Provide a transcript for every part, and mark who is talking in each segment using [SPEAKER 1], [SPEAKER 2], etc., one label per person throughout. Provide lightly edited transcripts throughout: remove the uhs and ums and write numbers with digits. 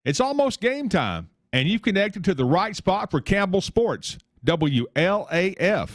[SPEAKER 1] It's almost game time, and you've connected to the right spot for Campbell Sports, WLAF.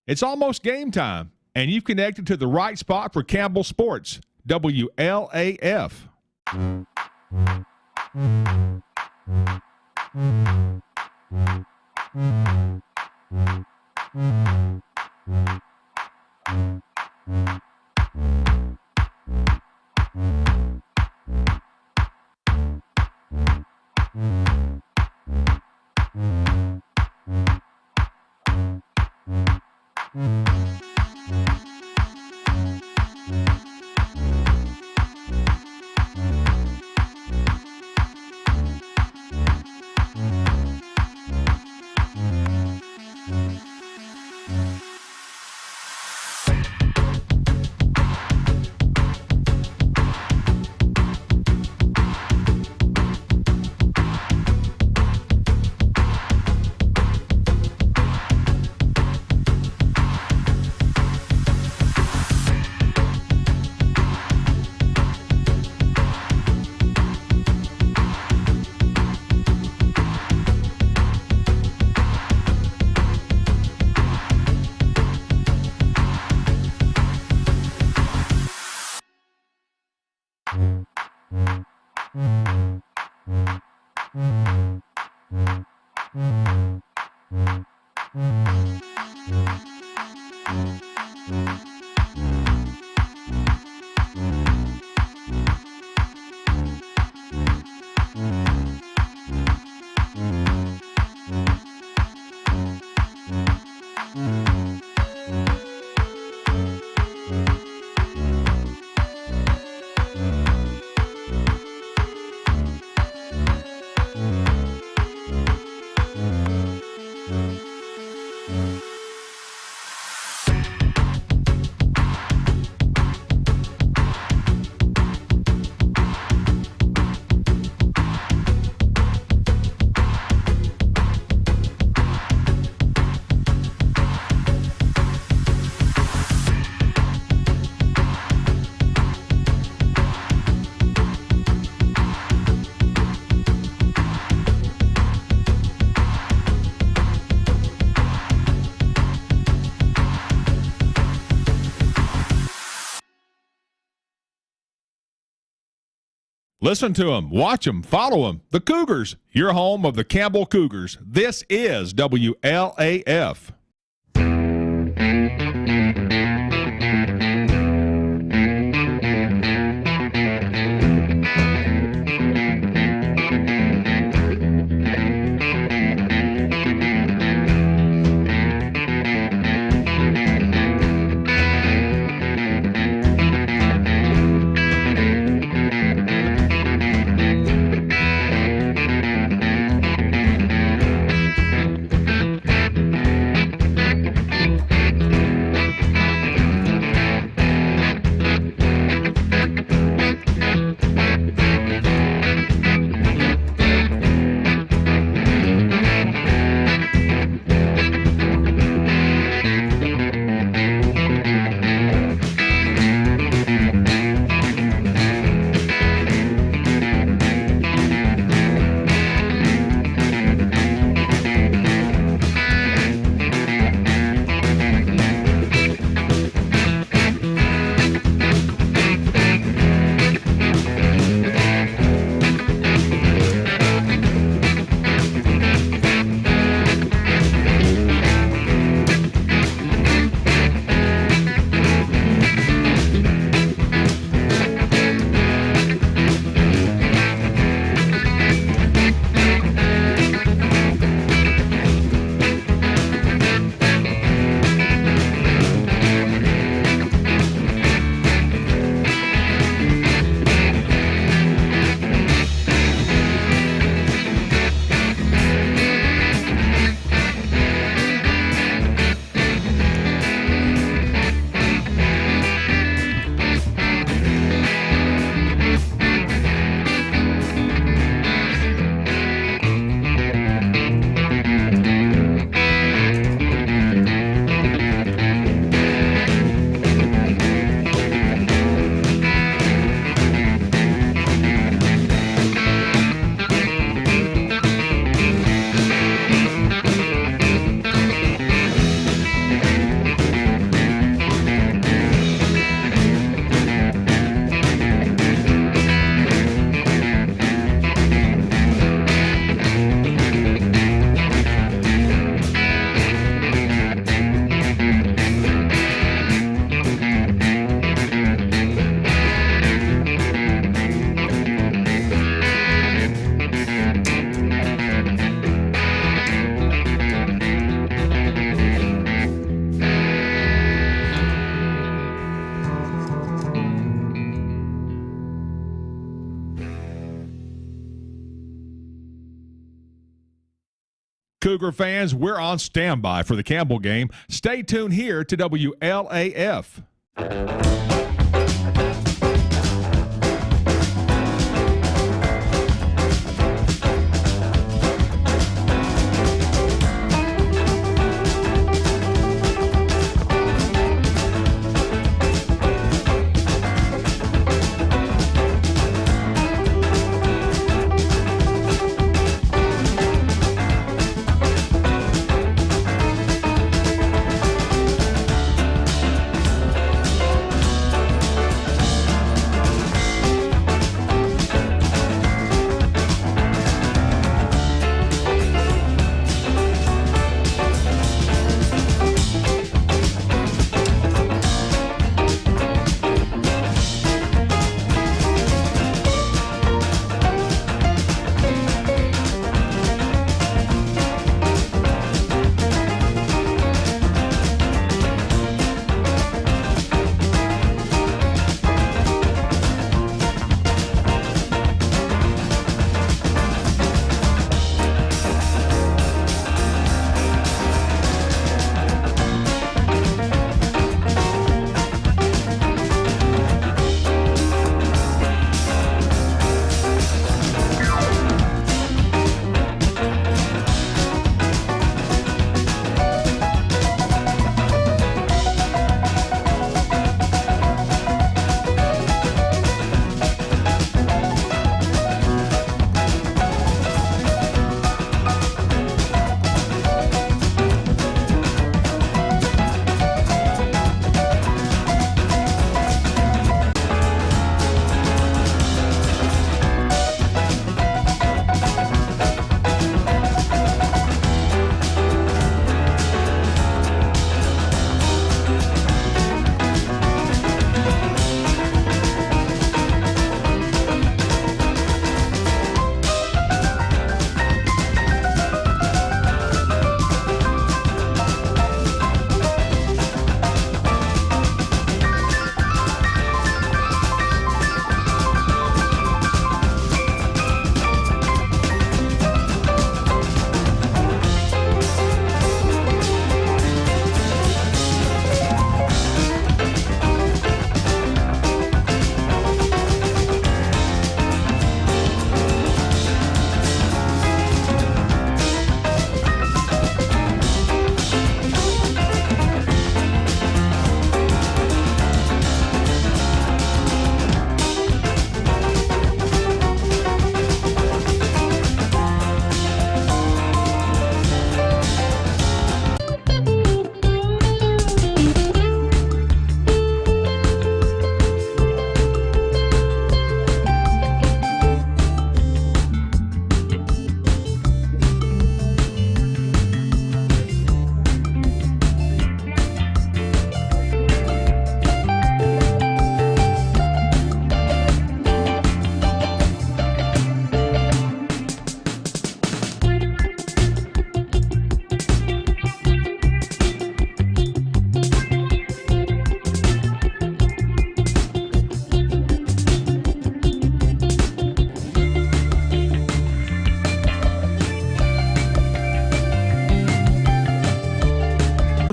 [SPEAKER 1] It's almost game time, and you've connected to the right spot for Campbell Sports, WLAF. Listen to them, watch them, follow them. The Cougars, your home of the Campbell Cougars. This is WLAF. Cougar fans, we're on standby for the Campbell game. Stay tuned here to WLAF.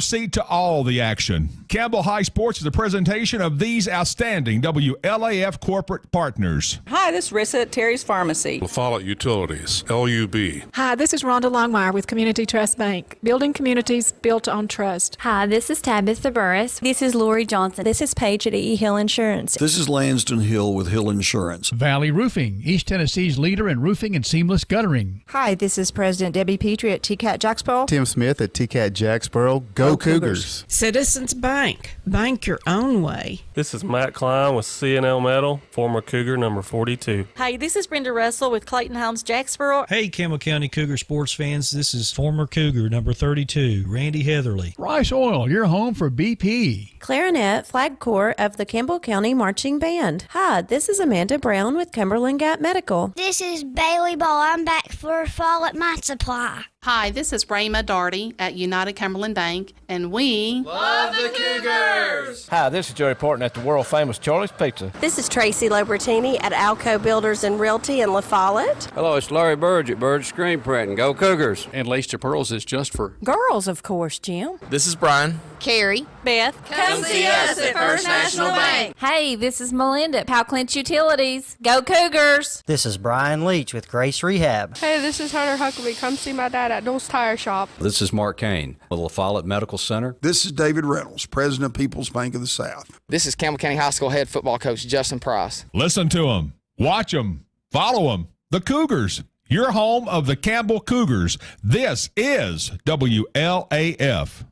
[SPEAKER 1] seat to all the action. Campbell High Sports is a presentation of these outstanding WLAF corporate partners.
[SPEAKER 2] Hi, this is Rissa at Terry's Pharmacy.
[SPEAKER 3] La Follette Utilities, LUB.
[SPEAKER 4] Hi, this is Rhonda Longmire with Community Trust Bank, building communities built on trust.
[SPEAKER 5] Hi, this is Tabitha Burris.
[SPEAKER 6] This is Lori Johnson. This is Paige at E. Hill Insurance.
[SPEAKER 7] This is Lanston Hill with Hill Insurance.
[SPEAKER 8] Valley Roofing, East Tennessee's leader in roofing and seamless guttering.
[SPEAKER 9] Hi, this is President Debbie Petrie at TCAT Jacksboro.
[SPEAKER 10] Tim Smith at TCAT Jacksboro. Go Cougars.
[SPEAKER 11] Citizens Bank. Bank your own way.
[SPEAKER 12] This is Matt Klein with C&L Metal, former Cougar number 42.
[SPEAKER 13] Hey, this is Brenda Russell with Clayton Homes Jacksboro.
[SPEAKER 14] Hey, Campbell County Cougar sports fans, this is former Cougar number 32, Randy Heatherly.
[SPEAKER 8] Rice Oil, your home for BP.
[SPEAKER 6] Clarinet, Flag Corps of the Campbell County Marching Band. Hi, this is Amanda Brown with Cumberland Gap Medical.
[SPEAKER 15] This is Bailey Ball. I'm back for a fall at my supply.
[SPEAKER 16] Hi, this is Rayma Darty at United Cumberland Bank, and we
[SPEAKER 17] love the Cougars!
[SPEAKER 18] Hi, this is Jerry Porton at the world-famous Charlie's Pizza.
[SPEAKER 19] This is Tracy Lobertini at Alco Builders and Realty in La Follette.
[SPEAKER 20] Hello, it's Larry Burge at Burge Screen Print, and go Cougars!
[SPEAKER 21] And Lace to Pearls is just for
[SPEAKER 6] girls, of course, Jim.
[SPEAKER 17] This is Brian.
[SPEAKER 13] Carrie.
[SPEAKER 19] Beth.
[SPEAKER 17] Come see us at First National Bank.
[SPEAKER 5] Hey, this is Melinda at Powell Clinch Utilities. Go Cougars!
[SPEAKER 22] This is Brian Leach with Grace Rehab.
[SPEAKER 23] Hey, this is Hunter Huckabee. Come see my dad at Dole's Tire Shop.
[SPEAKER 24] This is Mark Kane with La Follette Medical Center.
[SPEAKER 25] This is David Reynolds, President of People's Bank of the South.
[SPEAKER 26] This is Campbell County High School head football coach Justin Price.
[SPEAKER 1] Listen to them, watch them, follow them. The Cougars, your home of the Campbell Cougars. This is WLAF.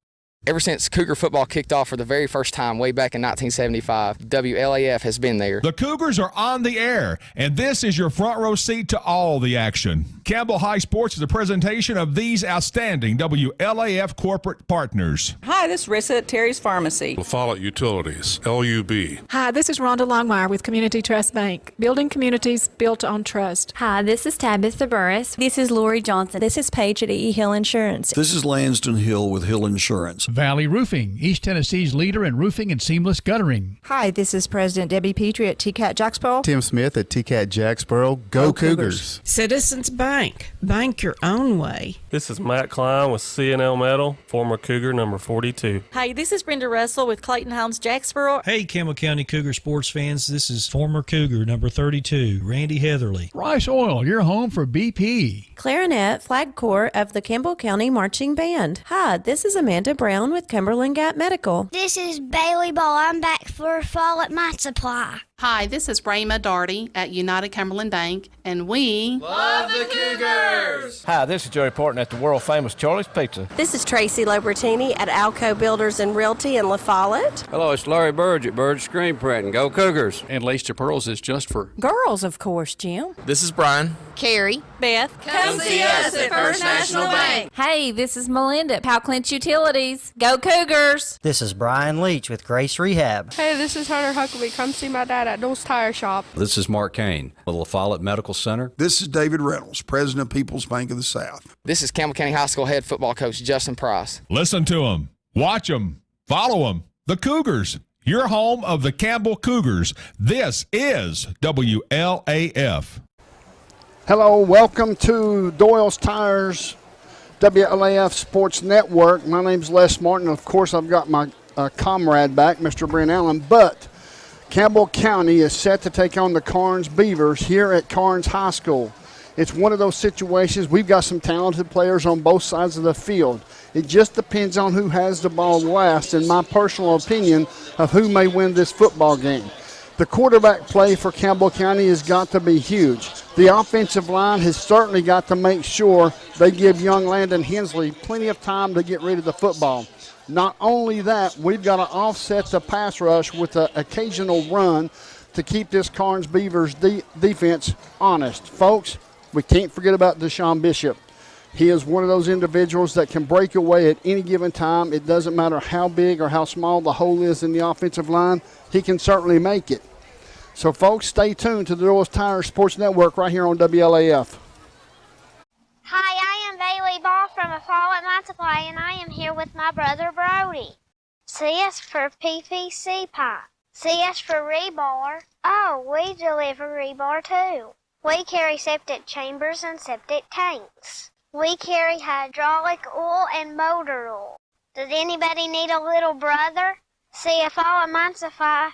[SPEAKER 26] Ever since Cougar football kicked off for the very first time way back in 1975, WLAF has been there.
[SPEAKER 1] The Cougars are on the air, and this is your front row seat to all the action. Campbell High Sports is a presentation of these outstanding WLAF corporate partners.
[SPEAKER 2] Hi, this is Rissa at Terry's Pharmacy.
[SPEAKER 3] La Follette Utilities, LUB.
[SPEAKER 4] Hi, this is Rhonda Longmire with Community Trust Bank, building communities built on trust.
[SPEAKER 5] Hi, this is Tabitha Burris.
[SPEAKER 6] This is Lori Johnson. This is Paige at E. Hill Insurance.
[SPEAKER 7] This is Lanston Hill with Hill Insurance.
[SPEAKER 8] Valley Roofing, East Tennessee's leader in roofing and seamless guttering.
[SPEAKER 9] Hi, this is President Debbie Petrie at TCAT Jacksboro.
[SPEAKER 10] Tim Smith at TCAT Jacksboro. Go Cougars.
[SPEAKER 11] Citizens Bank. Bank your own way.
[SPEAKER 12] This is Matt Klein with C&L Metal, former Cougar number 42.
[SPEAKER 13] Hey, this is Brenda Russell with Clayton Homes Jacksboro.
[SPEAKER 14] Hey, Campbell County Cougar sports fans, this is former Cougar number 32, Randy Heatherly.
[SPEAKER 8] Rice Oil, your home for BP.
[SPEAKER 6] Clarinet, Flag Corps of the Campbell County Marching Band. Hi, this is Amanda Brown with Cumberland Gap Medical.
[SPEAKER 15] This is Bailey Ball. I'm back for a fall at my supply.
[SPEAKER 16] Hi, this is Rayma Darty at United Cumberland Bank, and we
[SPEAKER 17] love the Cougars!
[SPEAKER 18] Hi, this is Jerry Porton at the world-famous Charlie's Pizza.
[SPEAKER 19] This is Tracy Lobertini at Alco Builders and Realty in La Follette.
[SPEAKER 20] Hello, it's Larry Burge at Burge Screen Print, and go Cougars!
[SPEAKER 21] And Lace to Pearls is just for
[SPEAKER 6] girls, of course, Jim.
[SPEAKER 17] This is Brian.
[SPEAKER 13] Carrie.
[SPEAKER 19] Beth.
[SPEAKER 17] Come see us at First National Bank.
[SPEAKER 5] Hey, this is Melinda at Powell Clinch Utilities. Go Cougars!
[SPEAKER 22] This is Brian Leach with Grace Rehab.
[SPEAKER 23] Hey, this is Hunter Huckabee. Come see my dad at Dole's Tire Shop.
[SPEAKER 24] This is Mark Kane with La Follette Medical Center.
[SPEAKER 25] This is David Reynolds, President of People's Bank of the South.
[SPEAKER 26] This is Campbell County High School head football coach Justin Price.
[SPEAKER 1] Listen to them, watch them, follow them. The Cougars, your home of the Campbell Cougars. This is WLAF.
[SPEAKER 27] Hello, welcome to Doyle's Tires WLAF Sports Network. My name's Les Martin. Of course, I've got my comrade back, Mr. Brent Allen, but Campbell County is set to take on the Karns Beavers here at Karns High School. It's one of those situations. We've got some talented players on both sides of the field. It just depends on who has the ball last, in my personal opinion, of who may win this football game. The quarterback play for Campbell County has got to be huge. The offensive line has certainly got to make sure they give young Landon Hensley plenty of time to get rid of the football. Not only that, we've got to offset the pass rush with an occasional run to keep this Karns Beavers defense honest. Folks, we can't forget about Deshaun Bishop. He is one of those individuals that can break away at any given time. It doesn't matter how big or how small the hole is in the offensive line. He can certainly make it. So, folks, stay tuned to the Doyle's Tires Sports Network right here on WLAF.
[SPEAKER 15] Hi, I am Bailey Ball from a fall at my supply, and I am here with my brother Brody. C is for PVC pipe. C is for rebar. Oh, we deliver rebar too. We carry septic chambers and septic tanks. We carry hydraulic oil and motor oil. Does anybody need a little brother? CFO and Muncify.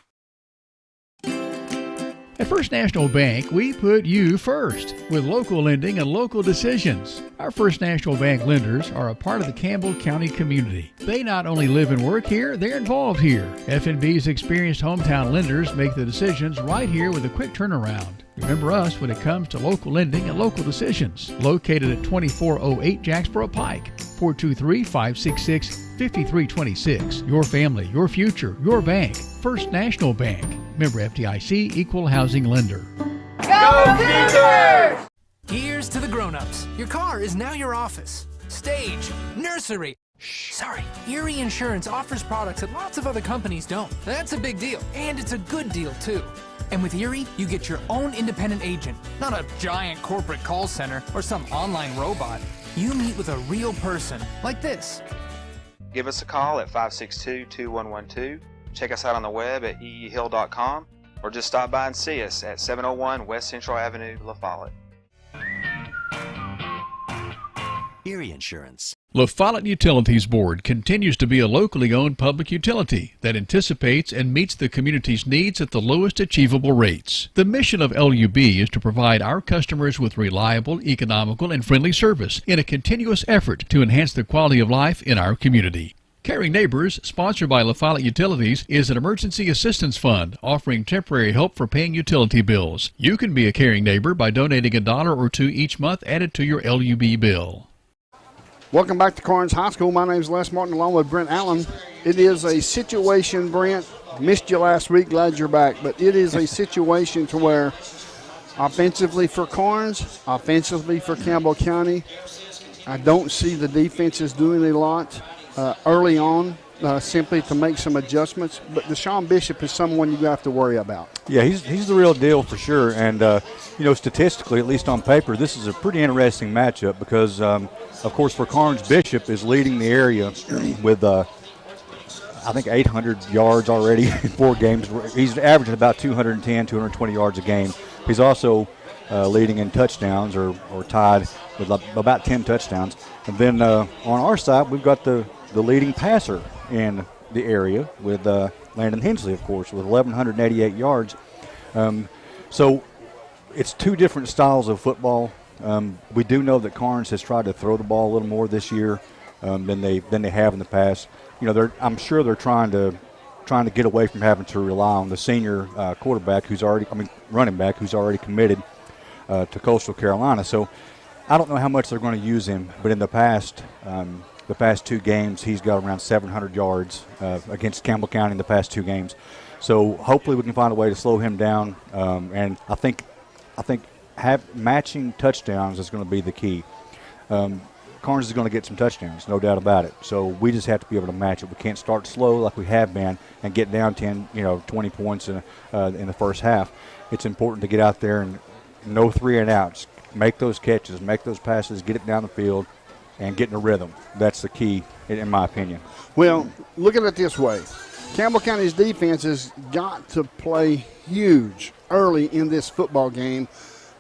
[SPEAKER 8] At First National Bank, we put you first with local lending and local decisions. Our First National Bank lenders are a part of the Campbell County community. They not only live and work here, they're involved here. F&B's experienced hometown lenders make the decisions right here with a quick turnaround. Remember us when it comes to local lending and local decisions. Located at 2408 Jacksboro Pike, 423-566-5326. Your family, your future, your bank. First National Bank. Member FDIC, Equal Housing Lender.
[SPEAKER 17] Go Cougars!
[SPEAKER 2] Here's to the grown-ups. Your car is now your office, stage, nursery. Sorry, Erie Insurance offers products that lots of other companies don't. That's a big deal, and it's a good deal, too. And with Erie, you get your own independent agent, not a giant corporate call center or some online robot. You meet with a real person, like this.
[SPEAKER 3] Give us a call at 562-2112. Check us out on the web at eehill.com, or just stop by and see us at 701 West Central Avenue, La Follette.
[SPEAKER 4] Erie Insurance.
[SPEAKER 8] La Follette Utilities Board continues to be a locally owned public utility that anticipates and meets the community's needs at the lowest achievable rates. The mission of LUB is to provide our customers with reliable, economical, and friendly service in a continuous effort to enhance the quality of life in our community. Caring Neighbors, sponsored by La Follette Utilities, is an emergency assistance fund offering temporary help for paying utility bills. You can be a caring neighbor by donating $1 or $2 each month added to your LUB bill.
[SPEAKER 27] Welcome back to Karns High School. My name is Les Martin along with Brent Allen. It is a situation, Brent, missed you last week, glad you're back, but it is a situation to where offensively for Karns, offensively for Campbell County, I don't see the defenses doing a lot early on simply to make some adjustments, but Deshaun Bishop is someone you have to worry about.
[SPEAKER 7] Yeah, he's the real deal for sure, and statistically, at least on paper, this is a pretty interesting matchup because of course, for Karns, Bishop is leading the area with, I think, 800 yards already in 4 games. He's averaging about 210, 220 yards a game. He's also leading in touchdowns or tied with about 10 touchdowns. And then on our side, we've got the leading passer in the area with Landon Hensley, of course, with 1,188 yards. So it's 2 different styles of football. We do know that Karns has tried to throw the ball a little more this year than they have in the past. I'm sure they're trying to get away from having to rely on the senior running back who's already committed to Coastal Carolina. So I don't know how much they're going to use him, but in the past 2 games, he's got around 700 yards against Campbell County in the past 2 games. So hopefully we can find a way to slow him down, and I think matching touchdowns is going to be the key. Karns is going to get some touchdowns, no doubt about it. So we just have to be able to match it. We can't start slow like we have been and get down 10, 20 points in the first half. It's important to get out there and no 3 and outs, make those catches, make those passes, get it down the field, and get in a rhythm. That's the key, in my opinion.
[SPEAKER 27] Well, look at it this way. Campbell County's defense has got to play huge early in this football game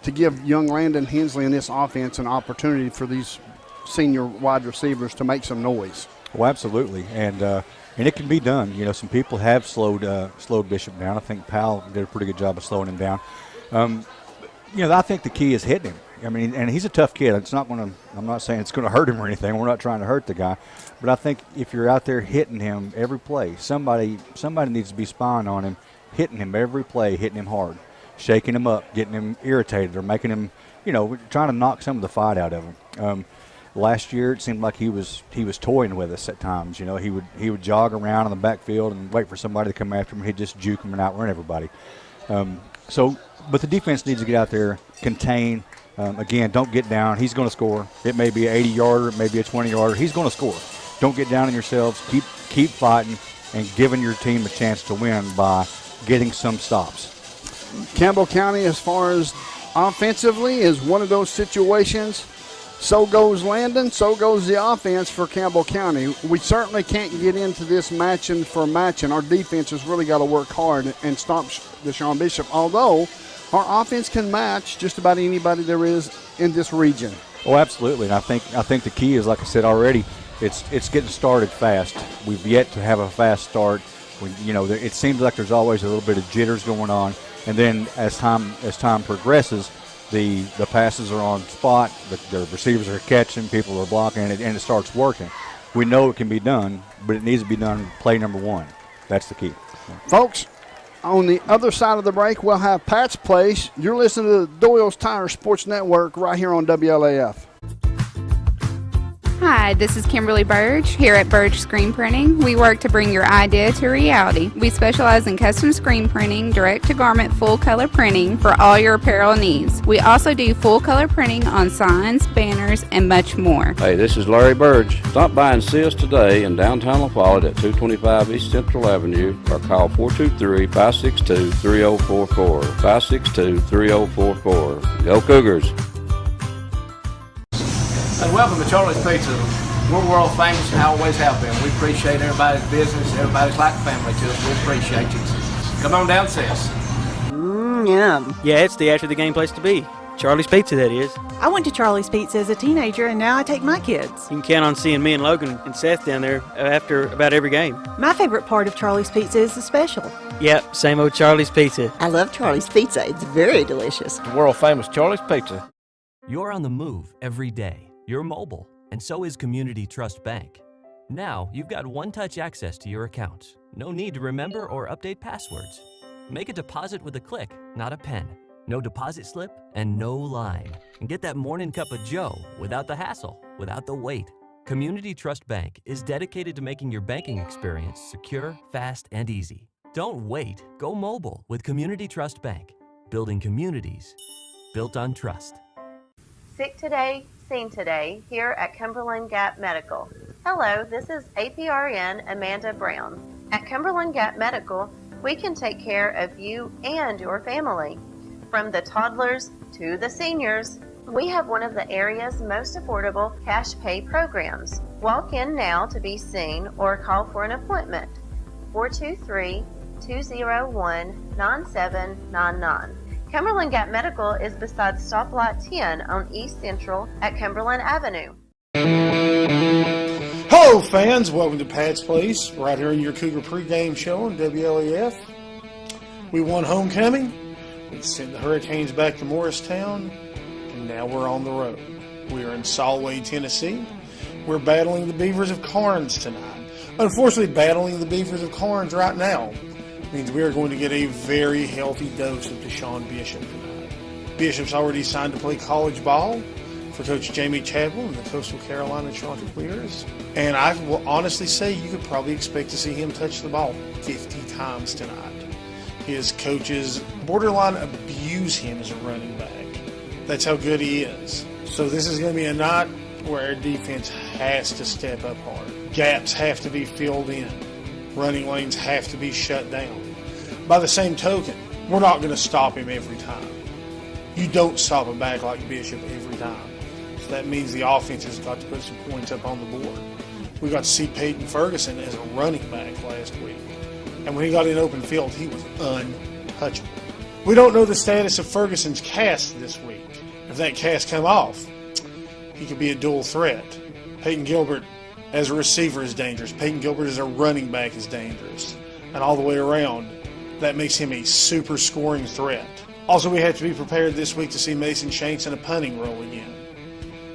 [SPEAKER 27] to give young Landon Hensley and this offense an opportunity for these senior wide receivers to make some noise.
[SPEAKER 7] Oh, absolutely, and it can be done. Some people have slowed Bishop down. I think Powell did a pretty good job of slowing him down. I think the key is hitting him. I mean, and he's a tough kid. I'm not saying it's going to hurt him or anything. We're not trying to hurt the guy, but I think if you're out there hitting him every play, somebody needs to be spying on him, hitting him every play, hitting him hard, shaking him up, getting him irritated, or making him, trying to knock some of the fight out of him. Last year, it seemed like he was toying with us at times. He would jog around in the backfield and wait for somebody to come after him. He'd just juke him and outrun everybody. But the defense needs to get out there, contain. Again, don't get down. He's going to score. It may be an 80-yarder, it may be a 20-yarder. He's going to score. Don't get down on yourselves. Keep fighting and giving your team a chance to win by getting some stops.
[SPEAKER 27] Campbell County, as far as offensively, is one of those situations. So goes Landon, so goes the offense for Campbell County. We certainly can't get into this matching for matching. Our defense has really got to work hard and stop Deshaun Bishop, although our offense can match just about anybody there is in this region.
[SPEAKER 7] Oh, absolutely. And I think the key is, like I said already, it's getting started fast. We've yet to have a fast start. It seems like there's always a little bit of jitters going on, and then as time progresses, the passes are on spot, the receivers are catching, people are blocking, and it starts working. We know it can be done, but it needs to be done play number one. That's the key.
[SPEAKER 27] Folks, on the other side of the break, we'll have Pat's Place. You're listening to the Doyle's Tire Sports Network right here on WLAF.
[SPEAKER 9] Hi, this is Kimberly Burge here at Burge Screen Printing. We work to bring your idea to reality. We specialize in custom screen printing, direct-to-garment full-color printing for all your apparel needs. We also do full-color printing on signs, banners, and much more.
[SPEAKER 20] Hey, this is Larry Burge. Stop by and see us today in downtown La Follette at 225 East Central Avenue or call 423-562-3044. 562-3044. Go Cougars!
[SPEAKER 10] And welcome to Charlie's Pizza. We're world famous and always have been. We appreciate everybody's business. Everybody's like family to us. We appreciate you. Come on down and see us.
[SPEAKER 11] Yum. Yeah, it's the after the game place to be. Charlie's Pizza, that is.
[SPEAKER 12] I went to Charlie's Pizza as a teenager, and now I take my kids.
[SPEAKER 11] You can count on seeing me and Logan and Seth down there after about every game.
[SPEAKER 12] My favorite part of Charlie's Pizza is the special.
[SPEAKER 11] Yep, same old Charlie's Pizza.
[SPEAKER 12] I love Charlie's Pizza. It's very delicious.
[SPEAKER 10] The world famous Charlie's Pizza.
[SPEAKER 4] You're on the move every day. You're mobile, and so is Community Trust Bank. Now, you've got one-touch access to your accounts. No need to remember or update passwords. Make a deposit with a click, not a pen. No deposit slip and no line. And get that morning cup of joe without the hassle, without the wait. Community Trust Bank is dedicated to making your banking experience secure, fast, and easy. Don't wait. Go mobile with Community Trust Bank. Building communities built on trust.
[SPEAKER 6] Sick today, seen today, here at Cumberland Gap Medical. Hello, this is APRN Amanda Brown. At Cumberland Gap Medical, we can take care of you and your family. From the toddlers to the seniors, we have one of the area's most affordable cash pay programs. Walk in now to be seen or call for an appointment. 423-201-9799. Cumberland Gap Medical is beside Stoplight 10 on East Central at Cumberland Avenue.
[SPEAKER 14] Hello fans, welcome to Pat's Place, right here in your Cougar pregame show on WLAF. We won homecoming, we sent the Hurricanes back to Morristown, and now we're on the road. We are in Solway, Tennessee. We're battling the Beavers of Karns tonight. Unfortunately, battling the Beavers of Karns right now means we are going to get a very healthy dose of Deshaun Bishop tonight. Bishop's already signed to play college ball for Coach Jamie Chadwell and the Coastal Carolina Chanticleers. And I will honestly say you could probably expect to see him touch the ball 50 times tonight. His coaches borderline abuse him as a running back. That's how good he is. So this is going to be a night where our defense has to step up hard. Gaps have to be filled in. Running lanes have to be shut down. By the same token, we're not going to stop him every time. You don't stop a back like Bishop every time. So that means the offense has got to put some points up on the board. We got to see Peyton Ferguson as a running back last week. And when he got in open field, he was untouchable. We don't know the status of Ferguson's cast this week. If that cast come off, he could be a dual threat. Peyton Gilbert as a receiver is dangerous. Peyton Gilbert as a running back is dangerous. And all the way around, that makes him a super scoring threat. Also, we have to be prepared this week to see Mason Shanks in a punting role again.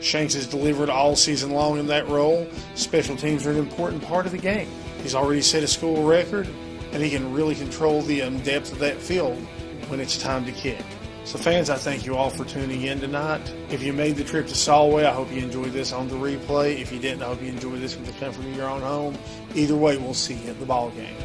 [SPEAKER 14] Shanks has delivered all season long in that role. Special teams are an important part of the game. He's already set a school record, and he can really control the depth of that field when it's time to kick. So fans, I thank you all for tuning in tonight. If you made the trip to Solway, I hope you enjoyed this on the replay. If you didn't, I hope you enjoyed this with the comfort of your own home. Either way, we'll see you at the ball game.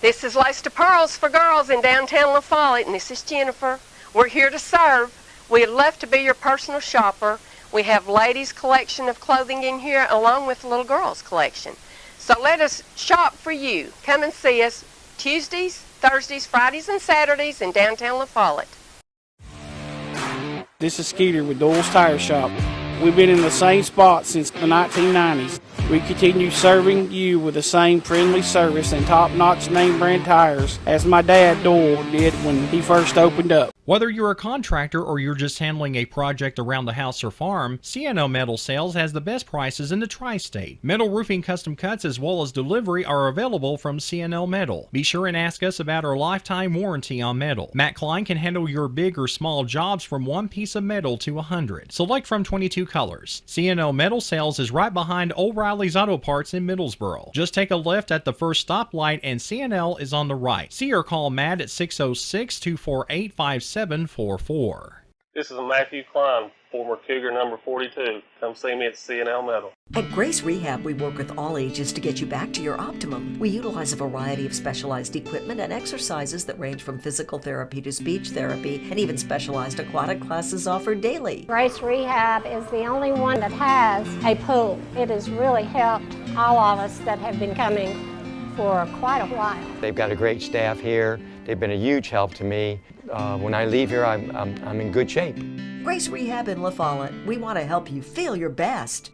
[SPEAKER 16] This is Lace to Pearls for Girls in downtown La Follette, and this is Jennifer. We're here to serve. We'd love to be your personal shopper. We have ladies' collection of clothing in here along with little girls' collection. So let us shop for you. Come and see us Tuesdays, Thursdays, Fridays, and Saturdays in downtown La Follette.
[SPEAKER 18] This is Skeeter with Doyle's Tire Shop. We've been in the same spot since
[SPEAKER 5] the 1990s. We continue serving you with the same friendly service and top-notch name brand tires as my dad Doyle did when he first opened up.
[SPEAKER 13] Whether you're a contractor or you're just handling a project around the house or farm, C&O Metal Sales has the best prices in the tri-state. Metal roofing custom cuts as well as delivery are available from C&O Metal. Be sure and ask us about our lifetime warranty on metal. Matt Klein can handle your big or small jobs from one piece of metal to 100. Select from 22 colors. C&O Metal Sales is right behind O'Reilly's Auto Parts in Middlesboro. Just take a left at the first stoplight and C&L is on the right. See or call Matt at 606-248-5744.
[SPEAKER 18] This is Matthew Klein, former Cougar number 42. Come see me at C&L Metal.
[SPEAKER 19] At Grace Rehab, we work with all ages to get you back to your optimum. We utilize a variety of specialized equipment and exercises that range from physical therapy to speech therapy, and even specialized aquatic classes offered daily.
[SPEAKER 21] Grace Rehab is the only one that has a pool. It has really helped all of us that have been coming for quite a while.
[SPEAKER 22] They've got a great staff here. They've been a huge help to me. When I leave here, I'm in good shape.
[SPEAKER 19] Grace Rehab in La Follette. We want to help you feel your best.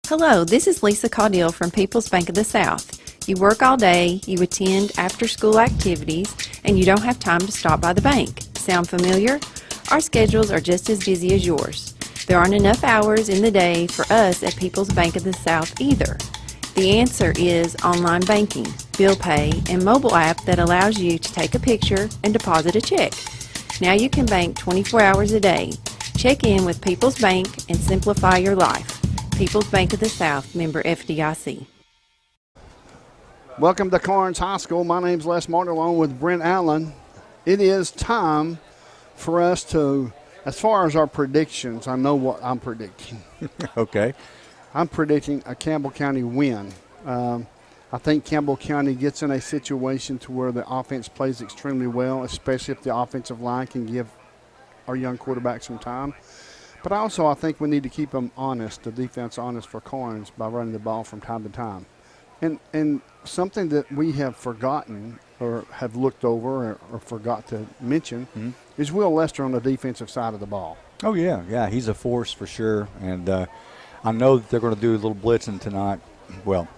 [SPEAKER 23] Hello, this is Lisa Caudill from People's Bank of the South. You work all day, you attend after-school activities, and you don't have time to stop by the bank. Sound familiar? Our schedules are just as busy as yours. There aren't enough hours in the day for us at People's Bank of the South either. The answer is online banking, bill pay, and mobile app that allows you to take a picture and deposit a check. Now you can bank 24 hours a day. Check in with People's Bank and simplify your life. People's Bank of the South, member FDIC.
[SPEAKER 27] Welcome to Karns High School. My name's Les Martin along with Brent Allen. It is time for us to, as far as our predictions, I know what I'm predicting.
[SPEAKER 7] Okay.
[SPEAKER 27] I'm predicting a Campbell County win. I think Campbell County gets in a situation to where the offense plays extremely well, especially if the offensive line can give our young quarterback some time. But also I think we need to keep them honest, the defense honest for Karns by running the ball from time to time. And something that we have forgotten or have looked over or forgot to mention is Will Lester on the defensive side of the ball.
[SPEAKER 7] Oh, yeah, he's a force for sure. And I know that they're going to do a little blitzing tonight. Well,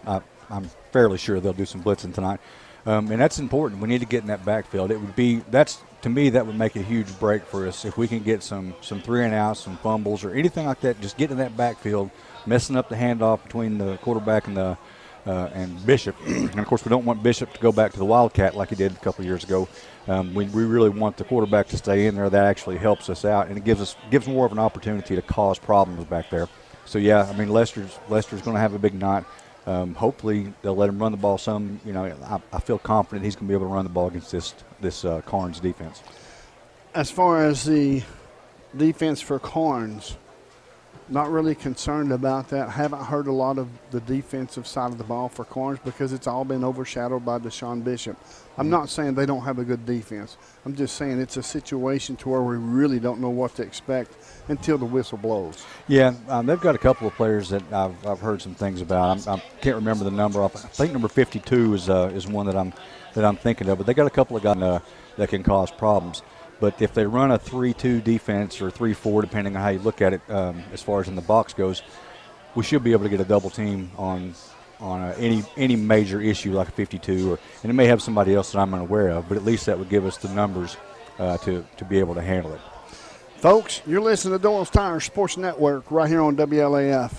[SPEAKER 7] I'm fairly sure they'll do some blitzing tonight. And that's important. We need to get in that backfield. To me, that would make a huge break for us if we can get some 3-and-outs, some fumbles, or anything like that. Just get in that backfield, messing up the handoff between the quarterback and Bishop. And, of course, we don't want Bishop to go back to the Wildcat like he did a couple of years ago. We really want the quarterback to stay in there. That actually helps us out, and it gives more of an opportunity to cause problems back there. So, yeah, I mean, Lester's going to have a big night. Hopefully they'll let him run the ball some. You know, I feel confident he's going to be able to run the ball against this Karns defense.
[SPEAKER 27] As far as the defense for Karns, not really concerned about that. Haven't heard a lot of the defensive side of the ball for Karns because it's all been overshadowed by Deshaun Bishop. I'm not saying they don't have a good defense. I'm just saying it's a situation to where we really don't know what to expect until the whistle blows.
[SPEAKER 7] Yeah, they've got a couple of players that I've heard some things about. I can't remember the number. I think number 52 is one that I'm thinking of. But they got a couple of guys that can cause problems. But if they run a 3-2 defense or 3-4, depending on how you look at it, as far as in the box goes, we should be able to get a double team on any major issue like a 52, and it may have somebody else that I'm unaware of, but at least that would give us the numbers to be able to handle it.
[SPEAKER 27] Folks, you're listening to Doyle's Tires Sports Network right here on WLAF.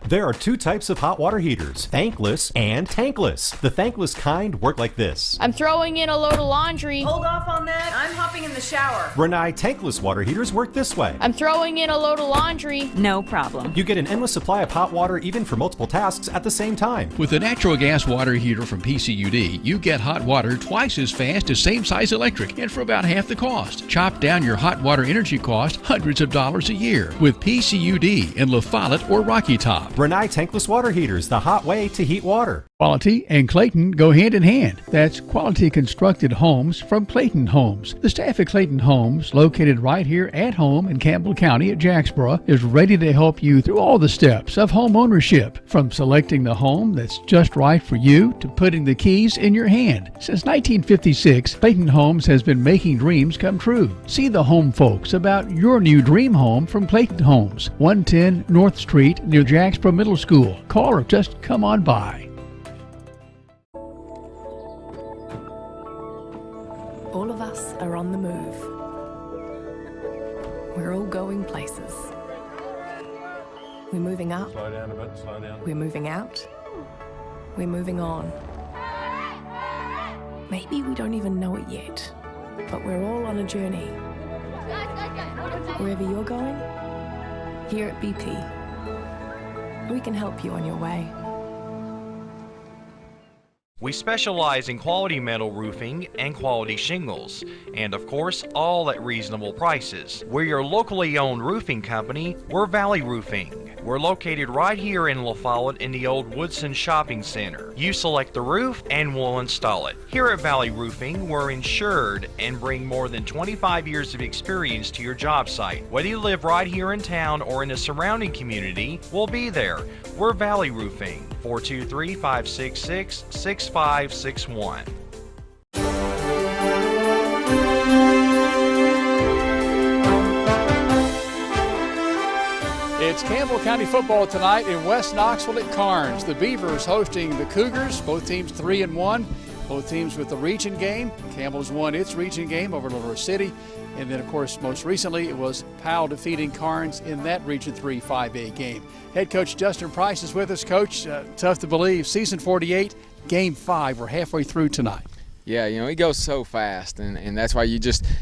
[SPEAKER 28] There are two types of hot water heaters, thankless and tankless. The thankless kind work like this.
[SPEAKER 29] I'm throwing in a load of laundry.
[SPEAKER 12] Hold off on that. I'm hopping in the shower.
[SPEAKER 28] Renai tankless water heaters work this way.
[SPEAKER 29] I'm throwing in a load of laundry.
[SPEAKER 12] No problem.
[SPEAKER 28] You get an endless supply of hot water even for multiple tasks at the same time.
[SPEAKER 8] With the natural gas water heater from PCUD, you get hot water twice as fast as same-size electric and for about half the cost. Chop down your hot water energy cost hundreds of dollars a year with PCUD in La Follette or Rocky Top.
[SPEAKER 28] Renai tankless water heaters, the hot way to heat water.
[SPEAKER 8] Quality and Clayton go hand in hand. That's quality constructed homes from Clayton Homes. The staff at Clayton Homes, located right here at home in Campbell County at Jacksboro, is ready to help you through all the steps of home ownership, from selecting the home that's just right for you to putting the keys in your hand. Since 1956, Clayton Homes has been making dreams come true. See the home folks about your new dream home from Clayton Homes, 110 North Street near Jacksboro Middle School. Call or just come on by.
[SPEAKER 1] All of us are on the move. We're all going places. We're moving up.
[SPEAKER 2] Slow down a bit, slow down.
[SPEAKER 1] We're moving out. We're moving on. Maybe we don't even know it yet, but we're all on a journey. Wherever you're going, here at BP, we can help you on your way.
[SPEAKER 13] We specialize in quality metal roofing and quality shingles, and of course, all at reasonable prices. We're your locally owned roofing company. We're Valley Roofing. We're located right here in La Follette in the old Woodson Shopping Center. You select the roof and we'll install it. Here at Valley Roofing, we're insured and bring more than 25 years of experience to your job site. Whether you live right here in town or in the surrounding community, we'll be there. We're Valley Roofing, 423-566-6561.
[SPEAKER 8] It's Campbell County football tonight in West Knoxville at Karns. The Beavers hosting the Cougars, both teams 3-1. Both teams with the region game. Campbell's won its region game over Little City. And then, of course, most recently it was Powell defeating Karns in that Region 3 5A game. Head coach Justin Price is with us. Coach, tough to believe, season 48, game 5. We're halfway through tonight.
[SPEAKER 3] Yeah, you know, it goes so fast, and that's why you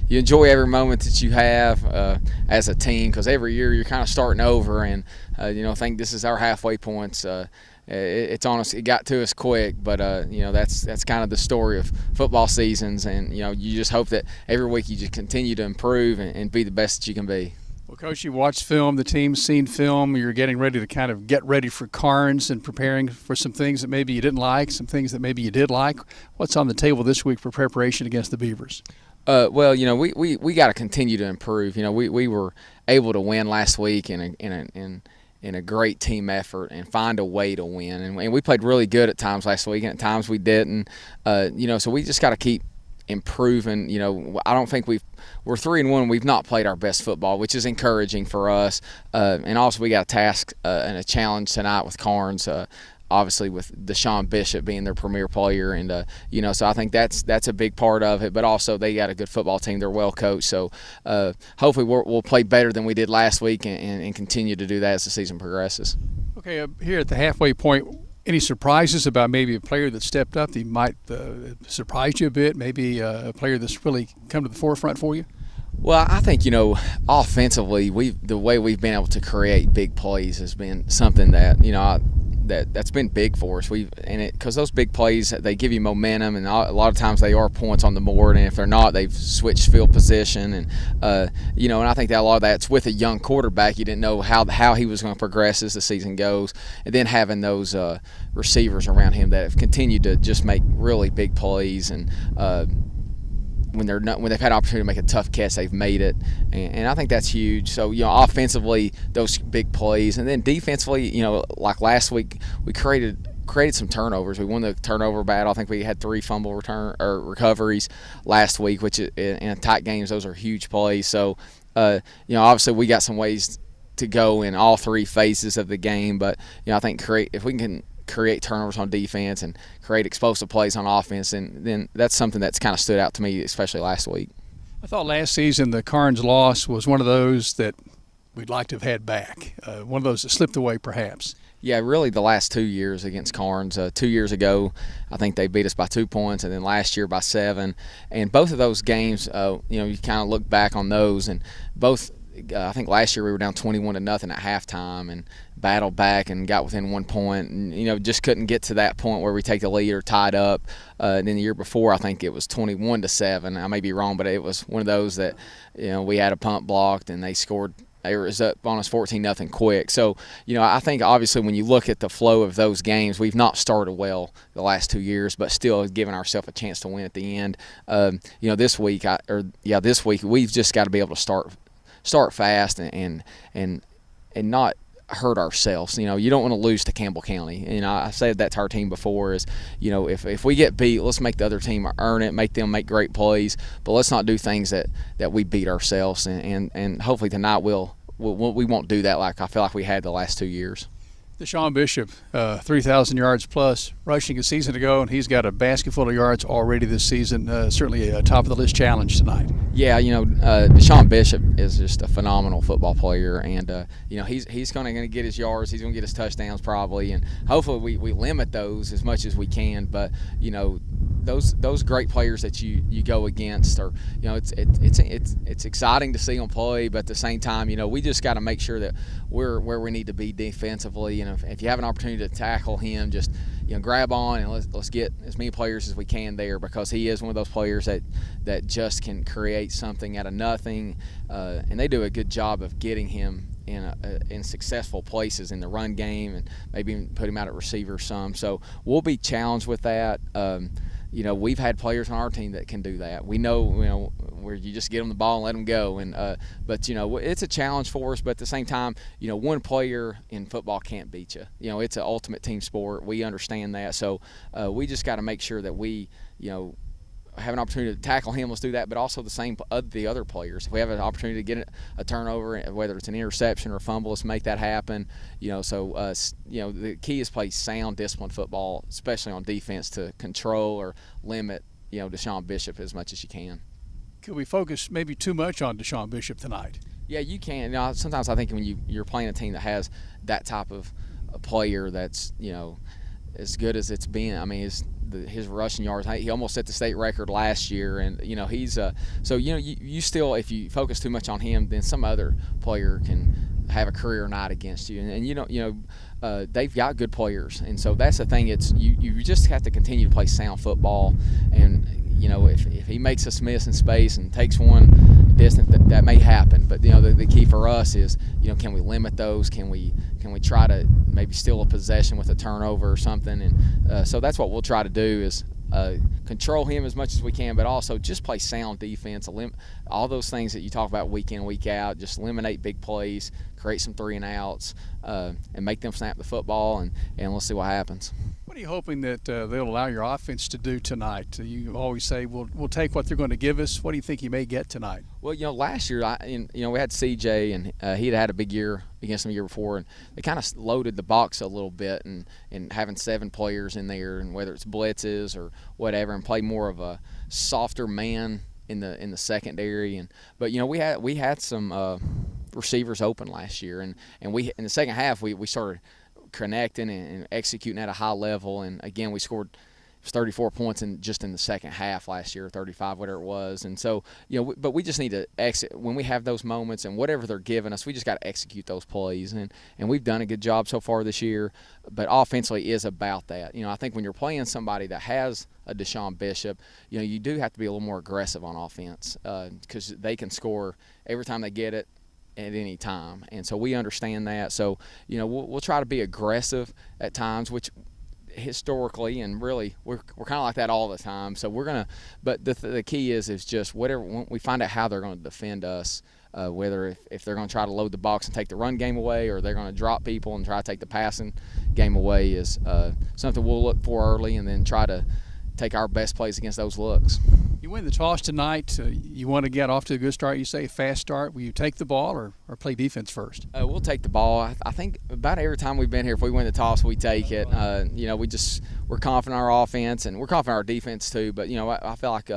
[SPEAKER 3] enjoy every moment that you have as a team, because every year you're kind of starting over, and I think this is our halfway points. It's on us. It got to us quick, but that's kind of the story of football seasons, and you just hope that every week you just continue to improve and be the best that you can be.
[SPEAKER 8] Well, Coach, you watched film, the team's seen film, you're getting ready to kind of get ready for Karns and preparing for some things that maybe you didn't like, some things that maybe you did like. What's on the table this week for preparation against the Beavers?
[SPEAKER 3] Well, we got to continue to improve. We were able to win last week in a great team effort and find a way to win. And we played really good at times last week, and at times we didn't. So we just got to keep improving. I don't think we're 3-1. We've not played our best football, which is encouraging for us. And also we got a task and a challenge tonight with Karns. Obviously with Deshaun Bishop being their premier player, and so I think that's a big part of it. But also they got a good football team; they're well coached. So hopefully we'll play better than we did last week and continue to do that as the season progresses.
[SPEAKER 8] Okay, here at the halfway point, any surprises about maybe a player that stepped up that might surprise you a bit? Maybe a player that's really come to the forefront for you?
[SPEAKER 3] Well, I think, offensively, the way we've been able to create big plays has been something that, that's been big for us. Because those big plays, they give you momentum, and a lot of times they are points on the board, and if they're not, they've switched field position, and and I think that a lot of that's with a young quarterback. You didn't know how he was going to progress as the season goes, and then having those receivers around him that have continued to just make really big plays, and when they've had opportunity to make a tough catch, they've made it, and I think that's huge. So offensively, those big plays, and then defensively, like last week, we created some turnovers. We won the turnover battle. I think we had 3 fumble recoveries last week, which in tight games, those are huge plays. So obviously we got some ways to go in all 3 phases of the game, but I think if we can create turnovers on defense and create explosive plays on offense, and then that's something that's kind of stood out to me, especially last week.
[SPEAKER 8] I thought last season the Karns loss was one of those that we'd like to have had back, one of those that slipped away perhaps.
[SPEAKER 3] Yeah, really the last 2 years against Karns. 2 years ago, I think they beat us by 2 points, and then last year by 7. And both of those games, you kind of look back on those, and both I think last year we were down 21-0 at halftime and battled back and got within 1 point, and just couldn't get to that point where we take the lead or tied up. And then the year before, I think it was 21-7. I may be wrong, but it was one of those that we had a punt blocked and they scored they was up on us 14-0 quick. So, I think obviously when you look at the flow of those games, we've not started well the last 2 years, but still giving ourselves a chance to win at the end. This week, this week we've just got to be able to start fast and not hurt ourselves. You don't want to lose to Campbell County. I said that to our team before is, if we get beat, let's make the other team earn it, make them make great plays, but let's not do things that we beat ourselves. And hopefully tonight we won't do that like I feel like we had the last 2 years.
[SPEAKER 8] Deshaun Bishop, 3,000 yards plus rushing a season ago, and he's got a basket full of yards already this season. Certainly a top-of-the-list challenge tonight.
[SPEAKER 3] Yeah, Deshaun Bishop is just a phenomenal football player, and he's going to get his yards, he's going to get his touchdowns probably, and hopefully we limit those as much as we can. But those great players that you go against are, it's exciting to see them play, but at the same time, we just got to make sure that we're where we need to be defensively. If you have an opportunity to tackle him, just grab on and let's get as many players as we can there, because he is one of those players that just can create something out of nothing, and they do a good job of getting him in successful places in the run game, and maybe even put him out at receiver some. So we'll be challenged with that. We've had players on our team that can do that. We know, where you just get them the ball and let them go. And but it's a challenge for us. But at the same time, one player in football can't beat you. It's an ultimate team sport. We understand that. So we just got to make sure that we, have an opportunity to tackle him, let's do that, but also the other players. If we have an opportunity to get a turnover, whether it's an interception or a fumble, let's make that happen. The key is play sound, disciplined football, especially on defense, to control or limit, Deshaun Bishop as much as you can.
[SPEAKER 8] Could we focus maybe too much on Deshaun Bishop tonight?
[SPEAKER 3] Yeah, you can. Sometimes I think when you're playing a team that has that type of a player that's, as good as it's been. I mean, his rushing yards, he almost set the state record last year, and he's so you still, if you focus too much on him, then some other player can have a career night against you, and they've got good players, and so that's the thing. It's you just have to continue to play sound football, and if he makes us miss in space and takes one distance, that may happen, but the key for us is can we limit those? Can we try to maybe steal a possession with a turnover or something? And so that's what we'll try to do is control him as much as we can, but also just play sound defense. All those things that you talk about week in, week out, just eliminate big plays, create some 3-and-outs, and make them snap the football, and we'll see what happens.
[SPEAKER 8] What are you hoping that they'll allow your offense to do tonight? You always say we'll take what they're going to give us. What do you think you may get tonight? Well,
[SPEAKER 3] last year, we had CJ, and he'd had a big year against them the year before, and they kind of loaded the box a little bit, and having 7 players in there, and whether it's blitzes or whatever, and play more of a softer man in the secondary, but we had some receivers open last year, and we in the second half we started connecting and executing at a high level, and again we scored 34 points in the second half last year, 35, whatever it was. And so, but we just need to exit when we have those moments, and whatever they're giving us, we just got to execute those plays. And we've done a good job so far this year, but offensively is about that. I think when you're playing somebody that has a Deshaun Bishop, you do have to be a little more aggressive on offense, because they can score every time they get it at any time. And so we understand that. So, we'll try to be aggressive at times, which historically and really we're kind of like that all the time. So we're gonna, but the key is just whatever, when we find out how they're going to defend us, whether if they're going to try to load the box and take the run game away, or they're going to drop people and try to take the passing game away, is something we'll look for early, and then try to take our best plays against those looks.
[SPEAKER 8] You win the toss tonight. You want to get off to a good start. You say a fast start. Will you take the ball or play defense first?
[SPEAKER 3] We'll take the ball. I think about every time we've been here, if we win the toss, we take it. We're confident in our offense, and we're confident in our defense too. But I feel like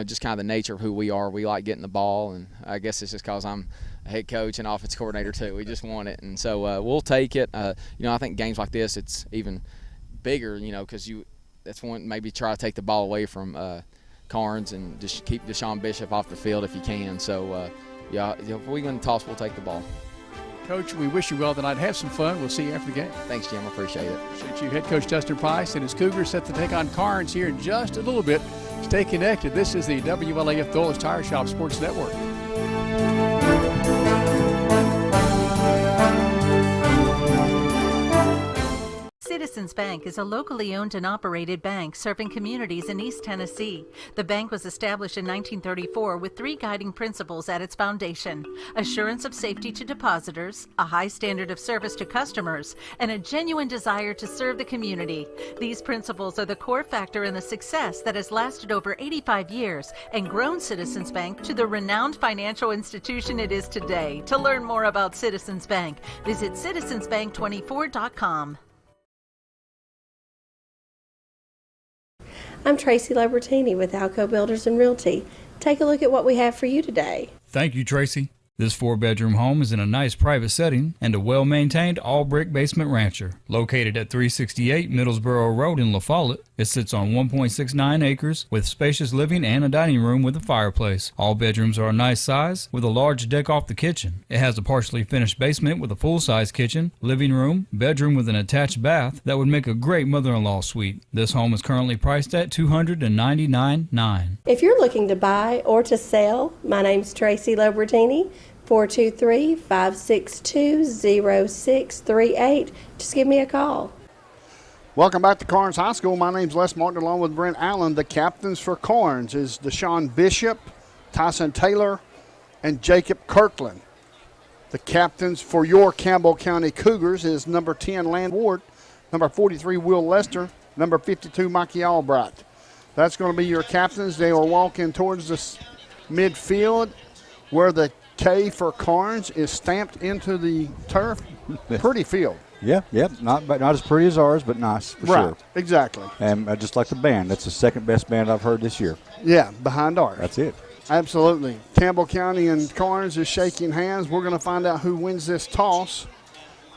[SPEAKER 3] just kind of the nature of who we are. We like getting the ball, and I guess it's just because I'm a head coach and offense coordinator too. We just want it, and so we'll take it. I think games like this, it's even bigger. Because that's one, maybe try to take the ball away from Karns and just keep Deshaun Bishop off the field if you can. So, if we win the toss, we'll take the ball.
[SPEAKER 8] Coach, we wish you well tonight. Have some fun. We'll see you after the game.
[SPEAKER 3] Thanks, Jim. I appreciate it.
[SPEAKER 8] Appreciate you. Head Coach Dustin Price and his Cougars set to take on Karns here in just a little bit. Stay connected. This is the WLAF Doyle's Tire Shop Sports Network.
[SPEAKER 2] Citizens Bank is a locally owned and operated bank serving communities in East Tennessee. The bank was established in 1934 with 3 guiding principles at its foundation: assurance of safety to depositors, a high standard of service to customers, and a genuine desire to serve the community. These principles are the core factor in the success that has lasted over 85 years and grown Citizens Bank to the renowned financial institution it is today. To learn more about Citizens Bank, visit citizensbank24.com.
[SPEAKER 9] I'm Tracy Lobertini with Alco Builders and Realty. Take a look at what we have for you today.
[SPEAKER 11] Thank you, Tracy. This 4-bedroom home is in a nice private setting and a well-maintained all-brick basement rancher. Located at 368 Middlesboro Road in La Follette, it sits on 1.69 acres with spacious living and a dining room with a fireplace. All bedrooms are a nice size with a large deck off the kitchen. It has a partially finished basement with a full-size kitchen, living room, bedroom with an attached bath that would make a great mother-in-law suite. This home is currently priced at $299,900.
[SPEAKER 9] If you're looking to buy or to sell, my name's Tracy Lobertini. 423-562-0638. Just give me a call.
[SPEAKER 27] Welcome back to Karns High School. My name's Les Martin along with Brent Allen. The captains for Karns is Deshaun Bishop, Tyson Taylor, and Jacob Kirkland. The captains for your Campbell County Cougars is number 10 Land Ward, number 43 Will Lester, number 52 Mikey Albright. That's going to be your captains. They are walking towards the midfield where the K for Karns is stamped into the turf. Pretty field.
[SPEAKER 7] Yeah, not as pretty as ours, but nice for sure.
[SPEAKER 27] Exactly.
[SPEAKER 7] And just like the band, that's the second best band I've heard this year.
[SPEAKER 27] Yeah, behind ours.
[SPEAKER 7] That's it.
[SPEAKER 27] Absolutely. Campbell County and Karns is shaking hands. We're going to find out who wins this toss.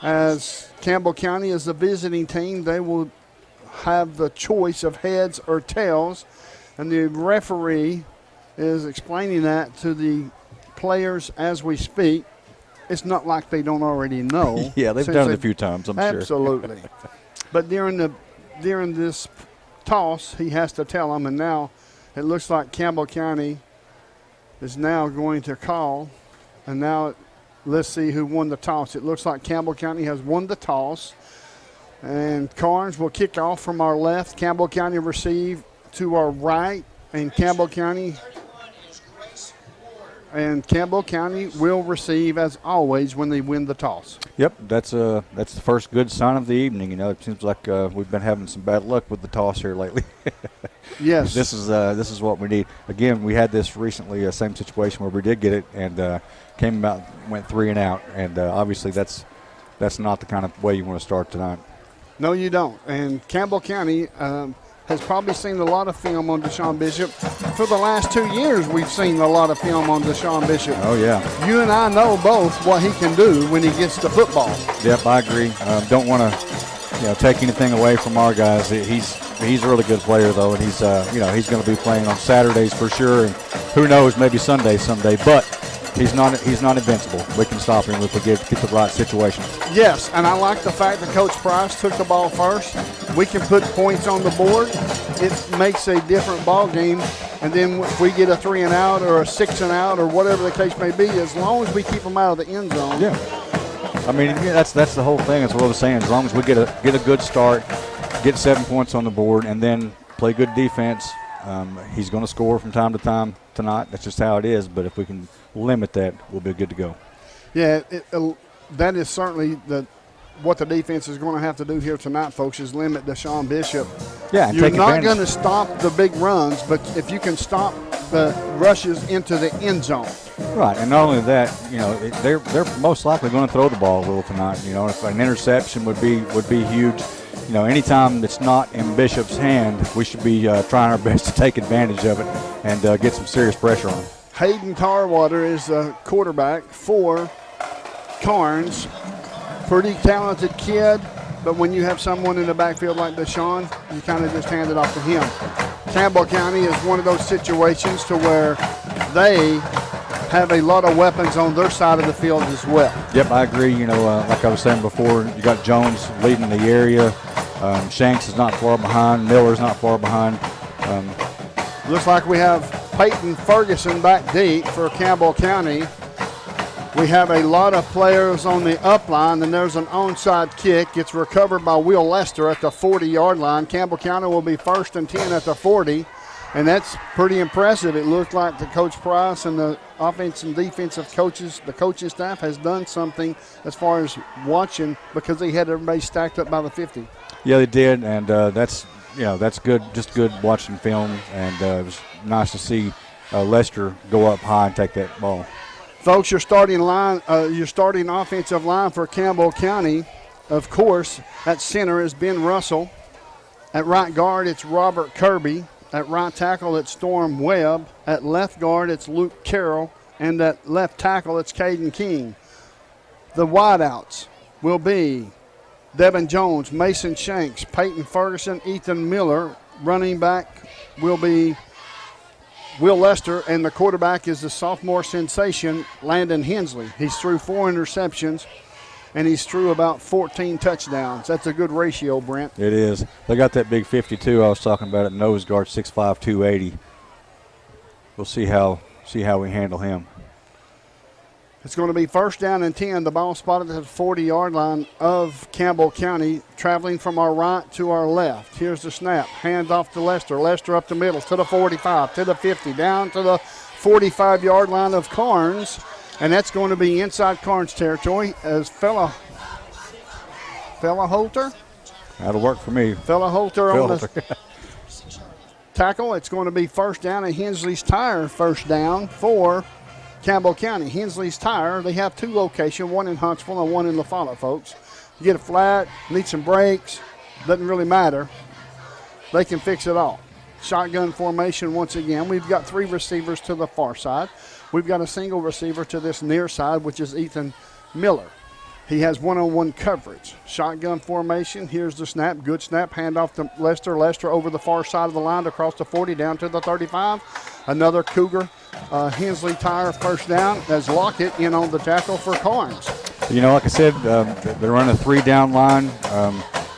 [SPEAKER 27] As Campbell County is the visiting team, they will have the choice of heads or tails, and the referee is explaining that to the players as we speak. It's not like they don't already know.
[SPEAKER 7] Yeah, they've done it a few times, I'm sure.
[SPEAKER 27] Absolutely. But during this toss, he has to tell them, and now it looks like Campbell County is now going to call, and now let's see who won the toss. It looks like Campbell County has won the toss, and Karns will kick off from our left. Campbell County receive to our right, and Campbell County will receive as always when they win the toss.
[SPEAKER 7] Yep, that's the first good sign of the evening. You know, it seems like we've been having some bad luck with the toss here lately.
[SPEAKER 27] Yes,
[SPEAKER 7] this is what we need. Again, we had this recently, same situation where we did get it and went 3 and out, and obviously that's not the kind of way you want to start tonight.
[SPEAKER 27] No, you don't. And Campbell County has probably seen a lot of film on Deshaun Bishop. For the last 2 years, we've seen a lot of film on Deshaun Bishop.
[SPEAKER 7] Oh, yeah.
[SPEAKER 27] You and I know both what he can do when he gets to football.
[SPEAKER 7] Yep, I agree. Don't want to take anything away from our guys. He's a really good player, though, and he's going to be playing on Saturdays for sure, and who knows, maybe Sunday someday. But he's not invincible. We can stop him if we get the right situation.
[SPEAKER 27] Yes, and I like the fact that Coach Price took the ball first. We can put points on the board. It makes a different ball game. And then if we get a 3 and out or a 6 and out or whatever the case may be, as long as we keep them out of the end zone.
[SPEAKER 7] Yeah. I mean, that's the whole thing. That's what I was saying. As long as we get a good start, get 7 points on the board, and then play good defense, he's going to score from time to time tonight. That's just how it is. But if we can limit that, we'll be good to go.
[SPEAKER 27] Yeah, that is certainly what the defense is going to have to do here tonight, folks, is limit Deshaun Bishop.
[SPEAKER 7] Yeah, and
[SPEAKER 27] you're
[SPEAKER 7] take
[SPEAKER 27] not
[SPEAKER 7] advantage.
[SPEAKER 27] going to stop the big runs, but if you can stop the rushes into the end zone.
[SPEAKER 7] Right, and not only that, they're most likely going to throw the ball a little tonight. If an interception would be huge. Anytime that's not in Bishop's hand, we should be trying our best to take advantage of it and get some serious pressure on him.
[SPEAKER 27] Hayden Tarwater is the quarterback for Karns. Pretty talented kid, but when you have someone in the backfield like Deshaun, you kind of just hand it off to him. Campbell County is one of those situations to where they have a lot of weapons on their side of the field as well.
[SPEAKER 7] Yep, I agree. Like I was saying before, you got Jones leading the area. Shanks is not far behind. Miller's not far behind.
[SPEAKER 27] Looks like we have Peyton Ferguson back deep for Campbell County. We have a lot of players on the up line, and there's an onside kick. It's recovered by Will Lester at the 40-yard line. Campbell County will be 1st and 10 at the 40, and that's pretty impressive. It looked like the Coach Price and the offensive and defensive coaches, the coaching staff has done something as far as watching, because they had everybody stacked up by the 50.
[SPEAKER 7] Yeah, they did, and that's good. Just good watching film, and it was nice to see Lester go up high and take that ball.
[SPEAKER 27] Folks, your starting offensive line for Campbell County, of course, at center is Ben Russell. At right guard, it's Robert Kirby. At right tackle, it's Storm Webb. At left guard, it's Luke Carroll. And at left tackle, it's Caden King. The wideouts will be Devin Jones, Mason Shanks, Peyton Ferguson, Ethan Miller. Running back will be Will Lester, and the quarterback is the sophomore sensation, Landon Hensley. He's threw 4 interceptions, and he's threw about 14 touchdowns. That's a good ratio, Brent.
[SPEAKER 7] It is. They got that big 52 I was talking about at nose guard, 6'5", 280. We'll see how we handle him.
[SPEAKER 27] It's going to be 1st down and 10. The ball spotted at the 40-yard line of Campbell County, traveling from our right to our left. Here's the snap. Hands off to Lester. Lester up the middle to the 45, to the 50, down to the 45-yard line of Karns. And that's going to be inside Karns territory as Fella Holter.
[SPEAKER 7] That'll work for me.
[SPEAKER 27] Fella Holter on the tackle. It's going to be 1st down and Hensley's Tire 1st down for Campbell County. Hensley's Tire, they have 2 locations, one in Huntsville and one in La Follette, folks. You get a flat, need some brakes, doesn't really matter. They can fix it all. Shotgun formation once again. We've got 3 receivers to the far side. We've got a single receiver to this near side, which is Ethan Miller. He has one-on-one coverage. Shotgun formation. Here's the snap. Good snap. Handoff to Lester. Lester over the far side of the line across the 40 down to the 35. Another Cougar. Hensley Tire 1st down as Lockett in on the tackle for Karns.
[SPEAKER 7] You know, like I said, they're running a 3-down line.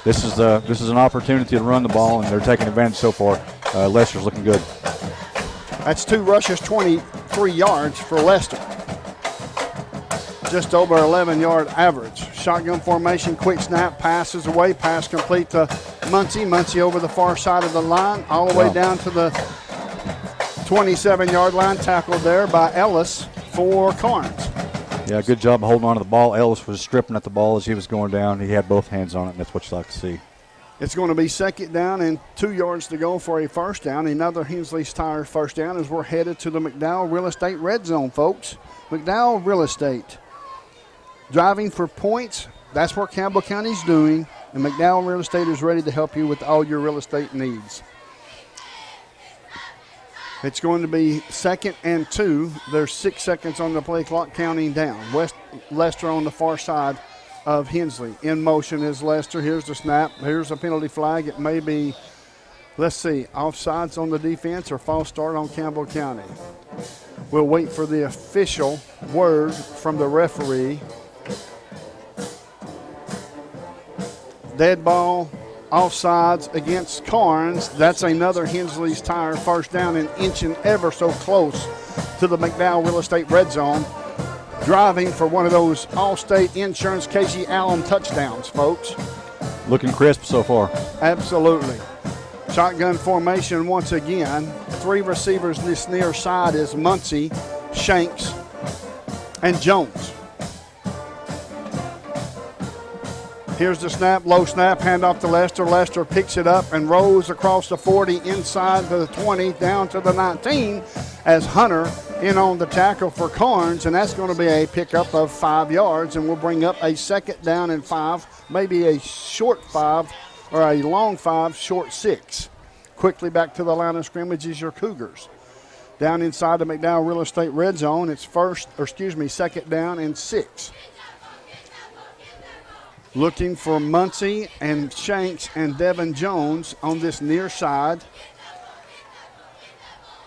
[SPEAKER 7] This is an opportunity to run the ball, and they're taking advantage so far. Lester's looking good.
[SPEAKER 27] That's 2 rushes, 23 yards for Lester. Just over 11-yard average. Shotgun formation, quick snap, passes away, pass complete to Muncie. Muncie over the far side of the line, all the way down to the 27-yard line, tackled there by Ellis for Karns.
[SPEAKER 7] Yeah, good job of holding on to the ball. Ellis was stripping at the ball as he was going down. He had both hands on it, and that's what you like to see.
[SPEAKER 27] It's going to be 2nd down and 2 yards to go for a 1st down. Another Hensley's Tire 1st down as we're headed to the McDowell Real Estate red zone, folks. McDowell Real Estate. Driving for points, that's what Campbell County's doing, and McDowell Real Estate is ready to help you with all your real estate needs. It's going to be 2nd and 2. There's 6 seconds on the play clock counting down. Lester on the far side of Hensley. In motion is Lester. Here's the snap. Here's a penalty flag. It may be, let's see, offsides on the defense or false start on Campbell County. We'll wait for the official word from the referee. Dead ball. Offsides against Karns. That's another Hensley's Tire 1st down and inching ever so close to the McDowell Real Estate red zone. Driving for one of those Allstate Insurance Casey Allen touchdowns, folks.
[SPEAKER 7] Looking crisp so far.
[SPEAKER 27] Absolutely. Shotgun formation once again. 3 receivers this near side is Muncie, Shanks, and Jones. Here's the snap, low snap, handoff to Lester. Lester picks it up and rolls across the 40 inside to the 20, down to the 19 as Hunter in on the tackle for Karns, and that's going to be a pickup of 5 yards, and we'll bring up a 2nd down and 5, maybe a short 5 or a long 5, short 6. Quickly back to the line of scrimmage is your Cougars. Down inside the McDowell Real Estate red zone, it's 2nd down and 6. Looking for Muncie and Shanks and Devin Jones on this near side.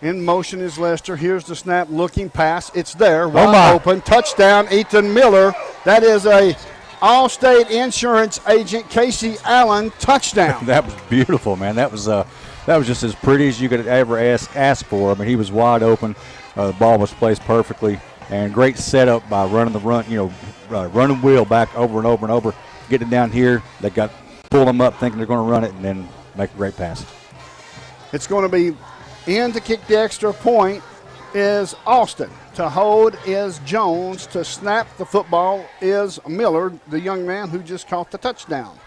[SPEAKER 27] In motion is Lester. Here's the snap, looking pass. It's there, wide open. Touchdown, Ethan Miller. That is a Allstate Insurance agent, Casey Allen, touchdown.
[SPEAKER 7] That was beautiful, man. That was just as pretty as you could ever ask for. I mean, he was wide open. The ball was placed perfectly. And great setup by running running wheel back over and over and over, getting it down here. They pull them up thinking they're going to run it and then make a great pass.
[SPEAKER 27] It's going to be in to kick the extra point is Austin. To hold is Jones. To snap the football is Miller, the young man who just caught the touchdown.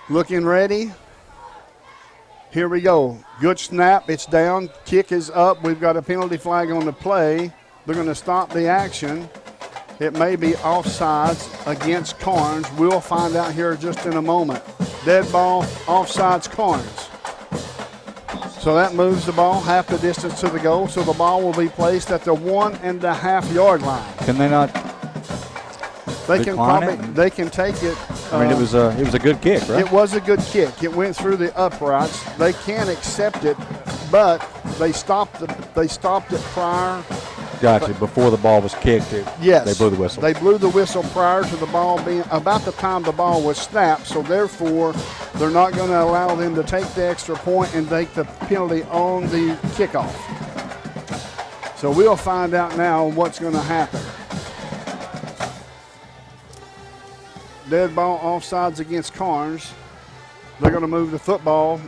[SPEAKER 27] Looking ready. Here we go. Good snap. It's down. Kick is up. We've got a penalty flag on the play. They're going to stop the action. It may be offsides against Karns. We'll find out here just in a moment. Dead ball, offsides Karns. So that moves the ball half the distance to the goal. So the ball will be placed at the 1.5 yard line.
[SPEAKER 7] Can they not?
[SPEAKER 27] They can take it.
[SPEAKER 7] I mean, it was a good kick, right?
[SPEAKER 27] It was a good kick. It went through the uprights. They can accept it, but they stopped it prior.
[SPEAKER 7] Gotcha. Before the ball was kicked,
[SPEAKER 27] yes,
[SPEAKER 7] they blew the whistle.
[SPEAKER 27] They blew the whistle prior to the ball being about the time the ball was snapped. So therefore, they're not going to allow them to take the extra point and take the penalty on the kickoff. So we'll find out now what's going to happen. Dead ball offsides against Karns. They're going to move the football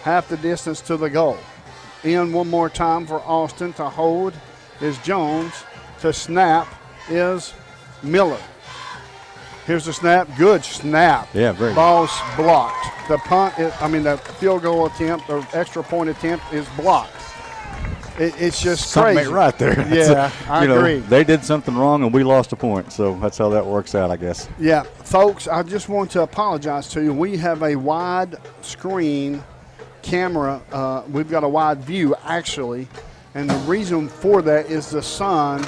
[SPEAKER 27] half the distance to the goal. In one more time for Austin. To hold is Jones. To snap is Miller. Here's the snap. Good snap.
[SPEAKER 7] Yeah, very
[SPEAKER 27] Ball's blocked. The field goal attempt or extra point attempt is blocked. It's just
[SPEAKER 7] something
[SPEAKER 27] crazy.
[SPEAKER 7] ain't right there.
[SPEAKER 27] Yeah, I agree.
[SPEAKER 7] They did something wrong and we lost a point, so that's how that works out, I guess.
[SPEAKER 27] Yeah, folks, I just want to apologize to you. We have a wide screen camera. We've got a wide view, actually, and the reason for that is the sun.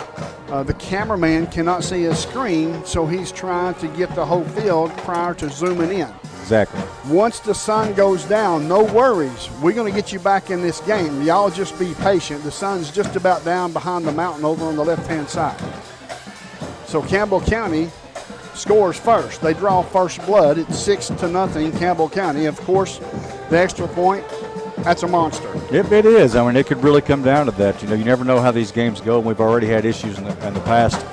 [SPEAKER 27] The cameraman cannot see his screen, so he's trying to get the whole field prior to zooming in.
[SPEAKER 7] Exactly.
[SPEAKER 27] Once the sun goes down, no worries. We're going to get you back in this game. Y'all just be patient. The sun's just about down behind the mountain over on the left-hand side. So Campbell County scores first. They draw first blood. It's 6-0 Campbell County. Of course, the extra point, that's a monster.
[SPEAKER 7] It is. I mean, it could really come down to that. You never know how these games go, and we've already had issues in the past.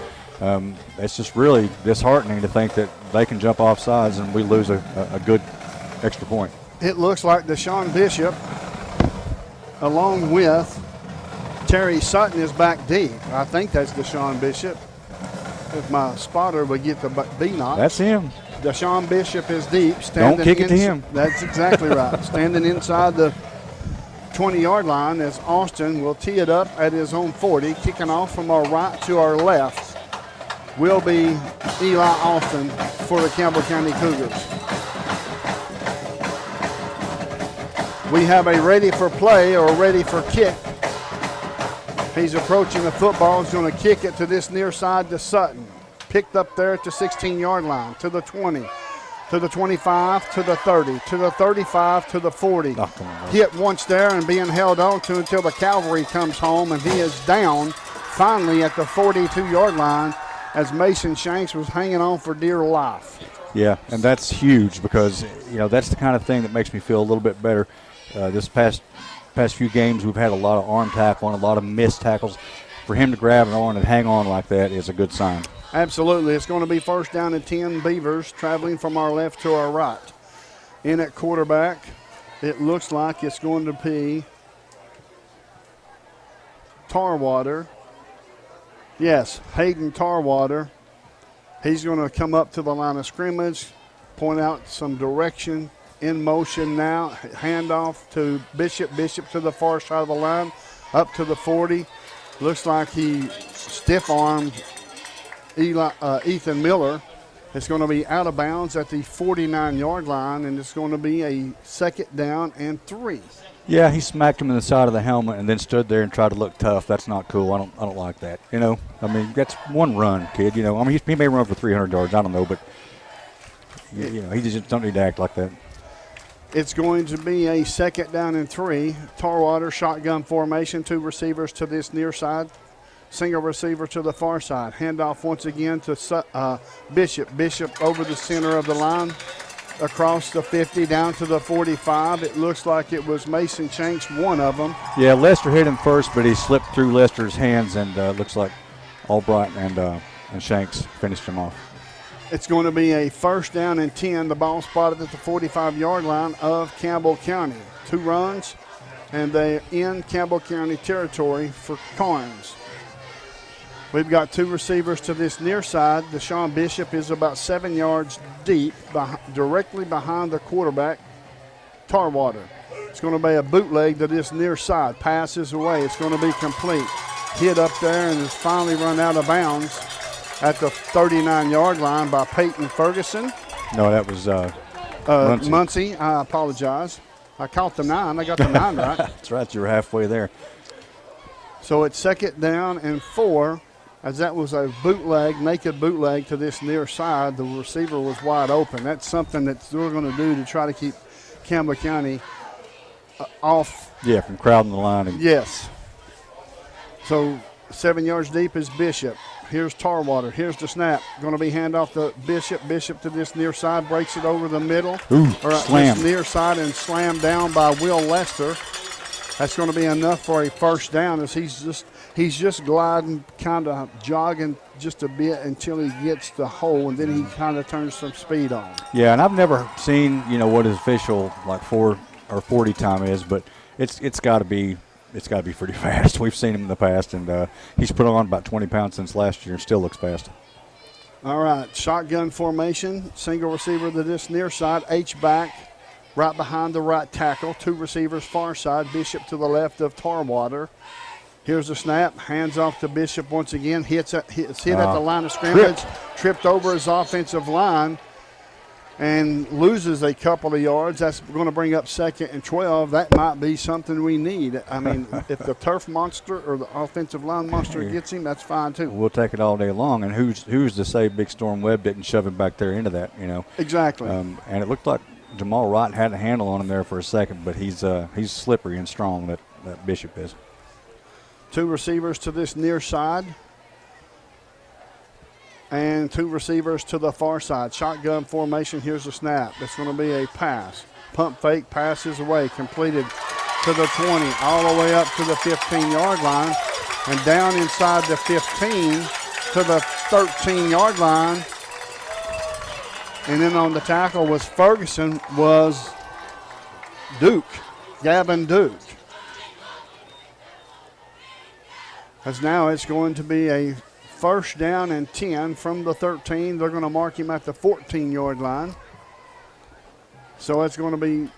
[SPEAKER 7] It's just really disheartening to think that they can jump off sides and we lose a good extra point.
[SPEAKER 27] It looks like Deshaun Bishop, along with Terry Sutton, is back deep. I think that's Deshaun Bishop. If my spotter would get the B knot.
[SPEAKER 7] That's him.
[SPEAKER 27] Deshaun Bishop is deep.
[SPEAKER 7] Don't kick it to him.
[SPEAKER 27] That's exactly right. Standing inside the 20-yard line as Austin will tee it up at his own 40, kicking off from our right to our left. Will be Eli Austin for the Campbell County Cougars. We have a ready for play or ready for kick. He's approaching the football. He's going to kick it to this near side to Sutton. Picked up there at the 16-yard line, to the 20, to the 25, to the 30, to the 35, to the 40. Hit once there and being held on to until the cavalry comes home, and he is down finally at the 42-yard line, as Mason Shanks was hanging on for dear life.
[SPEAKER 7] Yeah, and that's huge because, that's the kind of thing that makes me feel a little bit better. This past few games, we've had a lot of arm tackle and a lot of missed tackles. For him to grab an arm and hang on like that is a good sign.
[SPEAKER 27] Absolutely. It's going to be first down and 10 Beavers traveling from our left to our right. In at quarterback, it looks like it's going to be Tarwater. Yes, Hayden Tarwater. He's going to come up to the line of scrimmage, point out some direction, in motion now, handoff to Bishop. Bishop to the far side of the line, up to the 40. Looks like he stiff-armed Ethan Miller. It's going to be out of bounds at the 49-yard line, and it's going to be a second down and 3.
[SPEAKER 7] Yeah, he smacked him in the side of the helmet and then stood there and tried to look tough. That's not cool. I don't like that. That's one run, kid. He may run for 300 yards. I don't know, but he just don't need to act like that.
[SPEAKER 27] It's going to be a second down and 3. Tarwater shotgun formation, 2 receivers to this near side, single receiver to the far side. Handoff once again to Bishop. Bishop over the center of the line. across the 50 down to the 45. It looks like it was Mason Shanks, one of them.
[SPEAKER 7] Yeah, Lester hit him first, but he slipped through Lester's hands, and looks like Albright and Shanks finished him off.
[SPEAKER 27] It's going to be a first down and 10. The ball spotted at the 45-yard line of Campbell County. 2 runs, and they're in Campbell County territory for Karns. We've got 2 receivers to this near side. Deshaun Bishop is about 7 yards deep, directly behind the quarterback, Tarwater. It's going to be a bootleg to this near side. Passes away. It's going to be complete. Hit up there and is finally run out of bounds at the 39-yard line by Peyton Ferguson.
[SPEAKER 7] No, that was
[SPEAKER 27] Muncie. I apologize. I caught the 9. I got the 9 right.
[SPEAKER 7] That's right. You were halfway there.
[SPEAKER 27] So it's 2nd down and 4. As that was a bootleg, naked bootleg to this near side. The receiver was wide open. That's something that we're going to do to try to keep Campbell County off.
[SPEAKER 7] Yeah, from crowding the line.
[SPEAKER 27] Yes. So 7 yards deep is Bishop. Here's Tarwater. Here's the snap. Going to be handoff to Bishop. Bishop to this near side. Breaks it over the middle.
[SPEAKER 7] Slam.
[SPEAKER 27] This near side and slammed down by Will Lester. That's going to be enough for a first down as he's just gliding, kind of jogging just a bit until he gets the hole, and then he kind of turns some speed on.
[SPEAKER 7] Yeah, and I've never seen, what his official 4 or 40 time is, but it's got to be pretty fast. We've seen him in the past, and he's put on about 20 pounds since last year and still looks fast.
[SPEAKER 27] All right, shotgun formation, single receiver to this near side, H-back. Right behind the right tackle, 2 receivers far side, Bishop to the left of Tarwater. Here's the snap, hands off to Bishop once again, hit at the line of scrimmage, tripped over his offensive line, and loses a couple of yards. That's going to bring up 2nd and 12. That might be something we need. I mean, if the turf monster or the offensive line monster gets him, that's fine too.
[SPEAKER 7] We'll take it all day long, and who's to say Big Storm Webb didn't shove him back there into that,
[SPEAKER 27] Exactly.
[SPEAKER 7] And it looked like Jamal Wright had a handle on him there for a second, but he's slippery and strong, that Bishop is.
[SPEAKER 27] 2 receivers to this near side and 2 receivers to the far side. Shotgun formation. Here's the snap. It's going to be a pass. Pump fake, passes away, completed to the 20, all the way up to the 15-yard line, and down inside the 15 to the 13-yard line. And then on the tackle was Ferguson, was Gavin Duke. As now it's going to be a first down and 10 from the 13. They're going to mark him at the 14-yard line. So it's going to be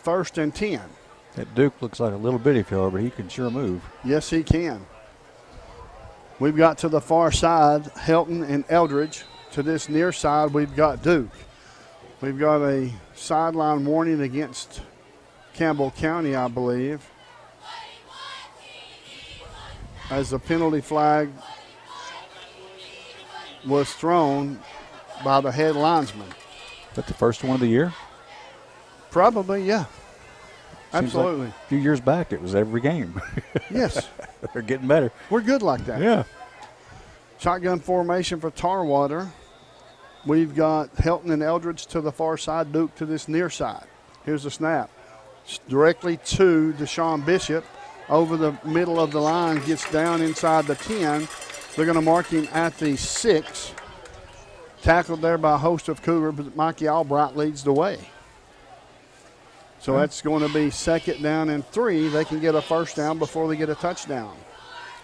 [SPEAKER 27] 1st and 10.
[SPEAKER 7] That Duke looks like a little bitty fella, but he can sure move.
[SPEAKER 27] Yes, he can. We've got to the far side, Helton and Eldridge. To this near side, we've got Duke. We've got a sideline warning against Campbell County, I believe, as the penalty flag was thrown by the head linesman.
[SPEAKER 7] Is that the first one of the year?
[SPEAKER 27] Probably, yeah. Absolutely.
[SPEAKER 7] Like a few years back, it was every game.
[SPEAKER 27] Yes.
[SPEAKER 7] They're getting better.
[SPEAKER 27] We're good like that.
[SPEAKER 7] Yeah.
[SPEAKER 27] Shotgun formation for Tarwater. We've got Helton and Eldridge to the far side, Duke to this near side. Here's the snap. Directly to Deshaun Bishop. Over the middle of the line, gets down inside the 10. They're going to mark him at the 6. Tackled there by a host of Cougar, but Mikey Albright leads the way. So that's going to be 2nd down and 3. They can get a first down before they get a touchdown.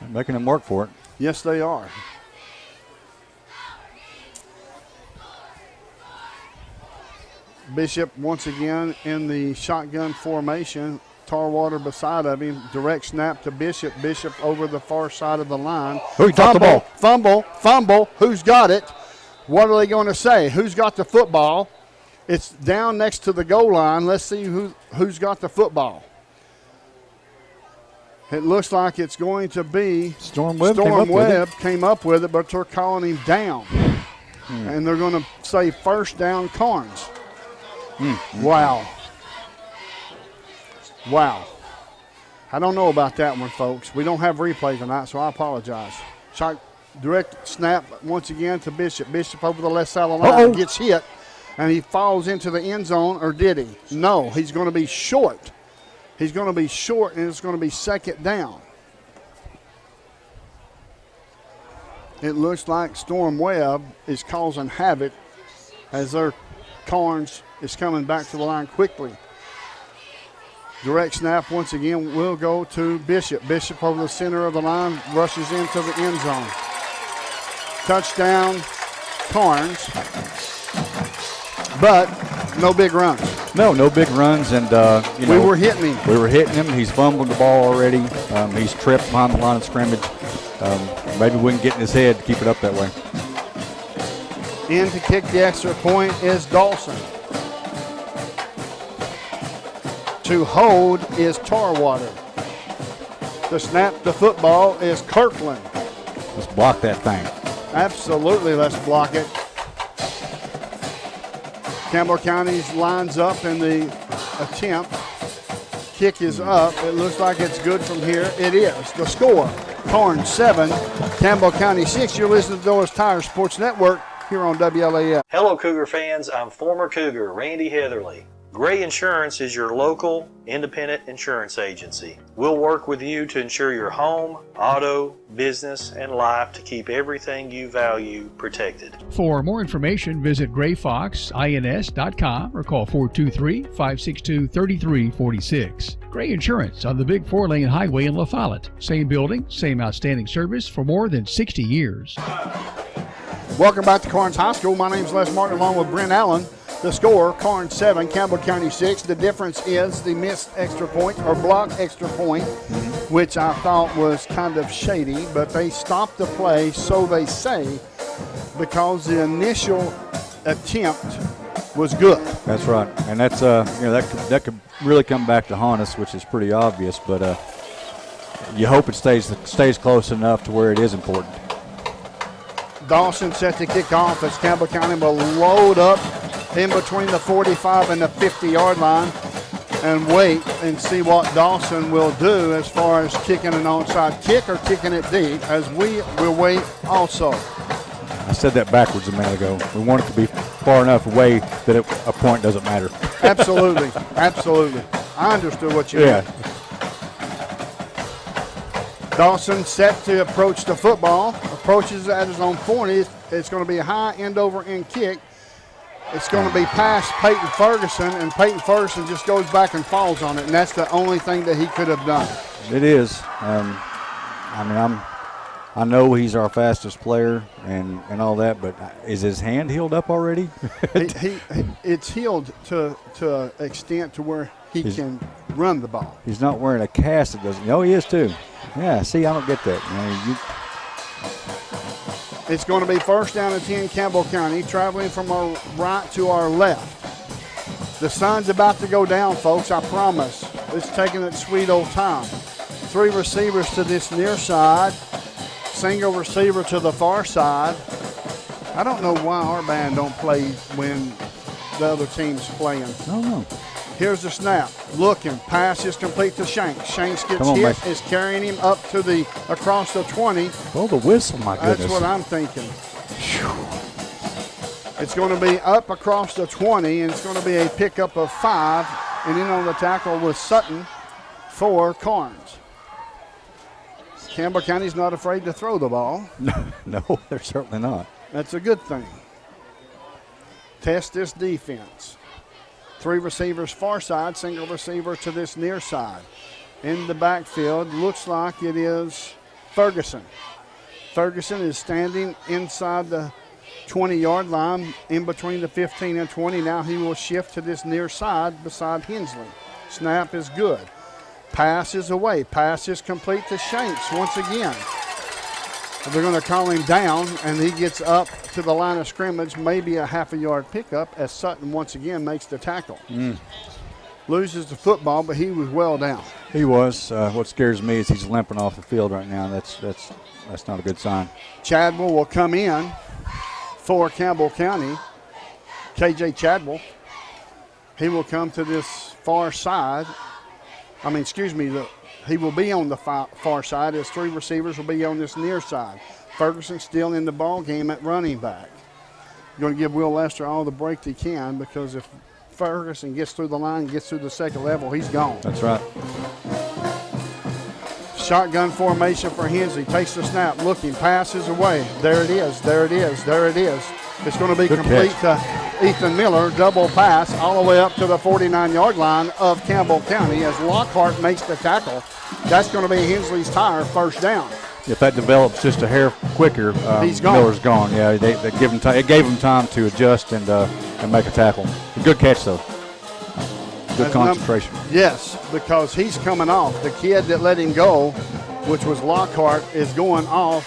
[SPEAKER 7] They're making them work for it.
[SPEAKER 27] Yes, they are. Bishop once again in the shotgun formation. Tarwater beside of him. Direct snap to Bishop. Bishop over the far side of the line.
[SPEAKER 7] Who got the ball?
[SPEAKER 27] Fumble. Who's got it? What are they going to say? Who's got the football? It's down next to the goal line. Let's see who's got the football. It looks like it's going to be
[SPEAKER 7] Storm Webb
[SPEAKER 27] came up with it, but they're calling him down. And they're going to say first down Karns. Wow. I don't know about that one, folks. We don't have replay tonight, so I apologize. Shot direct snap once again to Bishop. Bishop over the left side of the line gets hit. and he falls into the end zone, or did he? No, he's going to be short. He's going to be short, and it's going to be second down. It looks like Storm Webb is causing havoc as their Karns is coming back to the line quickly. Direct snap once again will go to Bishop. Bishop over the center of the line, rushes into the end zone. Touchdown, Karns, but no big runs.
[SPEAKER 7] No big runs, and
[SPEAKER 27] we were hitting him.
[SPEAKER 7] We were hitting him. He's fumbled the ball already. He's tripped behind the line of scrimmage. Maybe we can get in his head to keep it up that way.
[SPEAKER 27] In to kick the extra point is Dawson. To hold is Tarwater. To snap the football is Kirkland.
[SPEAKER 7] Let's block that thing.
[SPEAKER 27] Absolutely, let's block it. Campbell County lines up in the attempt. Kick is up. It looks like it's good from here. It is. The score, Karns 7, Campbell County 6. You're listening to Doyle's Tires Sports Network here on WLAF.
[SPEAKER 4] Hello, Cougar fans. I'm former Cougar Randy Heatherly. Gray Insurance is your local independent insurance agency. We'll work with you to insure your home, auto, business, and life to keep everything you value protected.
[SPEAKER 8] For more information, visit grayfoxins.com or call 423-562-3346. Gray Insurance on the big 4-lane highway in La Follette. Same building, same outstanding service for more than 60 years.
[SPEAKER 27] Welcome back to Karns High School. My name's Les Martin along with Brent Allen. The score, Karns 7, Campbell County 6. The difference is the missed extra point or blocked extra point, which I thought was kind of shady, but they stopped the play, so they say, because the initial attempt was good.
[SPEAKER 7] That's right, and that's that could really come back to haunt us, which is pretty obvious. But you hope it stays close enough to where it is important.
[SPEAKER 27] Dawson set to kick off as Campbell County will load up in between the 45 and the 50-yard line and wait and see what Dawson will do as far as kicking an onside kick or kicking it deep, as we will wait also.
[SPEAKER 7] I said that backwards a minute ago. We want it to be far enough away that a point doesn't matter.
[SPEAKER 27] Absolutely, absolutely. I understood what you meant. Dawson set to approach the football, approaches at his own 40. It's going to be a high end over end kick. It's going to be past Peyton Ferguson, and Peyton Ferguson just goes back and falls on it, and that's the only thing that he could have done.
[SPEAKER 7] It is. I know he's our fastest player and all that, but is his hand healed up already?
[SPEAKER 27] It's healed to an extent to where he can run the ball.
[SPEAKER 7] He's not wearing a cast that doesn't. Oh, he is too. Yeah, see, I don't get that.
[SPEAKER 27] It's going to be first down and 10, Campbell County, traveling from our right to our left. The sun's about to go down, folks, I promise. It's taking its sweet old time. 3 receivers to this near side, single receiver to the far side. I don't know why our band don't play when the other team's playing.
[SPEAKER 7] No.
[SPEAKER 27] Here's the snap. Looking. Pass is complete to Shanks. Shanks gets hit.
[SPEAKER 7] Mike.
[SPEAKER 27] Is carrying him up to across the 20.
[SPEAKER 7] Oh, the whistle, my goodness.
[SPEAKER 27] That's what I'm thinking. It's going to be up across the 20, and it's going to be a pickup of 5. And in on the tackle was Sutton for Karns. Campbell County's not afraid to throw the ball.
[SPEAKER 7] No, they're certainly not.
[SPEAKER 27] That's a good thing. Test this defense. 3 receivers far side, single receiver to this near side. In the backfield, looks like it is Ferguson. Ferguson is standing inside the 20-yard line, in between the 15 and 20. Now he will shift to this near side beside Hensley. Snap is good. Pass is away. Pass is complete to Shanks once again. They're going to call him down, and he gets up to the line of scrimmage, maybe a half-a-yard pickup, as Sutton once again makes the tackle. Loses the football, but he was well down.
[SPEAKER 7] He was. What scares me is he's limping off the field right now. That's not a good sign.
[SPEAKER 27] Chadwell will come in for Campbell County. KJ Chadwell. He will come to this far side. He will be on the far side. His 3 receivers will be on this near side. Ferguson still in the ball game at running back. going to give Will Lester all the break he can, because if Ferguson gets through the line, gets through the second level, he's gone.
[SPEAKER 7] That's right.
[SPEAKER 27] Shotgun formation for Hensley. Takes the snap, looking, passes away. There it is, there it is, there it is. It's going to be complete to Ethan Miller. Double pass all the way up to the 49-yard line of Campbell County as Lockhart makes the tackle. That's going to be Hensley's tire, first down.
[SPEAKER 7] If that develops just a hair quicker,
[SPEAKER 27] he's gone.
[SPEAKER 7] Miller's gone. Yeah, they give him time. It gave him time to adjust and make a tackle. Good catch, though. Good concentration.
[SPEAKER 27] Yes, because he's coming off. The kid that let him go, which was Lockhart, is going off,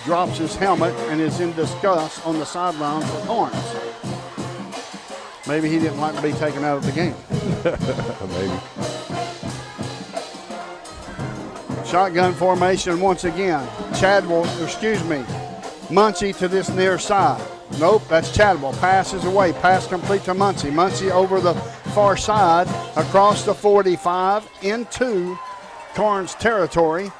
[SPEAKER 27] drops his helmet, and is in disgust on the sideline for Karns. Maybe he didn't like to be taken out of the game.
[SPEAKER 7] Maybe.
[SPEAKER 27] Shotgun formation once again. Muncie to this near side. Nope, that's Chadwell. Passes away. Pass complete to Muncie. Muncie over the far side, across the 45, into Karns territory.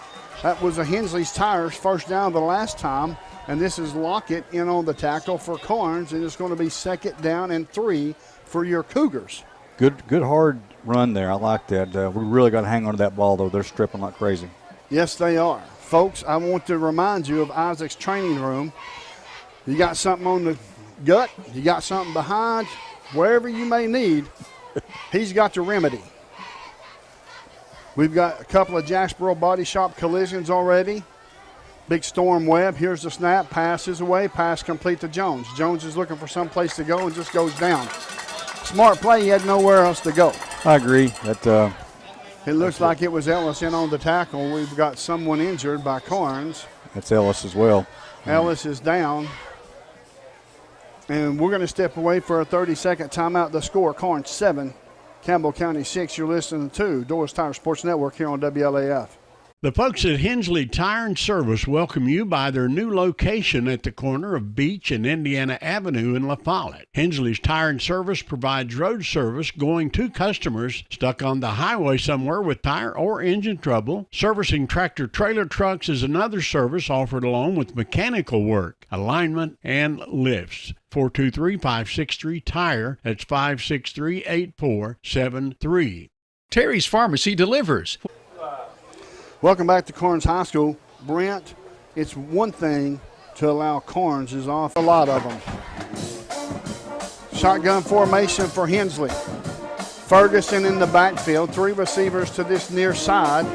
[SPEAKER 27] That was a Hensley's Tires first down the last time, and this is Lockett in on the tackle for Karns, and it's going to be 2nd down and 3 for your Cougars.
[SPEAKER 7] Good hard run there. I like that. We really got to hang on to that ball, though. They're stripping like crazy.
[SPEAKER 27] Yes, they are. Folks, I want to remind you of Isaac's training room. You got something on the gut, you got something behind, wherever you may need, he's got the remedy. We've got a couple of Jacksboro Body Shop collisions already. Big Storm Webb, here's the snap, passes away, pass complete to Jones. Jones is looking for some place to go and just goes down. Smart play, he had nowhere else to go.
[SPEAKER 7] I agree.
[SPEAKER 27] It looks like it was Ellis in on the tackle. We've got someone injured by Karns.
[SPEAKER 7] That's Ellis as well.
[SPEAKER 27] Ellis is down. And we're going to step away for a 30-second timeout. The score, Karns 7, Campbell County 6. You're listening to Doyle's Tire Sports Network here on WLAF.
[SPEAKER 6] The folks at Hensley Tire and Service welcome you by their new location at the corner of Beach and Indiana Avenue in La Follette. Hensley's Tire and Service provides road service going to customers stuck on the highway somewhere with tire or engine trouble. Servicing tractor trailer trucks is another service offered along with mechanical work, alignment, and lifts. 423-563-TIRE. That's 563-8473.
[SPEAKER 8] Terry's Pharmacy delivers.
[SPEAKER 27] Welcome back to Karns High School. Brent, it's one thing to allow Karns is off a lot of them. Shotgun formation for Hensley. Ferguson in the backfield. 3 receivers to this near side.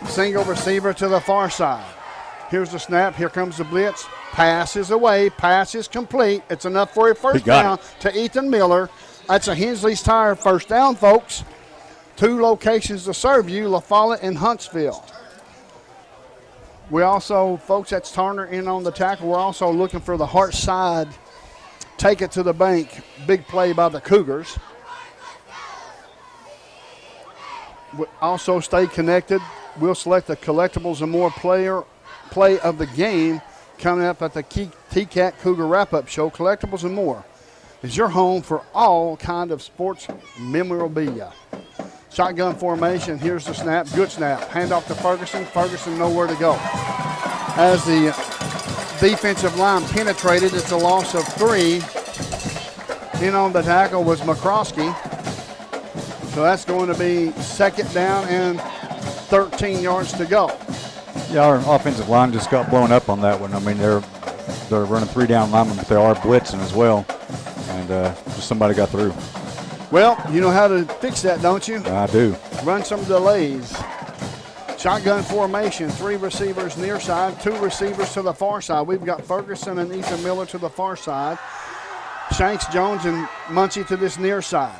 [SPEAKER 27] Single receiver to the far side. Here's the snap. Here comes the blitz. Pass is away. Pass is complete. It's enough for a first down to Ethan Miller. That's a Hensley's Tire first down, folks. 2 locations to serve you, La Follette and Huntsville. We also, folks, that's Turner in on the tackle. We're also looking for the Hart side. Take it to the bank. Big play by the Cougars. We also stay connected. We'll select the collectibles and more play of the game coming up at the TCAT Cougar Wrap-Up Show. Collectibles and more is your home for all kind of sports memorabilia. Shotgun formation. Here's the snap. Good snap. Hand off to Ferguson. Ferguson nowhere to go. As the defensive line penetrated, it's a loss of 3. In on the tackle was McCroskey. So that's going to be 2nd down and 13 yards to go.
[SPEAKER 7] Yeah, our offensive line just got blown up on that one. I mean, they're running 3 down linemen, but they are blitzing as well. And just somebody got through.
[SPEAKER 27] Well, you know how to fix that, don't you?
[SPEAKER 7] I do.
[SPEAKER 27] Run some delays. Shotgun formation, 3 receivers near side, 2 receivers to the far side. We've got Ferguson and Ethan Miller to the far side. Shanks, Jones, and Muncie to this near side.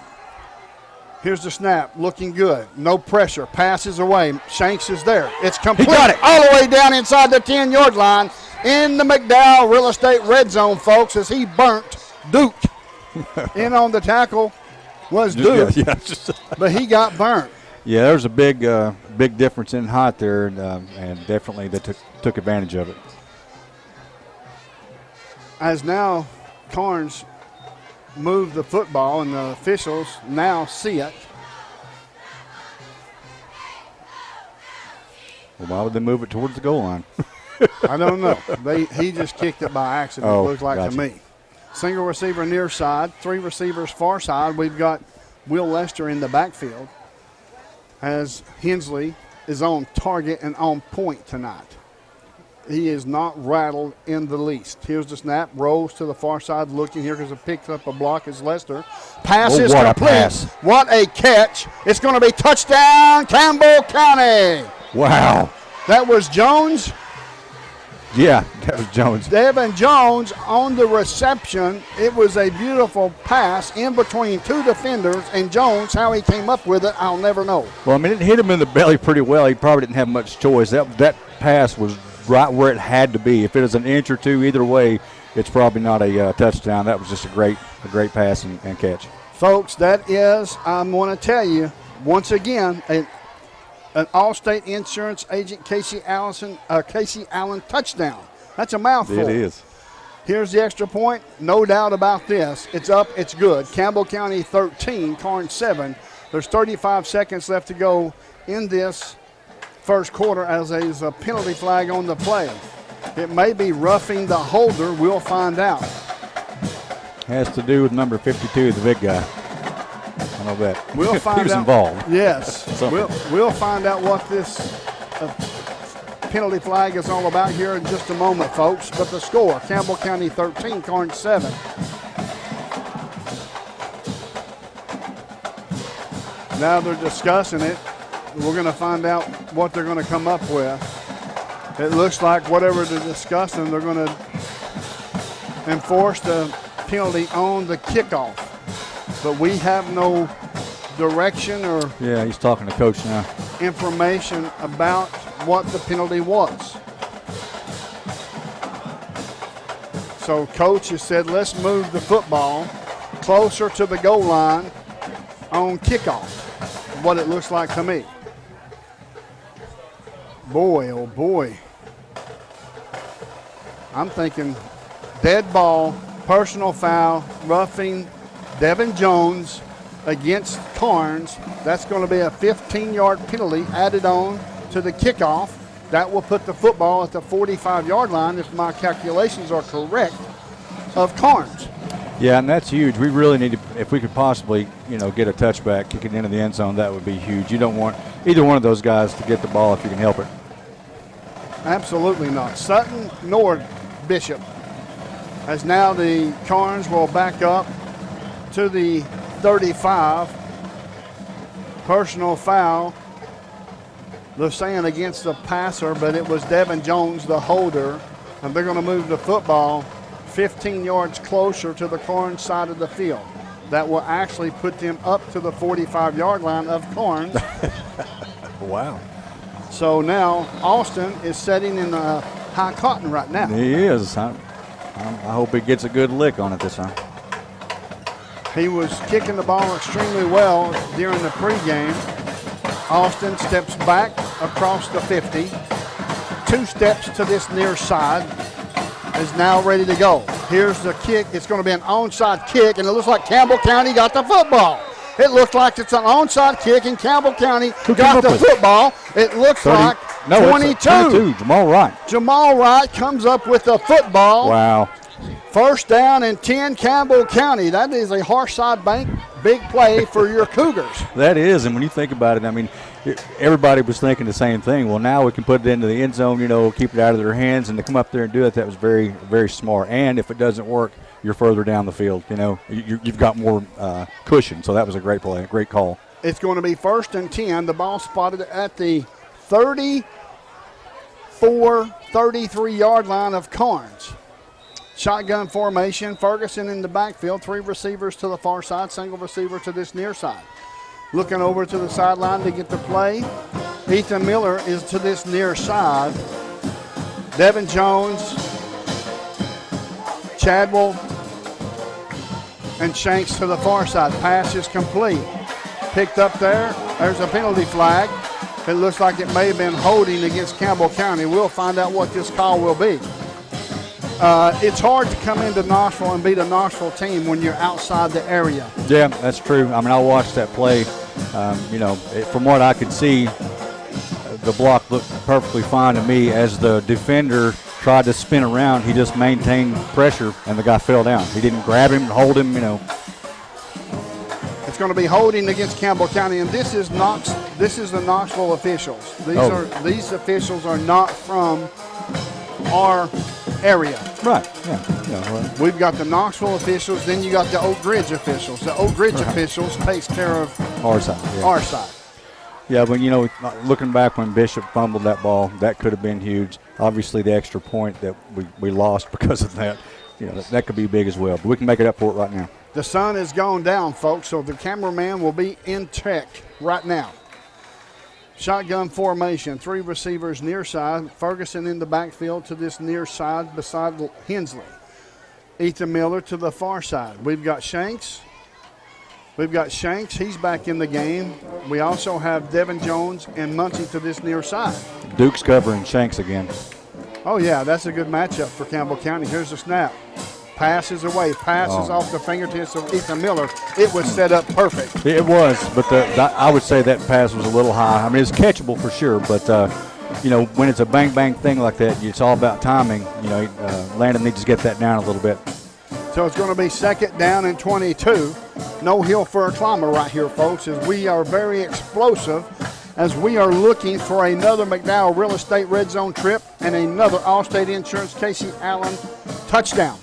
[SPEAKER 27] Here's the snap, looking good. No pressure, passes away. Shanks is there. It's complete.
[SPEAKER 7] He got it.
[SPEAKER 27] All the way down inside the 10-yard line in the McDowell Real Estate red zone, folks, as he burnt Duke. In on the tackle was Duke, but he got burnt.
[SPEAKER 7] Yeah, there's a big difference in height there, and definitely they took advantage of it.
[SPEAKER 27] As now Karns moved the football, and the officials now see it.
[SPEAKER 7] Well, why would they move it towards the goal line?
[SPEAKER 27] I don't know. He just kicked it by accident, it looks like to me. Single receiver near side, 3 receivers far side. We've got Will Lester in the backfield as Hensley is on target and on point tonight. He is not rattled in the least. Here's the snap, rolls to the far side, looking here because it picks up a block as Lester. Pass is
[SPEAKER 7] what
[SPEAKER 27] complete.
[SPEAKER 7] A pass.
[SPEAKER 27] What a catch. It's going to be touchdown, Campbell County.
[SPEAKER 7] Wow.
[SPEAKER 27] That was Jones.
[SPEAKER 7] Yeah, that was Jones.
[SPEAKER 27] Devin Jones on the reception. It was a beautiful pass in between 2 defenders, and Jones, how he came up with it, I'll never know.
[SPEAKER 7] Well, I mean, it hit him in the belly pretty well. He probably didn't have much choice. That pass was right where it had to be. If it was an inch or two either way, it's probably not a touchdown. That was just a great pass and catch.
[SPEAKER 27] Folks, that is, I'm going to tell you, once again, an Allstate Insurance agent, Casey Allen touchdown. That's a mouthful.
[SPEAKER 7] It is.
[SPEAKER 27] Here's the extra point. No doubt about this. It's up. It's good. Campbell County 13, Karns 7. There's 35 seconds left to go in this first quarter as there's a penalty flag on the play. It may be roughing the holder. We'll find out.
[SPEAKER 7] Has to do with number 52, the big guy. I know that.
[SPEAKER 27] We'll find out.
[SPEAKER 7] He was involved.
[SPEAKER 27] Yes. We'll find out what this penalty flag is all about here in just a moment, folks. But the score, Campbell County 13, Karns 7. Now they're discussing it. We're going to find out what they're going to come up with. It looks like whatever they're discussing, they're going to enforce the penalty on the kickoff. But we have no direction or
[SPEAKER 7] he's talking to coach now.
[SPEAKER 27] Information about what the penalty was. So coach has said, let's move the football closer to the goal line on kickoff. What it looks like to me. Boy, oh boy. I'm thinking dead ball, personal foul, roughing Devin Jones against Karns. That's going to be a 15-yard penalty added on to the kickoff. That will put the football at the 45-yard line, if my calculations are correct, of Karns.
[SPEAKER 7] Yeah, and that's huge. We really need to, if we could possibly, get a touchback, kick it into the end zone, that would be huge. You don't want either one of those guys to get the ball if you can help it.
[SPEAKER 27] Absolutely not. Sutton nor Bishop. As now the Karns will back up to the 35. Personal foul. They're saying against the passer, but it was Devin Jones, the holder. And they're going to move the football 15 yards closer to the Karns side of the field. That will actually put them up to the 45-yard line of Karns.
[SPEAKER 7] Wow.
[SPEAKER 27] So now Austin is sitting in high cotton right now.
[SPEAKER 7] He is. I hope he gets a good lick on it this time.
[SPEAKER 27] He was kicking the ball extremely well during the pregame. Austin steps back across the 50. 2 steps to this near side. Is now ready to go. Here's the kick. It's going to be an onside kick, and it looks like Campbell County got the football. It looks like it's an onside kick, and Campbell County got the football. It looks
[SPEAKER 7] 30,
[SPEAKER 27] like
[SPEAKER 7] no,
[SPEAKER 27] 22.
[SPEAKER 7] It's 22. Jamal Wright.
[SPEAKER 27] Jamal Wright comes up with the football.
[SPEAKER 7] Wow.
[SPEAKER 27] First down and 10, Campbell County. That is a Harshside Bank big play for your Cougars.
[SPEAKER 7] That is, and when you think about it, I mean, everybody was thinking the same thing. Well, now we can put it into the end zone, keep it out of their hands, and to come up there and do it, that was very, very smart. And if it doesn't work, you're further down the field. You've got more cushion. So that was a great play, a great call.
[SPEAKER 27] It's going to be 1st and 10. The ball spotted at the 34, 33-yard line of Karns. Shotgun formation. Ferguson in the backfield. 3 receivers to the far side. Single receiver to this near side. Looking over to the sideline to get the play. Ethan Miller is to this near side. Devin Jones, Chadwell, and Shanks to the far side. Pass is complete. Picked up there. There's a penalty flag. It looks like it may have been holding against Campbell County. We'll find out what this call will be. It's hard to come into Knoxville and beat a Knoxville team when you're outside the area.
[SPEAKER 7] Yeah, that's true. I mean, I watched that play. From what I could see, the block looked perfectly fine to me as the defender tried to spin around. He just maintained pressure, and the guy fell down. He didn't grab him and hold him, you know.
[SPEAKER 27] It's going to be holding against Campbell County, and this is the Knoxville officials. These officials are not from our area.
[SPEAKER 7] Right. Yeah. Right.
[SPEAKER 27] We've got the Knoxville officials, then you got the Oak Ridge officials. The Oak Ridge officials takes care of
[SPEAKER 7] our side. Yeah.
[SPEAKER 27] Our side.
[SPEAKER 7] Yeah, but you know, looking back when Bishop fumbled that ball, that could have been huge. Obviously, the extra point that we lost because of that, you know, that could be big as well. But we can make it up for it right now.
[SPEAKER 27] The sun is gone down, folks, so the cameraman will be in check right now. Shotgun formation, 3 receivers near side. Ferguson in the backfield to this near side beside Hensley. Ethan Miller to the far side. We've got Shanks. He's back in the game. We also have Devin Jones and Muncie to this near side.
[SPEAKER 7] Duke's covering Shanks again.
[SPEAKER 27] Oh, yeah, that's a good matchup for Campbell County. Here's the snap. Passes away, off the fingertips of Ethan Miller. It was set up perfect.
[SPEAKER 7] It was, but I would say that pass was a little high. I mean, it's catchable for sure, but, you know, when it's a bang-bang thing like that, it's all about timing. You know, Landon needs to get that down a little bit.
[SPEAKER 27] So it's going to be 2nd down and 22. No hill for a climber right here, folks, as we are very explosive, as we are looking for another McDowell Real Estate Red Zone trip and another Allstate Insurance Casey Allen touchdown,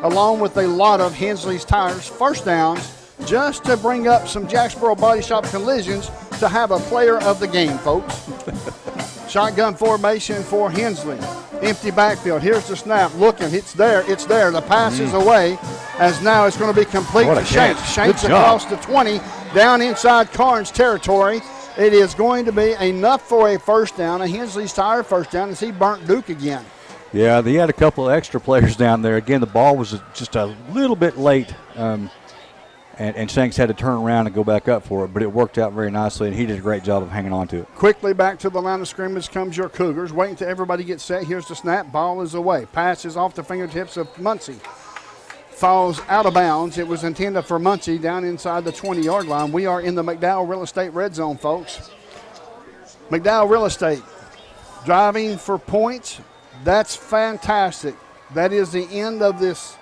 [SPEAKER 27] along with a lot of Hensley's Tires first downs, just to bring up some Jacksboro Body Shop collisions to have a player of the game, folks. Shotgun formation for Hensley. Empty backfield. Here's the snap. Looking. It's there. The pass is away, as now it's going to be complete to Shanks. Shanks across the 20, down inside Karns territory. It is going to be enough for a first down, a Hensley's Tire first down, as he burnt Duke again.
[SPEAKER 7] Yeah, they had a couple of extra players down there. Again, the ball was just a little bit late, and Shanks had to turn around and go back up for it, but it worked out very nicely, and he did a great job of hanging on to it.
[SPEAKER 27] Quickly back to the line of scrimmage comes your Cougars. Waiting until everybody gets set. Here's the snap. Ball is away. Pass is off the fingertips of Muncie. Falls out of bounds. It was intended for Muncie down inside the 20-yard line. We are in the McDowell Real Estate Red Zone, folks. McDowell Real Estate driving for points. That's fantastic. That is the end of this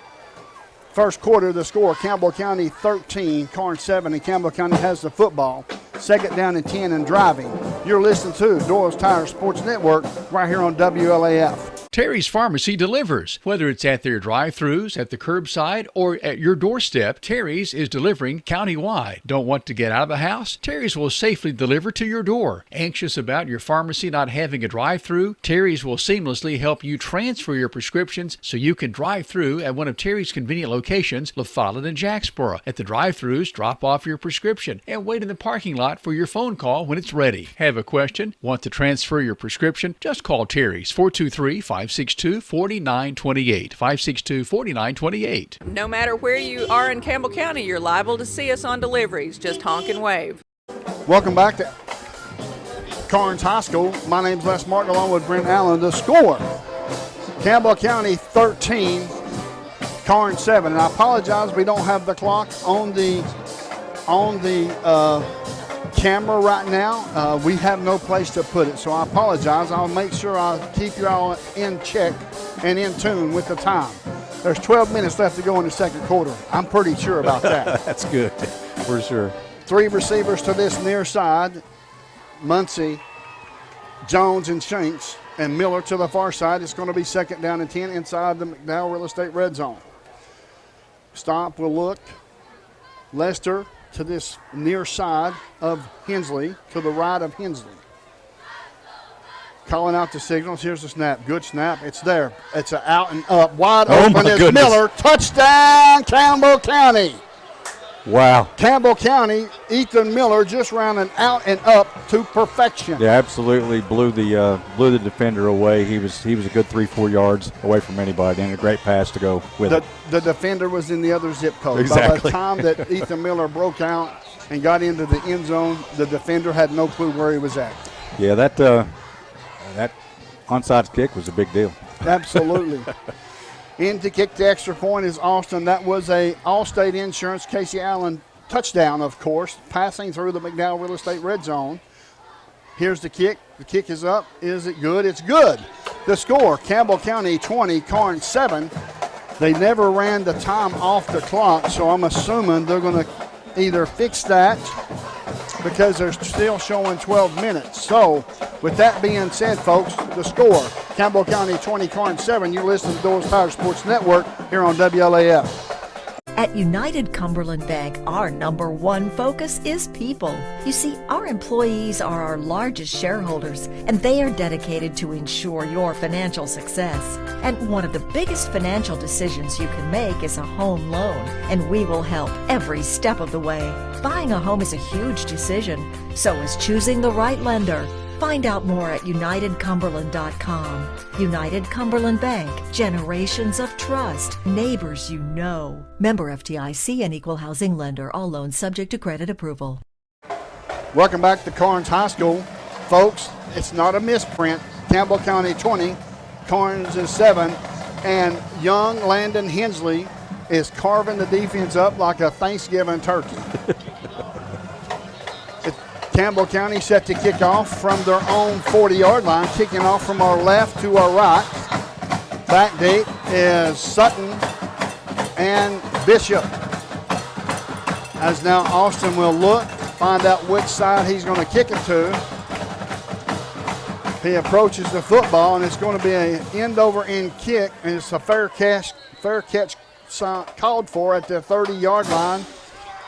[SPEAKER 27] first quarter. The score, Campbell County 13, Karns 7, and Campbell County has the football. 2nd down and 10 and driving. You're listening to Doyle's Tire Sports Network right here on WLAF.
[SPEAKER 8] Terry's Pharmacy delivers. Whether it's at their drive-thrus, at the curbside, or at your doorstep, Terry's is delivering countywide. Don't want to get out of the house? Terry's will safely deliver to your door. Anxious about your pharmacy not having a drive-thru? Terry's will seamlessly help you transfer your prescriptions so you can drive through at one of Terry's convenient locations, La Follette and Jacksboro. At the drive-thrus, drop off your prescription and wait in the parking lot for your phone call when it's ready. Have a question? Want to transfer your prescription? Just call Terry's 423-562-4928. 562-4928.
[SPEAKER 10] No matter where you are in Campbell County, you're liable to see us on deliveries. Just honk and wave.
[SPEAKER 27] Welcome back to Karns High School. My name's Les Martin along with Brent Allen. The score, Campbell County 13, Karns 7. And I apologize, we don't have the clock on the camera right now. We have no place to put it, so I apologize. I'll make sure I keep you all in check and in tune with the time. There's 12 minutes left to go in the second quarter. I'm pretty sure about that.
[SPEAKER 7] That's good, for sure.
[SPEAKER 27] 3 receivers to this near side. Muncie, Jones, and Shanks, and Miller to the far side. It's going to be 2nd down and 10 inside the McDowell Real Estate Red Zone. Stop will look. Lester to this near side of Hensley, to the right of Hensley. Calling out the signals. Here's the snap. Good snap. It's there. It's an out and up. Wide open is Miller. Touchdown, Campbell County.
[SPEAKER 7] Wow.
[SPEAKER 27] Campbell County, Ethan Miller just ran an out and up to perfection.
[SPEAKER 7] Yeah, absolutely blew the defender away. He was a good 3-4 yards away from anybody, and a great pass to go with it.
[SPEAKER 27] The defender was in the other zip code.
[SPEAKER 7] Exactly.
[SPEAKER 27] By the time that Ethan Miller broke out and got into the end zone, the defender had no clue where he was at.
[SPEAKER 7] Yeah, that onside kick was a big deal.
[SPEAKER 27] Absolutely. In to kick the extra point is Austin. That was a Allstate Insurance Casey Allen touchdown, of course, passing through the McDowell Real Estate Red Zone. Here's the kick. The kick is up. Is it good? It's good. The score, Campbell County 20, Karns 7. They never ran the time off the clock, so I'm assuming they're going to either fix that because they're still showing 12 minutes. So, with that being said, folks, the score, Campbell County 20, Karns 7. You listen to Doyle's Tire Sports Network here on WLAF.
[SPEAKER 19] At United Cumberland Bank, our number one focus is people. You see, our employees are our largest shareholders, and they are dedicated to ensure your financial success. And one of the biggest financial decisions you can make is a home loan, and we will help every step of the way. Buying a home is a huge decision, so is choosing the right lender. Find out more at UnitedCumberland.com. United Cumberland Bank, generations of trust, neighbors you know. Member FDIC and equal housing lender. All loans subject to credit approval.
[SPEAKER 27] Welcome back to Karns High School. Folks, it's not a misprint. Campbell County 20, Karns is 7, and young Landon Hensley is carving the defense up like a Thanksgiving turkey. Campbell County set to kick off from their own 40-yard line, kicking off from our left to our right. Backdate is Sutton and Bishop. As now Austin will look, find out which side he's going to kick it to. He approaches the football, and it's going to be an end-over-end kick, and it's a fair catch called for at the 30-yard line.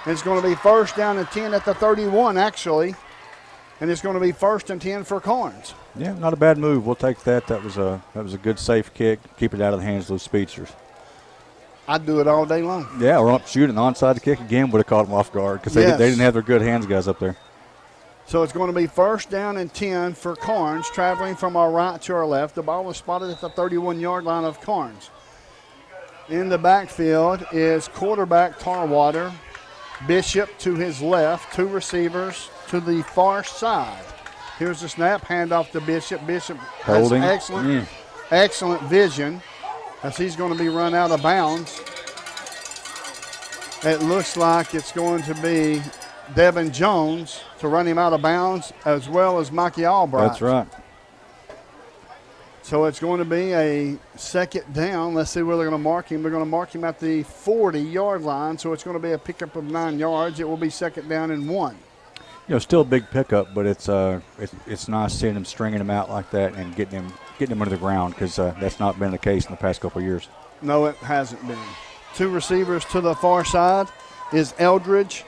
[SPEAKER 27] It's going to be first down and 10 at the 31, actually. And it's going to be first and 10 for Karns.
[SPEAKER 7] Yeah, not a bad move. We'll take that. That was a good, safe kick. Keep it out of the hands of those speedsters.
[SPEAKER 27] I'd do it all day long.
[SPEAKER 7] Yeah, or shoot an onside kick again would have caught them off guard because they didn't have their good hands guys up there.
[SPEAKER 27] So it's going to be first down and 10 for Karns, traveling from our right to our left. The ball was spotted at the 31-yard line of Karns. In the backfield is quarterback Tarwater. Bishop to his left, two receivers to the far side. Here's the snap, handoff to Bishop. Bishop has excellent vision as he's going to be run out of bounds. It looks like it's going to be Devin Jones to run him out of bounds, as well as Mikey Albright.
[SPEAKER 7] That's right.
[SPEAKER 27] So it's going to be a second down. Let's see where they're going to mark him. They're going to mark him at the 40-yard line, so it's going to be a pickup of 9 yards. It will be second down and 1.
[SPEAKER 7] You know, still a big pickup, but it's nice seeing him stringing him out like that and getting him under the ground because that's not been the case in the past couple of years.
[SPEAKER 27] No, it hasn't been. Two receivers to the far side is Eldridge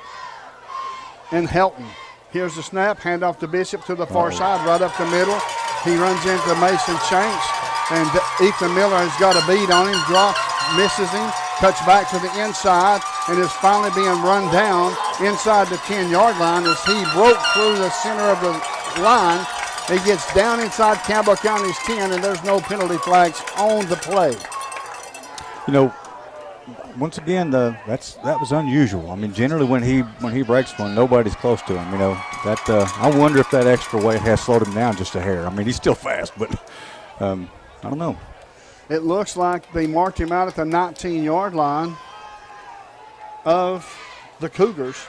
[SPEAKER 27] and Helton. Here's the snap, handoff to Bishop to the far side, right up the middle. He runs into Mason Shanks, and Ethan Miller has got a beat on him, drops, misses him, cuts back to the inside, and is finally being run down inside the 10-yard line as he broke through the center of the line. He gets down inside Campbell County's 10, and there's no penalty flags on the play.
[SPEAKER 7] You know, once again, that was unusual. I mean, generally when he breaks one, nobody's close to him. You know, that I wonder if that extra weight has slowed him down just a hair. I mean, he's still fast, but I don't know.
[SPEAKER 27] It looks like they marked him out at the 19-yard line of the Cougars.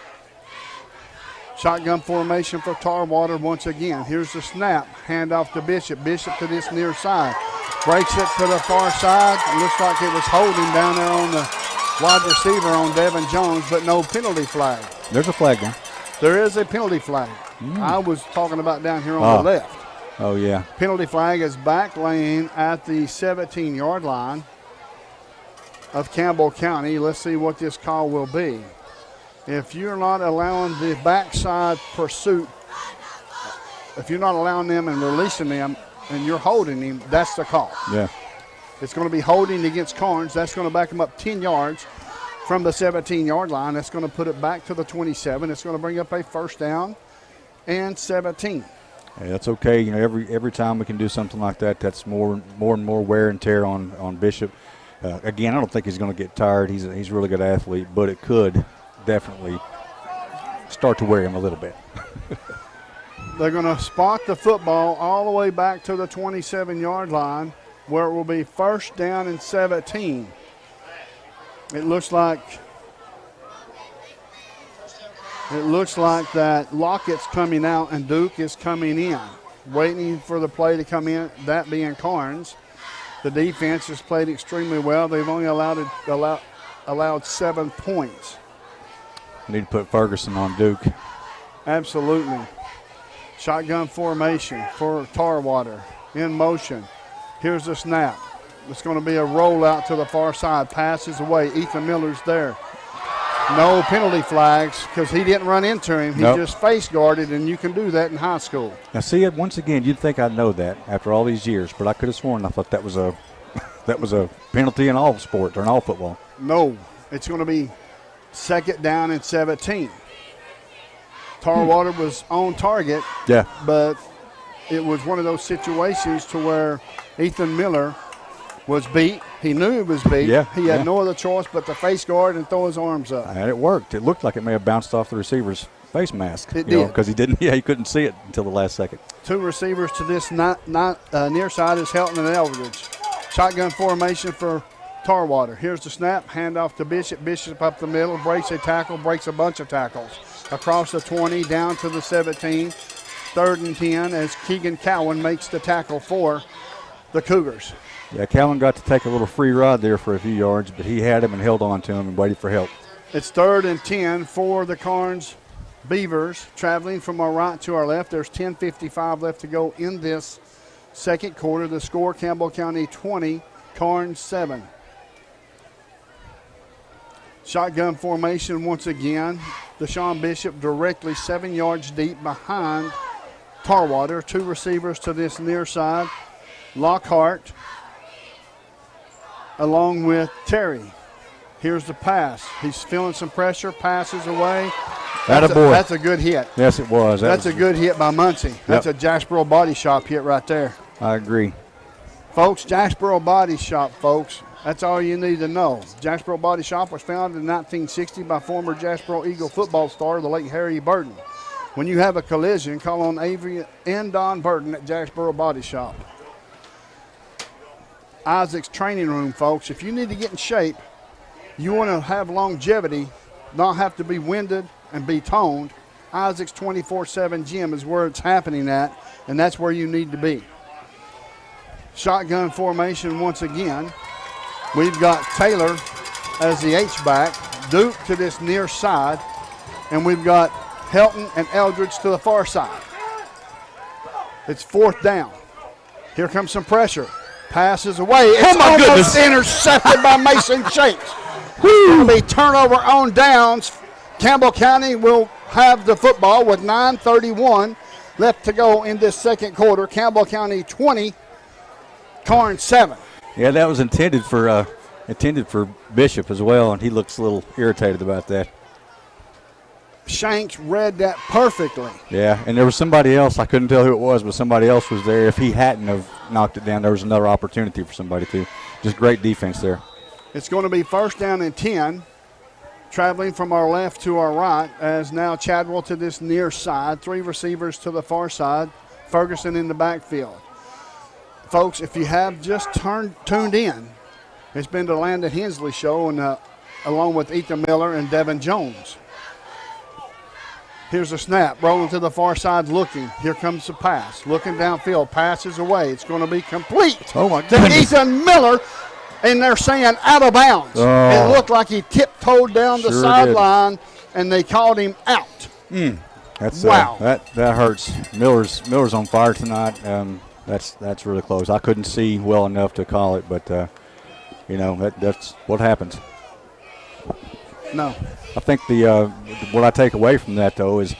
[SPEAKER 27] Shotgun formation for Tarwater once again. Here's the snap. Handoff to Bishop. Bishop to this near side. Breaks it to the far side. It looks like it was holding down there on the wide receiver on Devin Jones, but no penalty flag.
[SPEAKER 7] There's a flag there.
[SPEAKER 27] There is a penalty flag. I was talking about down here on the left.
[SPEAKER 7] Oh, yeah.
[SPEAKER 27] Penalty flag is back laying at the 17-yard line of Campbell County. Let's see what this call will be. If you're not allowing the backside pursuit, if you're not allowing them and releasing them and you're holding him, that's the call.
[SPEAKER 7] Yeah.
[SPEAKER 27] It's going to be holding against Karns. That's going to back him up 10 yards from the 17-yard line. That's going to put it back to the 27. It's going to bring up a first down and 17.
[SPEAKER 7] Hey, that's okay. You know, every time we can do something like that, that's more and more wear and tear on Bishop. Again, I don't think he's going to get tired. He's a really good athlete, but it could definitely start to wear him a little bit.
[SPEAKER 27] They're going to spot the football all the way back to the 27-yard line, where it will be first down and 17. It looks like that Lockett's coming out and Duke is coming in. waiting for the play to come in, that being Karns. The defense has played extremely well. They've only allowed 7 points.
[SPEAKER 7] Need to put Ferguson on Duke.
[SPEAKER 27] Absolutely. Shotgun formation for Tarwater. In motion. Here's the snap. It's going to be a rollout to the far side. Passes away. Ethan Miller's there. No penalty flags because he didn't run into him. He just face guarded, and you can do that in high school.
[SPEAKER 7] Now, see, once again, you'd think I'd know that after all these years, but I could have sworn I thought that was a penalty in all sports or in all football.
[SPEAKER 27] No, it's going to be 2nd down and 17. Tarwater was on target.
[SPEAKER 7] Yeah.
[SPEAKER 27] But it was one of those situations to where Ethan Miller was beat. He knew he was beat.
[SPEAKER 7] Yeah,
[SPEAKER 27] he had no other choice but to face guard and throw his arms up.
[SPEAKER 7] And it worked. It looked like it may have bounced off the receiver's face mask.
[SPEAKER 27] It did.
[SPEAKER 7] Because he didn't. Yeah, he couldn't see it until the last second.
[SPEAKER 27] 2 receivers to this near side is Helton and Eldridge. Shotgun formation for Tarwater. Here's the snap. Handoff to Bishop. Bishop up the middle. Breaks a tackle. Breaks a bunch of tackles. Across the 20, down to the 17. 3rd and 10 as Keegan Cowan makes the tackle for the Cougars.
[SPEAKER 7] Yeah, Cowan got to take a little free ride there for a few yards, but he had him and held on to him and waited for help.
[SPEAKER 27] It's 3rd and 10 for the Karns Beavers, traveling from our right to our left. There's 10:55 left to go in this second quarter. The score, Campbell County 20, Karns 7. Shotgun formation once again. Deshaun Bishop directly 7 yards deep behind Tarwater. 2 receivers to this near side. Lockhart along with Terry. Here's the pass. He's feeling some pressure, passes away. That's a good hit.
[SPEAKER 7] Yes, it was.
[SPEAKER 27] That's a good hit by Muncie. That's a Jacksboro Body Shop hit right there.
[SPEAKER 7] I agree.
[SPEAKER 27] Folks, Jacksboro Body Shop, folks. That's all you need to know. Jacksboro Body Shop was founded in 1960 by former Jacksboro Eagle football star, the late Harry Burton. When you have a collision, call on Avery and Don Burton at Jacksboro Body Shop. Isaac's Training Room, folks. If you need to get in shape, you want to have longevity, not have to be winded and be toned, Isaac's 24/7 gym is where it's happening at, and that's where you need to be. Shotgun formation once again. We've got Taylor as the H-back, Duke to this near side, and we've got Helton and Eldridge to the far side. It's 4th down. Here comes some pressure. Passes away. It's almost intercepted by Mason Shanks. It'll be turnover on downs. Campbell County will have the football with 9:31 left to go in this second quarter. Campbell County 20, Karns 7.
[SPEAKER 7] Yeah, that was intended for Bishop as well, and he looks a little irritated about that.
[SPEAKER 27] Shanks read that perfectly.
[SPEAKER 7] Yeah, and there was somebody else. I couldn't tell who it was, but somebody else was there. If he hadn't have knocked it down, there was another opportunity for somebody to. Just great defense there.
[SPEAKER 27] It's going to be 1st down and 10. Traveling from our left to our right as now Chadwell to this near side. 3 receivers to the far side. Ferguson in the backfield. Folks, if you have just tuned in, it's been the Landon Hensley show, and along with Ethan Miller and Devin Jones. Here's a snap, rolling to the far side, looking. Here comes the pass. Looking downfield, passes away. It's going to be complete.
[SPEAKER 7] Oh, my
[SPEAKER 27] to
[SPEAKER 7] goodness.
[SPEAKER 27] Ethan Miller, and they're saying out of bounds.
[SPEAKER 7] Oh.
[SPEAKER 27] It looked like he tiptoed down the
[SPEAKER 7] Sure
[SPEAKER 27] sideline, and they called him out.
[SPEAKER 7] That's
[SPEAKER 27] wow.
[SPEAKER 7] That hurts. Miller's on fire tonight. That's really close. I couldn't see well enough to call it, but that's what happens.
[SPEAKER 27] No.
[SPEAKER 7] I think what I take away from that, though, is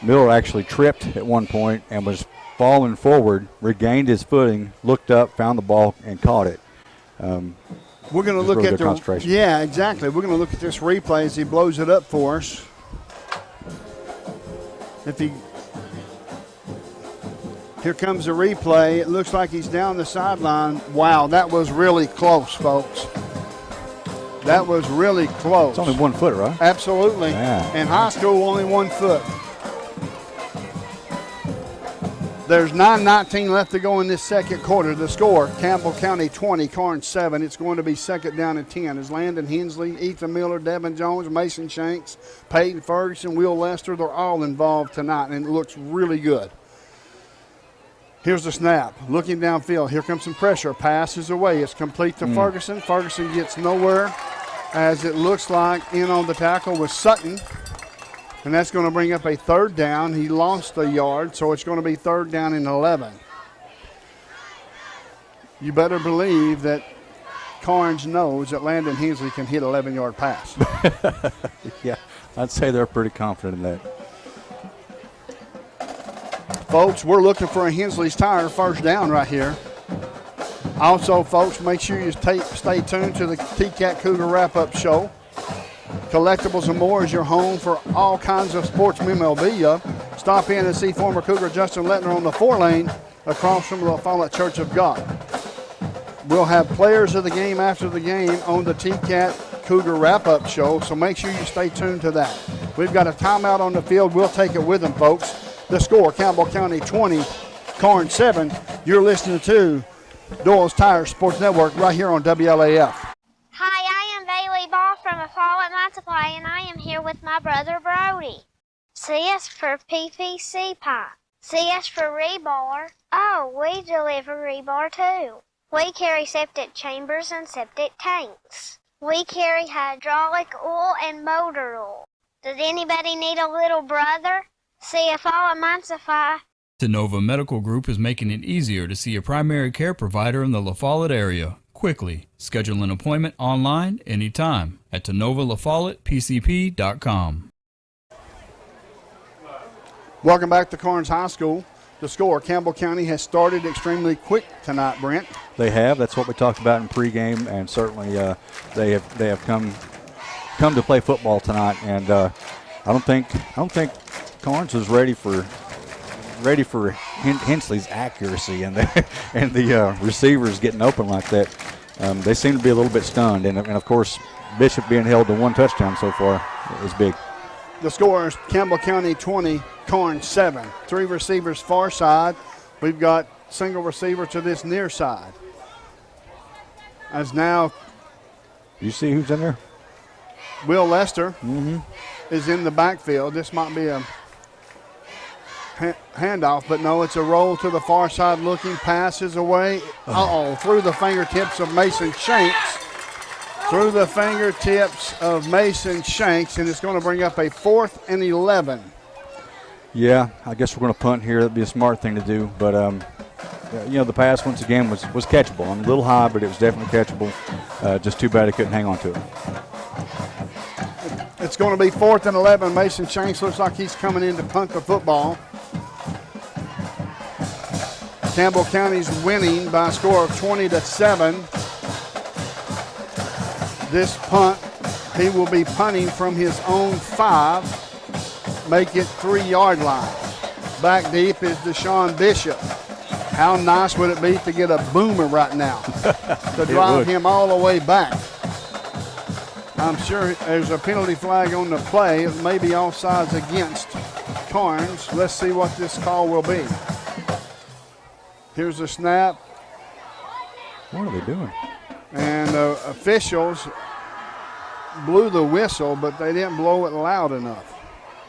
[SPEAKER 7] Miller actually tripped at one point and was falling forward, regained his footing, looked up, found the ball, and caught it.
[SPEAKER 27] We're going to look
[SPEAKER 7] really
[SPEAKER 27] at
[SPEAKER 7] good concentration.
[SPEAKER 27] Yeah, exactly. We're going to look at this replay as he blows it up for us. Here comes the replay. It looks like he's down the sideline. Wow, that was really close, folks. That was really close.
[SPEAKER 7] It's only 1 foot, right?
[SPEAKER 27] Absolutely.
[SPEAKER 7] Yeah.
[SPEAKER 27] In high school, only 1 foot. There's 9:19 left to go in this second quarter. The score, Campbell County 20, Karns 7. It's going to be 2nd down and 10 as Landon Hensley, Ethan Miller, Devin Jones, Mason Shanks, Peyton Ferguson, Will Lester, they're all involved tonight, and it looks really good. Here's the snap. Looking downfield. Here comes some pressure. Pass is away. It's complete to Ferguson. Ferguson gets nowhere, as it looks like in on the tackle with Sutton. And that's going to bring up a third down. He lost a yard, so it's going to be third down and 11. You better believe that Karns knows that Landon Hensley can hit 11-yard pass.
[SPEAKER 7] Yeah, I'd say they're pretty confident in that.
[SPEAKER 27] Folks, we're looking for a Hensley's Tire first down right here. Also, folks, make sure you stay tuned to the T-Cat Cougar Wrap-Up Show. Collectibles and More is your home for all kinds of sports memorabilia. Stop in and see former Cougar Justin Lettner on the 4-lane across from the Follett Church of God. We'll have players of the game after the game on the T-Cat Cougar Wrap-Up Show, so make sure you stay tuned to that. We've got a timeout on the field. We'll take it with them, folks. The score, Campbell County 20, Karns 7. You're listening to Doyle's Tire Sports Network right here on WLAF.
[SPEAKER 29] Hi, I am Bailey Ball from a Follett Multiply, and I am here with my brother Brody. C is for PVC pipe. C is for rebar. Oh, we deliver rebar too. We carry septic chambers and septic tanks. We carry hydraulic oil and motor oil. Does anybody need a little brother? See a Follett Multiply.
[SPEAKER 11] Tenova Medical Group is making it easier to see a primary care provider in the La Follette area quickly. Schedule an appointment online anytime at TenovaLaFollettePCP.com.
[SPEAKER 27] Welcome back to Karns High School. The score, Campbell County has started extremely quick tonight, Brent.
[SPEAKER 7] They have. That's what we talked about in pregame, and certainly they have come to play football tonight. And I don't think Karns was ready for Hensley's accuracy and the receivers getting open like that. They seem to be a little bit stunned, and of course Bishop being held to one touchdown so far is big.
[SPEAKER 27] The score is Campbell County 20, Karns 7. 3 receivers far side. We've got single receiver to this near side. As now,
[SPEAKER 7] you see who's in there?
[SPEAKER 27] Will Lester is in the backfield. This might be a handoff, but no, it's a roll to the far side looking. Pass is away. Through the fingertips of Mason Shanks. Through the fingertips of Mason Shanks, and it's going to bring up a 4th and 11.
[SPEAKER 7] Yeah, I guess we're going to punt here. That'd be a smart thing to do, but the pass once again was catchable. A little high, but it was definitely catchable. Just too bad he couldn't hang on to it.
[SPEAKER 27] It's going to be 4th and 11. Mason Shanks looks like he's coming in to punt the football. Campbell County's winning by a score of 20-7. This punt, he will be punting from his own 5, make it 3-yard line. Back deep is Deshaun Bishop. How nice would it be to get a boomer right now to drive him all the way back? I'm sure there's a penalty flag on the play. It may be offsides against Karns. Let's see what this call will be. Here's the snap.
[SPEAKER 7] What are they doing?
[SPEAKER 27] And officials blew the whistle, but they didn't blow it loud enough.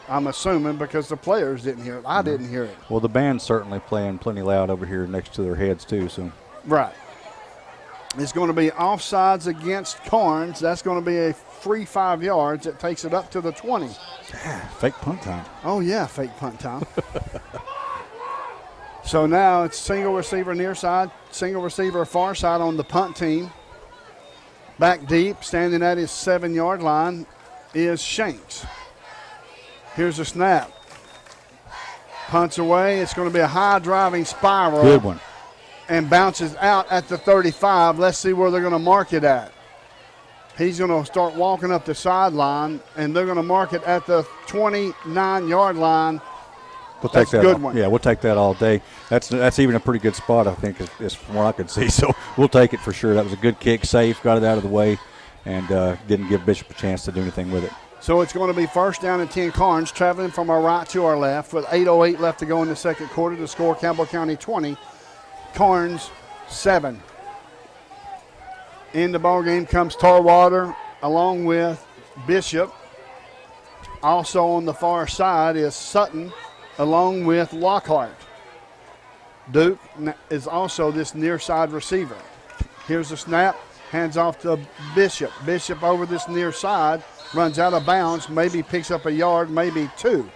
[SPEAKER 27] I'm assuming because the players didn't hear it. I didn't hear it.
[SPEAKER 7] Well, the band's certainly playing plenty loud over here next to their heads too. So
[SPEAKER 27] right. It's going to be offsides against Karns. That's going to be a free 5 yards. It takes it up to the 20.
[SPEAKER 7] Fake punt time.
[SPEAKER 27] Oh, yeah, fake punt time. So now it's single receiver near side, single receiver far side on the punt team. Back deep, standing at his 7-yard line, is Shanks. Here's a snap. Punts away. It's going to be a high driving spiral.
[SPEAKER 7] Good one.
[SPEAKER 27] And bounces out at the 35. Let's see where they're going to mark it at. He's going to start walking up the sideline, and they're going to mark it at the 29-yard line.
[SPEAKER 7] We'll take that. Good one. Yeah, we'll take that all day. That's even a pretty good spot, I think, is from what I could see. So we'll take it for sure. That was a good kick, safe, got it out of the way, and didn't give Bishop a chance to do anything with it.
[SPEAKER 27] So it's going to be first down and 10 Karns, traveling from our right to our left with 8:08 left to go in the second quarter. The score, Campbell County 20, Karns 7. In the ball game comes Tarwater along with Bishop. Also on the far side is Sutton along with Lockhart. Duke is also this near side receiver. Here's the snap, hands off to Bishop. Bishop over this near side, runs out of bounds, maybe picks up a yard, maybe 2.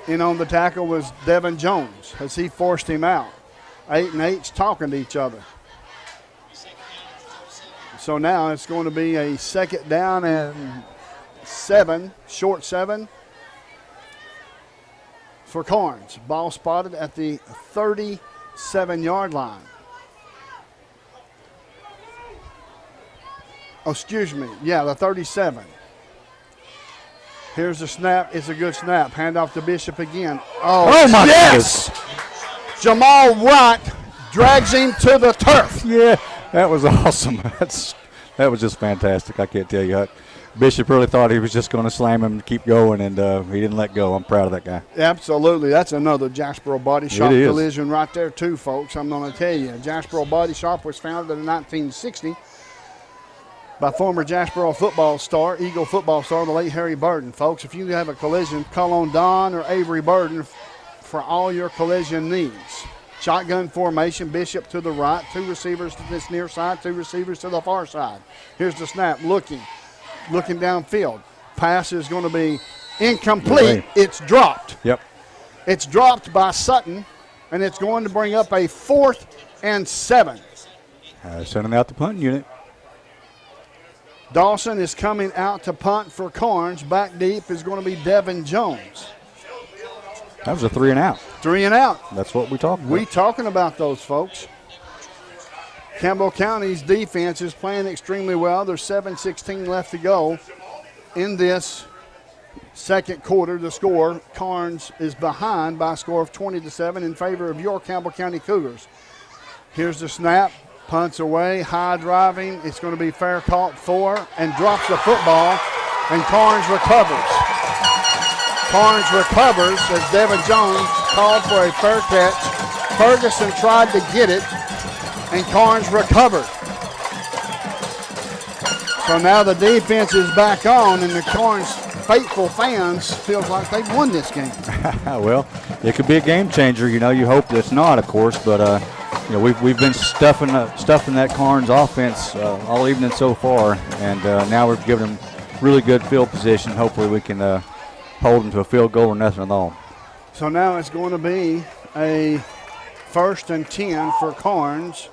[SPEAKER 27] In on the tackle was Devin Jones as he forced him out. 8 and 8's talking to each other. So now it's going to be a 2nd down and 7, short 7 for Karns. Ball spotted at the 37-yard line. Oh, excuse me. Yeah, the 37. Here's the snap. It's a good snap. Hand off to Bishop again.
[SPEAKER 7] Oh my
[SPEAKER 27] yes!
[SPEAKER 7] goodness.
[SPEAKER 27] Jamal White drags him to the turf.
[SPEAKER 7] Yeah, that was awesome. That was just fantastic. I can't tell you how. Bishop really thought he was just going to slam him and keep going, and he didn't let go. I'm proud of that guy.
[SPEAKER 27] Absolutely. That's another Jaspero Body Shop
[SPEAKER 7] It is.
[SPEAKER 27] collision right there, too, folks. I'm going to tell you. Jaspero Body Shop was founded in 1960 by former Jaspero football star, Eagle football star, the late Harry Burden. Folks, if you have a collision, call on Don or Avery Burden for all your collision needs. Shotgun formation, Bishop to the right, 2 receivers to this near side, 2 receivers to the far side. Here's the snap, looking downfield. Pass is going to be incomplete. It's dropped.
[SPEAKER 7] Yep.
[SPEAKER 27] It's dropped by Sutton, and it's going to bring up a 4th and 7.
[SPEAKER 7] Sending out the punt unit.
[SPEAKER 27] Dawson is coming out to punt for Karns. Back deep is going to be Devin Jones.
[SPEAKER 7] That was a 3 and out.
[SPEAKER 27] 3 and out.
[SPEAKER 7] That's what we talking about.
[SPEAKER 27] We talking about those, folks. Campbell County's defense is playing extremely well. There's 7:16 left to go in this second quarter. The score, Karns is behind by a score of 20-7 in favor of your Campbell County Cougars. Here's the snap. Punts away, high driving. It's going to be fair caught 4 and drops the football, and Karns recovers. Karns recovers as Devin Jones called for a fair catch. Ferguson tried to get it, and Karns recovered. So now the defense is back on, and the Karns faithful fans feels like they've won this game.
[SPEAKER 7] Well, it could be a game changer. You know, you hope it's not, of course, but you know, we've been stuffing that Karns offense all evening so far, and now we've given them really good field position. Hopefully we can hold them to a field goal or nothing at all.
[SPEAKER 27] So now it's going to be a 1st and 10 for Karns,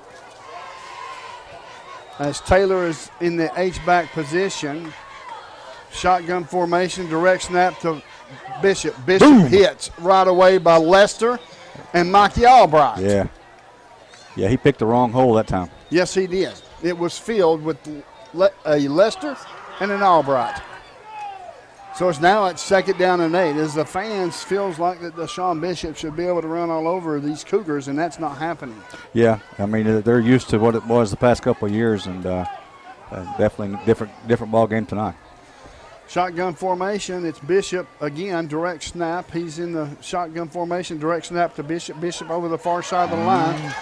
[SPEAKER 27] as Taylor is in the H-back position. Shotgun formation, direct snap to Bishop. Bishop
[SPEAKER 7] Boom.
[SPEAKER 27] Hits right away by Lester and Mikey Albright.
[SPEAKER 7] Yeah, he picked the wrong hole that time.
[SPEAKER 27] Yes, he did. It was filled with a Lester and an Albright. So it's now at 2nd down and 8. As the fans feels like that Deshaun Bishop should be able to run all over these Cougars, and that's not happening.
[SPEAKER 7] Yeah, I mean, they're used to what it was the past couple of years, and definitely different ball game tonight.
[SPEAKER 27] Shotgun formation, it's Bishop again, direct snap. He's in the shotgun formation, direct snap to Bishop. Bishop over the far side of the line.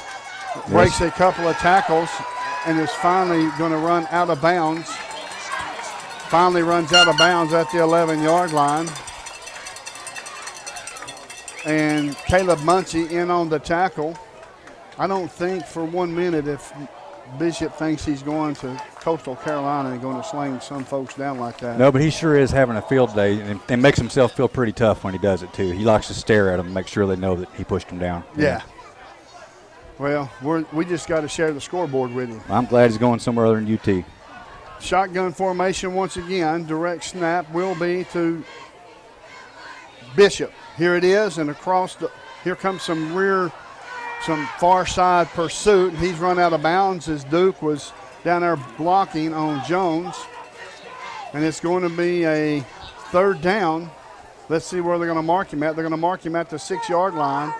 [SPEAKER 27] Breaks a couple of tackles and is finally going to run out of bounds. Finally runs out of bounds at the 11-yard line. And Caleb Muncie in on the tackle. I don't think for 1 minute if Bishop thinks he's going to Coastal Carolina and going to sling some folks down like that.
[SPEAKER 7] No, but he sure is having a field day, and makes himself feel pretty tough when he does it, too. He likes to stare at them and make sure they know that he pushed them down.
[SPEAKER 27] Yeah. Well, we just got to share the scoreboard with him.
[SPEAKER 7] I'm glad he's going somewhere other than UT.
[SPEAKER 27] Shotgun formation once again. Direct snap will be to Bishop. Here it is, and across here comes some far side pursuit. He's run out of bounds as Duke was down there blocking on Jones. And it's going to be a 3rd down. Let's see where they're going to mark him at. They're going to mark him at the 6-yard line.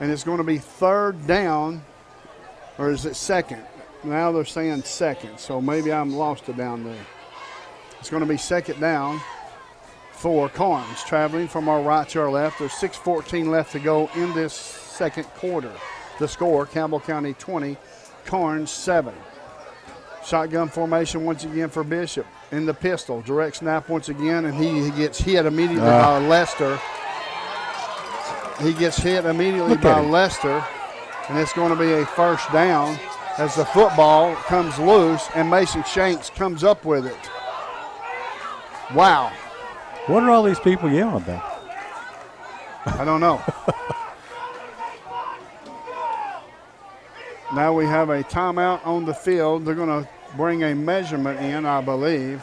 [SPEAKER 27] And it's going to be 3rd down, or is it 2nd? Now they're saying 2nd, so maybe I'm lost it down there. It's going to be 2nd down for Karns, traveling from our right to our left. There's 6:14 left to go in this second quarter. The score, Campbell County 20, Karns 7. Shotgun formation once again for Bishop in the pistol. Direct snap once again, and he gets hit immediately by Lester. he gets hit immediately by Lester, and it's going to be a first down as the football comes loose and Mason Shanks comes up with it. Wow.
[SPEAKER 7] What are all these people yelling about?
[SPEAKER 27] I don't know. Now we have a timeout on the field. They're going to bring a measurement in, I believe.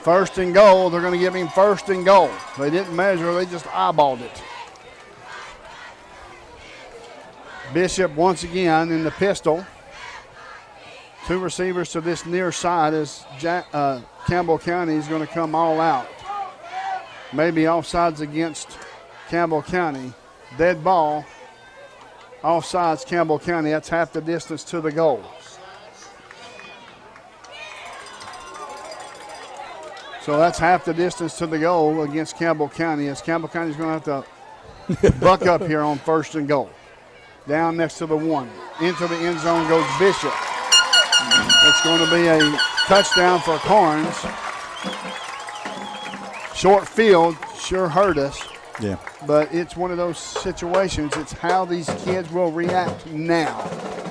[SPEAKER 27] First and goal. They're going to give him first and goal. They didn't measure. They just eyeballed it. Bishop once again in the pistol. Two receivers to this near side as Campbell County is going to come all out. Maybe offsides against Campbell County. Dead ball. Offsides Campbell County. That's half the distance to the goal. So that's half the distance to the goal against Campbell County, as Campbell County is going to have to buck up here on first and goal. Down next to the 1. Into the end zone goes Bishop. It's going to be a touchdown for Karns. Short field sure hurt us.
[SPEAKER 7] Yeah.
[SPEAKER 27] But it's one of those situations. It's how these kids will react now.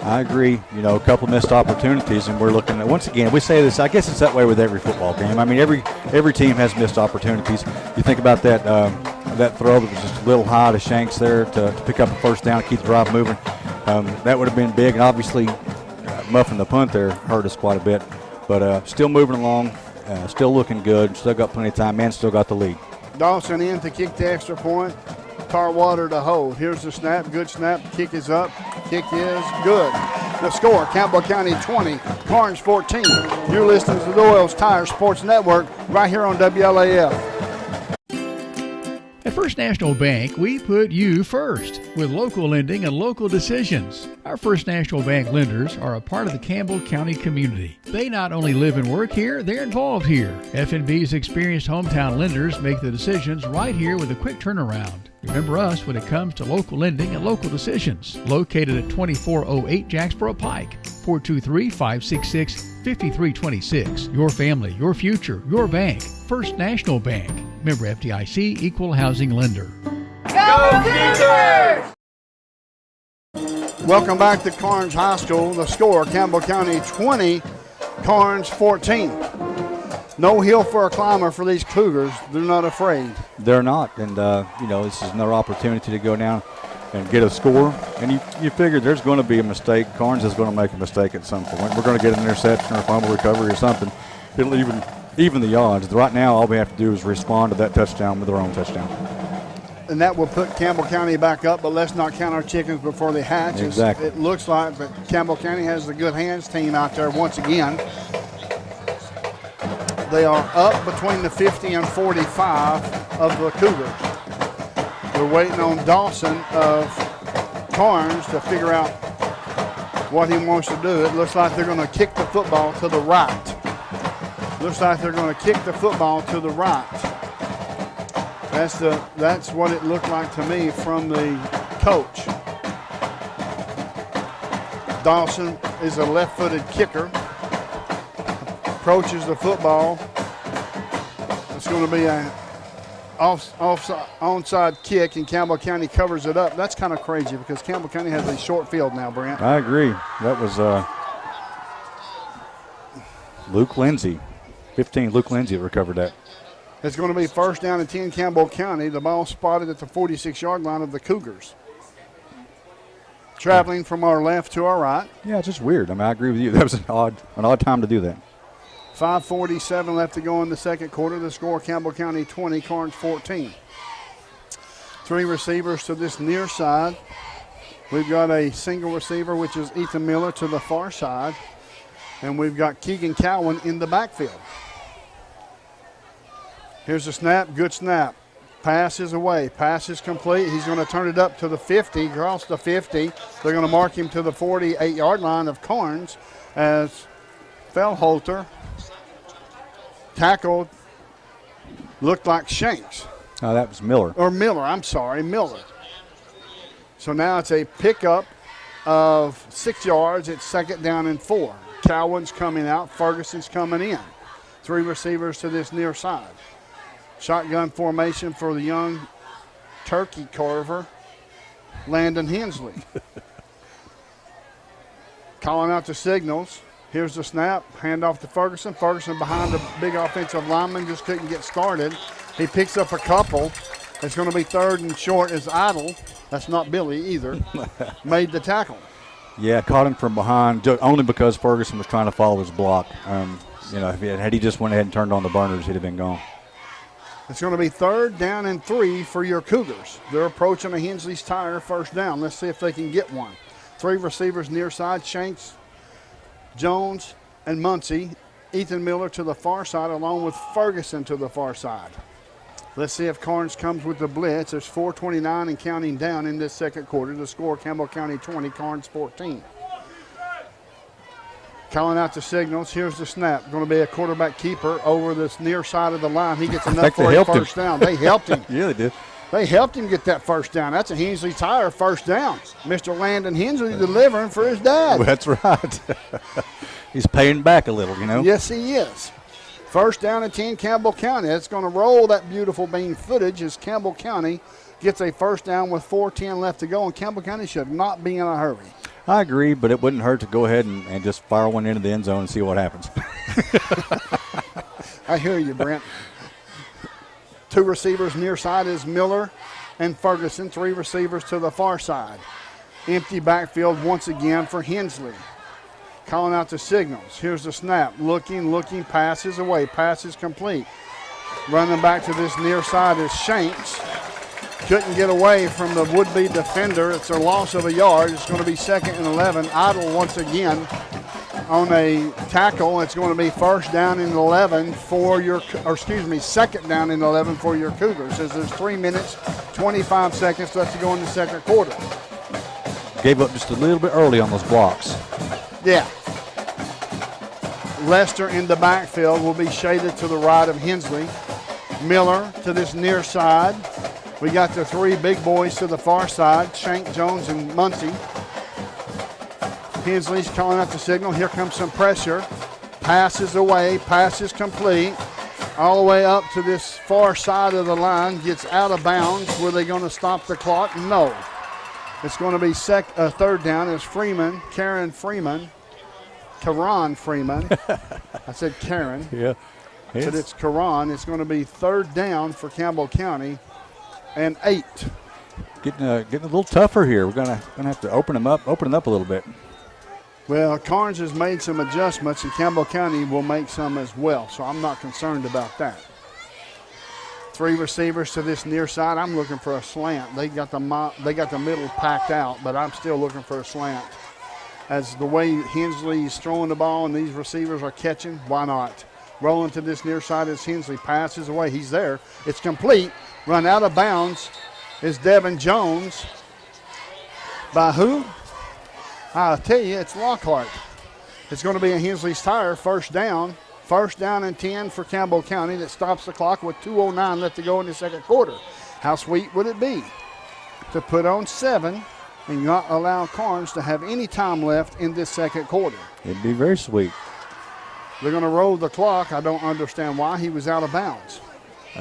[SPEAKER 7] I agree. You know, a couple missed opportunities, and we're looking at, once again, we say this, I guess it's that way with every football game. I mean, every team has missed opportunities. You think about that that throw that was just a little high to Shanks there to pick up a first down, keep the drive moving. That would have been big, and obviously muffing the punt there hurt us quite a bit. But still moving along, still looking good, still got plenty of time, and still got the lead.
[SPEAKER 27] Dawson in to kick the extra point. Tarwater to hold. Here's the snap. Good snap. Kick is up. Kick is good. The score, Campbell County 20, Karns 14. You're listening to the Doyle's Tire Sports Network right here on WLAF.
[SPEAKER 8] At First National Bank, we put you first with local lending and local decisions. Our First National Bank lenders are a part of the Campbell County community. They not only live and work here, they're involved here. F&B's experienced hometown lenders make the decisions right here with a quick turnaround. Remember us when it comes to local lending and local decisions. Located at 2408 Jacksboro Pike, 423-566-5326. Your family, your future, your bank. First National Bank. Member FDIC, Equal Housing Lender.
[SPEAKER 27] Go Cougars! Welcome back to Karns High School. The score, Campbell County 20, Karns 14. No hill for a climber for these Cougars. They're not afraid.
[SPEAKER 7] They're not, and this is another opportunity to go down and get a score. And you figure there's going to be a mistake. Karns is going to make a mistake at some point. We're going to get an interception or a fumble recovery or something. It'll even the odds. Right now, all we have to do is respond to that touchdown with our own touchdown.
[SPEAKER 27] And that will put Campbell County back up, but let's not count our chickens before they hatch.
[SPEAKER 7] Exactly.
[SPEAKER 27] It looks like, but Campbell County has the good hands team out there once again. They are up between the 50 and 45 of the Cougars. We're waiting on Dawson of Karns to figure out what he wants to do. It looks like they're going to kick the football to the right. Looks like they're going to kick the football to the right. That's what it looked like to me from the coach. Dawson is a left-footed kicker. Approaches the football. It's going to be an onside kick, and Campbell County covers it up. That's kind of crazy because Campbell County has a short field now, Brent.
[SPEAKER 7] I agree. That was Luke Lindsay, 15. Luke Lindsay recovered that.
[SPEAKER 27] It's going to be first down and 10 Campbell County. The ball spotted at the 46-yard line of the Cougars. Traveling from our left to our right.
[SPEAKER 7] Yeah, it's just weird. I mean, I agree with you. That was an odd time to do that.
[SPEAKER 27] 5:47 left to go in the second quarter. The score, Campbell County 20, Karns 14. Three receivers to this near side. We've got a single receiver, which is Ethan Miller, to the far side. And we've got Keegan Cowan in the backfield. Here's the snap. Good snap. Pass is away. Pass is complete. He's going to turn it up to the 50, across the 50. They're going to mark him to the 48-yard line of Karns as Fellholter tackled, looked like Shanks.
[SPEAKER 7] Oh, that was Miller.
[SPEAKER 27] Or Miller, I'm sorry, Miller. So now it's a pickup of 6 yards. It's second down and 4. Cowan's coming out. Ferguson's coming in. 3 receivers to this near side. Shotgun formation for the young turkey carver, Landon Hensley. Calling out the signals. Here's the snap. Handoff to Ferguson. Ferguson behind the big offensive lineman. Just couldn't get started. He picks up a couple. It's going to be 3rd and short as Idle. That's not Billy either. Made the tackle.
[SPEAKER 7] Yeah, caught him from behind only because Ferguson was trying to follow his block. Had he just went ahead and turned on the burners, he'd have been gone.
[SPEAKER 27] It's going to be 3rd down and 3 for your Cougars. They're approaching a Hensley's Tire first down. Let's see if they can get one. 3 receivers near side, Shanks, Jones, and Muncie. Ethan Miller to the far side along with Ferguson to the far side. Let's see if Karns comes with the blitz. There's 4:29 and counting down in this second quarter. The score, Campbell County 20, Karns 14. Calling out the signals. Here's the snap. Going to be a quarterback keeper over this near side of the line. He gets enough for a first down. They helped him.
[SPEAKER 7] Yeah, they did.
[SPEAKER 27] They helped him get that first down. That's a Hensley Tire first down. Mr. Landon Hensley delivering for his dad.
[SPEAKER 7] Well, that's right. He's paying back a little,
[SPEAKER 27] Yes, he is. First down and 10, Campbell County. It's going to roll that beautiful bean footage as Campbell County gets a first down with 4:10 left to go, and Campbell County should not be in a hurry.
[SPEAKER 7] I agree, but it wouldn't hurt to go ahead and just fire one into the end zone and see what happens.
[SPEAKER 27] I hear you, Brent. 2 receivers near side is Miller and Ferguson. 3 receivers to the far side. Empty backfield once again for Hensley. Calling out the signals. Here's the snap. Looking, passes away. Passes complete. Running back to this near side is Shanks. Couldn't get away from the would-be defender. It's a loss of a yard. It's going to be 2nd and 11. Idle once again on a tackle. It's going to be 1st down and 11 for your, second down and 11 for your Cougars, as there's 3 minutes, 25 seconds left to go in the second quarter.
[SPEAKER 7] Gave up just a little bit early on those blocks.
[SPEAKER 27] Yeah. Lester in the backfield will be shaded to the right of Hensley. Miller to this near side. We got the 3 big boys to the far side, Shank, Jones, and Muncie. Hensley's calling out the signal. Here comes some pressure. Passes away, passes complete. All the way up to this far side of the line, gets out of bounds. Were they going to stop the clock? No. It's going to be 3rd down as Karan Freeman. I said Karen.
[SPEAKER 7] Yeah.
[SPEAKER 27] But it's Karan. It's going to be 3rd down for Campbell County and 8.
[SPEAKER 7] Getting a little tougher here. We're gonna have to open it up a little bit.
[SPEAKER 27] Well, Karns has made some adjustments, and Campbell County will make some as well, so I'm not concerned about that. 3 receivers to this near side. I'm looking for a slant. They got the middle packed out, but I'm still looking for a slant. As the way Hensley's throwing the ball and these receivers are catching, why not? Rolling to this near side as Hensley passes away. He's there. It's complete. Run out of bounds is Devin Jones. By who? I'll tell you, it's Lockhart. It's going to be a Hensley's Tire first down. 1st down and 10 for Campbell County. That stops the clock with 2:09 left to go in the second quarter. How sweet would it be to put on 7 and not allow Karns to have any time left in this second quarter?
[SPEAKER 7] It'd be very sweet.
[SPEAKER 27] They're going to roll the clock. I don't understand why. He was out of bounds.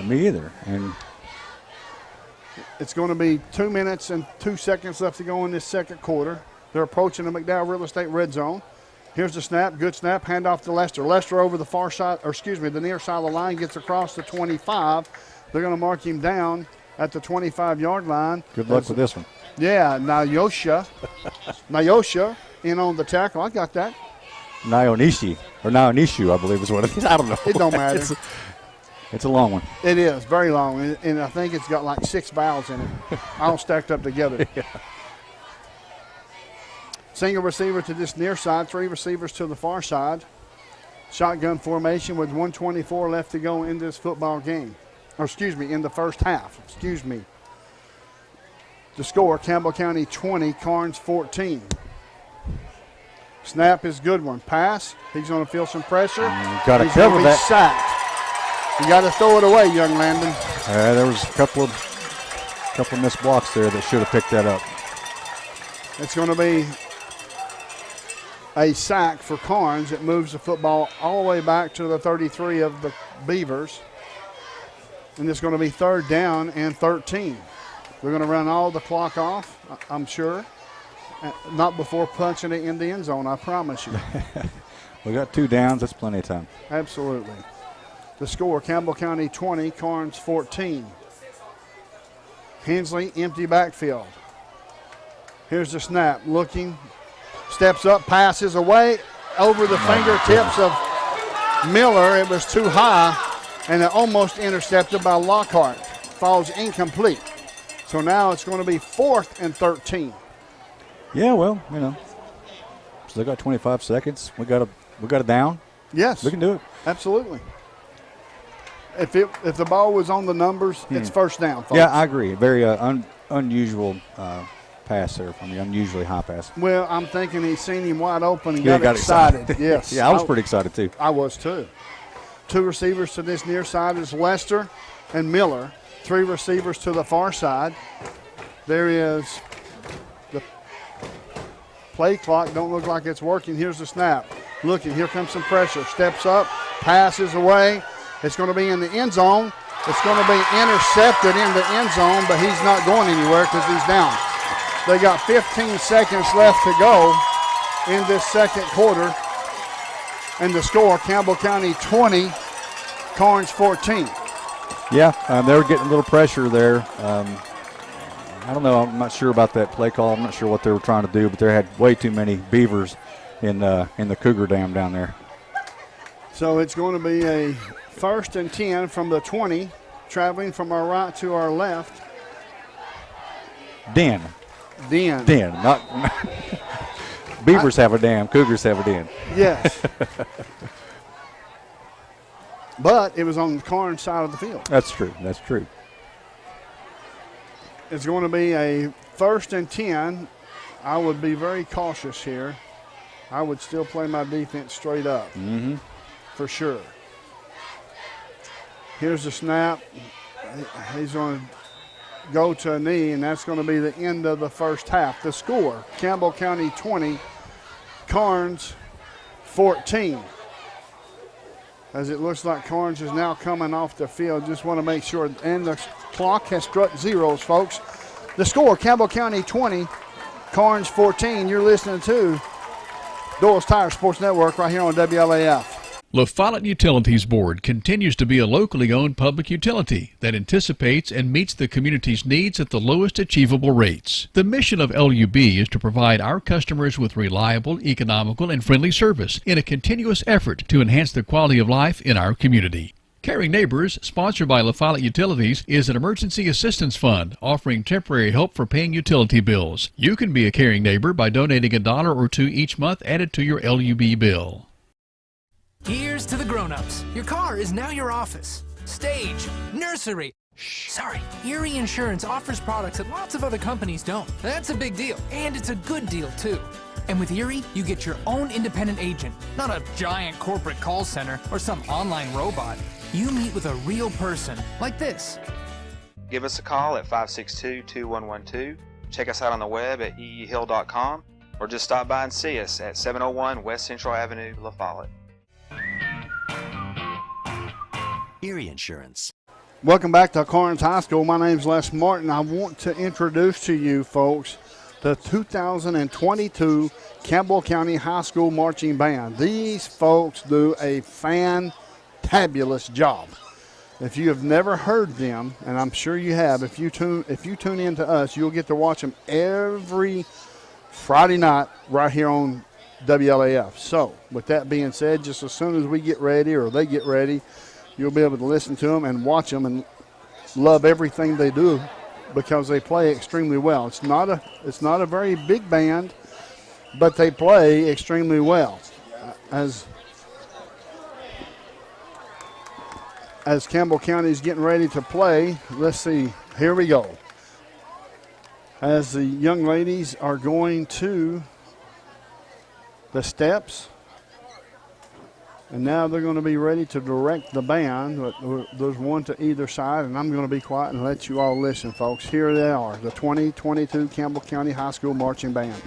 [SPEAKER 7] Me either. And
[SPEAKER 27] it's going to be 2 minutes and 2 seconds left to go in this second quarter. They're approaching the McDowell Real Estate red zone. Here's the snap. Good snap. Handoff to Lester. Lester over the far side, the near side of the line, gets across the 25. They're going to mark him down at the 25-yard line.
[SPEAKER 7] Good luck with this one.
[SPEAKER 27] Yeah, Nyosha in on the tackle. I got that.
[SPEAKER 7] Nionishu, I believe is what it is. I don't know.
[SPEAKER 27] It don't matter.
[SPEAKER 7] It's a long one.
[SPEAKER 27] It is, very long, and I think it's got like 6 vowels in it, all stacked up together.
[SPEAKER 7] Yeah.
[SPEAKER 27] Single receiver to this near side, 3 receivers to the far side. Shotgun formation with 1:24 left to go in this football game. In the first half. The score, Campbell County 20, Karns 14. Snap is good one. Pass, he's going to feel some pressure.
[SPEAKER 7] Got to cover that.
[SPEAKER 27] Sacked. You got to throw it away, young Landon.
[SPEAKER 7] There was a couple of missed blocks there that should have picked that up.
[SPEAKER 27] It's going to be a sack for Karns. It moves the football all the way back to the 33 of the Beavers. And it's going to be 3rd down and 13. They're going to run all the clock off, I'm sure. Not before punching it in the end zone, I promise you.
[SPEAKER 7] We got 2 downs. That's plenty of time.
[SPEAKER 27] Absolutely. The score, Campbell County 20, Karns 14. Hensley, empty backfield. Here's the snap. Looking, steps up, passes away over the fingertips of Miller. It was too high, and it almost intercepted by Lockhart. Falls incomplete. So now it's going to be 4th and 13.
[SPEAKER 7] Yeah, well, you know, still got 25 seconds. We got a down.
[SPEAKER 27] Yes,
[SPEAKER 7] we can do it.
[SPEAKER 27] Absolutely. If the ball was on the numbers, it's 1st down, folks.
[SPEAKER 7] Yeah, I agree. Very unusual pass there from you. Unusually high pass.
[SPEAKER 27] Well, I'm thinking he's seen him wide open and got excited. Yes.
[SPEAKER 7] Yeah, I was pretty excited too.
[SPEAKER 27] I was too. 2 receivers to this near side is Lester and Miller. 3 receivers to the far side. There is the play clock. Don't look like it's working. Here's the snap. Looking. Here comes some pressure. Steps up. Passes away. It's going to be in the end zone. It's going to be intercepted in the end zone, but he's not going anywhere because he's down. They got 15 seconds left to go in this second quarter. And the score, Campbell County 20, Karns 14.
[SPEAKER 7] Yeah, they were getting a little pressure there. I don't know. I'm not sure about that play call. I'm not sure what they were trying to do, but they had way too many Beavers in the Cougar Dam down there.
[SPEAKER 27] So it's going to be a 1st and 10 from the 20, traveling from our right to our left.
[SPEAKER 7] Den. Not Beavers have a dam. Cougars have a den.
[SPEAKER 27] Yes. But it was on the Karns side of the field.
[SPEAKER 7] That's true.
[SPEAKER 27] It's going to be a 1st and 10. I would be very cautious here. I would still play my defense straight up.
[SPEAKER 7] Mm-hmm.
[SPEAKER 27] For sure. Here's the snap. He's going to go to a knee, and that's going to be the end of the first half. The score, Campbell County 20, Karns 14. As it looks like Karns is now coming off the field. Just want to make sure. And the clock has struck zeros, folks. The score, Campbell County 20, Karns 14. You're listening to Doyle's Tire Sports Network right here on WLAF.
[SPEAKER 8] La Follette Utilities Board continues to be a locally owned public utility that anticipates and meets the community's needs at the lowest achievable rates. The mission of LUB is to provide our customers with reliable, economical, and friendly service in a continuous effort to enhance the quality of life in our community. Caring Neighbors, sponsored by La Follette Utilities, is an emergency assistance fund offering temporary help for paying utility bills. You can be a caring neighbor by donating $1 or $2 each month added to your LUB bill.
[SPEAKER 5] Here's to the grown-ups. Your car is now your office, stage, nursery. Sorry, Erie Insurance offers products that lots of other companies don't. That's a big deal, and it's a good deal, too. And with Erie, you get your own independent agent, not a giant corporate call center or some online robot. You meet with a real person, like this.
[SPEAKER 14] Give us a call at 562-2112. Check us out on the web at eehill.com, or just stop by and see us at 701 West Central Avenue, La Follette.
[SPEAKER 15] Erie Insurance.
[SPEAKER 27] Welcome back to Karns High School. My name's Les Martin. I want to introduce to you folks the 2022 Campbell County High School Marching Band. These folks do a fantabulous job. If you have never heard them, and I'm sure you have, if you tune in to us, you'll get to watch them every Friday night right here on WLAF. So, with that being said, just as soon as we get ready or they get ready, you'll be able to listen to them and watch them and love everything they do because they play extremely well. It's not a very big band, but they play extremely well. As Campbell County is getting ready to play, let's see, here we go. As the young ladies are going to the steps, and now they're going to be ready to direct the band. There's one to either side, and I'm going to be quiet and let you all listen, folks. Here they are, the 2022 Campbell County High School Marching Band.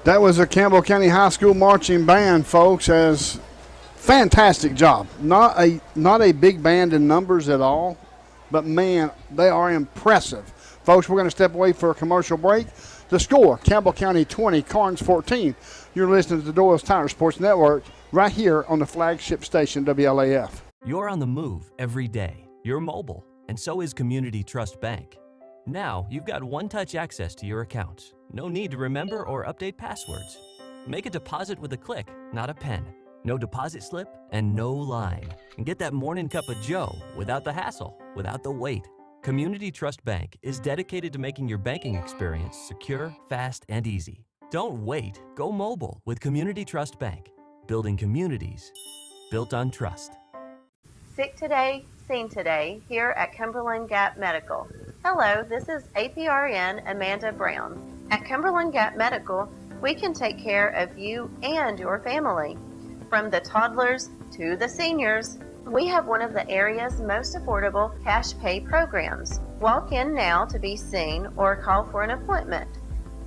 [SPEAKER 27] That was a Campbell County High School marching band, folks. As fantastic job. Not a big band in numbers at all, but man, they are impressive. Folks, we're going to step away for a commercial break. The score, Campbell County 20, Karns 14. You're listening to the Doyle's Tire Sports Network right here on the flagship station, WLAF.
[SPEAKER 15] You're on the move every day. You're mobile, and so is Community Trust Bank. Now, you've got one-touch access to your accounts. No need to remember or update passwords. Make a deposit with a click, not a pen. No deposit slip and no line. And get that morning cup of joe without the hassle, without the wait. Community Trust Bank is dedicated to making your banking experience secure, fast, and easy. Don't wait. Go mobile with Community Trust Bank. Building communities built on trust.
[SPEAKER 16] Sick today, seen today, here at Cumberland Gap Medical. Hello, this is APRN Amanda Brown. At Cumberland Gap Medical, we can take care of you and your family. From the toddlers to the seniors, we have one of the area's most affordable cash pay programs. Walk in now to be seen or call for an appointment.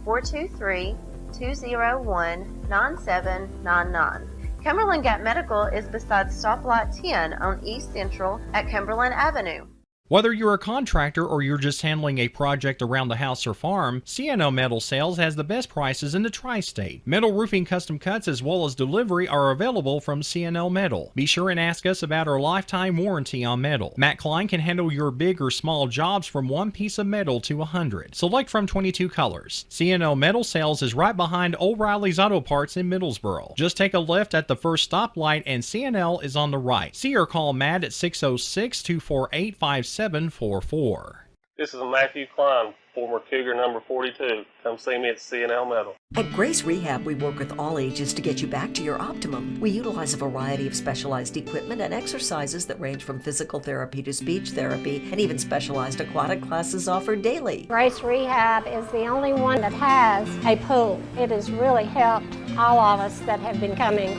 [SPEAKER 16] 423-201-9799. Cumberland Gap Medical is beside Stoplight 10 on East Central at Cumberland Avenue.
[SPEAKER 13] Whether you're a contractor or you're just handling a project around the house or farm, C&O Metal Sales has the best prices in the tri-state. Metal roofing custom cuts as well as delivery are available from C&O Metal. Be sure and ask us about our lifetime warranty on metal. Matt Klein can handle your big or small jobs from 1 piece of metal to 100. Select from 22 colors. C&O Metal Sales is right behind O'Reilly's Auto Parts in Middlesboro. Just take a left at the first stoplight and C&L is on the right. See or call Matt at 606-248-5744.
[SPEAKER 17] This is Matthew Klein, former Cougar number 42. Come see me at C&L Metal.
[SPEAKER 19] At Grace Rehab, we work with all ages to get you back to your optimum. We utilize a variety of specialized equipment and exercises that range from physical therapy to speech therapy, and even specialized aquatic classes offered daily.
[SPEAKER 18] Grace Rehab is the only one that has a pool. It has really helped all of us that have been coming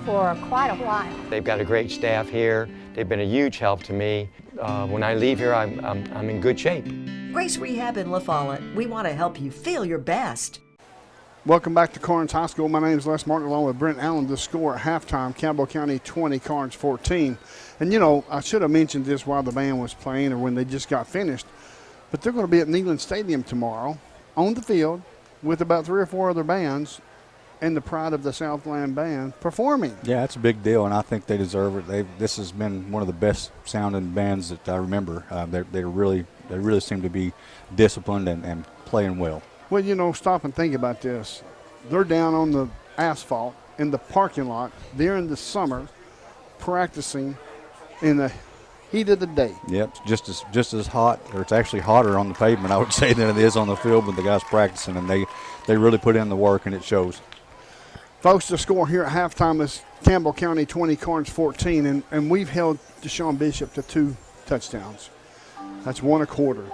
[SPEAKER 18] for quite a while.
[SPEAKER 20] They've got a great staff here. They've been a huge help to me. When I leave here, I'm in good shape.
[SPEAKER 19] Grace Rehab in La Follette. We want to help you feel your best.
[SPEAKER 27] Welcome back to Karns High School. My name is Les Martin along with Brent Allen. The score at halftime, Campbell County 20, Karns 14. And you know, I should have mentioned this while the band was playing or when they just got finished, but they're going to be at Neyland Stadium tomorrow on the field with about 3 or 4 other bands and the Pride of the Southland Band performing.
[SPEAKER 7] Yeah, it's a big deal, and I think they deserve it. This has been one of the best sounding bands that I remember. They really seem to be disciplined and playing well.
[SPEAKER 27] Well, you know, stop and think about this. They're down on the asphalt in the parking lot during the summer practicing in the heat of the day.
[SPEAKER 7] Yep, just as hot, or it's actually hotter on the pavement, I would say, than it is on the field with the guys practicing, and they really put in the work, and it shows.
[SPEAKER 27] Folks, the score here at halftime is Campbell County 20, Karns 14, and we've held Deshaun Bishop to 2 touchdowns. That's 1 a quarter.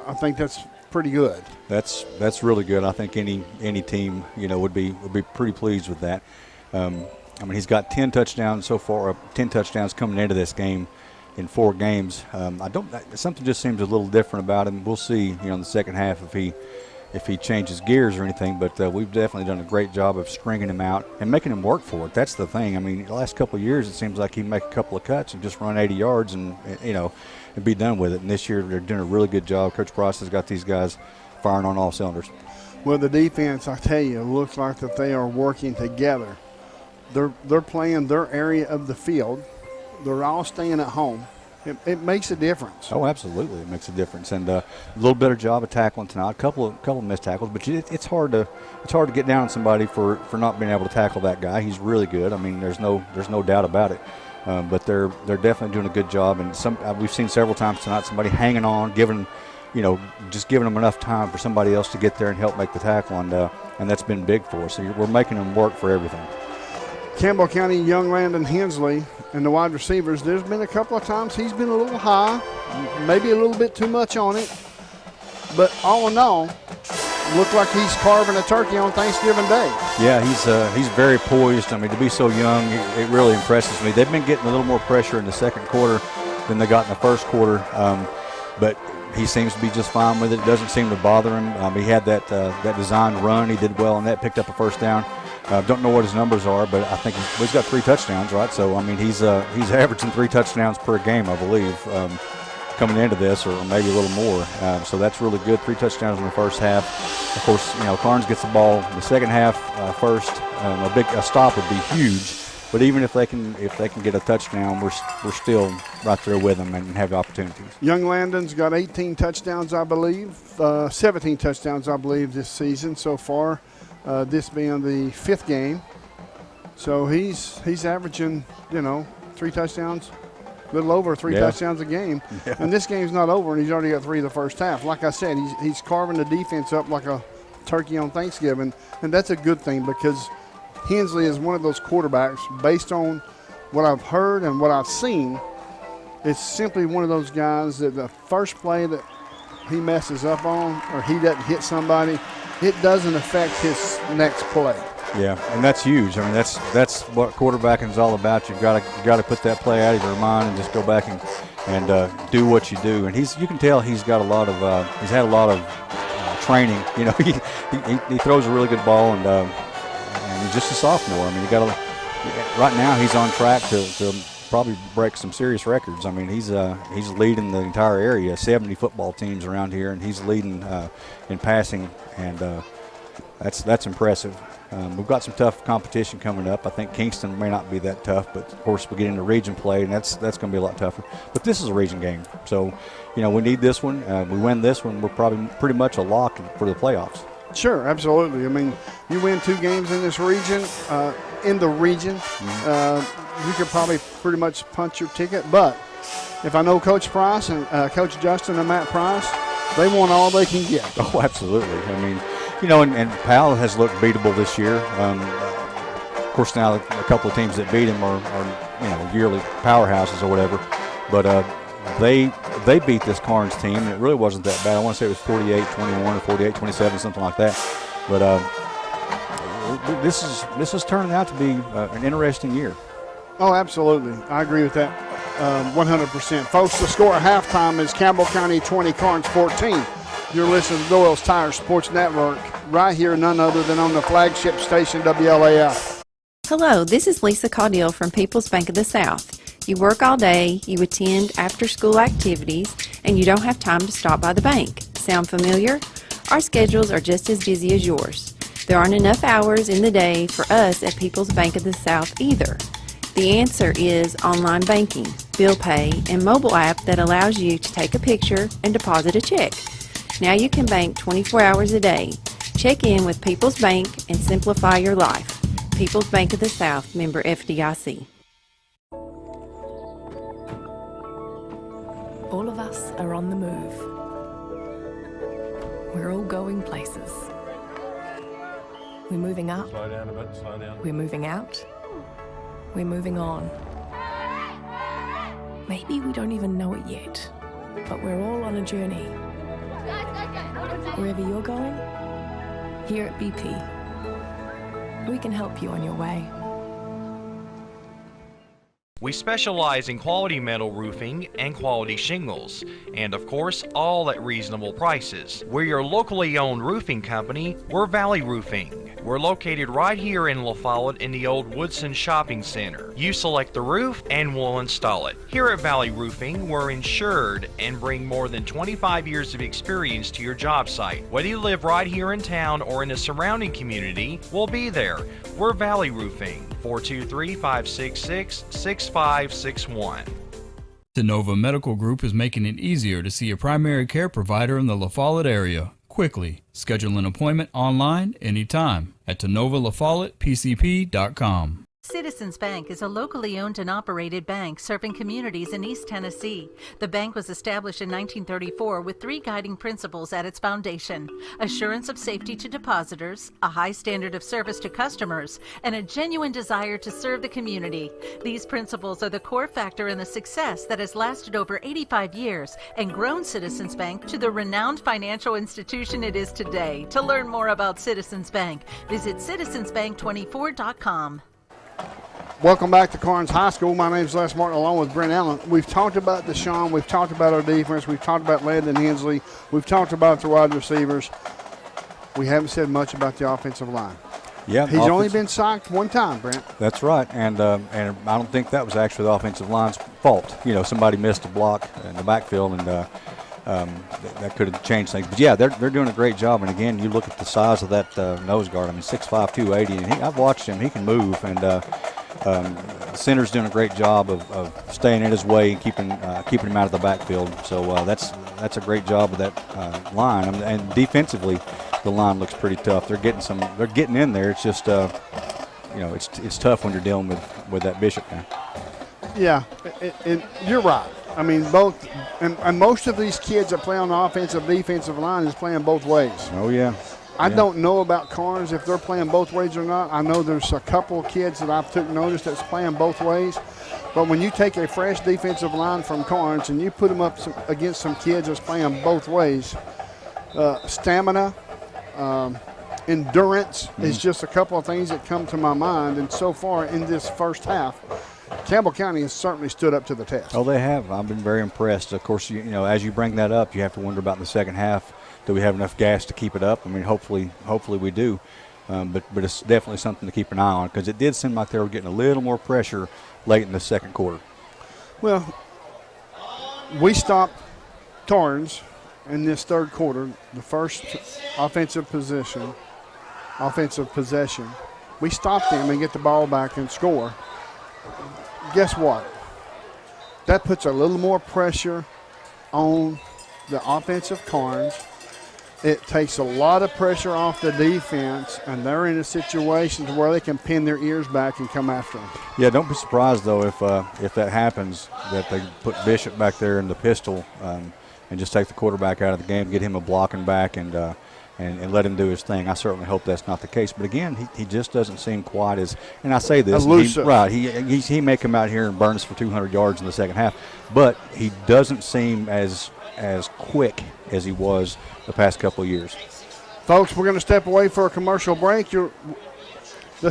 [SPEAKER 27] I think that's pretty good.
[SPEAKER 7] That's really good. I think any team, you know, would be pretty pleased with that. I mean, he's got 10 touchdowns so far, 10 touchdowns coming into this game in 4 games. Something just seems a little different about him. We'll see, you know, in the second half if he changes gears or anything, but we've definitely done a great job of stringing him out and making him work for it. That's the thing. I mean, the last couple of years it seems like he'd make a couple of cuts and just run 80 yards and, you know, and be done with it. And this year they're doing a really good job. Coach Price has got these guys firing on all cylinders.
[SPEAKER 27] Well, the defense, I tell you, looks like that they are working together. They're playing their area of the field. They're all staying at home. It makes a difference.
[SPEAKER 7] Oh, absolutely, it makes a difference, and a little better job of tackling tonight. A couple of missed tackles, but it's hard to get down on somebody for not being able to tackle that guy. He's really good. I mean, there's no doubt about it. But they're definitely doing a good job, and we've seen several times tonight somebody hanging on, just giving them enough time for somebody else to get there and help make the tackle, and that's been big for us. So we're making them work for everything.
[SPEAKER 27] Campbell County, young Landon Hensley, and the wide receivers, there's been a couple of times he's been a little high, maybe a little bit too much on it. But all in all, looked like he's carving a turkey on Thanksgiving Day.
[SPEAKER 7] Yeah, he's very poised. I mean, to be so young, it really impresses me. They've been getting a little more pressure in the second quarter than they got in the first quarter. But he seems to be just fine with it. It doesn't seem to bother him. He had that designed run. He did well on that, picked up a first down. Don't know what his numbers are, but I think he's got 3 touchdowns, right? So, I mean, he's averaging 3 touchdowns per game, I believe, coming into this, or maybe a little more. So that's really good. 3 touchdowns in the first half. Of course, Karns gets the ball in the second half first. A stop would be huge. But even if they can get a touchdown, we're still right there with them and have opportunities.
[SPEAKER 27] Young Landon's got 18 touchdowns, I believe, 17 touchdowns, I believe, this season so far. This being the 5th game, so he's averaging 3 touchdowns, a little over 3 touchdowns a game. Yeah. And this game's not over, and he's already got 3 the first half. Like I said, he's carving the defense up like a turkey on Thanksgiving, and that's a good thing because Hensley is one of those quarterbacks, based on what I've heard and what I've seen, it's simply one of those guys that the first play that he messes up on or he doesn't hit somebody, it doesn't affect his next play.
[SPEAKER 7] Yeah, and that's huge. I mean, that's what quarterbacking is all about. You've got to put that play out of your mind and just go back and do what you do. And you can tell he's got a lot of he's had a lot of training. He throws a really good ball and he's just a sophomore. I mean, right now he's on track to probably break some serious records. I mean, he's leading the entire area, 70 football teams around here, and he's leading in passing, and that's impressive. We've got some tough competition coming up. I think Kingston may not be that tough, but of course we get into region play, and that's going to be a lot tougher. But this is a region game, so we need this one. We win this one, we're probably pretty much a lock for the playoffs.
[SPEAKER 27] Sure, absolutely. I mean, you win 2 games in this region, you could probably pretty much punch your ticket. But if I know Coach Price and Coach Justin and Matt Price, they want all they can get.
[SPEAKER 7] Oh, absolutely. I mean, and Powell has looked beatable this year. Of course, now a couple of teams that beat him are yearly powerhouses or whatever. But they beat this Karns team, and it really wasn't that bad. I want to say it was 48-21 or 48-27, something like that. But this is turning out to be an interesting year.
[SPEAKER 27] Oh, absolutely. I agree with that 100%. Folks, the score at halftime is Campbell County 20, Karns 14. You're listening to Doyle's Tire Sports Network right here, none other than on the flagship station WLAF.
[SPEAKER 1] Hello, this is Lisa Caudill from People's Bank of the South. You work all day, you attend after-school activities, and you don't have time to stop by the bank. Sound familiar? Our schedules are just as busy as yours. There aren't enough hours in the day for us at People's Bank of the South either. The answer is online banking, bill pay, and mobile app that allows you to take a picture and deposit a check. Now you can bank 24 hours a day. Check in with People's Bank and simplify your life. People's Bank of the South, member FDIC.
[SPEAKER 12] All of us are on the move. We're all going places. We're moving up.
[SPEAKER 21] Slow down a bit, slow down.
[SPEAKER 12] We're moving out. We're moving on. Maybe we don't even know it yet, but we're all on a journey. Wherever you're going, here at BP, we can help you on your way.
[SPEAKER 13] We specialize in quality metal roofing and quality shingles, and of course, all at reasonable prices. We're your locally owned roofing company, we're Valley Roofing. We're located right here in La Follette in the old Woodson Shopping Center. You select the roof and we'll install it. Here at Valley Roofing, we're insured and bring more than 25 years of experience to your job site. Whether you live right here in town or in the surrounding community, we'll be there. We're Valley Roofing, 423-566-6561.
[SPEAKER 11] Tenova Medical Group is making it easier to see a primary care provider in the La Follette area quickly. Schedule an appointment online anytime at TenovaLaFollettePCP.com.
[SPEAKER 2] Citizens Bank is a locally owned and operated bank serving communities in East Tennessee. The bank was established in 1934 with 3 guiding principles at its foundation: assurance of safety to depositors, a high standard of service to customers, and a genuine desire to serve the community. These principles are the core factor in the success that has lasted over 85 years and grown Citizens Bank to the renowned financial institution it is today. To learn more about Citizens Bank, visit citizensbank24.com.
[SPEAKER 27] Welcome back to Karns High School. My name is Les Martin along with Brent Allen. We've talked about Deshaun. We've talked about our defense. We've talked about Landon Hensley. We've talked about the wide receivers. We haven't said much about the offensive line.
[SPEAKER 7] Yeah,
[SPEAKER 27] he's only been sacked one time, Brent.
[SPEAKER 7] That's right, and I don't think that was actually the offensive line's fault. You know, somebody missed a block in the backfield, and that could have changed things. But yeah, they're doing a great job. And again, you look at the size of that nose guard. I mean, 6'5", 280, and I've watched him. He can move, and the center's doing a great job of staying in his way and keeping him out of the backfield. So that's a great job of that line. And defensively, the line looks pretty tough. They're getting in there. It's just it's tough when you're dealing with that Bishop guy. Yeah, and you're right. I mean, both, and most of these kids that play on the offensive defensive line is playing both ways. Oh yeah. I don't know about Karns if they're playing both ways or not. I know there's a couple of kids that I've took notice that's playing both ways. But when you take a fresh defensive line from Karns and you put them up against some kids that's playing both ways, stamina, endurance is just a couple of things that come to my mind. And so far in this first half, Campbell County has certainly stood up to the test. Oh, they have. I've been very impressed. Of course, you know, as you bring that up, you have to wonder about in the second half. Do we have enough gas to keep it up? I mean, hopefully we do. But it's definitely something to keep an eye on because it did seem like they were getting a little more pressure late in the second quarter. Well, we stopped Karns in this third quarter, the first offensive possession. We stopped them and get the ball back and score. Guess what? That puts a little more pressure on the offensive Karns. It takes a lot of pressure off the defense, and they're in a situation to where they can pin their ears back and come after them. Yeah, don't be surprised, though, if that happens, that they put Bishop back there in the pistol and just take the quarterback out of the game, get him a blocking back, and let him do his thing. I certainly hope that's not the case. But, again, he just doesn't seem quite as – and I say this. He may come out here and burn us for 200 yards in the second half, but he doesn't seem as quick as he was the past couple of years. Folks, we're going to step away for a commercial break. The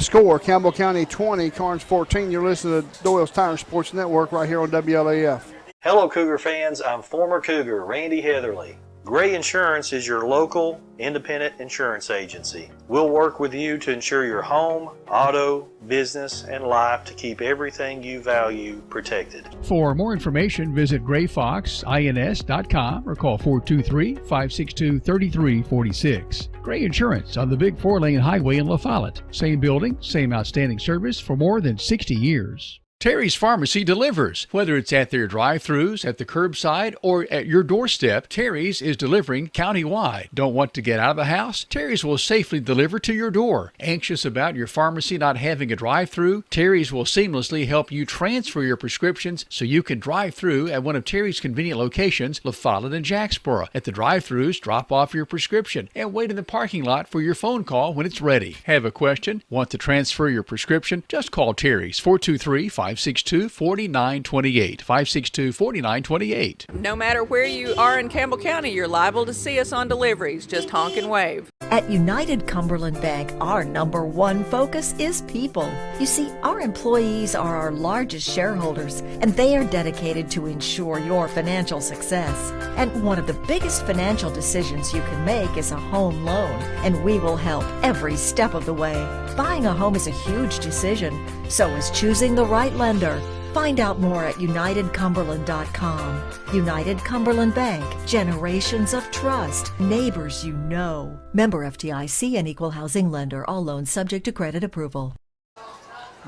[SPEAKER 7] score, Campbell County 20, Karns 14. You're listening to Doyle's Tire Sports Network right here on WLAF.
[SPEAKER 4] Hello, Cougar fans. I'm former Cougar Randy Heatherly. Gray Insurance is your local independent insurance agency. We'll work with you to insure your home, auto, business, and life to keep everything you value protected.
[SPEAKER 8] For more information, visit grayfoxins.com or call 423-562-3346. Gray Insurance on the big 4-lane highway in La Follette. Same building, same outstanding service for more than 60 years. Terry's Pharmacy delivers. Whether it's at their drive-thrus, at the curbside, or at your doorstep, Terry's is delivering countywide. Don't want to get out of the house? Terry's will safely deliver to your door. Anxious about your pharmacy not having a drive-thru? Terry's will seamlessly help you transfer your prescriptions so you can drive through at one of Terry's convenient locations, La Follette and Jacksboro. At the drive-thrus, drop off your prescription and wait in the parking lot for your phone call when it's ready. Have a question? Want to transfer your prescription? Just call Terry's 423-562-4928. 562-4928.
[SPEAKER 10] No matter where you are in Campbell County, you're liable to see us on deliveries. Just honk and wave.
[SPEAKER 19] At United Cumberland Bank, our number one focus is people. You see, our employees are our largest shareholders, and they are dedicated to ensure your financial success. And one of the biggest financial decisions you can make is a home loan, and we will help every step of the way. Buying a home is a huge decision, so is choosing the right lender. Find out more at UnitedCumberland.com. United Cumberland Bank, generations of trust, neighbors you know. Member FDIC and equal housing lender. All loans subject to credit approval.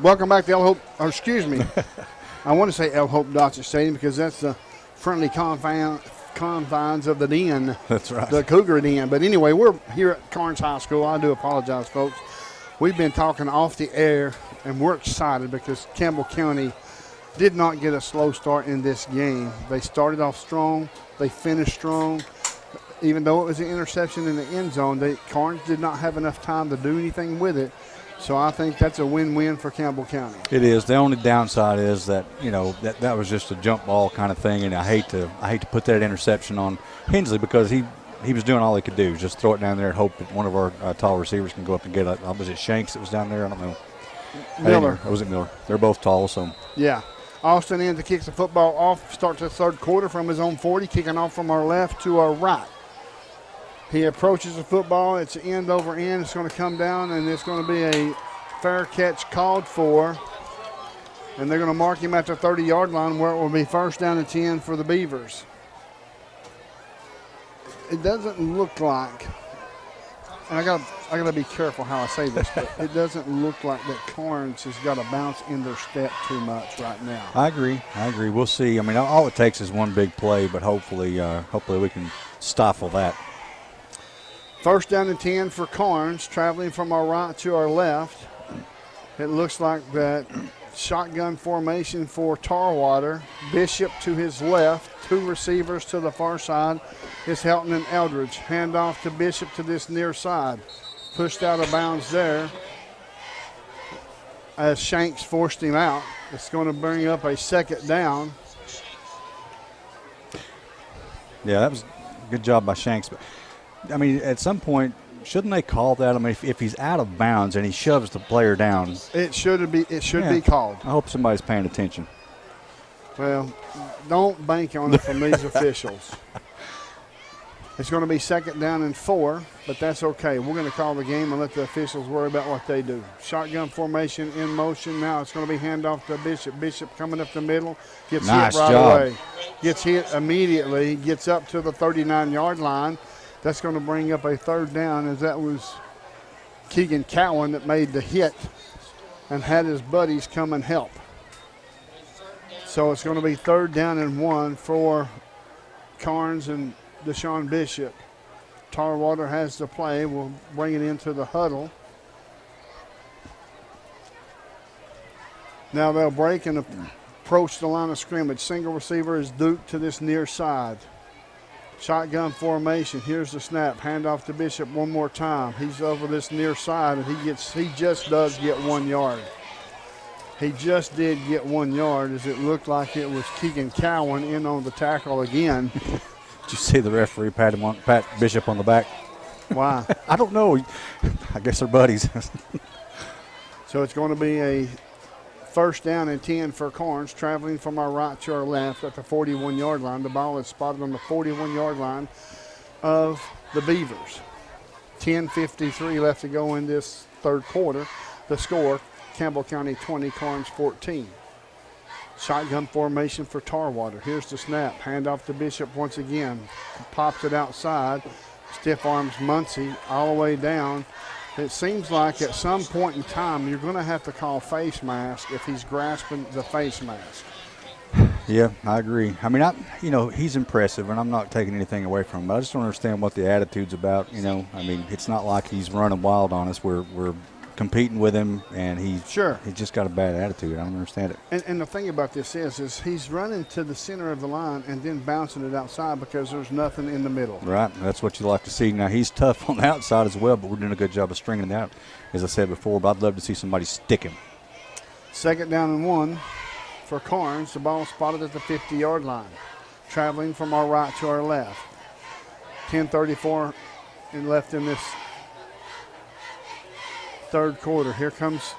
[SPEAKER 27] Welcome back to I want to say El Hope Dodger Stadium because that's the friendly confines of the den. That's right. The Cougar den. But anyway, we're here at Karns High School. I do apologize, folks. We've been talking off the air, and we're excited because Campbell County did not get a slow start in this game. They started off strong. They finished strong. Even though it was an interception in the end zone, Karns did not have enough time to do anything with it. So I think that's a win-win for Campbell County. It is. The only downside is that, that was just a jump ball kind of thing, and I hate to put that interception on Hensley because he was doing all he could do, just throw it down there and hope that one of our tall receivers can go up and get it. Was it Shanks that was down there? I don't know. Miller.
[SPEAKER 7] Was it Miller? They're both tall, so.
[SPEAKER 27] Yeah. Austin Enns kicks the football off, starts the third quarter from his own 40, kicking off from our left to our right. He approaches the football. It's end over end. It's going to come down, and it's going to be a fair catch called for. And they're going to mark him at the 30-yard line where it will be first down and 10 for the Beavers. It doesn't look like, and I gotta be careful how I say this, but it doesn't look like that Karns has got to bounce in their step too much right now.
[SPEAKER 7] I agree. We'll see. I mean, all it takes is one big play, but hopefully we can stifle that.
[SPEAKER 27] First down and 10 for Karns, traveling from our right to our left. It looks like that shotgun formation for Tarwater. Bishop to his left, two receivers to the far side is Helton and Eldridge. Hand off to Bishop to this near side. Pushed out of bounds there as Shanks forced him out. It's going to bring up a second down.
[SPEAKER 7] Yeah, that was a good job by Shanks. But I mean, at some point, shouldn't they call that? I mean, if he's out of bounds and he shoves the player down,
[SPEAKER 27] it should be called.
[SPEAKER 7] I hope somebody's paying attention.
[SPEAKER 27] Well, don't bank on it from these officials. It's going to be second down and 4, but that's okay. We're going to call the game and let the officials worry about what they do. Shotgun formation in motion. Now it's going to be handoff to Bishop. Bishop coming up the middle. Gets
[SPEAKER 7] nice
[SPEAKER 27] hit right
[SPEAKER 7] job.
[SPEAKER 27] away. Gets hit immediately. Gets up to the 39-yard line. That's going to bring up a third down, as that was Keegan Cowan that made the hit and had his buddies come and help. So it's going to be third down and 1 for Karns and Deshaun Bishop. Tarwater has the play. We'll bring it into the huddle. Now they'll break and approach the line of scrimmage. Single receiver is Duke to this near side. Shotgun formation. Here's the snap. Handoff to Bishop one more time. He's over this near side, and he just does get 1 yard. He just did get 1 yard, as it looked like it was Keegan Cowan in on the tackle again.
[SPEAKER 7] Did you see the referee pat Bishop on the back?
[SPEAKER 27] Why?
[SPEAKER 7] I don't know. I guess they're buddies.
[SPEAKER 27] So it's going to be a first down and 10 for Karns, traveling from our right to our left at the 41-yard line. The ball is spotted on the 41-yard line of the Beavers. 10:53 left to go in this third quarter. The score, Campbell County 20, Karns 14. Shotgun formation for Tarwater. Here's the snap. Handoff to Bishop once again. Pops it outside. Stiff arms Muncie all the way down. It seems like at some point in time you're going to have to call face mask if he's grasping the face mask.
[SPEAKER 7] Yeah, I agree. I mean, he's impressive, and I'm not taking anything away from him. But I just don't understand what the attitude's about. I mean, it's not like he's running wild on us. We're competing with him, and he's just got a bad attitude. I don't understand it.
[SPEAKER 27] And the thing about this is he's running to the center of the line and then bouncing it outside because there's nothing in the middle.
[SPEAKER 7] Right, that's what you like to see. Now, he's tough on the outside as well, but we're doing a good job of stringing it out, as I said before, but I'd love to see somebody stick him.
[SPEAKER 27] Second down and 1 for Karns. The ball spotted at the 50-yard line, traveling from our right to our left. 10:34 and left in this third quarter. Here comes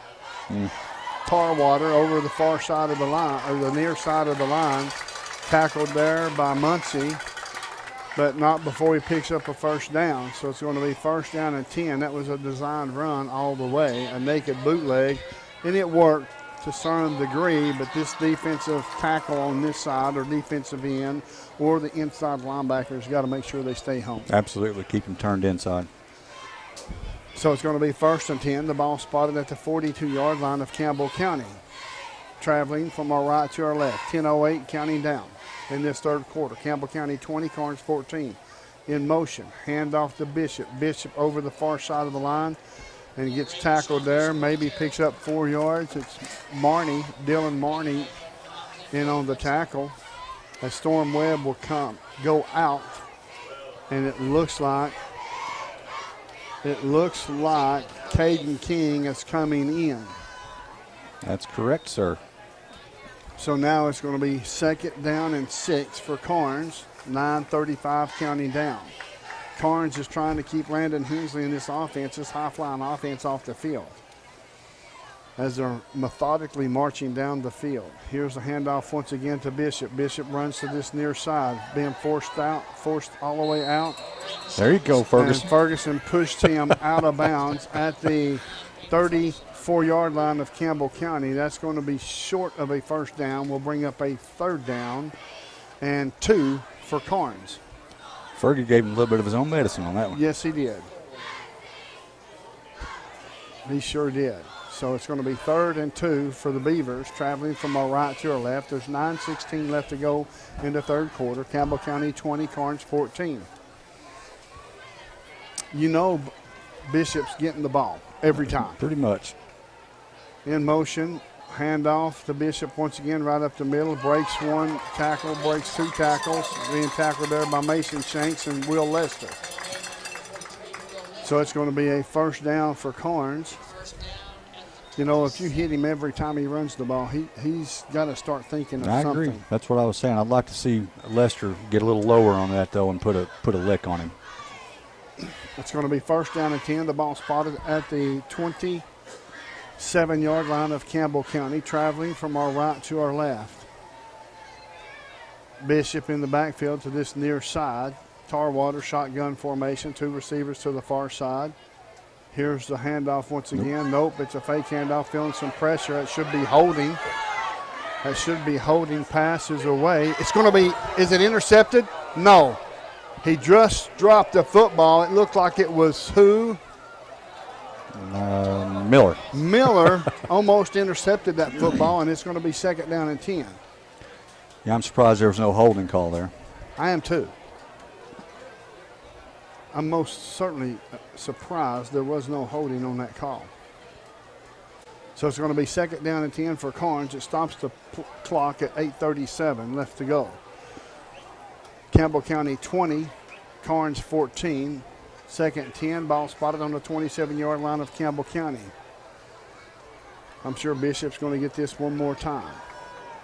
[SPEAKER 27] Tarwater over the far side of the line, or the near side of the line. Tackled there by Muncie, but not before he picks up a first down. So it's going to be first down and 10. That was a designed run all the way, a naked bootleg, and it worked to some degree, but this defensive tackle on this side, or defensive end, or the inside linebackers got to make sure they stay home.
[SPEAKER 7] Absolutely, keep them turned inside.
[SPEAKER 27] So it's going to be first and 10. The ball spotted at the 42-yard line of Campbell County. Traveling from our right to our left. 10:08 counting down in this third quarter. Campbell County 20, Karns 14. In motion. Handoff to Bishop. Bishop over the far side of the line. And he gets tackled there. Maybe picks up 4 yards. It's Dylan Marney in on the tackle. A Storm Webb will go out. And it looks like Caden King is coming in.
[SPEAKER 7] That's correct, sir.
[SPEAKER 27] So now it's going to be second down and 6 for Karns. 9:35 counting down. Karns is trying to keep Landon Hensley in this offense, this high-flying offense, off the field. as they're methodically marching down the field. Here's the handoff once again to Bishop. Bishop runs to this near side, being forced all the way out.
[SPEAKER 7] There you go, Ferguson.
[SPEAKER 27] And Ferguson pushed him out of bounds at the 34-yard line of Campbell County. That's going to be short of a first down. We'll bring up a third down and 2 for Karns.
[SPEAKER 7] Fergie gave him a little bit of his own medicine on that one.
[SPEAKER 27] Yes, he did. He sure did. So it's going to be 3rd and 2 for the Beavers, traveling from our right to our left. There's 9:16 left to go in the third quarter. Campbell County 20, Karns 14. You know Bishop's getting the ball every time.
[SPEAKER 7] Pretty much.
[SPEAKER 27] In motion, handoff to Bishop once again right up the middle. Breaks 1 tackle, breaks 2 tackles. Being tackled there by Mason Shanks and Will Lester. So it's going to be a first down for Karns. You know, if you hit him every time he runs the ball, he's got to start thinking of something.
[SPEAKER 7] I agree. That's what I was saying. I'd like to see Lester get a little lower on that, though, and put a lick on him.
[SPEAKER 27] It's going to be first down and 10. The ball spotted at the 27-yard line of Campbell County, traveling from our right to our left. Bishop in the backfield to this near side. Tarwater shotgun formation, 2 receivers to the far side. Here's the handoff once again. Nope, it's a fake handoff, feeling some pressure. It should be holding. That should be holding. Passes away. It's going to be, is it intercepted? No. He just dropped the football. It looked like it was who?
[SPEAKER 7] Miller.
[SPEAKER 27] Miller almost intercepted that football, and it's going to be 2nd down and 10.
[SPEAKER 7] Yeah, I'm surprised there was no holding call there.
[SPEAKER 27] I am too. I'm most certainly surprised there was no holding on that call. So it's going to be 2nd down and 10 for Karns. It stops the clock at 8:37 left to go. Campbell County 20, Karns 14. 2nd and 10, ball spotted on the 27-yard line of Campbell County. I'm sure Bishop's going to get this one more time.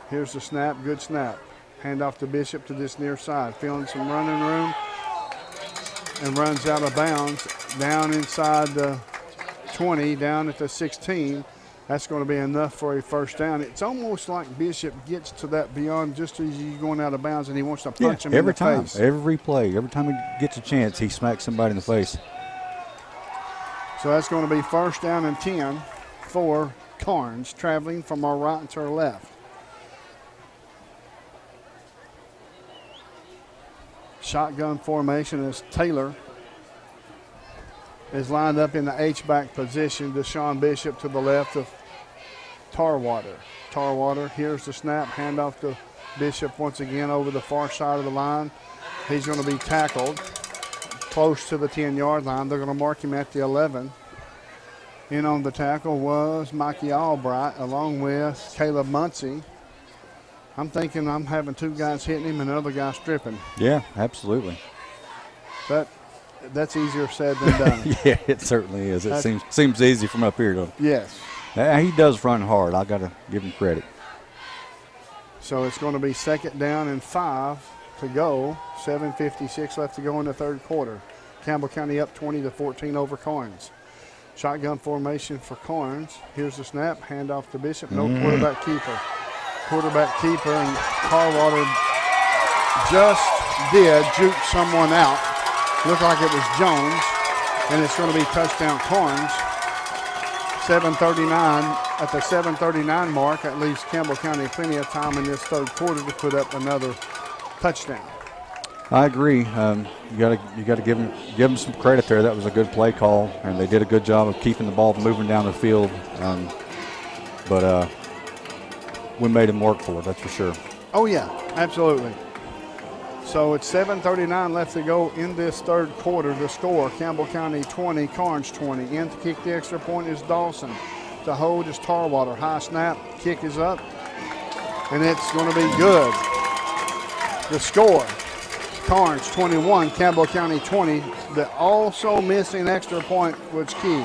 [SPEAKER 27] Here's the snap, good snap. Hand off to Bishop to this near side, feeling some running room. And runs out of bounds down inside the 20, down at the 16. That's going to be enough for a first down. It's almost like Bishop gets to that beyond just as he's going out of bounds and he wants to punch him in the face.
[SPEAKER 7] Every play, every time he gets a chance, he smacks somebody in the face.
[SPEAKER 27] So that's going to be first down and 10 for Karns, traveling from our right to our left. Shotgun formation as Taylor is lined up in the H-back position. Deshaun Bishop to the left of Tarwater. Tarwater, here's the snap. Handoff to Bishop once again over the far side of the line. He's going to be tackled close to the 10-yard line. They're going to mark him at the 11. In on the tackle was Mikey Albright along with Caleb Muncie. I'm thinking I'm having 2 guys hitting him and another guy stripping.
[SPEAKER 7] Yeah, absolutely.
[SPEAKER 27] But that's easier said than done.
[SPEAKER 7] Yeah, it certainly is. It seems easy from up here, though.
[SPEAKER 27] Yes.
[SPEAKER 7] He does run hard. I got to give him credit.
[SPEAKER 27] So it's going to be 2nd down and 5 to go. 7:56 left to go in the third quarter. Campbell County up 20-14 over Karns. Shotgun formation for Karns. Here's the snap. Handoff to Bishop. No quarterback keeper. Quarterback keeper, and Tarwater just did juke someone out. Looked like it was Jones, and it's going to be touchdown Karns. 7:39 at the 7:39 mark. That leaves Campbell County plenty of time in this third quarter to put up another touchdown.
[SPEAKER 7] I agree. You got to give them some credit there. That was a good play call, and they did a good job of keeping the ball moving down the field. But we made him work for it, that's for sure.
[SPEAKER 27] Oh, yeah, absolutely. So it's 7:39 left to go in this third quarter. The score, Campbell County 20, Karns 20. In to kick the extra point is Dawson. To hold is Tarwater. High snap, kick is up, and it's going to be good. The score, Karns 21, Campbell County 20. The also missing extra point was key.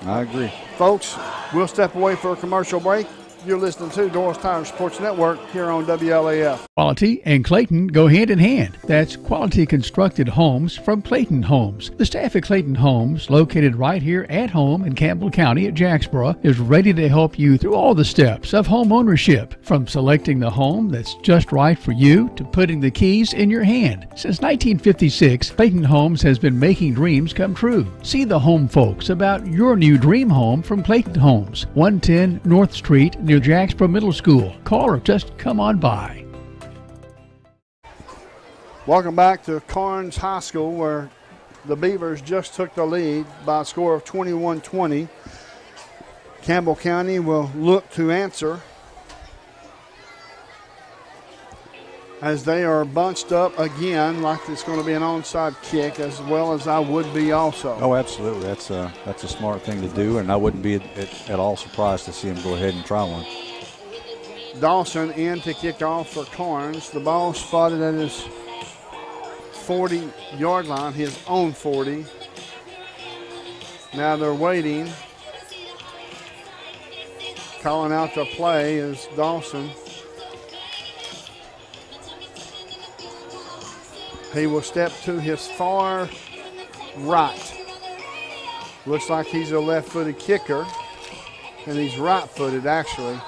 [SPEAKER 7] I agree.
[SPEAKER 27] Folks, we'll step away for a commercial break. You're listening to Doyle's Tire Sports Network here on WLAF.
[SPEAKER 8] Quality and Clayton go hand in hand. That's quality constructed homes from Clayton Homes. The staff at Clayton Homes, located right here at home in Campbell County at Jacksboro, is ready to help you through all the steps of home ownership, from selecting the home that's just right for you to putting the keys in your hand. Since 1956, Clayton Homes has been making dreams come true. See the home folks about your new dream home from Clayton Homes, 110 North Street near Jacksboro Middle School. Call or just come on by.
[SPEAKER 27] Welcome back to Karns High School, where the Beavers just took the lead by a score of 21-20. Campbell County will look to answer as they are bunched up again, like it's going to be an onside kick, as well as I would be also.
[SPEAKER 7] Oh, absolutely. That's a smart thing to do, and I wouldn't be at all surprised to see him go ahead and try one.
[SPEAKER 27] Dawson in to kick off for Karns. The ball spotted at his 40-yard line, his own 40. Now they're waiting. Calling out the play is Dawson. He will step to his far right. Looks like he's a left-footed kicker, and he's right-footed actually.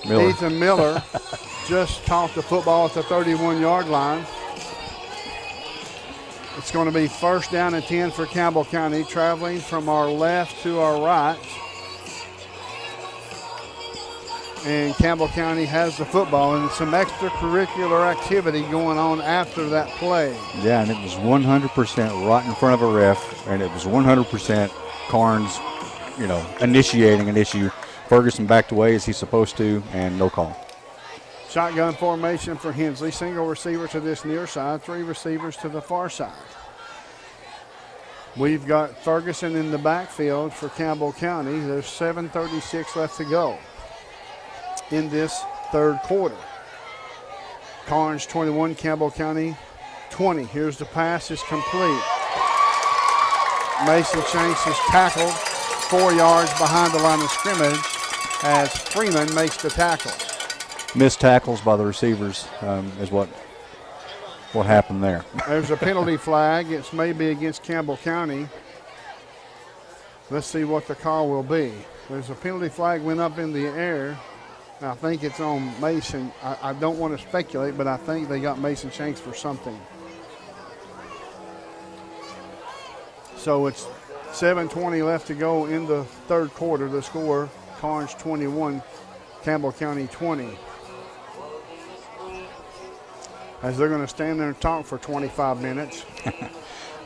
[SPEAKER 27] Ethan Miller just tossed the football at the 31-yard line. It's going to be first down and 10 for Campbell County, traveling from our left to our right. And Campbell County has the football, and some extracurricular activity going on after that play.
[SPEAKER 7] Yeah, and it was 100% right in front of a ref, and it was 100% Karns, initiating an issue. Ferguson backed away as he's supposed to, and no call.
[SPEAKER 27] Shotgun formation for Hensley. Single receiver to this near side, 3 receivers to the far side. We've got Ferguson in the backfield for Campbell County. There's 7:36 left to go in this third quarter. Karns 21, Campbell County 20. Here's the pass, is complete. Mason Shanks is tackled 4 yards behind the line of scrimmage as Freeman makes the tackle.
[SPEAKER 7] Missed tackles by the receivers is what happened there.
[SPEAKER 27] There's a penalty flag. It's maybe against Campbell County. Let's see what the call will be. There's a penalty flag went up in the air. I think it's on Mason. I don't want to speculate, but I think they got Mason Shanks for something. So it's 7:20 left to go in the third quarter. The score, Karns 21, Campbell County 20. As they're going to stand there and talk for 25 minutes.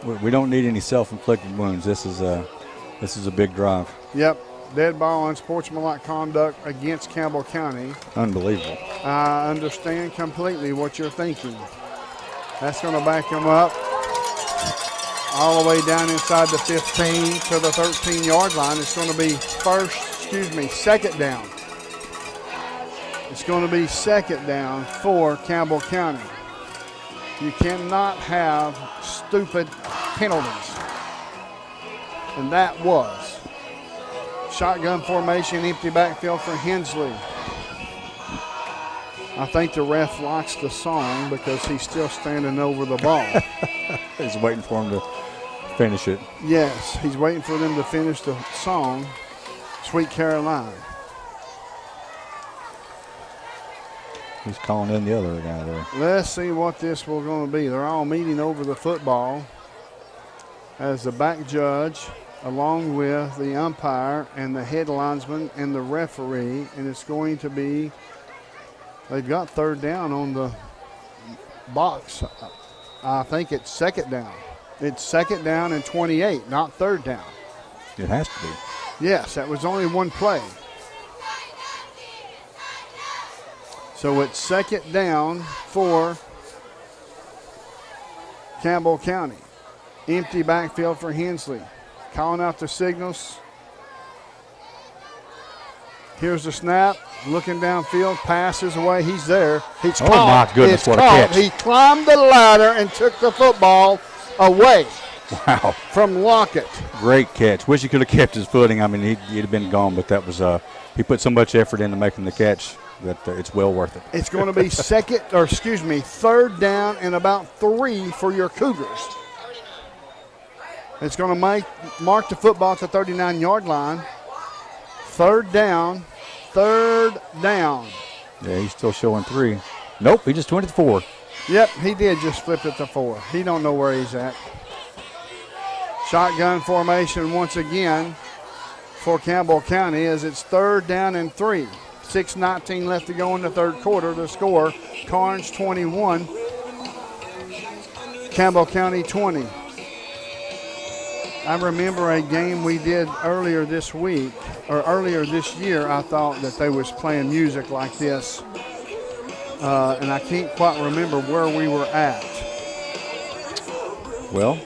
[SPEAKER 7] We don't need any self-inflicted wounds. This is a big drive.
[SPEAKER 27] Yep. Dead ball, unsportsmanlike conduct against Campbell County.
[SPEAKER 7] Unbelievable.
[SPEAKER 27] I understand completely what you're thinking. That's going to back them up all the way down inside the 15 to the 13-yard line. It's going to be second down. It's going to be second down for Campbell County. You cannot have stupid penalties. And that was. Shotgun formation, empty backfield for Hensley. I think the ref likes the song because he's still standing over the ball.
[SPEAKER 7] He's waiting for him to finish it.
[SPEAKER 27] Yes, he's waiting for them to finish the song, Sweet Caroline.
[SPEAKER 7] He's calling in the other guy there.
[SPEAKER 27] Let's see what this will going to be. They're all meeting over the football as the back judge, along with the umpire and the head linesman and the referee, and it's going to be, they've got third down on the box. I think it's second down. It's second down and 28, not third down.
[SPEAKER 7] It has to be.
[SPEAKER 27] Yes, that was only one play. So it's second down for Campbell County. Empty backfield for Hensley. Calling out the signals. Here's the snap. Looking downfield. Passes away. He's there. He's caught.
[SPEAKER 7] My goodness,
[SPEAKER 27] it's
[SPEAKER 7] what
[SPEAKER 27] caught.
[SPEAKER 7] a catch.
[SPEAKER 27] He climbed the ladder and took the football away.
[SPEAKER 7] Wow.
[SPEAKER 27] From Lockett.
[SPEAKER 7] Great catch. Wish he could have kept his footing. I mean, he'd have been gone, but that was he put so much effort into making the catch that it's well worth it.
[SPEAKER 27] It's going to be third down and about 3 for your Cougars. It's going to mark the football at the 39-yard line. Third down.
[SPEAKER 7] Yeah, he's still showing 3. Nope, he just went to 4.
[SPEAKER 27] Yep, he did just flip it to 4. He don't know where he's at. Shotgun formation once again for Campbell County as it's third down and 3. 6:19 left to go in the third quarter. The score, Karns 21, Campbell County 20. I remember a game we did earlier this year. I thought that they was playing music like this, and I can't quite remember where we were at.
[SPEAKER 7] Well,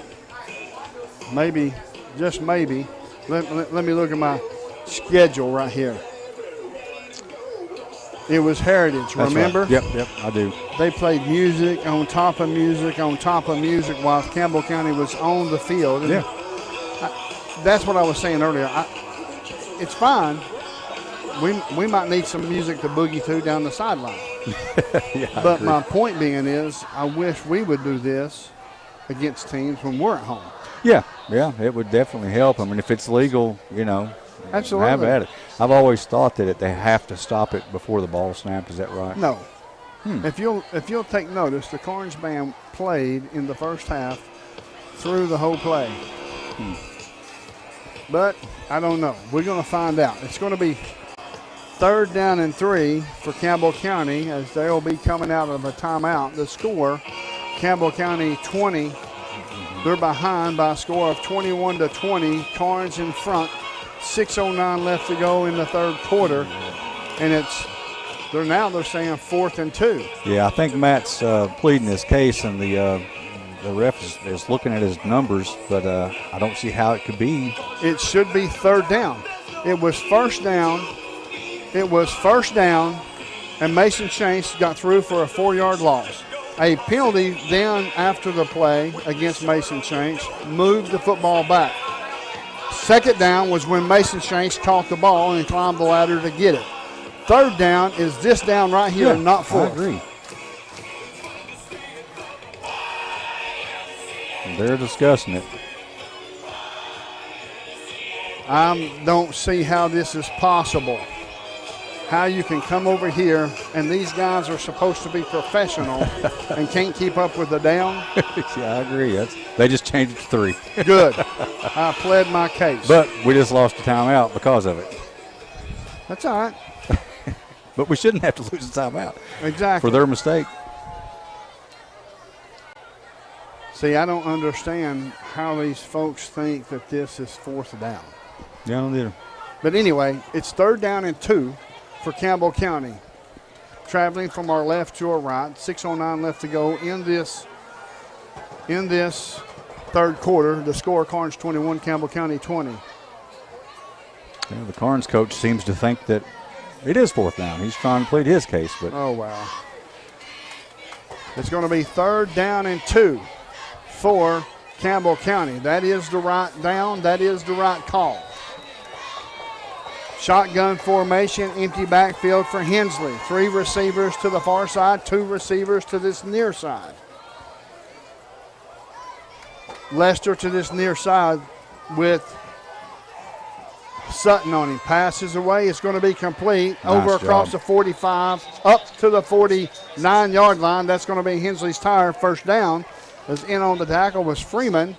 [SPEAKER 27] maybe, just maybe. Let me look at my schedule right here. It was Heritage,
[SPEAKER 7] that's
[SPEAKER 27] remember?
[SPEAKER 7] Right. Yep, I do.
[SPEAKER 27] They played music on top of music on top of music while Campbell County was on the field. And that's what I was saying earlier. It's fine. We might need some music to boogie to down the sideline. But my point being is I wish we would do this against teams when we're at home.
[SPEAKER 7] Yeah, it would definitely help. I mean, if it's legal,
[SPEAKER 27] Absolutely.
[SPEAKER 7] have at it. I've always thought that they have to stop it before the ball snapped. Is that right?
[SPEAKER 27] No. If you'll take notice, the Karns band played in the first half through the whole play. But I don't know. We're going to find out. It's going to be third down and 3 for Campbell County as they'll be coming out of a timeout. The score, Campbell County 20. They're behind by a score of 21-20. Karns in front. 6:09 left to go in the third quarter, and they're saying 4th and 2.
[SPEAKER 7] Yeah, I think Matt's pleading his case, and the ref is looking at his numbers, but I don't see how it could be.
[SPEAKER 27] It should be third down. It was first down, and Mason Chase got through for a 4-yard loss. A penalty then after the play against Mason Chase moved the football back. Second down was when Mason Shanks caught the ball and climbed the ladder to get it. Third down is this down right here, not fourth.
[SPEAKER 7] I agree. They're discussing it.
[SPEAKER 27] I don't see how this is possible. How you can come over here and these guys are supposed to be professional and can't keep up with the down.
[SPEAKER 7] Yeah, I agree. They just changed it to 3.
[SPEAKER 27] Good. I pled my case.
[SPEAKER 7] But we just lost a timeout because of it.
[SPEAKER 27] That's all right.
[SPEAKER 7] But we shouldn't have to lose a timeout.
[SPEAKER 27] Exactly.
[SPEAKER 7] For their mistake.
[SPEAKER 27] See, I don't understand how these folks think that this is 4th down.
[SPEAKER 7] Yeah, I don't either.
[SPEAKER 27] But anyway, it's third down and 2 for Campbell County. Traveling from our left to our right. 6:09 left to go in this third quarter. The score, Karns 21, Campbell County 20.
[SPEAKER 7] Yeah, the Karns coach seems to think that it is 4th down. He's trying to plead his case. But
[SPEAKER 27] oh, wow. It's going to be third down and 2 for Campbell County. That is the right down. That is the right call. Shotgun formation, empty backfield for Hensley. 3 receivers to the far side, 2 receivers to this near side. Lester to this near side with Sutton on him. Passes away. It's going to be complete.
[SPEAKER 7] Nice
[SPEAKER 27] over across
[SPEAKER 7] job.
[SPEAKER 27] the 45, up to the 49-yard line. That's going to be Hensley's tire. First down. As in on the tackle was Freeman.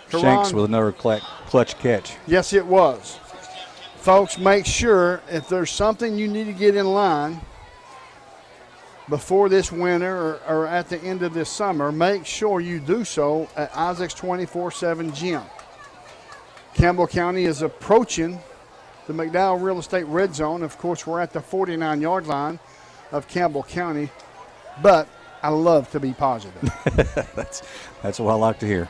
[SPEAKER 7] Shanks with another clutch catch.
[SPEAKER 27] Yes, it was. Folks, make sure if there's something you need to get in line before this winter or at the end of this summer, make sure you do so at Isaac's 24/7 Gym. Campbell County is approaching the McDowell Real Estate Red Zone. Of course, we're at the 49-yard line of Campbell County, but I love to be positive.
[SPEAKER 7] That's what I like to hear.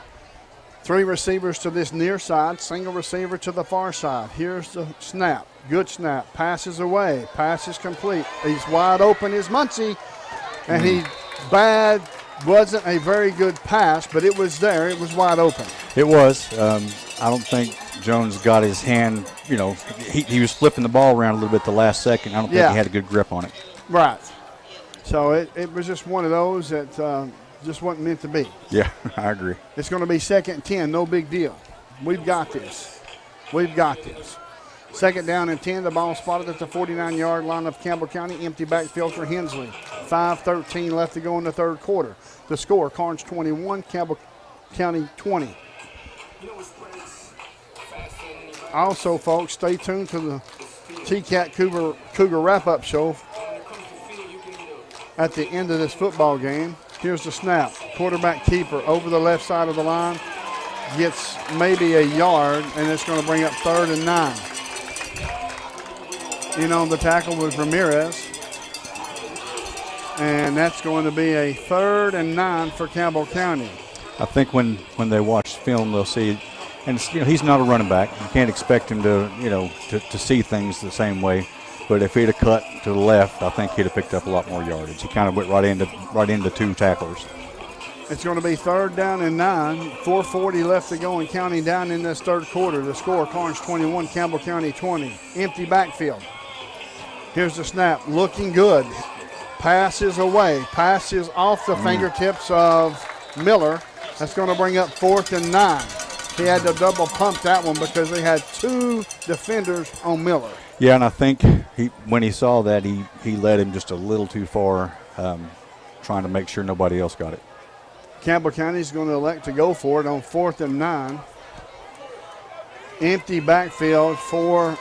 [SPEAKER 27] 3 receivers to this near side, single receiver to the far side. Here's the snap. Good snap. Passes away. Pass is complete. He's wide open is Muncie. And he's bad Wasn't a very good pass, but it was there. It was wide open.
[SPEAKER 7] It was. I don't think Jones got his hand, he was flipping the ball around a little bit the last second. I don't think he had a good grip on it.
[SPEAKER 27] Right. So it was just one of those that just wasn't meant to be.
[SPEAKER 7] Yeah, I agree.
[SPEAKER 27] It's going to be 2nd and 10, no big deal. We've got this. We've got this. 2nd down and 10, the ball spotted at the 49-yard line of Campbell County. Empty backfield for Hensley. 5:13 left to go in the third quarter. The score, Karns 21, Campbell County 20. Also, folks, stay tuned to the TCAT Cougar wrap-up show at the end of this football game. Here's the snap. Quarterback keeper over the left side of the line. Gets maybe a yard, and it's going to bring up 3rd and 9. In on the tackle was Ramirez. And that's going to be a 3rd and 9 for Campbell County.
[SPEAKER 7] I think when they watch film, they'll see, and he's not a running back. You can't expect him to, to see things the same way. But if he'd have cut to the left, I think he'd have picked up a lot more yardage. He kind of went right into 2 tacklers.
[SPEAKER 27] It's going to be 3rd down and 9. 4:40 left to go and counting down in this third quarter. The score, Karns 21, Campbell County 20. Empty backfield. Here's the snap. Looking good. Passes away. Passes off the fingertips of Miller. That's going to bring up 4th and 9. He had to double pump that one because they had 2 defenders on Miller.
[SPEAKER 7] Yeah, and I think when he saw that, he led him just a little too far, trying to make sure nobody else got it.
[SPEAKER 27] Campbell County is going to elect to go for it on 4th and 9. Empty backfield for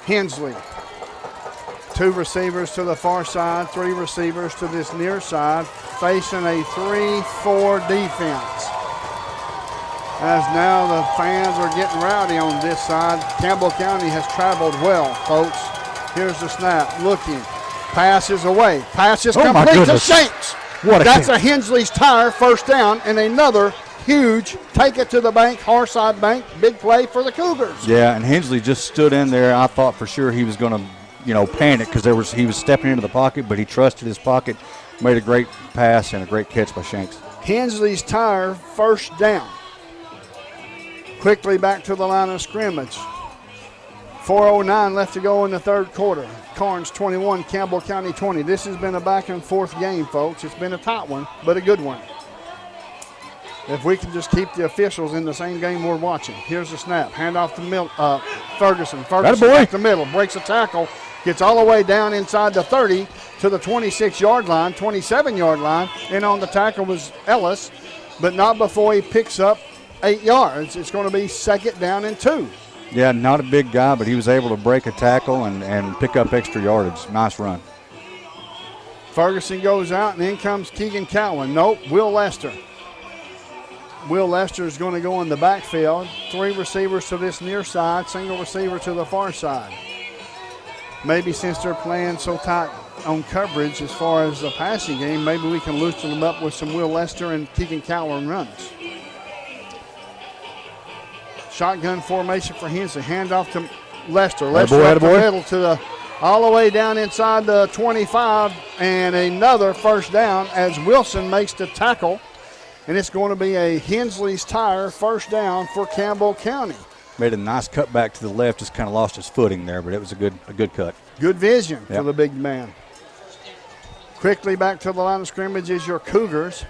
[SPEAKER 27] Hensley. 2 receivers to the far side, 3 receivers to this near side, facing a 3-4 defense. As now the fans are getting rowdy on this side. Campbell County has traveled well, folks. Here's the snap. Looking. Passes away. Passes complete to Shanks. That's a Hensley's Tire 1st down, and another huge take it to the bank, Harside Bank. Big play for the Cougars.
[SPEAKER 7] Yeah, and Hensley just stood in there. I thought for sure he was going to panic because he was stepping into the pocket, but he trusted his pocket, made a great pass and a great catch by Shanks.
[SPEAKER 27] Hensley's Tire 1st down. Quickly back to the line of scrimmage. 4:09 left to go in the third quarter. Karns 21, Campbell County 20. This has been a back and forth game, folks. It's been a tight one, but a good one. If we can just keep the officials in the same game we're watching. Here's the snap. Hand off to Ferguson. Ferguson back the middle. Breaks a tackle. Gets all the way down inside the 30 to the 26-yard line, 27-yard line. And on the tackle was Ellis, but not before he picks up 8 yards. It's going to be 2nd down and 2.
[SPEAKER 7] Yeah, not a big guy, but he was able to break a tackle and pick up extra yardage. Nice run.
[SPEAKER 27] Ferguson goes out, and in comes Keegan Cowan. Nope, Will Lester. Will Lester is going to go in the backfield. 3 receivers to this near side, single receiver to the far side. Maybe since they're playing so tight on coverage as far as the passing game, maybe we can loosen them up with some Will Lester and Keegan Cowan runs. Shotgun formation for Hensley. Hand off to Lester. Lester up the middle to all the way down inside the 25, and another 1st down as Wilson makes the tackle. And it's going to be a Hensley's Tire 1st down for Campbell County.
[SPEAKER 7] Made a nice cut back to the left, just kind of lost his footing there, but it was a good cut.
[SPEAKER 27] Good vision for the big man. Quickly back to the line of scrimmage is your Cougars,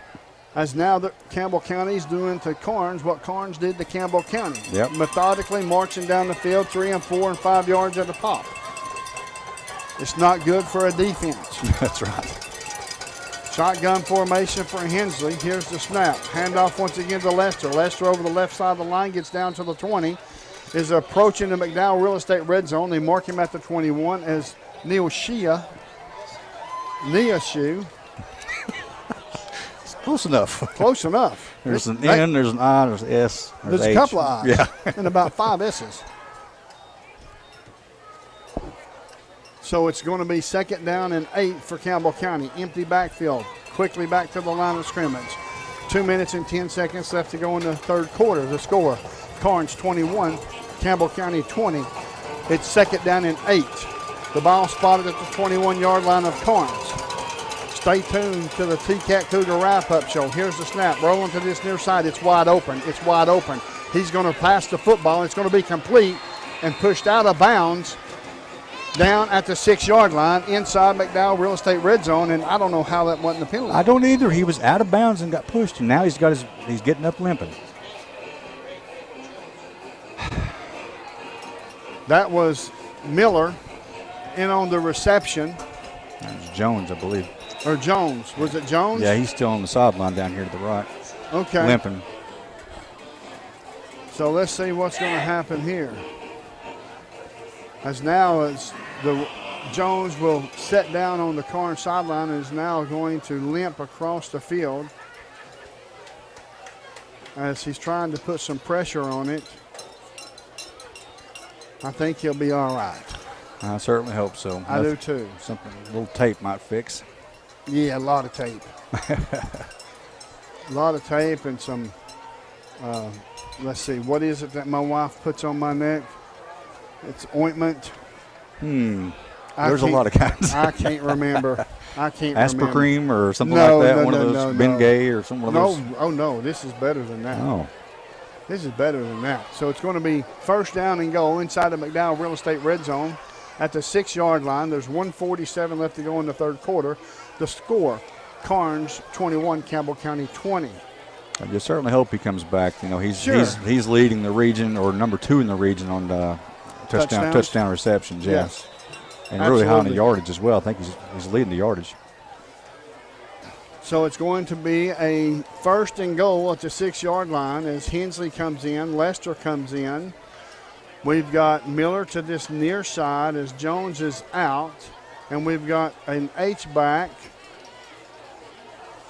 [SPEAKER 27] as now that Campbell County's doing to Karns what Karns did to Campbell County.
[SPEAKER 7] Yep.
[SPEAKER 27] Methodically marching down the field, 3 and 4 and 5 yards at a pop. It's not good for a defense.
[SPEAKER 7] That's right.
[SPEAKER 27] Shotgun formation for Hensley. Here's the snap. Handoff once again to Lester. Lester over the left side of the line, gets down to the 20. Is approaching the McDowell Real Estate red zone. They mark him at the 21 as Neil Shea. Neoshu.
[SPEAKER 7] Close enough.
[SPEAKER 27] Close enough.
[SPEAKER 7] There's an N, there's an I, there's an S.
[SPEAKER 27] There's a
[SPEAKER 7] H.
[SPEAKER 27] couple of I's.
[SPEAKER 7] Yeah.
[SPEAKER 27] And about 5 S's. So it's going to be 2nd down and 8 for Campbell County. Empty backfield. Quickly back to the line of scrimmage. 2 minutes and 10 seconds left to go in the third quarter. The score, Karns 21, Campbell County 20. It's 2nd down and 8. The ball spotted at the 21-yard line of Karns. Stay tuned to the T-Cat Cougar Wrap-Up Show. Here's the snap. Rolling to this near side. It's wide open. It's wide open. He's going to pass the football. It's going to be complete and pushed out of bounds down at the 6-yard line inside McDowell Real Estate red zone, and I don't know how that wasn't a penalty.
[SPEAKER 7] I don't either. He was out of bounds and got pushed, and now he's getting up limping.
[SPEAKER 27] That was Miller in on the reception.
[SPEAKER 7] That was Jones, I believe.
[SPEAKER 27] Or Jones. Was it Jones?
[SPEAKER 7] Yeah, he's still on the sideline down here to the right.
[SPEAKER 27] Okay.
[SPEAKER 7] Limping.
[SPEAKER 27] So let's see what's going to happen here. As the Jones will set down on the Karns sideline and is now going to limp across the field as he's trying to put some pressure on it. I think he'll be all right.
[SPEAKER 7] I certainly hope so.
[SPEAKER 27] I do too.
[SPEAKER 7] Something a little tape might fix.
[SPEAKER 27] Yeah, a lot of tape. A lot of tape and some, let's see, what is it that my wife puts on my neck? It's ointment.
[SPEAKER 7] There's a lot of kinds.
[SPEAKER 27] I can't remember.
[SPEAKER 7] Aspercream or something like that. One of those Bengay or something.
[SPEAKER 27] No, oh no, this is better than that.
[SPEAKER 7] Oh.
[SPEAKER 27] This is better than that. So it's going to be first down and goal inside the McDowell Real Estate red zone at the 6-yard line. There's 1:47 left to go in the third quarter. The score, Karns 21, Campbell County 20.
[SPEAKER 7] I just certainly hope he comes back. You know, he's leading the region, or number 2 in the region on touchdown receptions.
[SPEAKER 27] Yes.
[SPEAKER 7] And really high on the yardage as well. I think he's leading the yardage.
[SPEAKER 27] So it's going to be a first and goal at the 6-yard line as Hensley comes in, Lester comes in. We've got Miller to this near side as Jones is out. And we've got an H-back,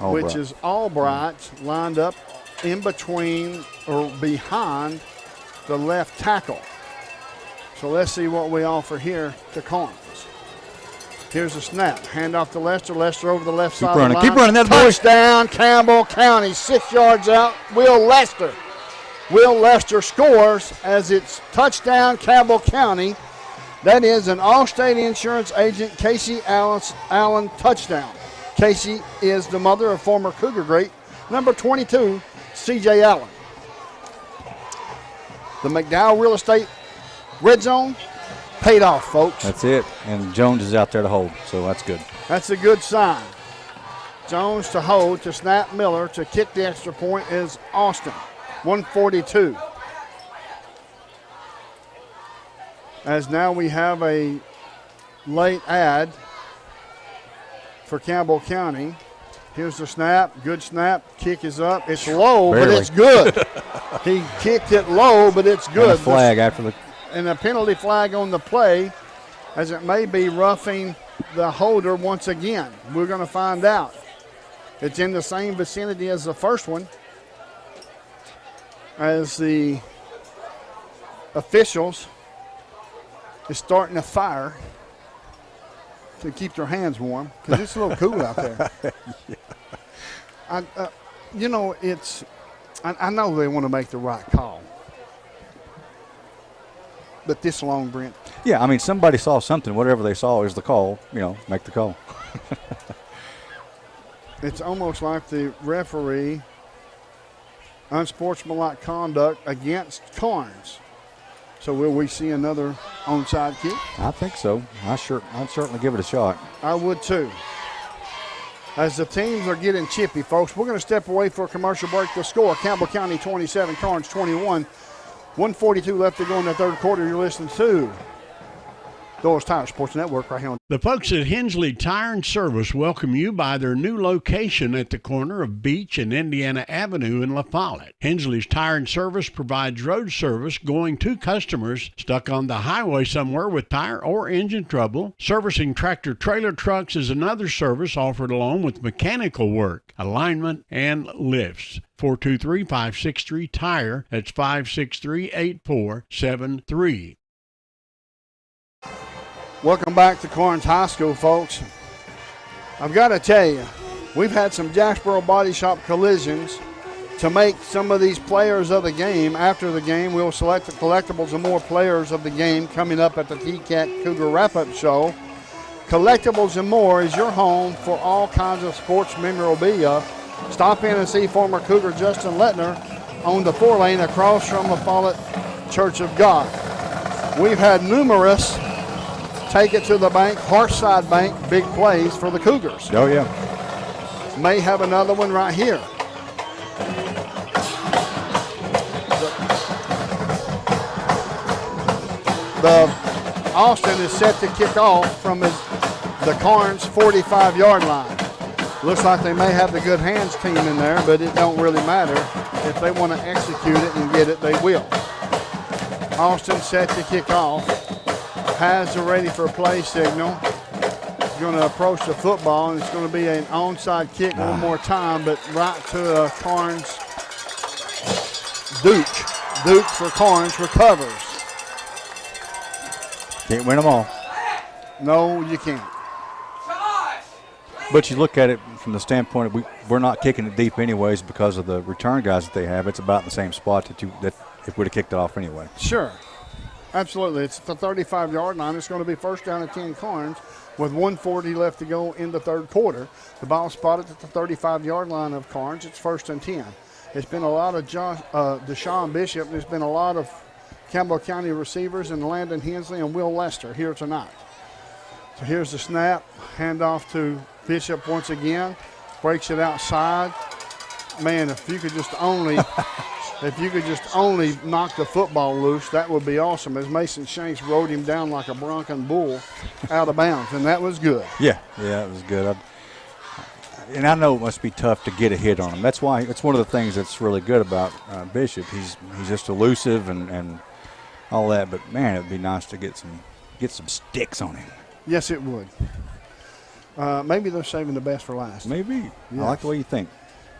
[SPEAKER 27] which is Albright, lined up in between or behind the left tackle. So let's see what we offer here to Karns. Here's a snap. Hand off to Lester. Lester over the left side of the line.
[SPEAKER 7] Keep running. That
[SPEAKER 27] touchdown, Campbell County. 6 yards out. Will Lester scores as it's touchdown, Campbell County. That is an Allstate Insurance agent, Casey Allen touchdown. Casey is the mother of former Cougar great, number 22, C.J. Allen. The McDowell Real Estate red zone paid off, folks.
[SPEAKER 7] That's it. And Jones is out there to hold, so that's good.
[SPEAKER 27] That's a good sign. Jones to hold, to snap Miller, to kick the extra point is Austin. 142. As now we have a late ad for Campbell County. Here's the snap. Good snap. Kick is up. It's low, but it's good. He kicked it low, but it's good.
[SPEAKER 7] And a flag after the.
[SPEAKER 27] And a penalty flag on the play, as it may be roughing the holder once again. We're going to find out. It's in the same vicinity as the first one, as the officials is starting a fire to keep their hands warm because it's a little cool out there. I know they want to make the right call. But this long, Brent.
[SPEAKER 7] Yeah, I mean, somebody saw something. Whatever they saw is the call. You know, make the call.
[SPEAKER 27] It's almost like the referee unsportsmanlike conduct against Karns. So will we see another onside kick?
[SPEAKER 7] I think so. I'd certainly give it a shot.
[SPEAKER 27] I would too. As the teams are getting chippy, folks, we're going to step away for a commercial break. The score, Campbell County 27, Karns 21. 1:42 left to go in the third quarter. You're listening to Doyle's Tire Sports Network right here on.
[SPEAKER 6] The folks at Hensley Tire and Service welcome you by their new location at the corner of Beach and Indiana Avenue in La Follette. Hensley's Tire and Service provides road service going to customers stuck on the highway somewhere with tire or engine trouble. Servicing tractor-trailer trucks is another service offered along with mechanical work, alignment, and lifts. 423-563-TIRE. That's 563-8473.
[SPEAKER 27] Welcome back to Karns High School, folks. I've got to tell you, we've had some Jacksboro Body Shop collisions to make some of these players of the game. After the game, we'll select the collectibles and more players of the game coming up at the T-Cat Cougar Wrap-Up Show. Collectibles and More is your home for all kinds of sports memorabilia. Stop in and see former Cougar Justin Lettner on the 4-lane across from the Follett Church of God. We've had numerous take it to the bank, Hearthside Bank, big plays for the Cougars.
[SPEAKER 7] Oh, yeah.
[SPEAKER 27] May have another one right here. The Austin is set to kick off from the Karns 45-yard line. Looks like they may have the good hands team in there, but it don't really matter. If they want to execute it and get it, they will. Austin set to kick off. Pads are ready for a play signal. He's going to approach the football, and it's going to be an onside kick one more time, but right to Karns. Duke for Karns recovers.
[SPEAKER 7] Can't win them all.
[SPEAKER 27] No, you can't.
[SPEAKER 7] But you look at it from the standpoint of we're not kicking it deep anyways because of the return guys that they have. It's about in the same spot that if we'd have kicked it off anyway.
[SPEAKER 27] Sure. Absolutely. It's the 35-yard line. It's going to be first down and 10 Karns with 1:40 left to go in the third quarter. The ball spotted at the 35-yard line of Karns. It's first and 10. It's been a lot of Deshaun Bishop. There's been a lot of Campbell County receivers and Landon Hensley and Will Lester here tonight. So here's the snap. Handoff to Bishop once again. Breaks it outside. Man, if you could just only knock the football loose, that would be awesome. As Mason Shanks rode him down like a bronco bull out of bounds, and that was good.
[SPEAKER 7] Yeah, it was good. And I know it must be tough to get a hit on him. That's why it's one of the things that's really good about Bishop. He's just elusive and all that. But man, it'd be nice to get some sticks on him.
[SPEAKER 27] Yes, it would. Maybe they're saving the best for last.
[SPEAKER 7] Maybe. Yes. I like the way you think.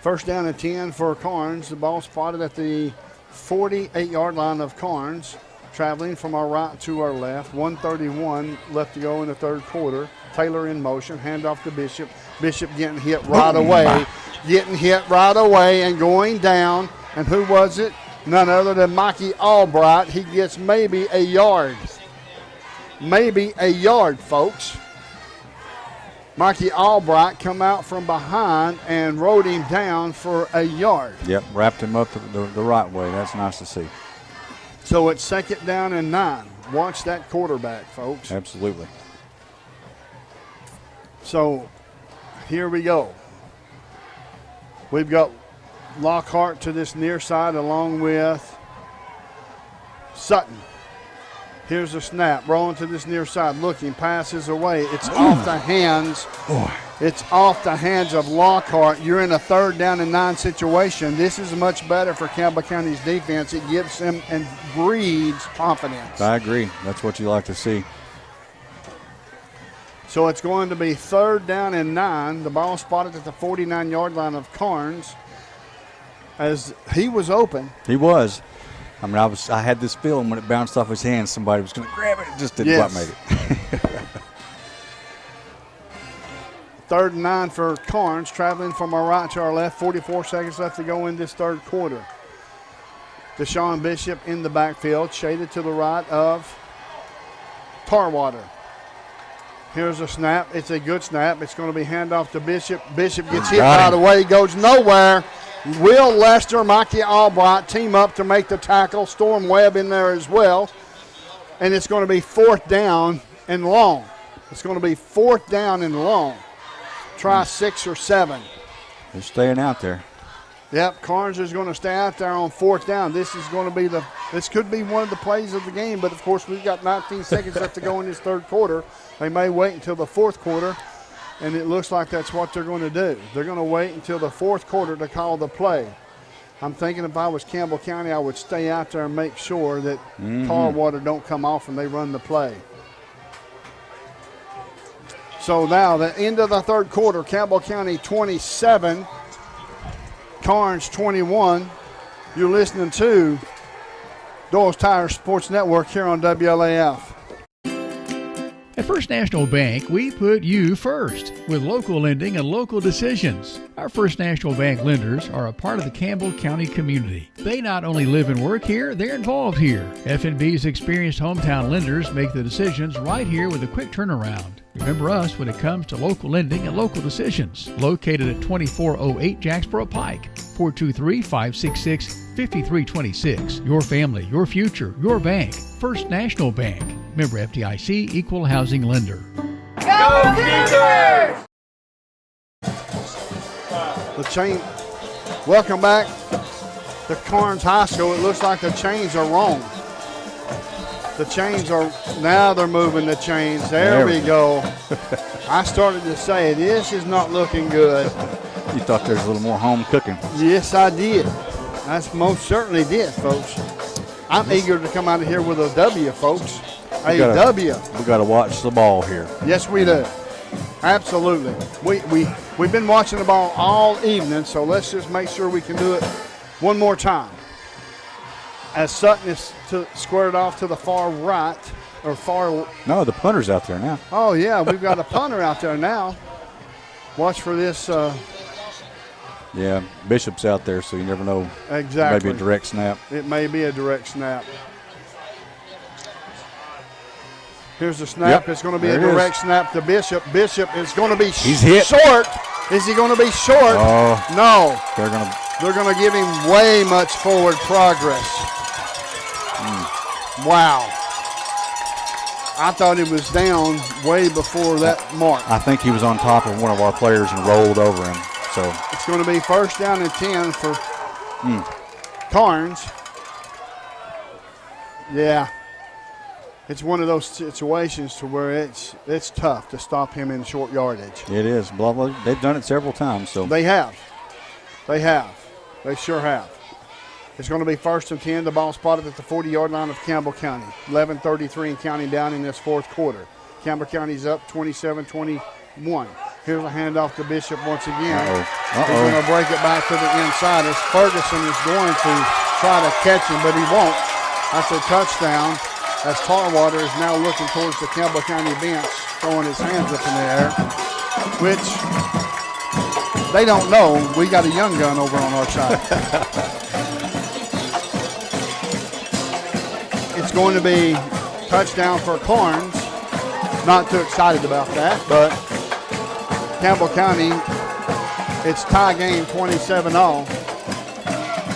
[SPEAKER 27] First down and 10 for Karns. The ball spotted at the 48-yard line of Karns. Traveling from our right to our left. 1:31 left to go in the third quarter. Taylor in motion. Handoff to Bishop. Bishop getting hit right away. Getting hit right away and going down. And who was it? None other than Mikey Albright. He gets maybe a yard. Maybe a yard, folks. Mikey Albright come out from behind and rode him down for a yard.
[SPEAKER 7] Yep, wrapped him up the right way. That's nice to see.
[SPEAKER 27] So it's second down and 9. Watch that quarterback, folks.
[SPEAKER 7] Absolutely.
[SPEAKER 27] So here we go. We've got Lockhart to this near side along with Sutton. Here's the snap. Rolling to this near side. Looking. Passes away. It's off the hands. It's off the hands of Lockhart. You're in a third down and 9 situation. This is much better for Campbell County's defense. It gives them and breeds confidence.
[SPEAKER 7] I agree. That's what you like to see.
[SPEAKER 27] So it's going to be third down and 9. The ball spotted at the 49-yard line of Karns. As he was open.
[SPEAKER 7] He was. I mean, I had this feeling when it bounced off his hands, somebody was going to grab it. It just didn't quite make it.
[SPEAKER 27] Third and 9 for Karns, traveling from our right to our left. 44 seconds left to go in this third quarter. Deshaun Bishop in the backfield, shaded to the right of Tarwater. Here's a snap. It's a good snap. It's going to be handoff to Bishop. Bishop gets hit right away, goes nowhere. Will Lester, Mikey Albright team up to make the tackle. Storm Webb in there as well. And it's going to be fourth down and long. It's going to be fourth down and long. Try 6 or 7.
[SPEAKER 7] They're staying out there.
[SPEAKER 27] Yep, Karns is going to stay out there on fourth down. This is going to be this could be one of the plays of the game, but of course we've got 19 seconds left to go in this third quarter. They may wait until the fourth quarter. And it looks like that's what they're going to do. They're going to wait until the fourth quarter to call the play. I'm thinking if I was Campbell County, I would stay out there and make sure that Tarwater don't come off and they run the play. So now the end of the third quarter, Campbell County 27, Karns 21. You're listening to Doyle's Tire Sports Network here on WLAF.
[SPEAKER 8] At First National Bank, we put you first with local lending and local decisions. Our Our First National Bank lenders are a part of the Campbell County community. They not only live and work here, they're involved here. F&B's experienced hometown lenders make the decisions right here with a quick turnaround. Remember us when it comes to local lending and local decisions. Located at 2408 Jacksboro Pike, 423-566-5326. Your family, your future, your bank. First National Bank. Member FDIC, Equal Housing Lender.
[SPEAKER 27] Go Cougars! The chain. Welcome back to Karns High School. It looks like the chains are wrong. The chains are, now they're moving the chains. There we go. I started to say, this is not looking good.
[SPEAKER 7] You thought there was a little more home cooking.
[SPEAKER 27] Yes, I did. I most certainly did, folks. I'm eager to come out of here with a W, folks. A W.
[SPEAKER 7] We got to watch the ball here.
[SPEAKER 27] Yes, we do. Absolutely. We've been watching the ball all evening, so let's just make sure we can do it one more time. As Sutton is squared off to the far right, or far.
[SPEAKER 7] No, the punter's out there now.
[SPEAKER 27] Oh, yeah, we've got a punter out there now. Watch for this.
[SPEAKER 7] Yeah, Bishop's out there, so you never know.
[SPEAKER 27] Exactly.
[SPEAKER 7] Maybe a direct snap.
[SPEAKER 27] It may be a direct snap. Here's the snap.
[SPEAKER 7] Yep,
[SPEAKER 27] it's going to be a direct snap to Bishop. Bishop is going to be
[SPEAKER 7] hit.
[SPEAKER 27] Short. Is he going to be short?
[SPEAKER 7] Oh,
[SPEAKER 27] no.
[SPEAKER 7] They're
[SPEAKER 27] going to give him way much forward progress. Wow. I thought he was down way before that mark.
[SPEAKER 7] I think he was on top of one of our players and rolled over him. So
[SPEAKER 27] it's going to be first down and 10 for Karns. Yeah. It's one of those situations to where it's tough to stop him in short yardage.
[SPEAKER 7] It is. They've done it several times. So
[SPEAKER 27] they have. They sure have. It's going to be first and 10. The ball spotted at the 40-yard line of Campbell County. 11:33 and counting down in this fourth quarter. Campbell County's up 27-21. Here's a handoff to Bishop once again. He's going to break it back to the inside as Ferguson is going to try to catch him, but he won't. That's a touchdown as Tarwater is now looking towards the Campbell County bench, throwing his hands up in the air, which they don't know. We got a young gun over on our side. It's going to be touchdown for Karns. Not too excited about that, but Campbell County, it's tie game 27-all.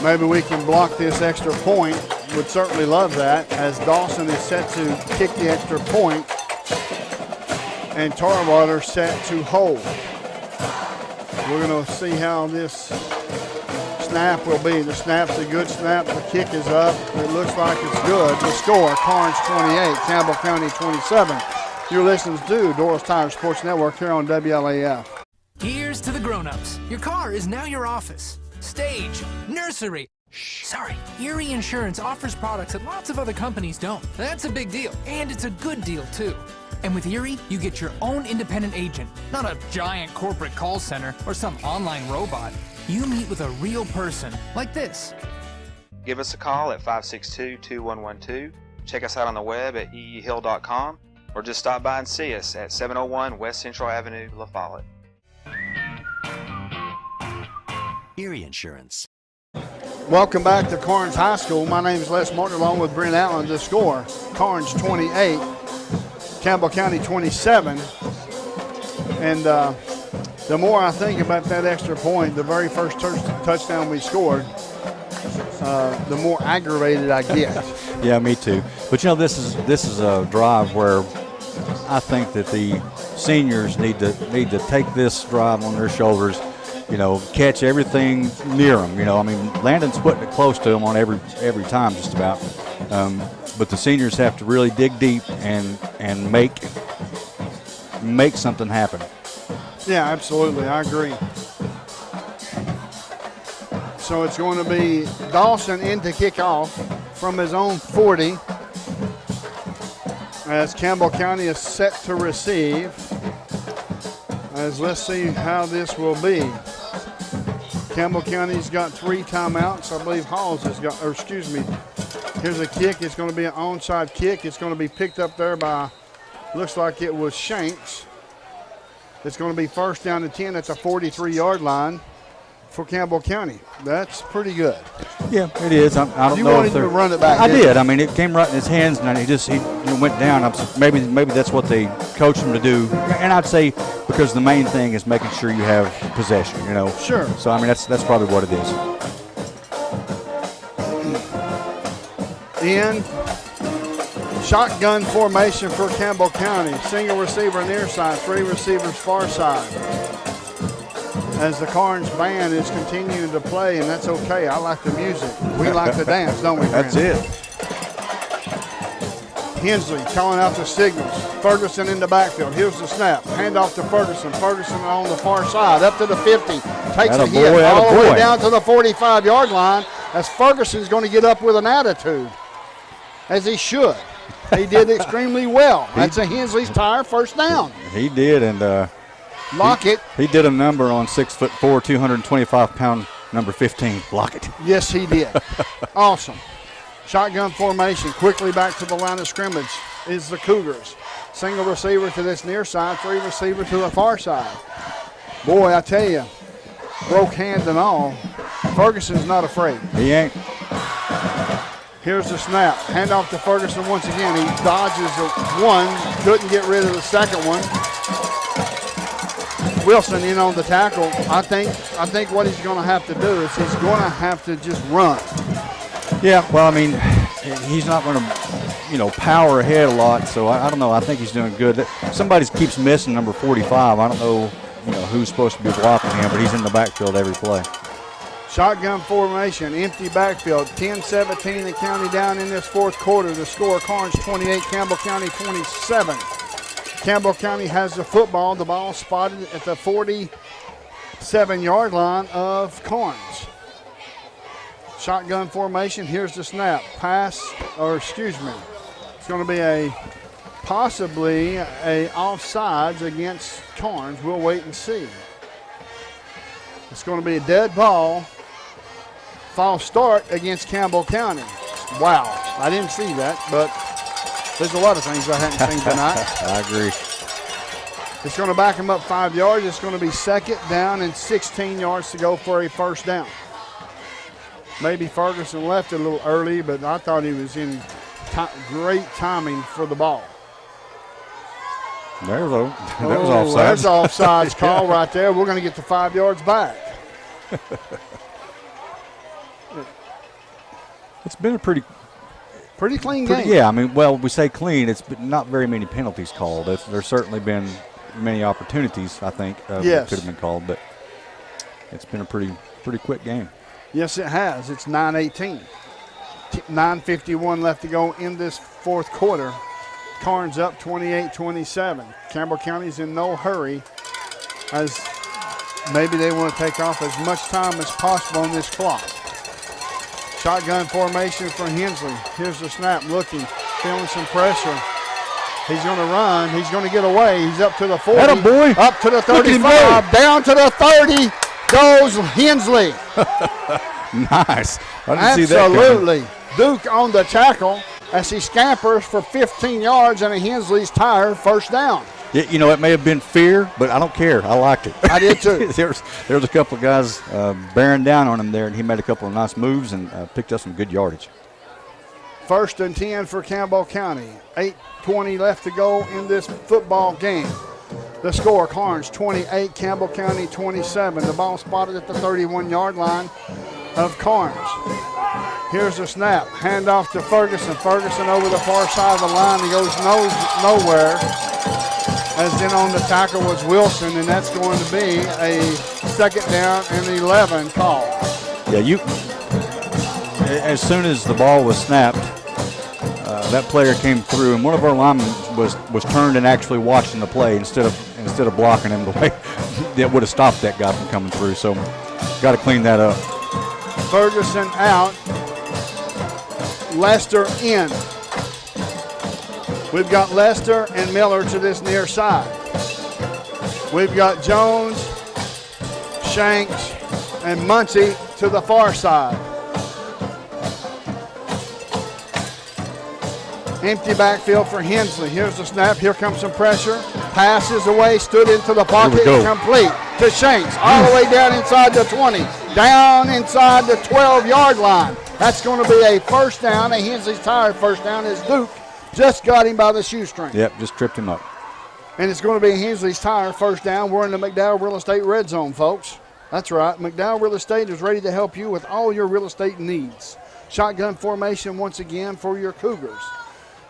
[SPEAKER 27] Maybe we can block this extra point. Would certainly love that, as Dawson is set to kick the extra point and Tarwater set to hold. We're going to see how this snap will be. The snap's a good snap. The kick is up. It looks like it's good. The score, Karns 28, Campbell County 27. You're listening to Doyle's Tire Sports Network here on WLAF.
[SPEAKER 5] Here's to the grown-ups. Your car is now your office, stage, nursery. Sorry, Erie Insurance offers products that lots of other companies don't. That's a big deal, and it's a good deal, too. And with Erie, you get your own independent agent, not a giant corporate call center or some online robot. You meet with a real person, like this.
[SPEAKER 14] Give us a call at 562-2112. Check us out on the web at eehill.com, or just stop by and see us at 701 West Central Avenue, La Follette.
[SPEAKER 3] Erie Insurance.
[SPEAKER 27] Welcome back to Karns High School. My name is Les Martin, along with Brent Allen. The score, Karns 28, Campbell County 27. And the more I think about that extra point, the very first touchdown we scored, the more aggravated I get.
[SPEAKER 7] Yeah, me too. But you know, this is a drive where I think that the seniors need to take this drive on their shoulders. You know, catch everything near them. You know, I mean, Landon's putting it close to them on every time, just about. But the seniors have to really dig deep and make something happen.
[SPEAKER 27] Yeah, absolutely, I agree. So it's going to be Dawson in to kick off from his own 40, as Campbell County is set to receive. As let's see how this will be. Campbell County's got 3 timeouts. I believe Halls has got, or excuse me, here's a kick. It's going to be an onside kick. It's going to be picked up there by, looks like it was Shanks. It's going to be first down and 10 at the 43-yard line. for Campbell County. That's pretty good.
[SPEAKER 7] Yeah, it is. I don't
[SPEAKER 27] you
[SPEAKER 7] know
[SPEAKER 27] wanted
[SPEAKER 7] if
[SPEAKER 27] him to run it back.
[SPEAKER 7] I did. I mean, it came right in his hands, and he went down. Maybe that's what they coached him to do. And I'd say because the main thing is making sure you have possession.
[SPEAKER 27] Sure.
[SPEAKER 7] So I mean, that's probably what it is.
[SPEAKER 27] In shotgun formation for Campbell County. Single receiver near side, 3 receivers far side. As the Karns band is continuing to play, and that's okay. I like the music. We like to dance, don't we,
[SPEAKER 7] That's
[SPEAKER 27] Brandon?
[SPEAKER 7] it.
[SPEAKER 27] Hensley calling out the signals. Ferguson in the backfield. Here's the snap. Hand off to Ferguson. Ferguson on the far side, up to the 50. Takes a hit all the way down to the 45-yard line as Ferguson's going to get up with an attitude, as he should. He did extremely well. That's a Hensley's tire first down.
[SPEAKER 7] He did, and
[SPEAKER 27] Lockett.
[SPEAKER 7] He did a number on 6'4", 225-pound number 15. Lockett.
[SPEAKER 27] Yes, he did. Awesome. Shotgun formation. Quickly back to the line of scrimmage is the Cougars. Single receiver to this near side, 3 receivers to the far side. Boy, I tell you, broke hand and all. Ferguson's not afraid.
[SPEAKER 7] He ain't.
[SPEAKER 27] Here's the snap. Hand off to Ferguson once again. He dodges one, couldn't get rid of the second one. Wilson in on the tackle. I think what he's going to have to do is he's going to have to just run.
[SPEAKER 7] Yeah, well, I mean, he's not going to, power ahead a lot, so I don't know. I think he's doing good. Somebody keeps missing number 45. I don't know, who's supposed to be blocking him, but he's in the backfield every play.
[SPEAKER 27] Shotgun formation, empty backfield, 10-17 the county down in this fourth quarter. The score, Karns 28, Campbell County 27. Campbell County has the football. The ball spotted at the 47-yard line of Karns. Shotgun formation, here's the snap. It's going to be possibly a offsides against Karns. We'll wait and see. It's going to be a dead ball. False start against Campbell County. Wow, I didn't see that, but there's a lot of things I hadn't seen tonight.
[SPEAKER 7] I agree.
[SPEAKER 27] It's going to back him up 5 yards. It's going to be second down and 16 yards to go for a first down. Maybe Ferguson left it a little early, but I thought he was in great timing for the ball.
[SPEAKER 7] There's offsides.
[SPEAKER 27] There's offsides call right there. We're going to get the 5 yards back.
[SPEAKER 7] It's been a pretty
[SPEAKER 27] clean game.
[SPEAKER 7] Yeah, I mean, we say clean. It's been not very many penalties called. There's certainly been many opportunities, I think, that could have been called, but it's been a pretty quick game.
[SPEAKER 27] Yes, it has. It's 9:18. 9:51 left to go in this fourth quarter. Karns up 28-27. Campbell County's in no hurry, as maybe they want to take off as much time as possible on this clock. Shotgun formation for Hensley. Here's the snap, looking, feeling some pressure. He's going to run. He's going to get away. He's up to the 40.
[SPEAKER 7] Atta boy.
[SPEAKER 27] Up to the 35. Down to the 30 goes Hensley.
[SPEAKER 7] Nice. I didn't see that coming.
[SPEAKER 27] Absolutely. Duke on the tackle as he scampers for 15 yards and a Hensley's tire first down.
[SPEAKER 7] It may have been fear, but I don't care. I liked it.
[SPEAKER 27] I did too.
[SPEAKER 7] There's a couple of guys bearing down on him there, and he made a couple of nice moves and picked up some good yardage.
[SPEAKER 27] First and 10 for Campbell County. 8:20 left to go in this football game. The score, Karns 28, Campbell County 27. The ball spotted at the 31-yard line of Karns. Here's the snap. Hand off to Ferguson. Ferguson over the far side of the line. He goes nowhere. As then on the tackle was Wilson, and that's going to be a second down and 11 call.
[SPEAKER 7] Yeah, as soon as the ball was snapped, that player came through, and one of our linemen was turned and actually watching the play instead of blocking him the way that would have stopped that guy from coming through. So, got to clean that up.
[SPEAKER 27] Ferguson out. Lester in. We've got Lester and Miller to this near side. We've got Jones, Shanks, and Muncie to the far side. Empty backfield for Hensley. Here's the snap. Here comes some pressure. Passes away, stood into the pocket, complete to Shanks. All the way down inside the 20. down inside the 12-yard line. That's going to be a first down, a Hensley's Tire first down, as Duke just got him by the shoestring.
[SPEAKER 7] Yep, just tripped him up.
[SPEAKER 27] And it's going to be Hensley's Tire first down. We're in the McDowell Real Estate Red Zone, folks. That's right. McDowell Real Estate is ready to help you with all your real estate needs. Shotgun formation once again for your Cougars.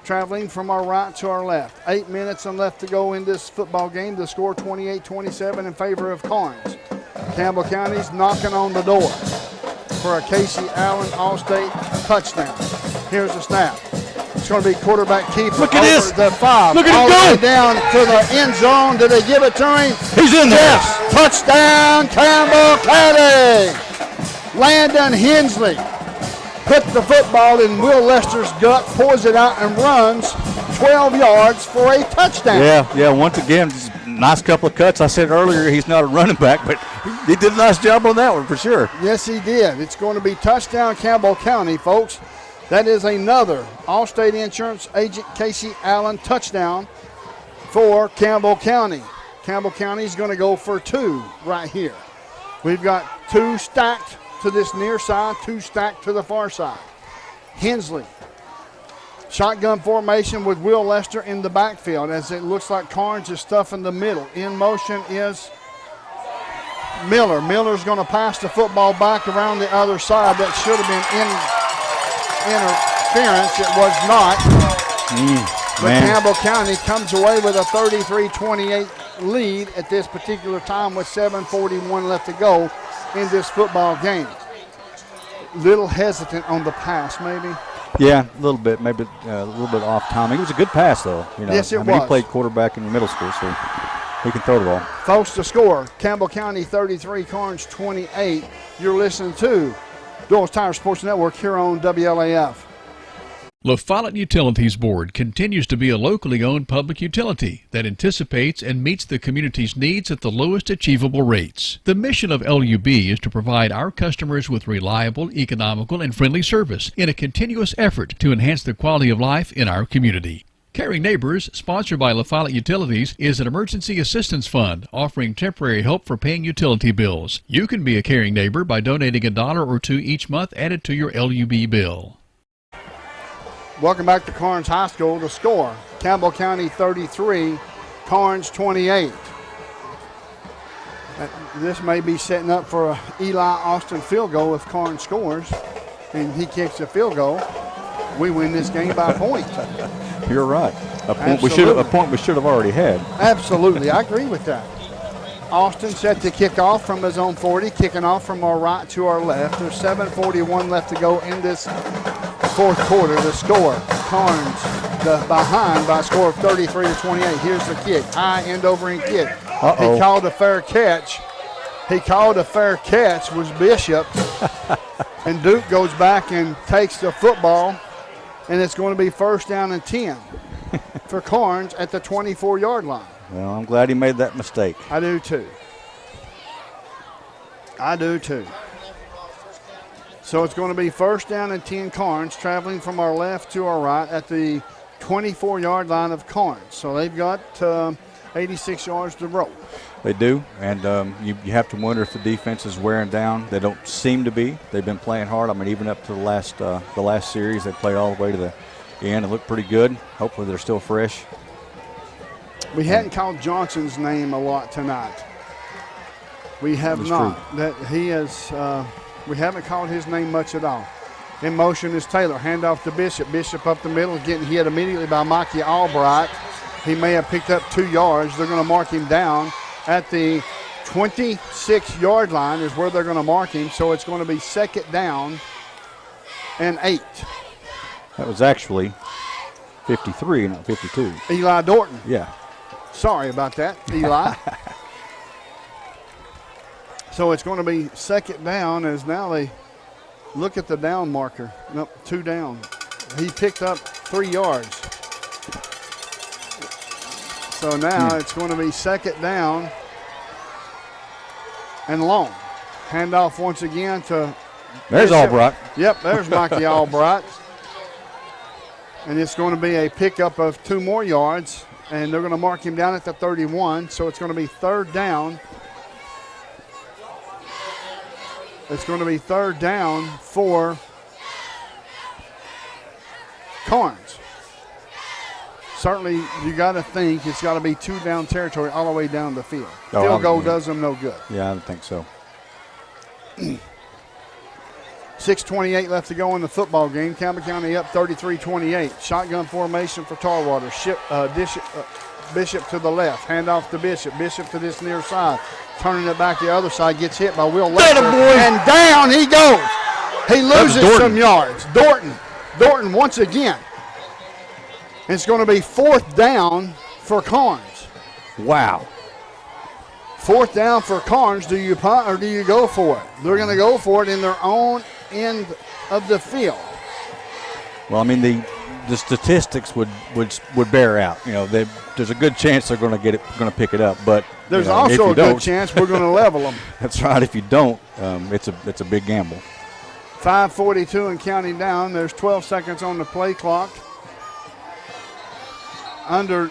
[SPEAKER 27] Traveling from our right to our left. 8 minutes and left to go in this football game. The score 28-27 in favor of Karns. Campbell County's knocking on the door for a Casey Allen All-State touchdown. Here's the snap. It's going to be quarterback keeper.
[SPEAKER 7] Look at this.
[SPEAKER 27] The 5.
[SPEAKER 7] Look at
[SPEAKER 27] all
[SPEAKER 7] him
[SPEAKER 27] the way
[SPEAKER 7] go.
[SPEAKER 27] down to the end zone. Did they give it to him?
[SPEAKER 7] He's in there.
[SPEAKER 27] Yes. Touchdown, Campbell County. Landon Hensley put the football in Will Lester's gut, pours it out, and runs 12 yards for a touchdown.
[SPEAKER 7] Yeah, once again, just a nice couple of cuts. I said earlier he's not a running back, but he did a nice job on that one for sure.
[SPEAKER 27] Yes, he did. It's going to be touchdown Campbell County, folks. That is another Allstate Insurance agent Casey Allen touchdown for Campbell County. Campbell County is going to go for 2 right here. We've got 2 stacked to this near side, 2 stacked to the far side. Hensley, shotgun formation with Will Lester in the backfield as it looks like Karns is stuffing the middle. In motion is Miller. Miller's going to pass the football back around the other side. That should have been interference. It was not. But Campbell County comes away with a 33-28 lead at this particular time with 7:41 left to go in this football game. Little hesitant on the pass, maybe.
[SPEAKER 7] Yeah, a little bit, maybe a little bit off timing. It was a good pass, though.
[SPEAKER 27] Yes, it
[SPEAKER 7] was.
[SPEAKER 27] was.
[SPEAKER 7] He played quarterback in middle school, so he can throw the ball.
[SPEAKER 27] Folks, the score, Campbell County 33, Karns 28. You're listening to Doyle's Tire Sports Network here on WLAF.
[SPEAKER 8] La Follette Utilities Board continues to be a locally owned public utility that anticipates and meets the community's needs at the lowest achievable rates. The mission of LUB is to provide our customers with reliable, economical, and friendly service in a continuous effort to enhance the quality of life in our community. Caring Neighbors, sponsored by La Follette Utilities, is an emergency assistance fund offering temporary help for paying utility bills. You can be a caring neighbor by donating $1 or $2 each month added to your LUB bill.
[SPEAKER 27] Welcome back to Karns High School. The score, Campbell County 33, Karns 28. This may be setting up for a Eli Austin field goal if Karns scores and he kicks a field goal. We win this game by a point.
[SPEAKER 7] You're right. A point we should have already had.
[SPEAKER 27] Absolutely, I agree with that. Austin set to kick off from his own 40, kicking off from our right to our left. There's 7:41 left to go in this fourth quarter. The score, Karns behind by a score of 33-28. Here's the kick, high end over end kick.
[SPEAKER 7] Uh-oh.
[SPEAKER 27] He called a fair catch. Was Bishop. And Duke goes back and takes the football, and it's going to be first down and 10 for Karns at the 24-yard line.
[SPEAKER 7] Well, I'm glad he made that mistake.
[SPEAKER 27] I do too. So it's going to be first down and 10 Karns, traveling from our left to our right at the 24-yard line of Karns. So they've got 86 yards to roll.
[SPEAKER 7] They do, and you have to wonder if the defense is wearing down. They don't seem to be. They've been playing hard. I mean, even up to the last series, they played all the way to the end. It looked pretty good. Hopefully they're still fresh.
[SPEAKER 27] We hadn't called Johnson's name a lot tonight. We have not. That he is. We haven't called his name much at all. In motion is Taylor. Handoff to Bishop. Bishop up the middle, getting hit immediately by Mikey Albright. He may have picked up 2 yards. They're going to mark him down at the 26-yard line is where they're going to mark him. So it's going to be second down and 8.
[SPEAKER 7] That was actually 53, not 52.
[SPEAKER 27] Eli Dorton.
[SPEAKER 7] Yeah.
[SPEAKER 27] Sorry about that, Eli. So it's going to be second down as now they look at the down marker. Nope, 2 down. He picked up 3 yards. So now it's going to be second down and long. Handoff once again to
[SPEAKER 7] There's Albright.
[SPEAKER 27] Yep, there's Mikey Albright. And it's going to be a pickup of 2 more yards. And they're going to mark him down at the 31. So it's going to be third down It's going to be third down for Karns. Certainly, you got to think it's got to be 2 down territory all the way down the field. Field goal does them no good.
[SPEAKER 7] Yeah, I don't think so.
[SPEAKER 27] 6:28 left to go in the football game. Campbell County up 33-28. Shotgun formation for Tarwater. Bishop to the left. Hand off to Bishop. Bishop to this near side. Turning it back the other side. Gets hit by Will Lester. And down he goes. He loses some yards. Dorton once again. It's going to be 4th down for Karns.
[SPEAKER 7] Wow.
[SPEAKER 27] 4th down for Karns. Do you punt or do you go for it? They're going to go for it in their own end of the field.
[SPEAKER 7] Well, I mean, the statistics would bear out. You know, there's a good chance they're going to going to pick it up, but
[SPEAKER 27] there's also a good chance we're going to level them.
[SPEAKER 7] That's right. If you don't, it's a big gamble.
[SPEAKER 27] 5:42 and counting down. There's 12 seconds on the play clock. Under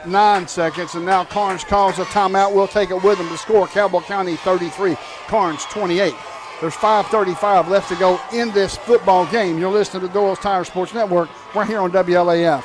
[SPEAKER 27] 9 seconds, and now Karns calls a timeout. We'll take it with them to score. Cabell County 33, Karns 28. There's 5:35 left to go in this football game. You're listening to Doyle's Tire Sports Network. We're here on WLAF.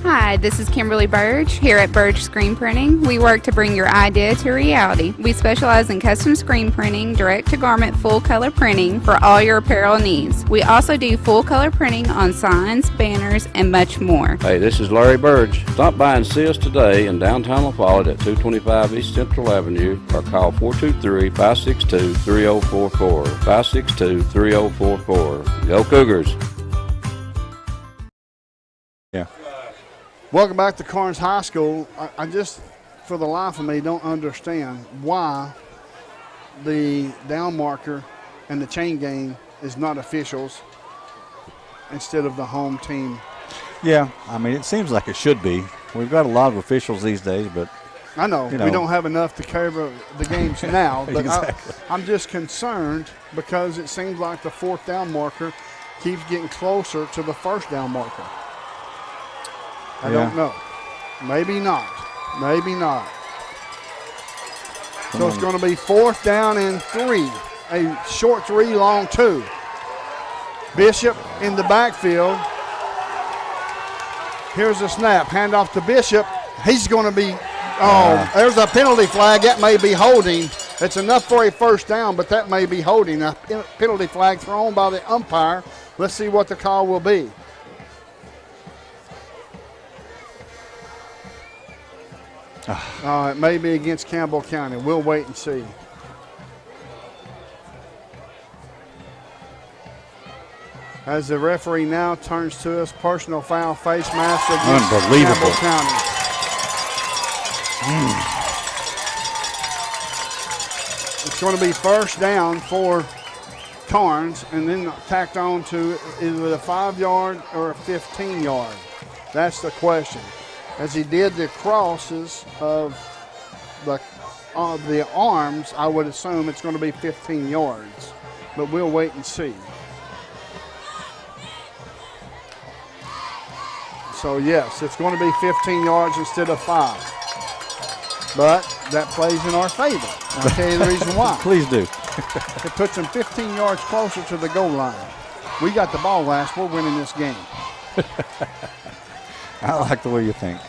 [SPEAKER 9] Hi, this is Kimberly Burge here at Burge Screen Printing. We work to bring your idea to reality. We specialize in custom screen printing, direct-to-garment full-color printing for all your apparel needs. We also do full-color printing on signs, banners, and much more.
[SPEAKER 21] Hey, this is Larry Burge. Stop by and see us today in downtown La Follette at 225 East Central Avenue or call 423-562-3044. 562-3044. Go Cougars.
[SPEAKER 7] Yeah.
[SPEAKER 27] Welcome back to Karns High School. I just, for the life of me, don't understand why the down marker and the chain game is not officials instead of the home team.
[SPEAKER 7] Yeah, I mean, it seems like it should be. We've got a lot of officials these days, but
[SPEAKER 27] I know. We don't have enough to cover the games now, but
[SPEAKER 7] exactly.
[SPEAKER 27] I'm just concerned because it seems like the 4th down marker keeps getting closer to the 1st down marker. I don't know. Maybe not. Maybe not. So it's going to be 4th down and 3. A short 3, long 2. Bishop in the backfield. Here's a snap. Hand off to Bishop. He's going to be, there's a penalty flag. That may be holding. It's enough for a 1st down, but that may be holding. A penalty flag thrown by the umpire. Let's see what the call will be. It may be against Campbell County. We'll wait and see. As the referee now turns to us, personal foul face mask against Campbell County. It's going to be 1st down for Karns, and then tacked on to either a 5-yard or a 15-yard. That's the question. As he did the crosses of the arms, I would assume it's going to be 15 yards. But we'll wait and see. So, yes, it's going to be 15 yards instead of 5. But that plays in our favor. I'll tell you the reason why.
[SPEAKER 7] Please do.
[SPEAKER 27] It puts them 15 yards closer to the goal line. We got the ball last. We're winning this game.
[SPEAKER 7] I like the way you think.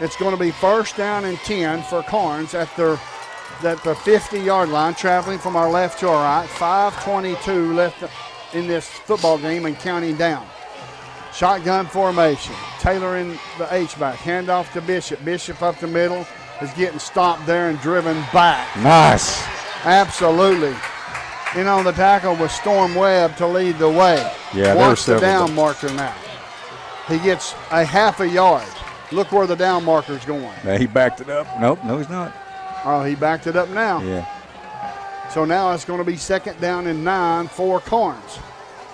[SPEAKER 27] It's going to be 1st down and 10 for Karns at the 50-yard line, traveling from our left to our right. 5:22 left in this football game and counting down. Shotgun formation. Taylor in the H-back. Handoff to Bishop. Bishop up the middle is getting stopped there and driven back.
[SPEAKER 7] Nice.
[SPEAKER 27] Absolutely. In on the tackle was Storm Webb to lead the way.
[SPEAKER 7] Yeah,
[SPEAKER 27] watch the down marker now. He gets a half a yard. Look where the down marker's going.
[SPEAKER 7] Now he backed it up. Nope, no, he's not.
[SPEAKER 27] Oh, he backed it up now.
[SPEAKER 7] Yeah.
[SPEAKER 27] So now it's going to be 2nd down and 9 for Karns.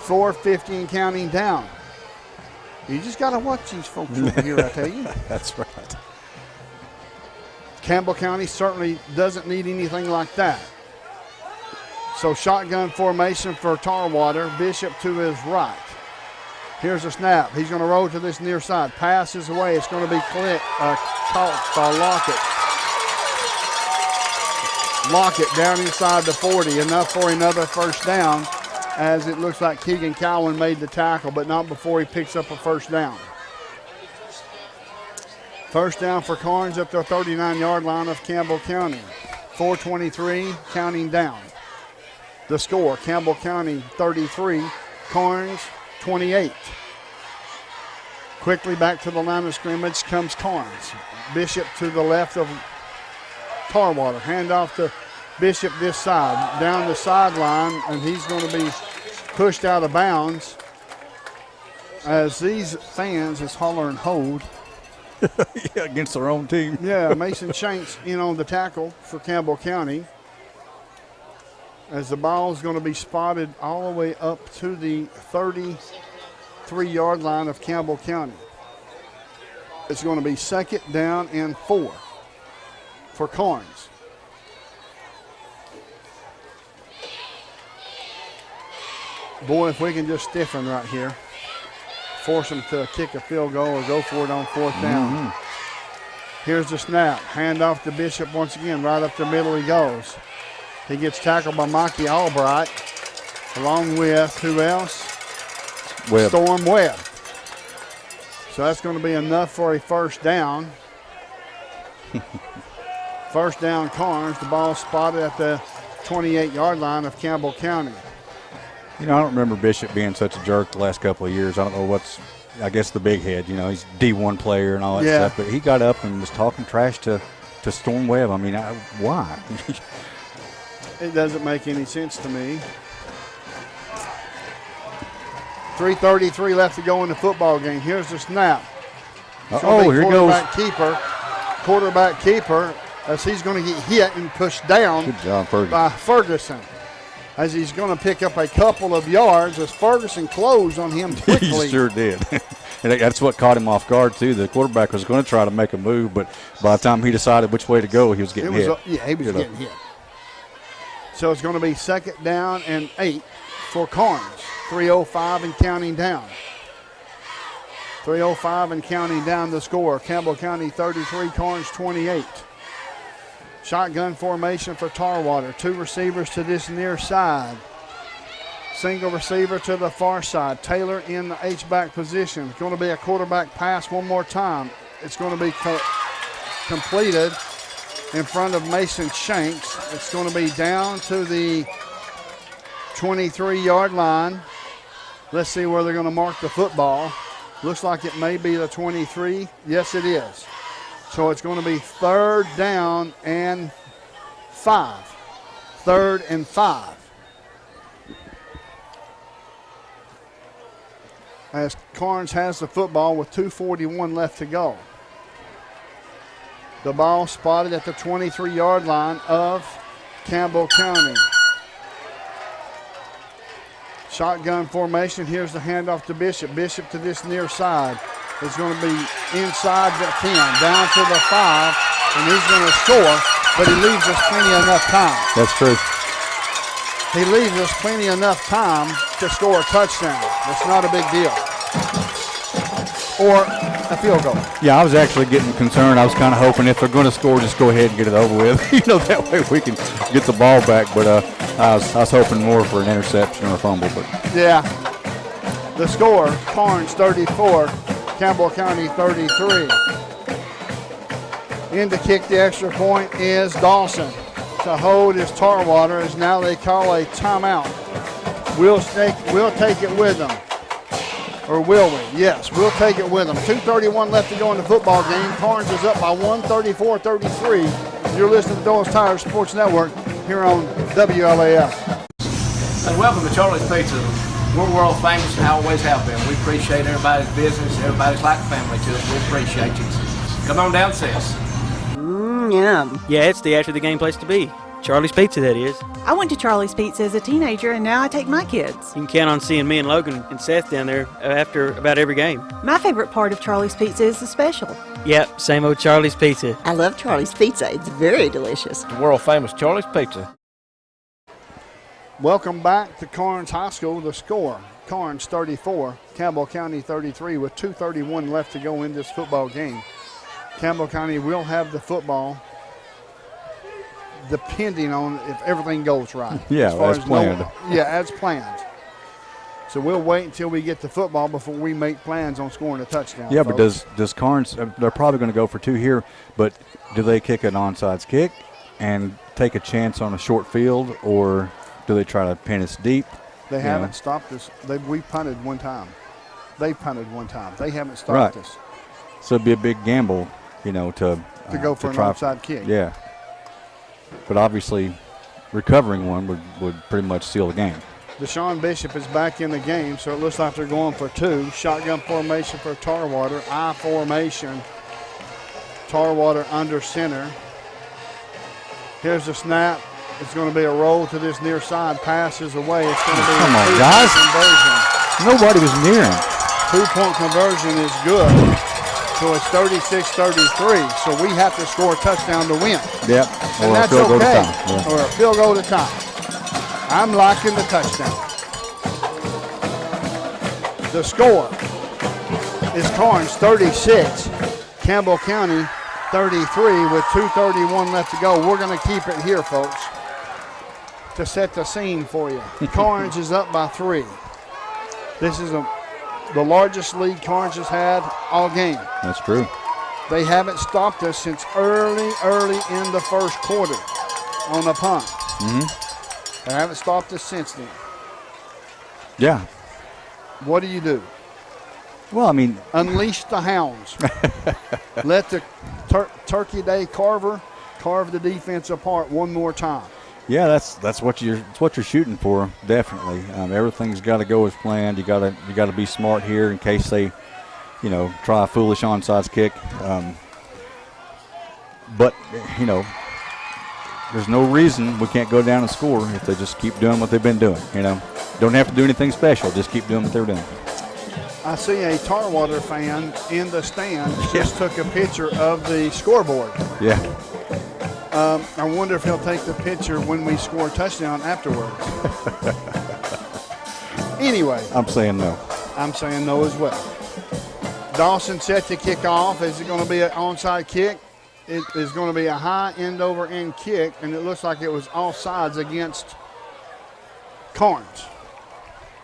[SPEAKER 27] 4:50 and counting down. You just got to watch these folks over here, I tell you.
[SPEAKER 7] That's right.
[SPEAKER 27] Campbell County certainly doesn't need anything like that. So shotgun formation for Tarwater. Bishop to his right. Here's a snap. He's going to roll to this near side. Passes away. It's going to be caught by Lockett. Lockett down inside the 40, enough for another first down, as it looks like Keegan Cowan made the tackle, but not before he picks up a first down. First down for Karns at the 39-yard line of Campbell County. 4:23 counting down. The score, Campbell County 33, Karns 28. Quickly back to the line of scrimmage comes Karns. Bishop to the left of Tarwater. Handoff to Bishop this side. Down the sideline, and he's going to be pushed out of bounds as these fans is hollering hold.
[SPEAKER 7] Yeah, against their own team.
[SPEAKER 27] Yeah, Mason Shanks in on the tackle for Campbell County, as the ball is going to be spotted all the way up to the 33-yard line of Campbell County. It's going to be 2nd down and 4 for Karns. Boy, if we can just stiffen right here, force them to kick a field goal or go for it on 4th down. Here's the snap. Hand off to Bishop once again. Right up the middle he goes. He gets tackled by Mikey Albright, along with who else?
[SPEAKER 7] Webb.
[SPEAKER 27] Storm Webb. So that's going to be enough for a first down. First down, Karns. The ball spotted at the 28-yard line of Campbell County.
[SPEAKER 7] You know, I don't remember Bishop being such a jerk the last couple of years. I don't know what's, I guess the big head, you know, he's D1 player and all that stuff. But he got up and was talking trash to Storm Webb. I mean, why?
[SPEAKER 27] It doesn't make any sense to me. 3:33 left to go in the football game. Here's the snap.
[SPEAKER 7] Oh, here goes.
[SPEAKER 27] Quarterback keeper, as he's going to get hit and pushed down.
[SPEAKER 7] Good job, Ferguson.
[SPEAKER 27] By Ferguson. As he's going to pick up a couple of yards as Ferguson closed on him quickly.
[SPEAKER 7] He sure did. And that's what caught him off guard, too. The quarterback was going to try to make a move, but by the time he decided which way to go, he was getting hit.
[SPEAKER 27] Yeah, he was getting hit. So it's going to be 2nd down and 8 for Karns. 3:05 and counting down. 3:05 and counting down the score. Campbell County 33, Karns 28. Shotgun formation for Tarwater. 2 receivers to this near side. Single receiver to the far side. Taylor in the H-back position. It's going to be a quarterback pass one more time. It's going to be completed in front of Mason Shanks. It's going to be down to the 23-yard line. Let's see where they're going to mark the football. Looks like it may be the 23. Yes, it is. So it's going to be 3rd down and 5. 3rd and 5. As Karns has the football with 2:41 left to go. The ball spotted at the 23-yard line of Campbell County. Shotgun formation. Here's the handoff to Bishop. Bishop to this near side. It's going to be inside the 10, down to the 5, and he's going to score, but he leaves us plenty enough time.
[SPEAKER 7] That's true.
[SPEAKER 27] He leaves us plenty enough time to score a touchdown. That's not a big deal. Or a field goal.
[SPEAKER 7] Yeah, I was actually getting concerned. I was kind of hoping if they're going to score, just go ahead and get it over with. That way we can get the ball back. But I was hoping more for an interception or a fumble. But
[SPEAKER 27] yeah. The score, Karns 34, Campbell County 33. In to kick the extra point is Dawson. To hold is Tarwater, as now they call a timeout. We'll take it with them. Or will we? Yes, we'll take it with them. 2:31 left to go in the football game. Karns is up by 1, 34-33. You're listening to Doyle's Tires Sports Network here on WLAF.
[SPEAKER 15] And welcome to Charlie's Pizza. We're world famous and always have been. We appreciate everybody's business. Everybody's like family to us. We appreciate you. Come on down and see us.
[SPEAKER 16] Yum. Yeah, it's the after the game place to be. Charlie's Pizza, that is.
[SPEAKER 22] I went to Charlie's Pizza as a teenager, and now I take my kids.
[SPEAKER 16] You can count on seeing me and Logan and Seth down there after about every game.
[SPEAKER 22] My favorite part of Charlie's Pizza is the special.
[SPEAKER 16] Yep, same old Charlie's Pizza.
[SPEAKER 23] I love Charlie's Pizza. It's very delicious.
[SPEAKER 15] The world famous Charlie's Pizza.
[SPEAKER 27] Welcome back to Karns High School. The score, Karns 34, Campbell County 33, with 2:31 left to go in this football game. Campbell County will have the football depending on if everything goes right.
[SPEAKER 7] Yeah, as planned.
[SPEAKER 27] As planned. So we'll wait until we get the football before we make plans on scoring a touchdown.
[SPEAKER 7] Yeah,
[SPEAKER 27] folks.
[SPEAKER 7] but does Karns, they're probably going to go for 2 here, but do they kick an onside kick and take a chance on a short field, or do they try to pin us deep?
[SPEAKER 27] They haven't stopped us. We punted one time. They punted one time. They haven't stopped us.
[SPEAKER 7] So it'd be a big gamble, to
[SPEAKER 27] go for an onside kick.
[SPEAKER 7] Yeah. But obviously recovering one would pretty much seal the game.
[SPEAKER 27] Deshaun Bishop is back in the game, so it looks like they're going for 2. Shotgun formation for Tarwater. I formation. Tarwater under center. Here's the snap. It's going to be a roll to this near side. Passes away. It's going to be
[SPEAKER 7] Come
[SPEAKER 27] a
[SPEAKER 7] on,
[SPEAKER 27] two-point
[SPEAKER 7] guys.
[SPEAKER 27] conversion.
[SPEAKER 7] Nobody was near him.
[SPEAKER 27] 2-point conversion is good. So it's 36-33. So we have to score a touchdown to win.
[SPEAKER 7] Yep.
[SPEAKER 27] And
[SPEAKER 7] Or
[SPEAKER 27] that's
[SPEAKER 7] a field goal to
[SPEAKER 27] okay.
[SPEAKER 7] tie. Yeah.
[SPEAKER 27] Or a field goal to tie. I'm liking the touchdown. The score is Karns 36, Campbell County 33 with 2:31 left to go. We're going to keep it here, folks, to set the scene for you. Karns is up by 3. This is the largest lead Karns has had all game.
[SPEAKER 7] That's true.
[SPEAKER 27] They haven't stopped us since early in the first quarter on a punt.
[SPEAKER 7] Mm-hmm.
[SPEAKER 27] They haven't stopped us since then.
[SPEAKER 7] Yeah.
[SPEAKER 27] What do you do?
[SPEAKER 7] Well, I mean,
[SPEAKER 27] unleash the hounds. Let the Turkey Day carver carve the defense apart one more time.
[SPEAKER 7] Yeah, that's what you're shooting for, definitely. Everything's got to go as planned. You got to be smart here in case they, try a foolish onside kick. But there's no reason we can't go down and score if they just keep doing what they've been doing. Don't have to do anything special. Just keep doing what they're doing.
[SPEAKER 27] I see a Tarwater fan in the stands just took a picture of the scoreboard.
[SPEAKER 7] Yeah.
[SPEAKER 27] I wonder if he'll take the picture when we score a touchdown afterwards. Anyway.
[SPEAKER 7] I'm saying no.
[SPEAKER 27] I'm saying no as well. Dawson set to kick off. Is it going to be an onside kick? It is going to be a high end-over-end kick, and it looks like it was offsides against Karns.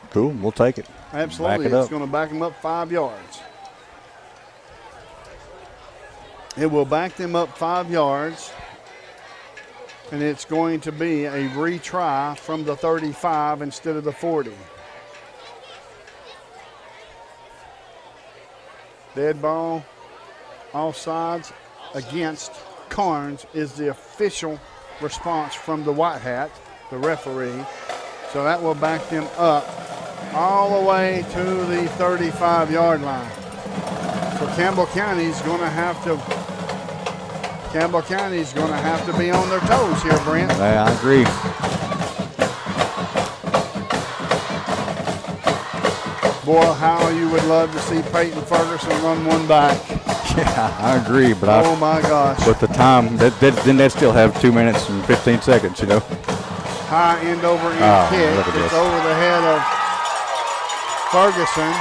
[SPEAKER 7] Cool. We'll take it.
[SPEAKER 27] Absolutely. It's going to back them up 5 yards. It will back them up 5 yards. And it's going to be a retry from the 35 instead of the 40. Dead ball, offsides against Karns is the official response from the White Hat, the referee. So that will back them up all the way to the 35-yard line. So Campbell County's going to have to be on their toes here, Brent.
[SPEAKER 7] Yeah, I agree.
[SPEAKER 27] Boy, how you would love to see Peyton Ferguson run one back.
[SPEAKER 7] Yeah, I agree. But
[SPEAKER 27] oh my gosh!
[SPEAKER 7] But the time, then they'd still have 2 minutes and 15 seconds,
[SPEAKER 27] High end over end kick. It's over the head of Ferguson.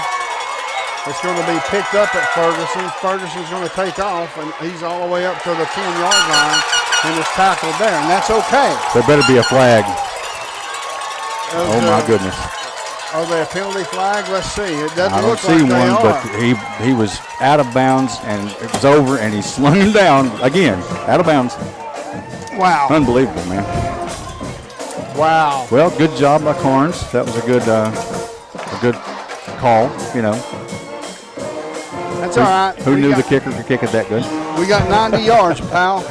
[SPEAKER 27] It's going to be picked up at Ferguson. Ferguson's going to take off, and he's all the way up to the 10-yard line, and is tackled there, and that's okay.
[SPEAKER 7] There better be a flag. Oh my goodness!
[SPEAKER 27] Are they a penalty flag? Let's see. It doesn't
[SPEAKER 7] I don't
[SPEAKER 27] look
[SPEAKER 7] see
[SPEAKER 27] like
[SPEAKER 7] one, but he was out of bounds, and it was over, and he slung him down again, out of bounds.
[SPEAKER 27] Wow!
[SPEAKER 7] Unbelievable, man.
[SPEAKER 27] Wow.
[SPEAKER 7] Well, good job by Karns. That was a good call,
[SPEAKER 27] That's all right.
[SPEAKER 7] Who knew the kicker could kick it that good?
[SPEAKER 27] We got 90 yards, pal.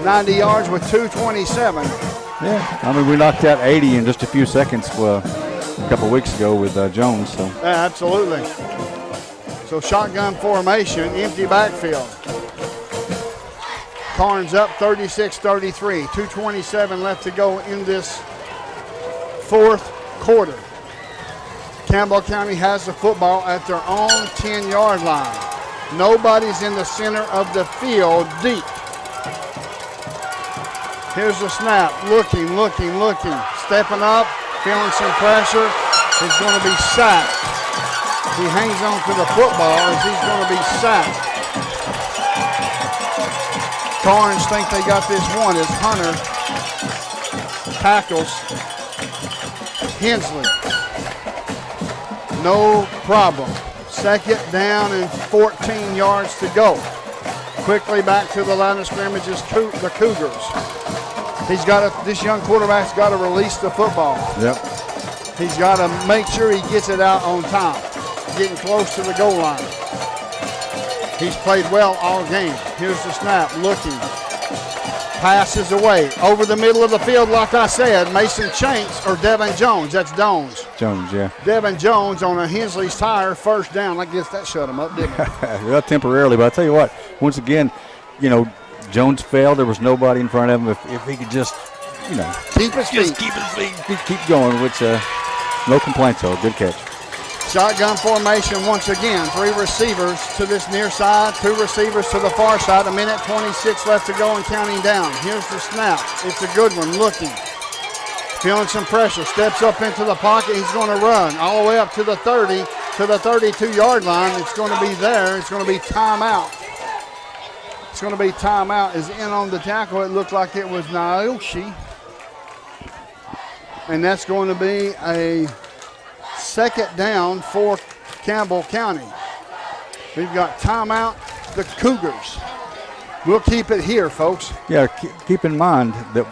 [SPEAKER 27] 90 yards with 2:27.
[SPEAKER 7] Yeah, I mean, we knocked out 80 in just a few seconds a couple weeks ago with Jones. So.
[SPEAKER 27] Yeah, absolutely. So shotgun formation, empty backfield. Karns up 36-33. 2:27 left to go in this fourth quarter. Campbell County has the football at their own 10-yard line. Nobody's in the center of the field deep. Here's the snap. Looking. Stepping up, feeling some pressure. He's going to be sacked. He hangs on to the football as he's going to be sacked. Karns think they got this one as Hunter tackles Hensley. No problem. Second down and 14 yards to go. Quickly back to the line of scrimmage is the Cougars. This young quarterback's got to release the football.
[SPEAKER 7] Yep.
[SPEAKER 27] He's got to make sure he gets it out on time, getting close to the goal line. He's played well all game. Here's the snap, looking. Passes away. Over the middle of the field, like I said, Mason Chanks or Devin Jones. That's Jones.
[SPEAKER 7] Jones, yeah.
[SPEAKER 27] Devin Jones on a Hensley's tire, first down. I guess that shut him up, didn't it?
[SPEAKER 7] Well, temporarily, but I tell you what, once again, Jones failed. There was nobody in front of him. If he could just,
[SPEAKER 27] keep his feet.
[SPEAKER 7] Keep going, which no complaints, though. Good catch.
[SPEAKER 27] Shotgun formation once again. 3 receivers to this near side, 2 receivers to the far side. 1:26 left to go and counting down. Here's the snap. It's a good one. Looking. Feeling some pressure. Steps up into the pocket. He's going to run all the way up to the 30, to the 32-yard line. It's going to be there. It's going to be timeout. It's going to be timeout. Is in on the tackle. It looked like it was Naoshi. And that's going to be a second down for Campbell County. We've got timeout, the Cougars. We'll keep it here, folks.
[SPEAKER 7] Yeah, keep in mind that,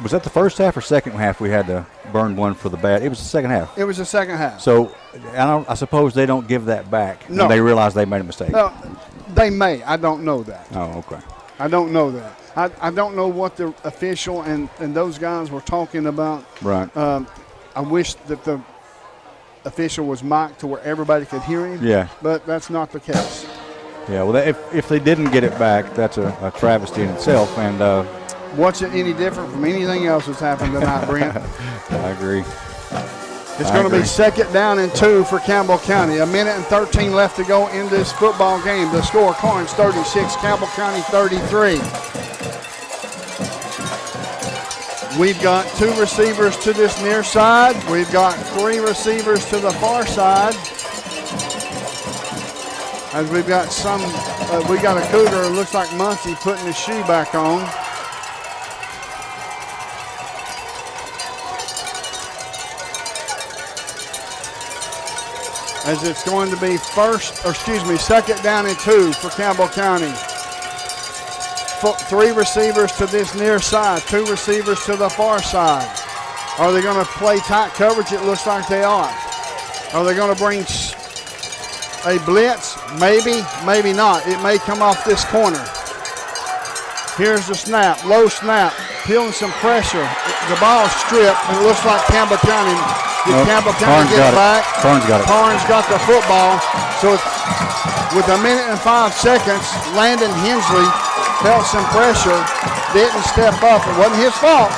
[SPEAKER 7] was that the first half or second half we had to burn one for the bad? It was the second half.
[SPEAKER 27] It was the second half.
[SPEAKER 7] So I suppose they don't give that back
[SPEAKER 27] no.
[SPEAKER 7] when they realize they made a mistake.
[SPEAKER 27] No, they may. I don't know that.
[SPEAKER 7] Oh, okay.
[SPEAKER 27] I don't know that. I don't know what the official and those guys were talking about.
[SPEAKER 7] Right.
[SPEAKER 27] I wish that the official was mic'd to where everybody could hear him.
[SPEAKER 7] Yeah.
[SPEAKER 27] But that's not the case.
[SPEAKER 7] Yeah, well, if they didn't get it back, that's a travesty in itself. And
[SPEAKER 27] what's it any different from anything else that's happened tonight, Brent?
[SPEAKER 7] I agree.
[SPEAKER 27] It's going to be second down and 2 for Campbell County. 1:13 left to go in this football game. The score, Karns 36, Campbell County 33. We've got 2 receivers to this near side. We've got 3 receivers to the far side. As we've got we got a Cougar, it looks like Muncie putting his shoe back on. As it's going to be second down and 2 for Campbell County. 3 receivers to this near side, 2 receivers to the far side. Are they going to play tight coverage? It looks like they are. Are they going to bring a blitz? Maybe, maybe not. It may come off this corner. Here's the snap, low snap, feeling some pressure. The ball stripped, and it looks like Campbell County. Did Campbell County get it back?
[SPEAKER 7] Karns got it.
[SPEAKER 27] Karns got the football. So with 1:05, Landon Hensley felt some pressure, didn't step up. It wasn't his fault.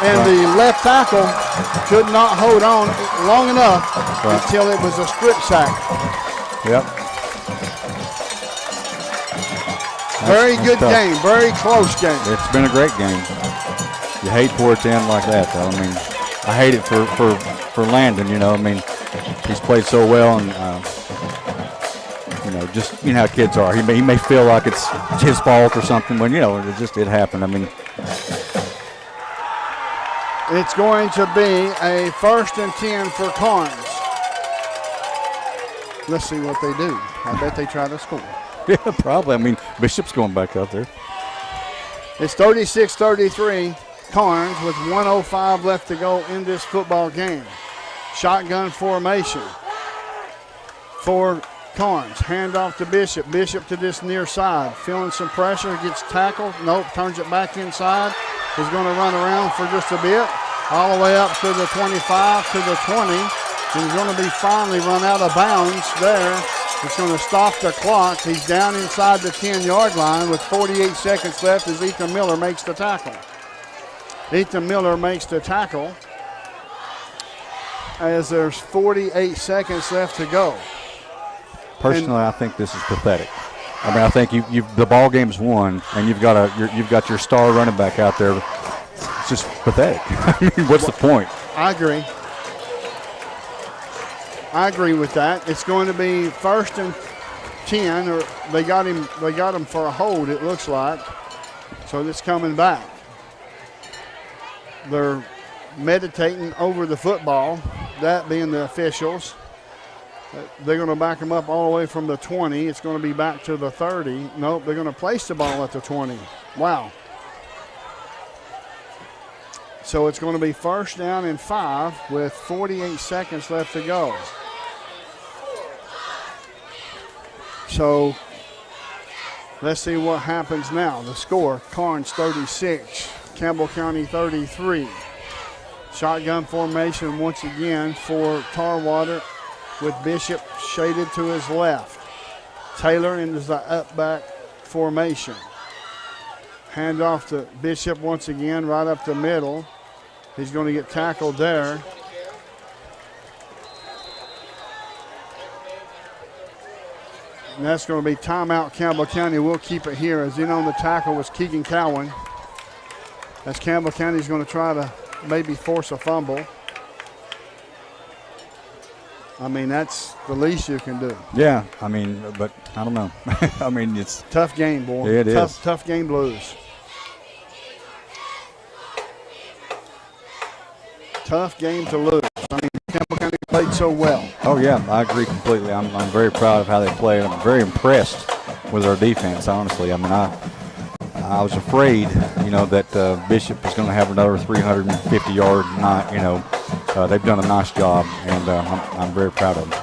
[SPEAKER 27] And the left tackle could not hold on long enough until it was a strip sack.
[SPEAKER 7] Yep.
[SPEAKER 27] Very good game, very close game.
[SPEAKER 7] It's been a great game. You hate for it to end like that, though. I mean, I hate it for Landon, he's played so well, and just how kids are. He may feel like it's his fault or something, when it happened. I mean,
[SPEAKER 27] it's going to be a 1st and 10 for Karns. Let's see what they do. I bet they try to score.
[SPEAKER 7] Yeah, probably. I mean, Bishop's going back out there.
[SPEAKER 27] It's 36-33. Karns with 1:05 left to go in this football game. Shotgun formation for Karns. Handoff to Bishop. Bishop to this near side. Feeling some pressure. Gets tackled. Nope. Turns it back inside. He's going to run around for just a bit. All the way up to the 25, to the 20. He's going to be finally run out of bounds there. It's going to stop the clock. He's down inside the 10-yard line with 48 seconds left as Ethan Miller makes the tackle. Ethan Miller makes the tackle as there's 48 seconds left to go.
[SPEAKER 7] Personally, I think this is pathetic. I mean, I think the ball game's won, and you've got your star running back out there. It's just pathetic. I mean, what's the point?
[SPEAKER 27] I agree with that. It's going to be 1st and 10, or they got him for a hold, it looks like. So it's coming back. They're meditating over the football, that being the officials. They're going to back them up all the way from the 20. It's going to be back to the 30. Nope, they're going to place the ball at the 20. Wow. So it's going to be 1st down and 5 with 48 seconds left to go. So let's see what happens now. The score, Karns 36, Campbell County 33. Shotgun formation once again for Tarwater with Bishop shaded to his left. Taylor into the up-back formation. Hand off to Bishop once again, right up the middle. He's going to get tackled there. And that's going to be timeout. Campbell County will keep it here. As in on the tackle was Keegan Cowan. As Campbell County is going to try to maybe force a fumble. I mean, that's the least you can do.
[SPEAKER 7] Yeah, I mean, but I don't know. I mean, it's
[SPEAKER 27] tough game, boy.
[SPEAKER 7] Yeah, it is.
[SPEAKER 27] Tough game blues. Tough game to lose. I mean, Campbell County played so well.
[SPEAKER 7] Oh, yeah, I agree completely. I'm very proud of how they played. I'm very impressed with our defense, honestly. I mean, I was afraid, that Bishop was going to have another 350-yard night. They've done a nice job, and I'm very proud of them.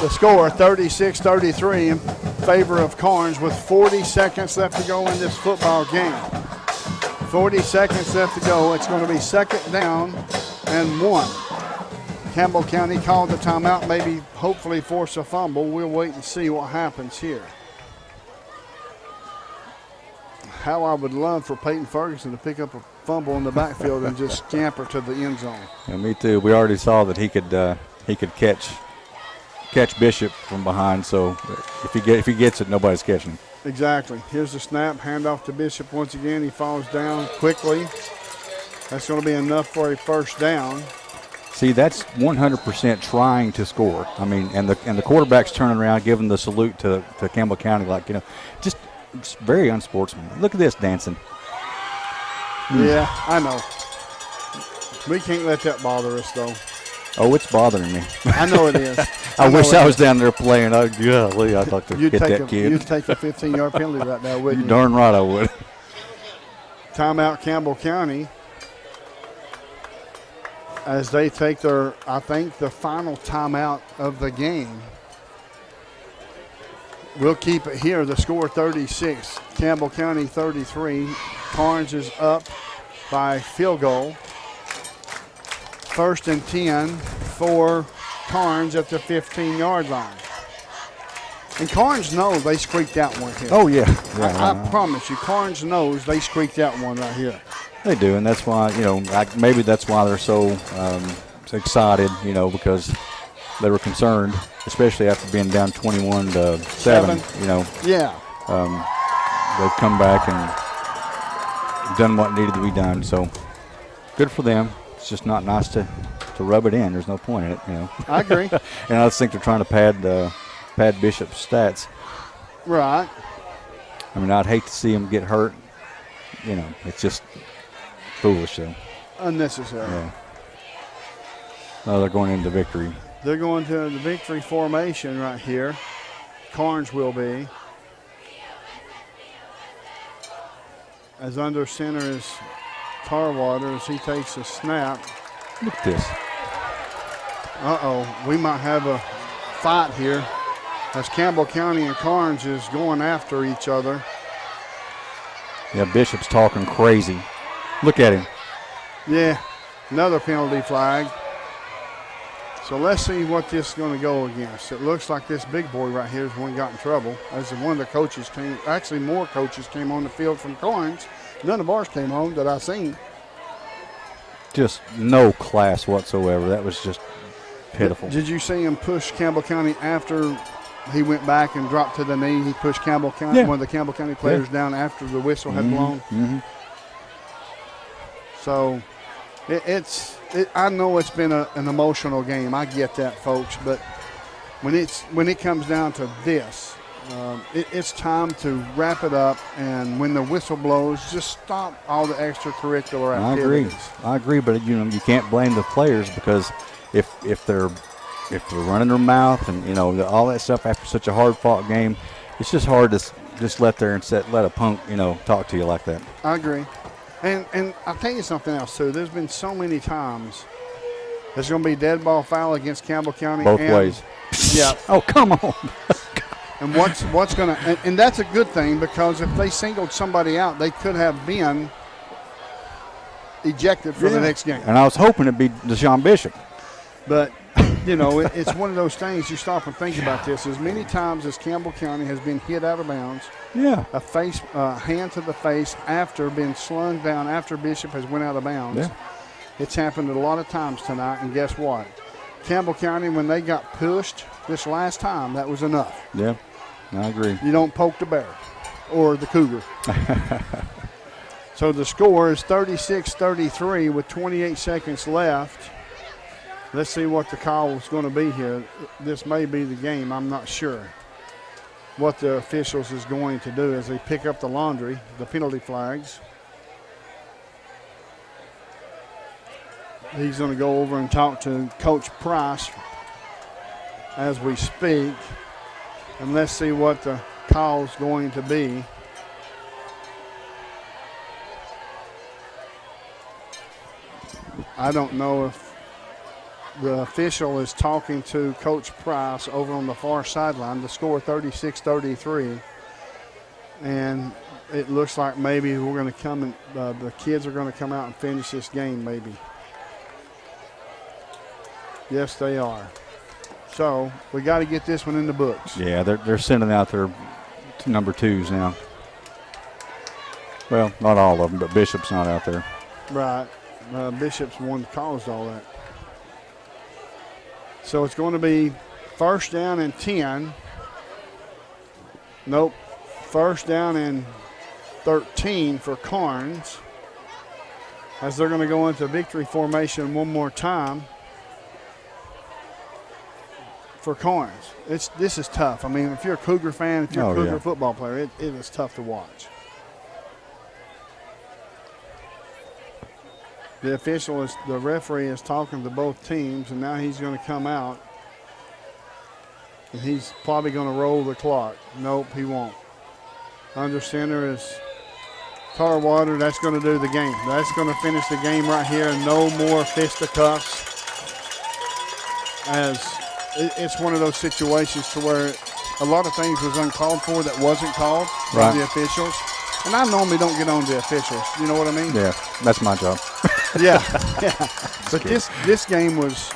[SPEAKER 27] The score, 36-33 in favor of Karns with 40 seconds left to go in this football game. 40 seconds left to go. It's going to be 2nd down and 1. Campbell County called the timeout, maybe hopefully force a fumble. We'll wait and see what happens here. How I would love for Peyton Ferguson to pick up a fumble in the backfield and just scamper to the end zone.
[SPEAKER 7] Yeah, me too. We already saw that he could catch Bishop from behind. So if he gets it, nobody's catching him.
[SPEAKER 27] Exactly. Here's the snap. Hand off to Bishop once again. He falls down quickly. That's going to be enough for a 1st down.
[SPEAKER 7] See, that's 100% trying to score. I mean, and the quarterback's turning around, giving the salute to Campbell County, just very unsportsmanlike. Look at this dancing.
[SPEAKER 27] Yeah, I know. We can't let that bother us, though.
[SPEAKER 7] Oh, it's bothering me.
[SPEAKER 27] I know it is.
[SPEAKER 7] I wish I was down there playing. Golly, I'd like to hit that kid.
[SPEAKER 27] You'd take a 15-yard penalty right now, wouldn't you?
[SPEAKER 7] Darn right I would.
[SPEAKER 27] Timeout Campbell County as they take their, I think, the final timeout of the game. We'll keep it here. The score 36, Campbell County 33. Karns is up by field goal. 1st and 10 for Karns at the 15-yard line. And Karns knows they squeaked out one here.
[SPEAKER 7] Oh, yeah.
[SPEAKER 27] I promise you, Karns knows they squeaked out one right here.
[SPEAKER 7] They do, and that's why, maybe that's why they're so excited, because they were concerned, especially after being down 21-7.
[SPEAKER 27] Yeah.
[SPEAKER 7] They've come back and done what needed to be done. So good for them. It's just not nice to rub it in. There's no point in it,
[SPEAKER 27] I agree.
[SPEAKER 7] And I think they're trying to pad Bishop's stats.
[SPEAKER 27] Right.
[SPEAKER 7] I mean, I'd hate to see him get hurt. It's just foolish, though.
[SPEAKER 27] Unnecessary.
[SPEAKER 7] Yeah. No, they're going into victory.
[SPEAKER 27] They're going to the victory formation right here. Karns will be. As under center is Tarwater as he takes a snap.
[SPEAKER 7] Look at this.
[SPEAKER 27] We might have a fight here as Campbell County and Karns is going after each other.
[SPEAKER 7] Yeah, Bishop's talking crazy. Look at him.
[SPEAKER 27] Yeah, another penalty flag. So let's see what this is going to go against. It looks like this big boy right here is one who got in trouble. As one of the coaches came, actually more coaches came on the field from Karns. None of ours came home that I seen.
[SPEAKER 7] Just no class whatsoever. That was just pitiful.
[SPEAKER 27] Did you see him push Campbell County after he went back and dropped to the knee? He pushed Campbell County, one of the Campbell County players down after the whistle had blown.
[SPEAKER 7] Mm-hmm.
[SPEAKER 27] So I know it's been an emotional game. I get that, folks. But when it comes down to this, It's time to wrap it up, and when the whistle blows, just stop all the extracurricular activities.
[SPEAKER 7] I agree, but you can't blame the players because if they're running their mouth and all that stuff after such a hard-fought game, it's just hard to just let a punk talk to you like that.
[SPEAKER 27] I agree, and I'll tell you something else too. There's been so many times there's going to be dead ball foul against Campbell County
[SPEAKER 7] both ways.
[SPEAKER 27] Yeah.
[SPEAKER 7] Oh, come on.
[SPEAKER 27] And what's going to – and that's a good thing because if they singled somebody out, they could have been ejected for the next game.
[SPEAKER 7] And I was hoping it'd be Deshaun Bishop.
[SPEAKER 27] But, it's one of those things you stop and think about this. As many times as Campbell County has been hit out of bounds, a hand to the face after being slung down after Bishop has went out of bounds.
[SPEAKER 7] Yeah.
[SPEAKER 27] It's happened a lot of times tonight, and guess what? Campbell County, when they got pushed this last time, that was enough.
[SPEAKER 7] Yeah, I agree.
[SPEAKER 27] You don't poke the bear or the cougar. So the score is 36-33 with 28 seconds left. Let's see what the call is going to be here. This may be the game. I'm not sure what the officials is going to do as they pick up the penalty flags. He's going to go over and talk to Coach Price as we speak. And let's see what the call's going to be. I don't know if the official is talking to Coach Price over on the far sideline. The score 36-33. And it looks like maybe we're going to come and the kids are going to come out and finish this game maybe. Yes, they are. So we got to get this one in the books.
[SPEAKER 7] Yeah, they're sending out their number twos now. Well, not all of them, but Bishop's not out there.
[SPEAKER 27] Right. Bishop's the one that caused all that. So it's going to be first down and 10. Nope. First down and 13 for Karns. As they're going to go into victory formation one more time. For Karns. This is tough. I mean, if you're a Cougar fan, if you're a Cougar football player, it is tough to watch. The referee is talking to both teams, and now he's going to come out. And he's probably going to roll the clock. Nope, he won't. Under center is Tarwater. That's going to do the game. That's going to finish the game right here. No more fisticuffs. As it's one of those situations to where a lot of things was uncalled for that wasn't called by the officials. And I normally don't get on the officials. You know what I mean?
[SPEAKER 7] Yeah, that's my job.
[SPEAKER 27] yeah. But this game was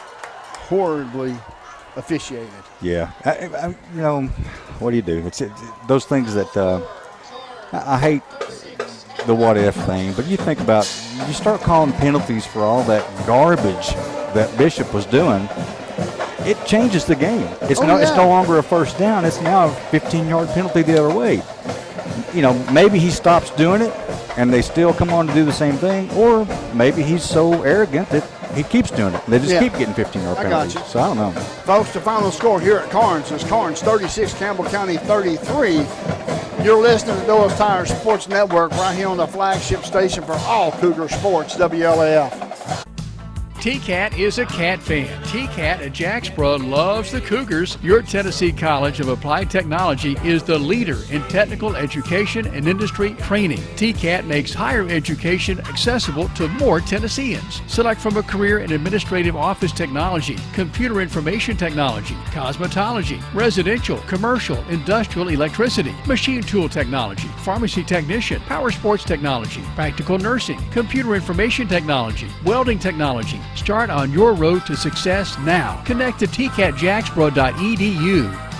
[SPEAKER 27] horribly officiated.
[SPEAKER 7] Yeah. What do you do? It's those things that I hate the what if thing, but you think about, you start calling penalties for all that garbage that Bishop was doing. It changes the game. It's no longer a first down. It's now a 15-yard penalty the other way. Maybe he stops doing it and they still come on to do the same thing, or maybe he's so arrogant that he keeps doing it. They just keep getting 15-yard penalties.
[SPEAKER 27] I got you.
[SPEAKER 7] So I don't know.
[SPEAKER 27] Folks, the final score here at Karns is Karns 36, Campbell County 33. You're listening to Doyle's Tire Sports Network right here on the flagship station for all Cougar sports, WLAF.
[SPEAKER 8] TCAT is a Cat fan. TCAT at Jacksboro loves the Cougars. Your Tennessee College of Applied Technology is the leader in technical education and industry training. TCAT makes higher education accessible to more Tennesseans. Select from a career in administrative office technology, computer information technology, cosmetology, residential, commercial, industrial electricity, machine tool technology, pharmacy technician, power sports technology, practical nursing, computer information technology, welding technology. Start on your road to success now. Connect to tcatjacksboro.edu.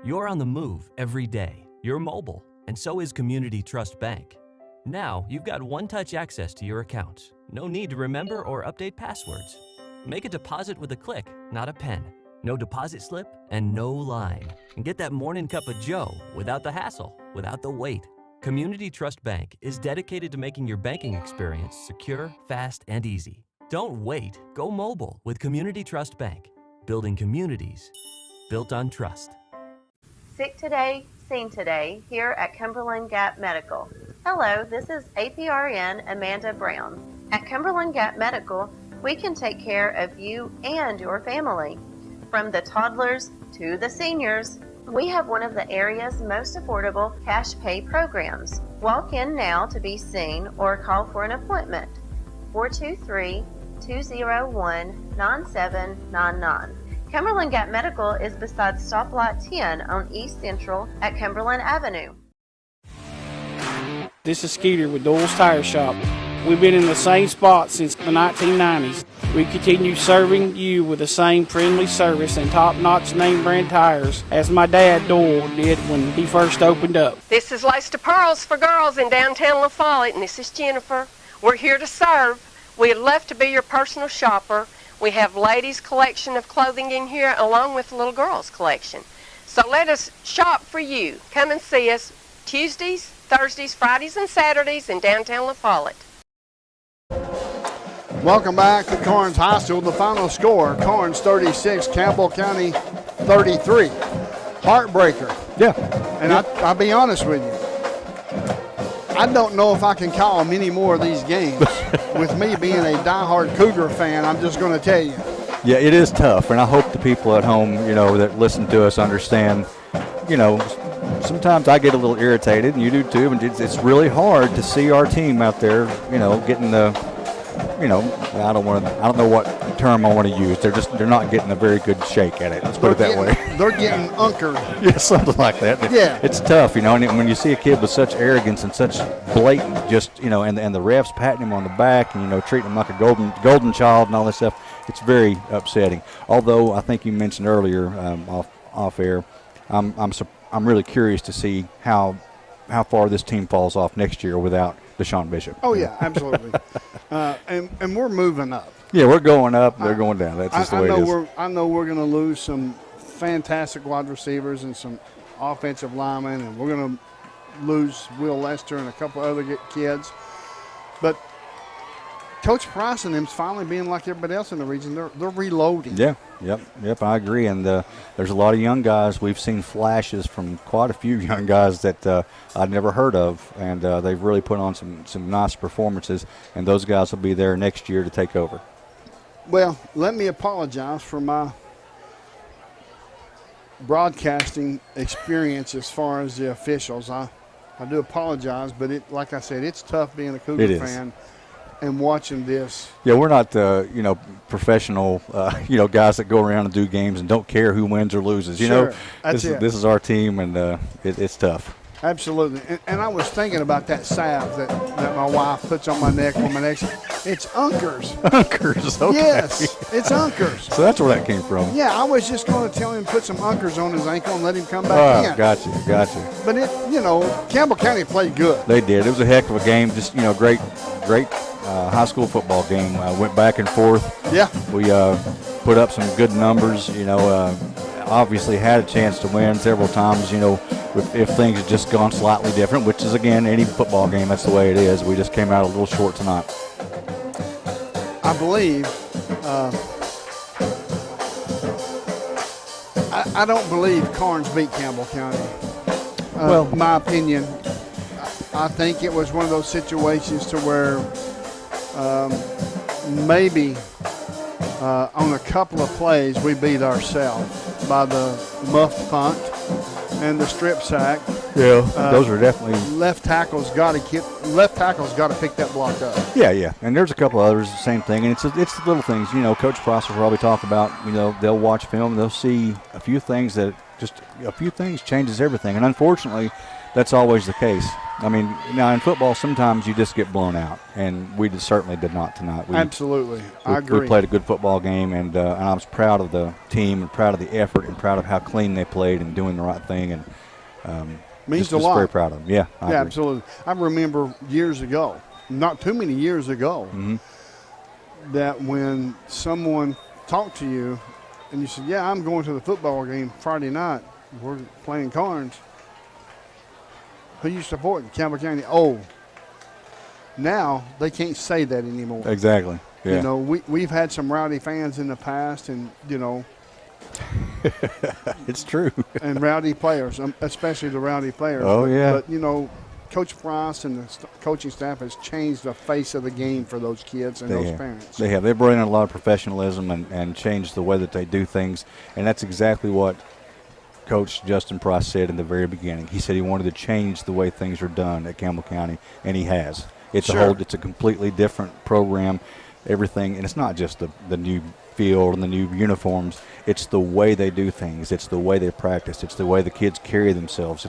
[SPEAKER 1] You're on the move every day. You're mobile, and so is Community Trust Bank. Now, you've got one-touch access to your accounts. No need to remember or update passwords. Make a deposit with a click, not a pen. No deposit slip and no line. And get that morning cup of joe without the hassle, without the wait. Community Trust Bank is dedicated to making your banking experience secure, fast, and easy. Don't wait. Go mobile with Community Trust Bank. building communities built on trust.
[SPEAKER 12] Sick today, seen today, here at Cumberland Gap Medical. Hello, this is APRN Amanda Brown. At Cumberland Gap Medical, we can take care of you and your family. From the toddlers to the seniors, we have one of the area's most affordable cash pay programs. Walk in now to be seen or call for an appointment. 423-201-9799. Cumberland Gap Medical is beside Stoplight 10 on East Central at Cumberland Avenue.
[SPEAKER 17] This is Skeeter with Doyle's Tire Shop. We've been in the same spot since the 1990s. We continue serving you with the same friendly service and top-notch name brand tires as my dad Doyle did when he first opened up.
[SPEAKER 18] This is Lace to Pearls for Girls in downtown La Follette, and this is Jennifer. We're here to serve. We'd love to be your personal shopper. We have ladies' collection of clothing in here along with little girls' collection. So let us shop for you. Come and see us Tuesdays, Thursdays, Fridays, and Saturdays in downtown La Follette.
[SPEAKER 27] Welcome back to Karns High School. The final score, Karns 36, Campbell County 33. Heartbreaker.
[SPEAKER 7] Yeah.
[SPEAKER 27] And I'll be honest with you. I don't know if I can call many more of these games. With me being a diehard Cougar fan, I'm just going to tell you.
[SPEAKER 7] Yeah, it is tough, and I hope the people at home, that listen to us understand, sometimes I get a little irritated, and you do too, and it's really hard to see our team out there, getting the, I don't know what term I want to use. They're not getting a very good shake at it. Let's put it that way.
[SPEAKER 27] They're getting unkered.
[SPEAKER 7] Yeah, something like that.
[SPEAKER 27] Yeah.
[SPEAKER 7] It's tough, and when you see a kid with such arrogance and such blatant, and the refs patting him on the back and, treating him like a golden child and all this stuff, it's very upsetting. Although I think you mentioned earlier off air, I'm really curious to see how far this team falls off next year without Deshaun Bishop.
[SPEAKER 27] Oh, yeah, absolutely. And we're moving up.
[SPEAKER 7] Yeah, we're going up. They're going down. That's just the way it is.
[SPEAKER 27] I know we're going to lose some fantastic wide receivers and some offensive linemen, and we're going to lose Will Lester and a couple other kids. But Coach Price and them's finally being like everybody else in the region. They're reloading.
[SPEAKER 7] Yeah, yep, I agree. And there's a lot of young guys. We've seen flashes from quite a few young guys that I'd never heard of, and they've really put on some nice performances, and those guys will be there next year to take over.
[SPEAKER 27] Well, let me apologize for my broadcasting experience as far as the officials. I do apologize, but like I said, it's tough being a Cougar fan and watching this.
[SPEAKER 7] Yeah, we're not professional guys that go around and do games and don't care who wins or loses.
[SPEAKER 27] Sure,
[SPEAKER 7] this is our team, and it's tough.
[SPEAKER 27] Absolutely. And I was thinking about that salve that my wife puts on my neck when my neck. It's Unkers.
[SPEAKER 7] Unkers, okay.
[SPEAKER 27] Yes, it's Unkers.
[SPEAKER 7] So that's where that came from.
[SPEAKER 27] Yeah, I was just going to tell him to put some Unkers on his ankle and let him come back in.
[SPEAKER 7] Gotcha.
[SPEAKER 27] But Campbell County played good.
[SPEAKER 7] They did. It was a heck of a game. Just, great high school football game. Went back and forth.
[SPEAKER 27] Yeah.
[SPEAKER 7] We put up some good numbers, obviously had a chance to win several times, if things had just gone slightly different, which is, again, any football game, that's the way it is. We just came out a little short tonight.
[SPEAKER 27] I believe, I don't believe Karns beat Campbell County. Well, my opinion, I think it was one of those situations to where maybe on a couple of plays we beat ourselves by the muffed punt and the strip sack.
[SPEAKER 7] Yeah, those are definitely
[SPEAKER 27] left tackle's got to pick that block up.
[SPEAKER 7] Yeah, and there's a couple others, the same thing, and it's the little things. Coach Prosser will probably talk about. They'll watch film, they'll see a few things changes everything, and unfortunately, that's always the case. I mean, now in football, sometimes you just get blown out, and we certainly did not tonight.
[SPEAKER 27] Absolutely, I agree.
[SPEAKER 7] We played a good football game, and I was proud of the team, and proud of the effort, and proud of how clean they played and doing the right thing, and
[SPEAKER 27] means a lot.
[SPEAKER 7] Very proud of them. Yeah, I agree.
[SPEAKER 27] Absolutely. I remember years ago, not too many years ago, that when someone talked to you, and you said, "Yeah, I'm going to the football game Friday night. We're playing Karns." Who you supporting? Campbell County. Oh, now they can't say that anymore.
[SPEAKER 7] Exactly. Yeah.
[SPEAKER 27] We've had some rowdy fans in the past, and
[SPEAKER 7] It's true.
[SPEAKER 27] And rowdy players, especially the rowdy players.
[SPEAKER 7] Oh, yeah.
[SPEAKER 27] But, you know, Coach Price and the coaching staff has changed the face of the game for those kids and those parents.
[SPEAKER 7] They have. They brought in a lot of professionalism and changed the way that they do things, and that's exactly what Coach Justin Price said in the very beginning. He said he wanted to change the way things are done at Campbell County, and he has. It's it's a completely different program, everything, and it's not just the new field and the new uniforms. It's the way they do things. It's the way they practice. It's the way the kids carry themselves.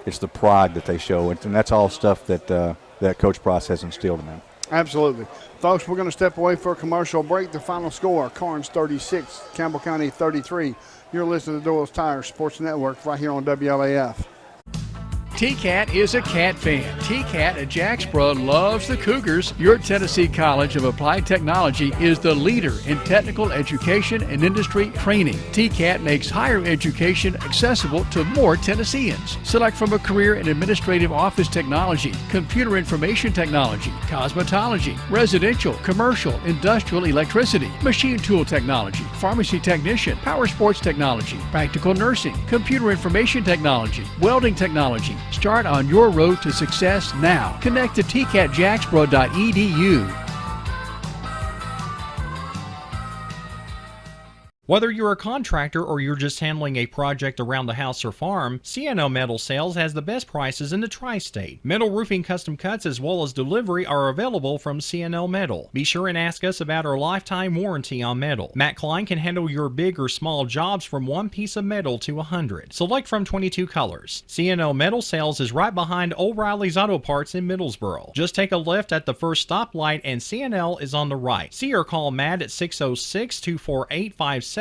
[SPEAKER 7] It's the pride that they show, and that's all stuff that that Coach Price has instilled in them.
[SPEAKER 27] Absolutely. Folks, we're going to step away for a commercial break. The final score, Karns 36, Campbell County 33. You're listening to Doyle's Tires Sports Network right here on WLAF.
[SPEAKER 8] TCAT is a Cat fan. TCAT at Jacksboro loves the Cougars. Your Tennessee College of Applied Technology is the leader in technical education and industry training. TCAT makes higher education accessible to more Tennesseans. Select from a career in administrative office technology, computer information technology, cosmetology, residential, commercial, industrial electricity, machine tool technology, pharmacy technician, power sports technology, practical nursing, computer information technology, welding technology. Start on your road to success now. Connect to tcatjacksboro.edu.
[SPEAKER 2] Whether you're a contractor or you're just handling a project around the house or farm, C&L Metal Sales has the best prices in the tri-state. Metal roofing custom cuts as well as delivery are available from C&L Metal. Be sure and ask us about our lifetime warranty on metal. Matt Klein can handle your big or small jobs from 1 piece of metal to 100. Select from 22 colors. C&L Metal Sales is right behind O'Reilly's Auto Parts in Middlesboro. Just take a left at the first stoplight and C&L is on the right. See or call Matt at 606-248-5744.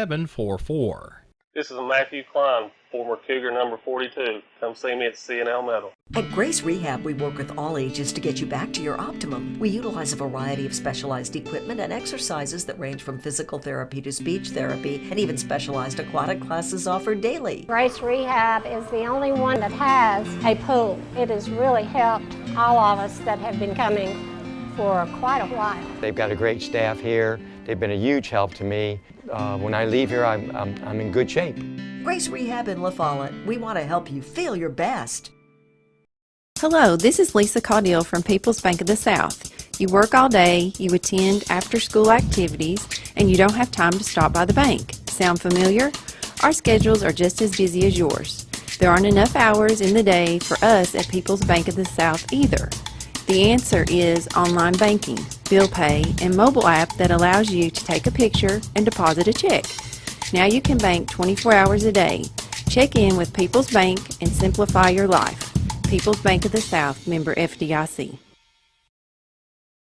[SPEAKER 11] This is Matthew Klein, former Cougar number 42. Come see me at C&L Metal.
[SPEAKER 19] At Grace Rehab, we work with all ages to get you back to your optimum. We utilize a variety of specialized equipment and exercises that range from physical therapy to speech therapy, and even specialized aquatic classes offered daily.
[SPEAKER 13] Grace Rehab is the only one that has a pool. It has really helped all of us that have been coming for quite a while.
[SPEAKER 20] They've got a great staff here. They've been a huge help to me. When I leave here, I'm in good shape.
[SPEAKER 19] Grace Rehab in La Follette. We want to help you feel your best.
[SPEAKER 9] Hello, this is Lisa Caudill from People's Bank of the South. You work all day, you attend after-school activities, and you don't have time to stop by the bank. Sound familiar? Our schedules are just as busy as yours. There aren't enough hours in the day for us at People's Bank of the South either. The answer is online banking, bill pay, and mobile app that allows you to take a picture and deposit a check. Now you can bank 24 hours a day. Check in with People's Bank and simplify your life. People's Bank of the South, member FDIC.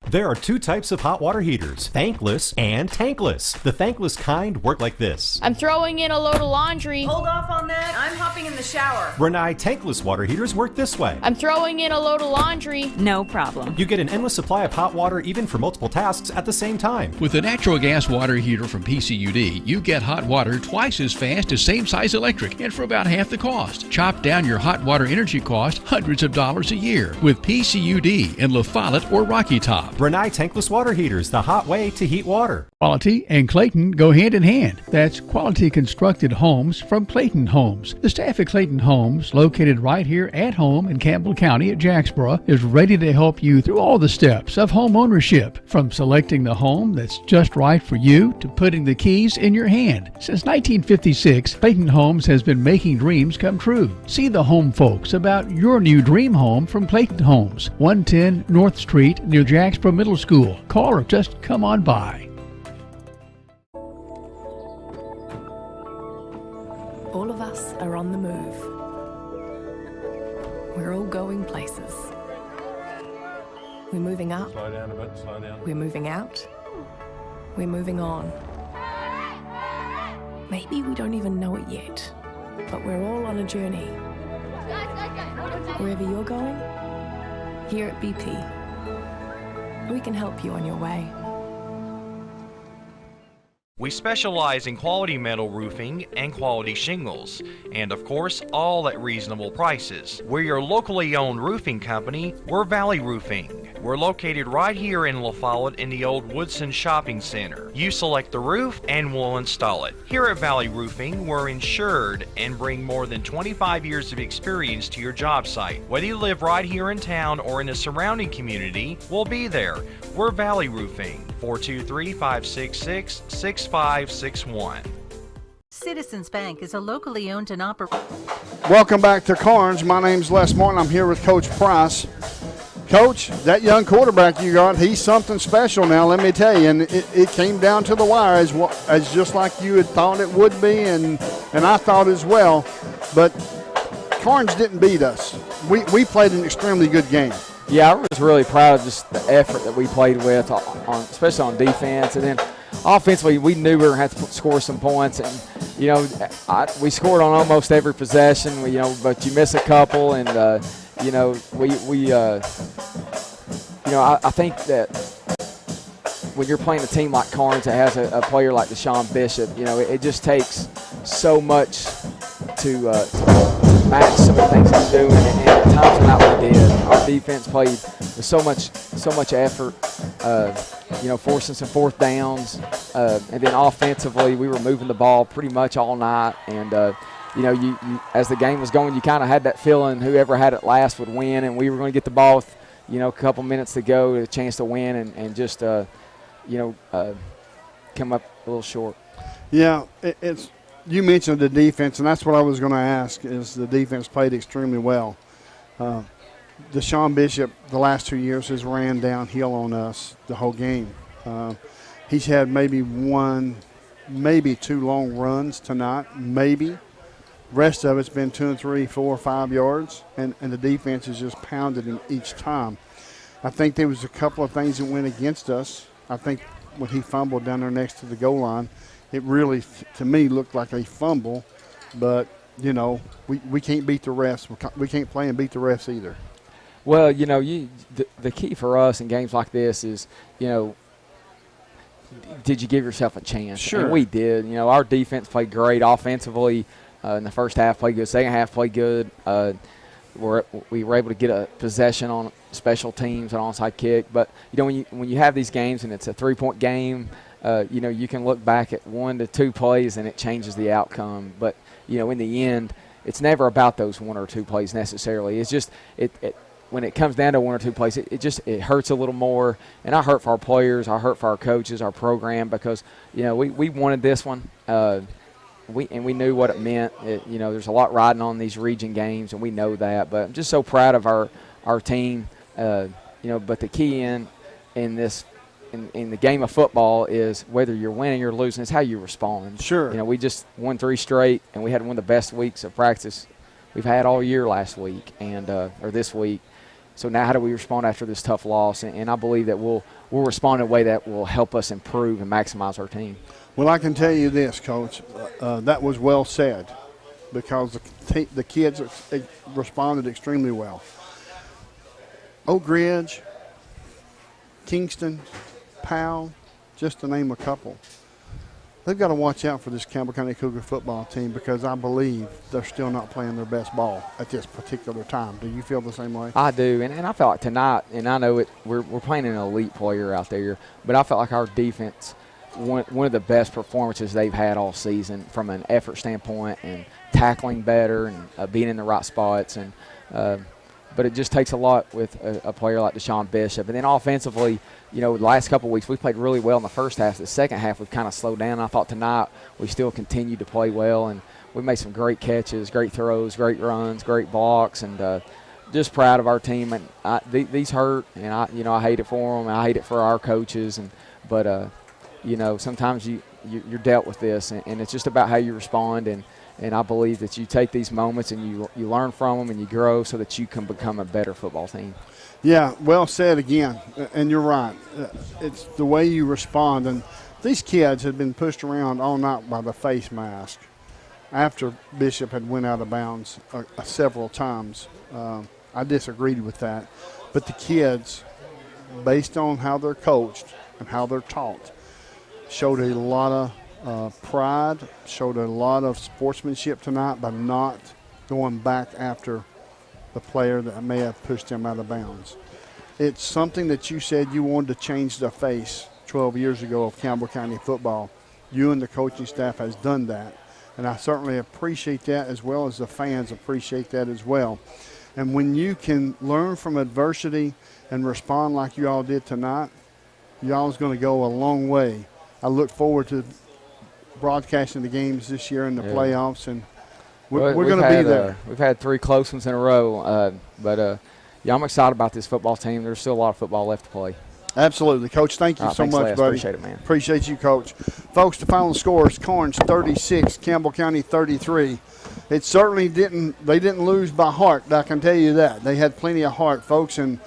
[SPEAKER 24] There are two types of hot water heaters, thankless and tankless. The thankless kind work like this.
[SPEAKER 25] I'm throwing in a load of laundry.
[SPEAKER 26] Hold off on that. I'm hopping in the shower.
[SPEAKER 24] Renai tankless water heaters work this way.
[SPEAKER 25] I'm throwing in a load of laundry.
[SPEAKER 26] No problem.
[SPEAKER 24] You get an endless supply of hot water even for multiple tasks at the same time.
[SPEAKER 8] With a natural gas water heater from PCUD, you get hot water twice as fast as same-size electric and for about half the cost. Chop down your hot water energy cost hundreds of dollars a year with PCUD in La Follette or Rocky Top.
[SPEAKER 24] Renai tankless water heaters, the hot way to heat water.
[SPEAKER 8] Quality and Clayton go hand in hand. That's quality constructed homes from Clayton Homes. The staff at Clayton Homes, located right here at home in Campbell County at Jacksboro, is ready to help you through all the steps of home ownership, from selecting the home that's just right for you to putting the keys in your hand. Since 1956, Clayton Homes has been making dreams come true. See the home folks about your new dream home from Clayton Homes, 110 North Street near Jacksboro Middle School. Call or just come on by.
[SPEAKER 28] All of us are on the move. We're all going places. We're moving up.
[SPEAKER 29] Slow down a bit, slow down.
[SPEAKER 28] We're moving out. We're moving on. Maybe we don't even know it yet, but we're all on a journey. Wherever you're going, here at BP, we can help you on your way.
[SPEAKER 2] We specialize in quality metal roofing and quality shingles, and of course, all at reasonable prices. We're your locally owned roofing company. We're Valley Roofing. We're located right here in La Follette in the old Woodson Shopping Center. You select the roof and we'll install it. Here at Valley Roofing, we're insured and bring more than 25 years of experience to your job site. Whether you live right here in town or in the surrounding community, we'll be there. We're Valley Roofing, 423-566-6561.
[SPEAKER 3] Citizens Bank is a locally owned and operated.
[SPEAKER 27] Welcome back to Karns. My name's Les Martin. I'm here with Coach Price. Coach, that young quarterback you got, he's something special now, let me tell you. And it came down to the wire as just like you had thought it would be, and I thought as well. But Karns didn't beat us. We played an extremely good game.
[SPEAKER 4] Yeah, I was really proud of just the effort that we played with, especially on defense. And then offensively, we knew we were going to have to score some points. And, you know, we scored on almost every possession, but you miss a couple. And, I think that when you're playing a team like Karns that has a player like Deshaun Bishop, it just takes so much to match some of the things he's doing, and at times tonight we did. Our defense played with so much effort, forcing some fourth downs, and then offensively we were moving the ball pretty much all night. And you as the game was going, you kind of had that feeling whoever had it last would win, and we were going to get the ball with a couple minutes to go, a chance to win, and just come up a little short.
[SPEAKER 27] Yeah, it's. You mentioned the defense, and that's what I was going to ask, is the defense played extremely well. Deshaun Bishop, the last 2 years, has ran downhill on us the whole game. He's had maybe two long runs tonight, maybe. Rest of it's been 2 and 3, 4, 5 yards, and the defense has just pounded him each time. I think there was a couple of things that went against us. I think when he fumbled down there next to the goal line, it really, to me, looked like a fumble, but, we can't beat the refs. We can't play and beat the refs either.
[SPEAKER 4] Well, the key for us in games like this is, did you give yourself a chance?
[SPEAKER 27] Sure.
[SPEAKER 4] And we did. Our defense played great offensively. In the first half, played good. Second half, played good. We were able to get a possession on special teams, an onside kick. But, when you have these games and it's a 3-point game, you can look back at 1 to 2 plays and it changes the outcome. But, in the end, it's never about those 1 or 2 plays necessarily. It's just when it comes down to 1 or 2 plays, it hurts a little more. And I hurt for our players. I hurt for our coaches, our program, because, we wanted this one. We knew what it meant. There's a lot riding on these region games, and we know that. But I'm just so proud of our team. But the key in the game of football is whether you're winning or losing, is how you respond.
[SPEAKER 27] Sure.
[SPEAKER 4] We just won 3 straight, and we had one of the best weeks of practice we've had all year last week or this week. So now how do we respond after this tough loss? And I believe that we'll respond in a way that will help us improve and maximize our team.
[SPEAKER 27] Well, I can tell you this, Coach. That was well said, because the kids responded extremely well. Oak Ridge, Kingston, Powell, just to name a couple. They've got to watch out for this Campbell County Cougar football team, because I believe they're still not playing their best ball at this particular time. Do you feel the same way?
[SPEAKER 4] I do, and I felt like tonight, and I know we're playing an elite player out there, but I felt like our defense, one of the best performances they've had all season from an effort standpoint, and tackling better and being in the right spots. And but it just takes a lot with a player like Deshaun Bishop. And then offensively, the last couple of weeks we played really well in the first half. The second half we've kind of slowed down. I thought tonight we still continued to play well, and we made some great catches, great throws, great runs, great blocks, and just proud of our team. And these hurt, and I hate it for them, and I hate it for our coaches. But sometimes you're dealt with this, and it's just about how you respond. And I believe that you take these moments and you learn from them and you grow so that you can become a better football team.
[SPEAKER 27] Yeah, well said again, and you're right. It's the way you respond. And these kids had been pushed around all night by the face mask after Bishop had went out of bounds several times. I disagreed with that. But the kids, based on how they're coached and how they're taught, showed a lot of pride, showed a lot of sportsmanship tonight by not going back after the player that may have pushed him out of bounds. it's something that you said you wanted to change the face 12 years ago of Campbell County football. You and the coaching staff has done that, and I certainly appreciate that, as well as the fans appreciate that as well. And when you can learn from adversity and respond like you all did tonight, y'all is going to go a long way. I look forward to broadcasting the games this year in the playoffs, and we're going to be there.
[SPEAKER 4] We've had 3 close ones in a row, but I'm excited about this football team. There's still a lot of football left to play.
[SPEAKER 27] Absolutely. Coach, thank you so much,
[SPEAKER 4] Les.
[SPEAKER 27] buddy.
[SPEAKER 4] Appreciate it, man.
[SPEAKER 27] Appreciate you, Coach. Folks, the final score is Karns 36, Campbell County 33. It certainly didn't lose by heart, I can tell you that. They had plenty of heart, folks, and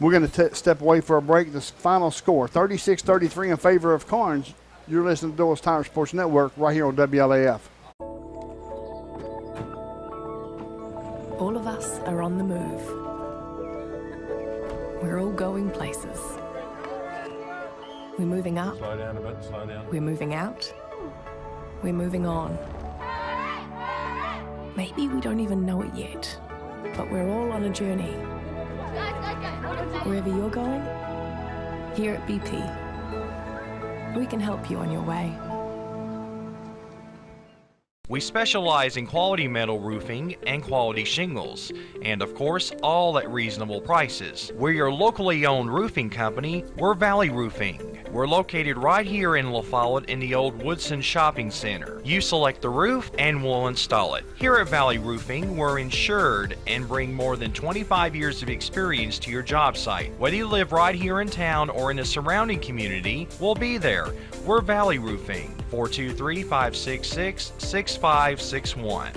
[SPEAKER 27] we're going to step away for a break. The final score, 36-33 in favor of Karns. You're listening to Doyle's Tire Sports Network right here on WLAF.
[SPEAKER 28] All of us are on the move. We're all going places. We're moving up.
[SPEAKER 11] Slow down a bit, slow down.
[SPEAKER 28] We're moving out. We're moving on. Maybe we don't even know it yet, but we're all on a journey. Wherever you're going, here at BP, we can help you on your way.
[SPEAKER 2] We specialize in quality metal roofing and quality shingles, and of course, all at reasonable prices. We're your locally owned roofing company. We're Valley Roofing. We're located right here in La Follette in the old Woodson Shopping Center. You select the roof and we'll install it. Here at Valley Roofing, we're insured and bring more than 25 years of experience to your job site. Whether you live right here in town or in the surrounding community, we'll be there. We're Valley Roofing, 423-566-6561.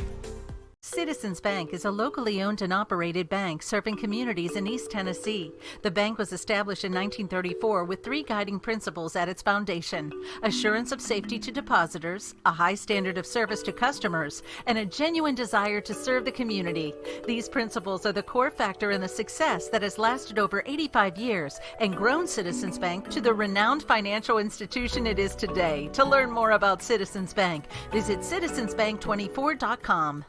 [SPEAKER 3] Citizens Bank is a locally owned and operated bank serving communities in East Tennessee. The bank was established in 1934 with 3 guiding principles at its foundation: assurance of safety to depositors, a high standard of service to customers, and a genuine desire to serve the community. These principles are the core factor in the success that has lasted over 85 years and grown Citizens Bank to the renowned financial institution it is today. To learn more about Citizens Bank, visit citizensbank24.com.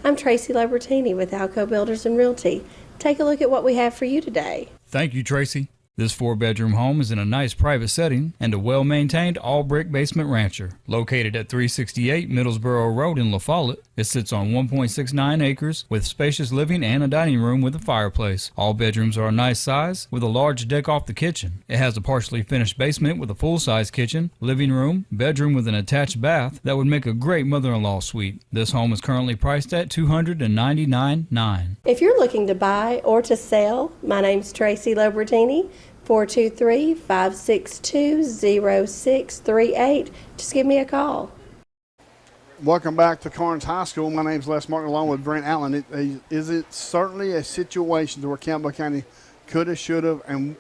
[SPEAKER 5] I'm Tracy Labertini with Alco Builders and Realty. Take a look at what we have for you today.
[SPEAKER 6] Thank you, Tracy. This 4-bedroom home is in a nice private setting and a well-maintained all-brick basement rancher. Located at 368 Middlesboro Road in La Follette, it sits on 1.69 acres with spacious living and a dining room with a fireplace. All bedrooms are a nice size with a large deck off the kitchen. It has a partially finished basement with a full-size kitchen, living room, bedroom with an attached bath that would make a great mother-in-law suite. This home is currently priced at $299,900.
[SPEAKER 5] If you're looking to buy or to sell, my name's Tracy Labertini. 423-562-0638. Just give me a call.
[SPEAKER 27] Welcome back to Karns High School. My name's Les Martin, along with Brent Allen. Is it certainly a situation where Campbell County could have, should have, and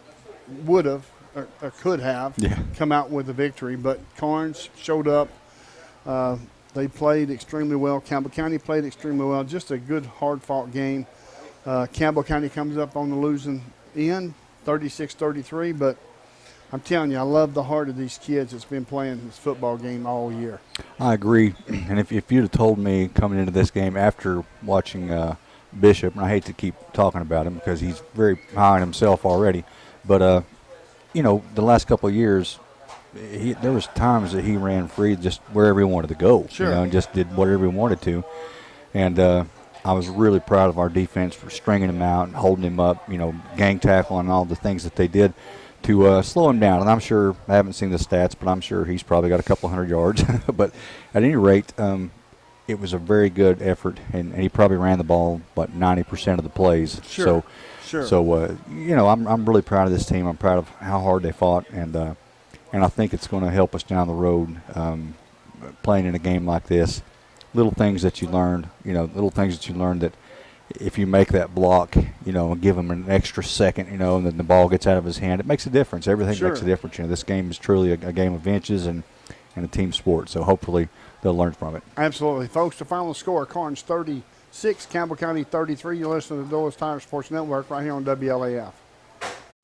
[SPEAKER 27] would have, or could have come out with a victory, but Karns showed up. They played extremely well. Campbell County played extremely well. Just a good, hard-fought game. Campbell County comes up on the losing end, 36-33, but I'm telling you, I love the heart of these kids that's been playing this football game all year.
[SPEAKER 7] I agree. And if you'd have told me coming into this game after watching Bishop, and I hate to keep talking about him because he's very high on himself already, but, the last couple of years, there was times that he ran free just wherever he wanted to go, and just did whatever he wanted to. And I was really proud of our defense for stringing him out and holding him up, gang tackle and all the things that they did to slow him down. And I'm sure, I haven't seen the stats, but I'm sure he's probably got a couple hundred yards. But at any rate, it was a very good effort, and he probably ran the ball about 90% of the plays. So I'm really proud of this team. I'm proud of how hard they fought, and I think it's going to help us down the road playing in a game like this. Little things that you learned, that if you make that block, and give him an extra second, and then the ball gets out of his hand, it makes a difference. Everything makes a difference. This game is truly a game of inches and a team sport. So hopefully they'll learn from it.
[SPEAKER 27] Absolutely. Folks, the final score, Karns 36, Campbell County 33. You're listening to the Doyle's Tire Sports Network right here on WLAF.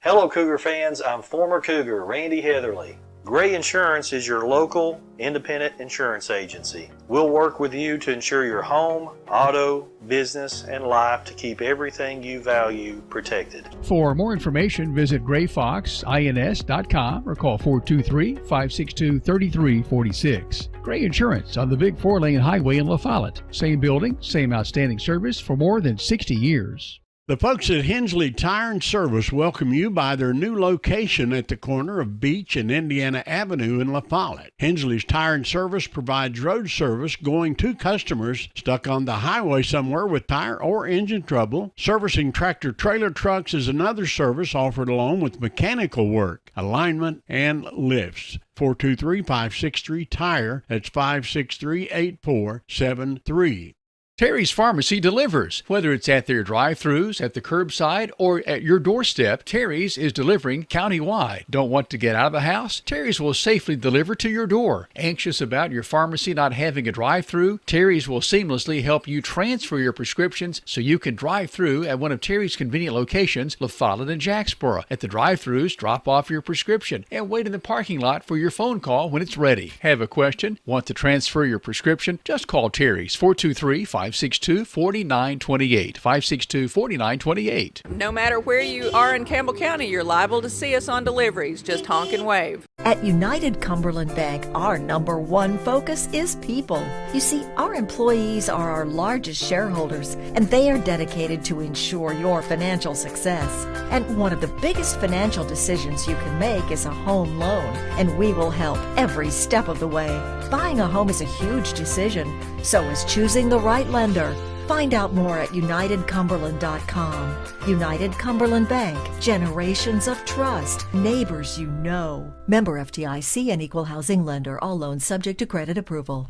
[SPEAKER 10] Hello, Cougar fans. I'm former Cougar Randy Heatherly.
[SPEAKER 1] Gray Insurance is your local independent insurance agency. We'll work with you to insure your home, auto, business, and life to keep everything you value protected.
[SPEAKER 8] For more information, visit grayfoxins.com or call 423-562-3346. Gray Insurance on the Big 4-lane highway in La Follette. Same building, same outstanding service for more than 60 years.
[SPEAKER 10] The folks at Hensley Tire and Service welcome you by their new location at the corner of Beach and Indiana Avenue in La Follette. Hensley's Tire and Service provides road service going to customers stuck on the highway somewhere with tire or engine trouble. Servicing tractor-trailer trucks is another service offered along with mechanical work, alignment, and lifts. 423-563-TIRE. That's 563-8473.
[SPEAKER 8] Terry's Pharmacy delivers. Whether it's at their drive-thrus, at the curbside, or at your doorstep, Terry's is delivering countywide. Don't want to get out of the house? Terry's will safely deliver to your door. Anxious about your pharmacy not having a drive-thru? Terry's will seamlessly help you transfer your prescriptions so you can drive through at one of Terry's convenient locations, La Follette and Jacksboro. At the drive-thrus, drop off your prescription and wait in the parking lot for your phone call when it's ready. Have a question? Want to transfer your prescription? Just call Terry's 423-562-4928. 562-4928.
[SPEAKER 14] No matter where you are in Campbell County, you're liable to see us on deliveries. Just honk and wave.
[SPEAKER 19] At United Cumberland Bank, our number one focus is people. You see, our employees are our largest shareholders, and they are dedicated to ensure your financial success. And one of the biggest financial decisions you can make is a home loan, and we will help every step of the way. Buying a home is a huge decision, so is choosing the right lender. Find out more at UnitedCumberland.com. United Cumberland Bank, generations of trust, neighbors you know. Member FDIC and equal housing lender. All loans subject to credit approval.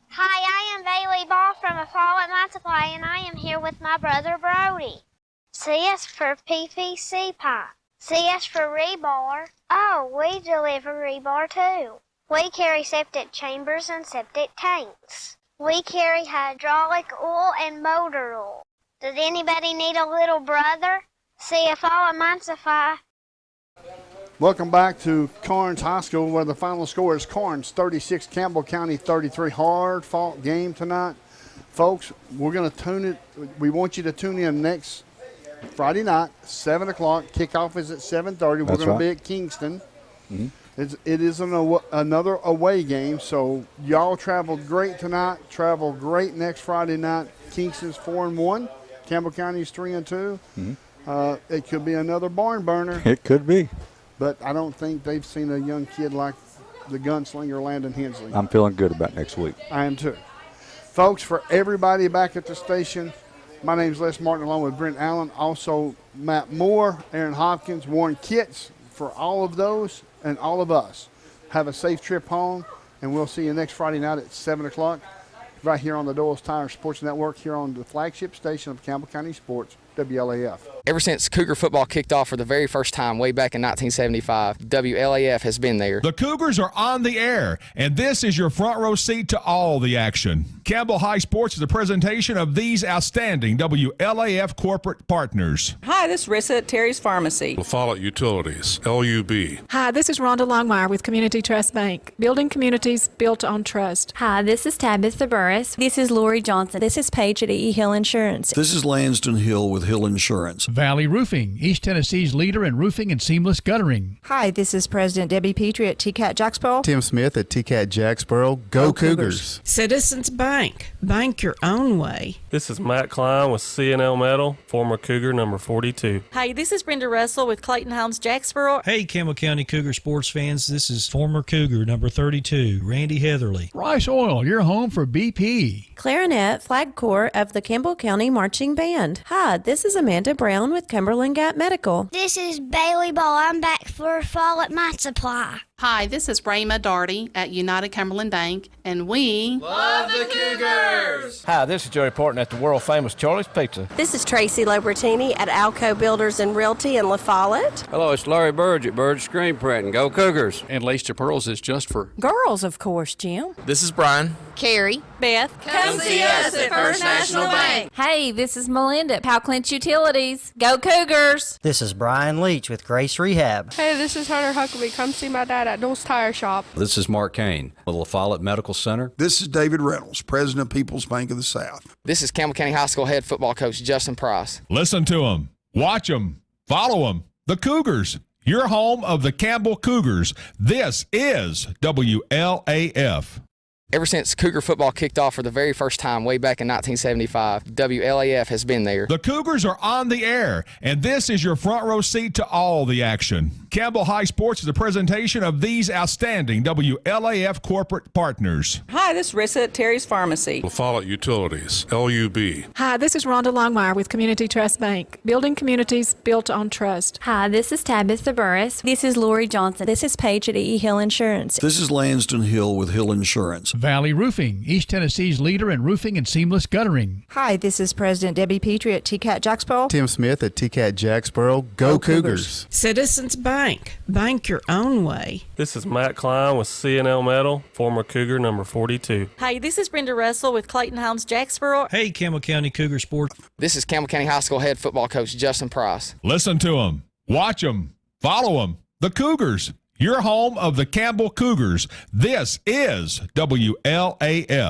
[SPEAKER 15] Hi, I am Bailey Ball from A Fall at My Supply, and I am here with my brother Brody. C is for PVC pipe. C is for rebar. Oh, we deliver rebar too. We carry septic chambers and septic tanks. We carry hydraulic oil and motor oil. Does anybody need a little brother? See if all of mine supply.
[SPEAKER 27] Welcome back to Karns High School, where the final score is Karns 36, Campbell County 33. Hard-fought game tonight. Folks, we're going to tune it. We want you to tune in next Friday night, 7 o'clock. Kickoff is at 7:30. We're going to be at Kingston. Mm-hmm. It is another away game, so y'all traveled great tonight. Travel great next Friday night. Kingston's 4-1. Campbell County's 3-2. Mm-hmm. It could be another barn burner.
[SPEAKER 7] It could be.
[SPEAKER 27] But I don't think they've seen a young kid like the gunslinger Landon Hensley.
[SPEAKER 7] I'm feeling good about next week.
[SPEAKER 27] I am too. Folks, for everybody back at the station, my name's Les Martin along with Brent Allen. Also Matt Moore, Aaron Hopkins, Warren Kitts. For all of those and all of us, have a safe trip home, and we'll see you next Friday night at 7 o'clock right here on the Doyle's Tire Sports Network, here on the flagship station of Campbell County Sports, WLAF.
[SPEAKER 16] Ever since Cougar football kicked off for the very first time way back in 1975, WLAF has been there.
[SPEAKER 21] The Cougars are on the air, and this is your front row seat to all the action. Campbell High Sports is a presentation of these outstanding WLAF corporate partners.
[SPEAKER 14] Hi, this is Rissa at Terry's Pharmacy.
[SPEAKER 22] La Follette Utilities, LUB.
[SPEAKER 23] Hi, this is Rhonda Longmire with Community Trust Bank. Building communities built on trust.
[SPEAKER 29] Hi, this is Tabitha Burris. This is Lori Johnson. This is Paige at E. Hill Insurance.
[SPEAKER 30] This is Lansden Hill with Hill Insurance.
[SPEAKER 8] Valley Roofing, East Tennessee's leader in roofing and seamless guttering.
[SPEAKER 31] Hi, this is President Debbie Petrie at TCAT Jacksboro.
[SPEAKER 32] Tim Smith at TCAT Jacksboro. Go Cougars.
[SPEAKER 33] Citizens Bank. Bank your own way.
[SPEAKER 11] This is Matt Klein with C&L Metal, former Cougar number 42.
[SPEAKER 34] Hi, this is Brenda Russell with Clayton Homes Jacksboro.
[SPEAKER 35] Hey, Campbell County Cougar sports fans. This is former Cougar number 32, Randy Heatherly.
[SPEAKER 8] Rice Oil, your home for BP.
[SPEAKER 31] Clarinet, Flag Corps of the Campbell County Marching Band. Hi, this is Amanda Brown with Cumberland Gap Medical.
[SPEAKER 15] This is Bailey Ball. I'm back for A Fall at My Supply.
[SPEAKER 36] Hi, this is Rayma Darty at United Cumberland Bank, and we
[SPEAKER 37] love the Cougars!
[SPEAKER 38] Hi, this is Joey Porton at the world-famous Charlie's Pizza.
[SPEAKER 39] This is Tracy Lobertini at Alco Builders and Realty in La Follette.
[SPEAKER 40] Hello, it's Larry Burge at Burge Screen Printing. Go Cougars!
[SPEAKER 41] And Lace to Pearls is just for
[SPEAKER 31] girls, of course, Jim.
[SPEAKER 40] This is Brian.
[SPEAKER 34] Carrie.
[SPEAKER 33] Beth.
[SPEAKER 37] Come see us at First National Bank.
[SPEAKER 34] Hey, this is Melinda at Powell Clinch Utilities. Go Cougars!
[SPEAKER 42] This is Brian Leach with Grace Rehab.
[SPEAKER 43] Hey, this is Hunter Huckabee. Come see my dad
[SPEAKER 40] Outdoors Tire Shop. This is Mark Kane with La Follette Medical Center.
[SPEAKER 1] This is David Reynolds, President of People's Bank of the South.
[SPEAKER 16] This is Campbell County High School head football coach Justin Price.
[SPEAKER 21] Listen to them, watch them, follow them. The Cougars, your home of the Campbell Cougars. This is WLAF.
[SPEAKER 16] Ever since Cougar football kicked off for the very first time way back in 1975, WLAF has been there.
[SPEAKER 21] The Cougars are on the air, and this is your front row seat to all the action. Campbell High Sports is a presentation of these outstanding WLAF corporate partners.
[SPEAKER 14] Hi, this is Rissa at Terry's Pharmacy.
[SPEAKER 22] La Follette Utilities, LUB.
[SPEAKER 23] Hi, this is Rhonda Longmire with Community Trust Bank, building communities built on trust.
[SPEAKER 29] Hi, this is Tabitha Burris. This is Lori Johnson. This is Paige at E. Hill Insurance.
[SPEAKER 30] This is Lanston Hill with Hill Insurance.
[SPEAKER 8] Valley Roofing, East Tennessee's leader in roofing and seamless guttering.
[SPEAKER 2] Hi, this is President Debbie Petrie at TCAT Jacksboro.
[SPEAKER 32] Tim Smith at TCAT Jacksboro. Go Cougars.
[SPEAKER 33] Citizens Bank. Bank your own way.
[SPEAKER 11] This is Matt Klein with C&L Metal, former Cougar number 42.
[SPEAKER 34] Hi, this is Brenda Russell with Clayton Homes Jacksboro.
[SPEAKER 35] Hey, Campbell County Cougar Sports.
[SPEAKER 16] This is Campbell County High School head football coach Justin Price.
[SPEAKER 21] Listen to them, watch them, follow them. The Cougars, your home of the Campbell Cougars. This is WLAF.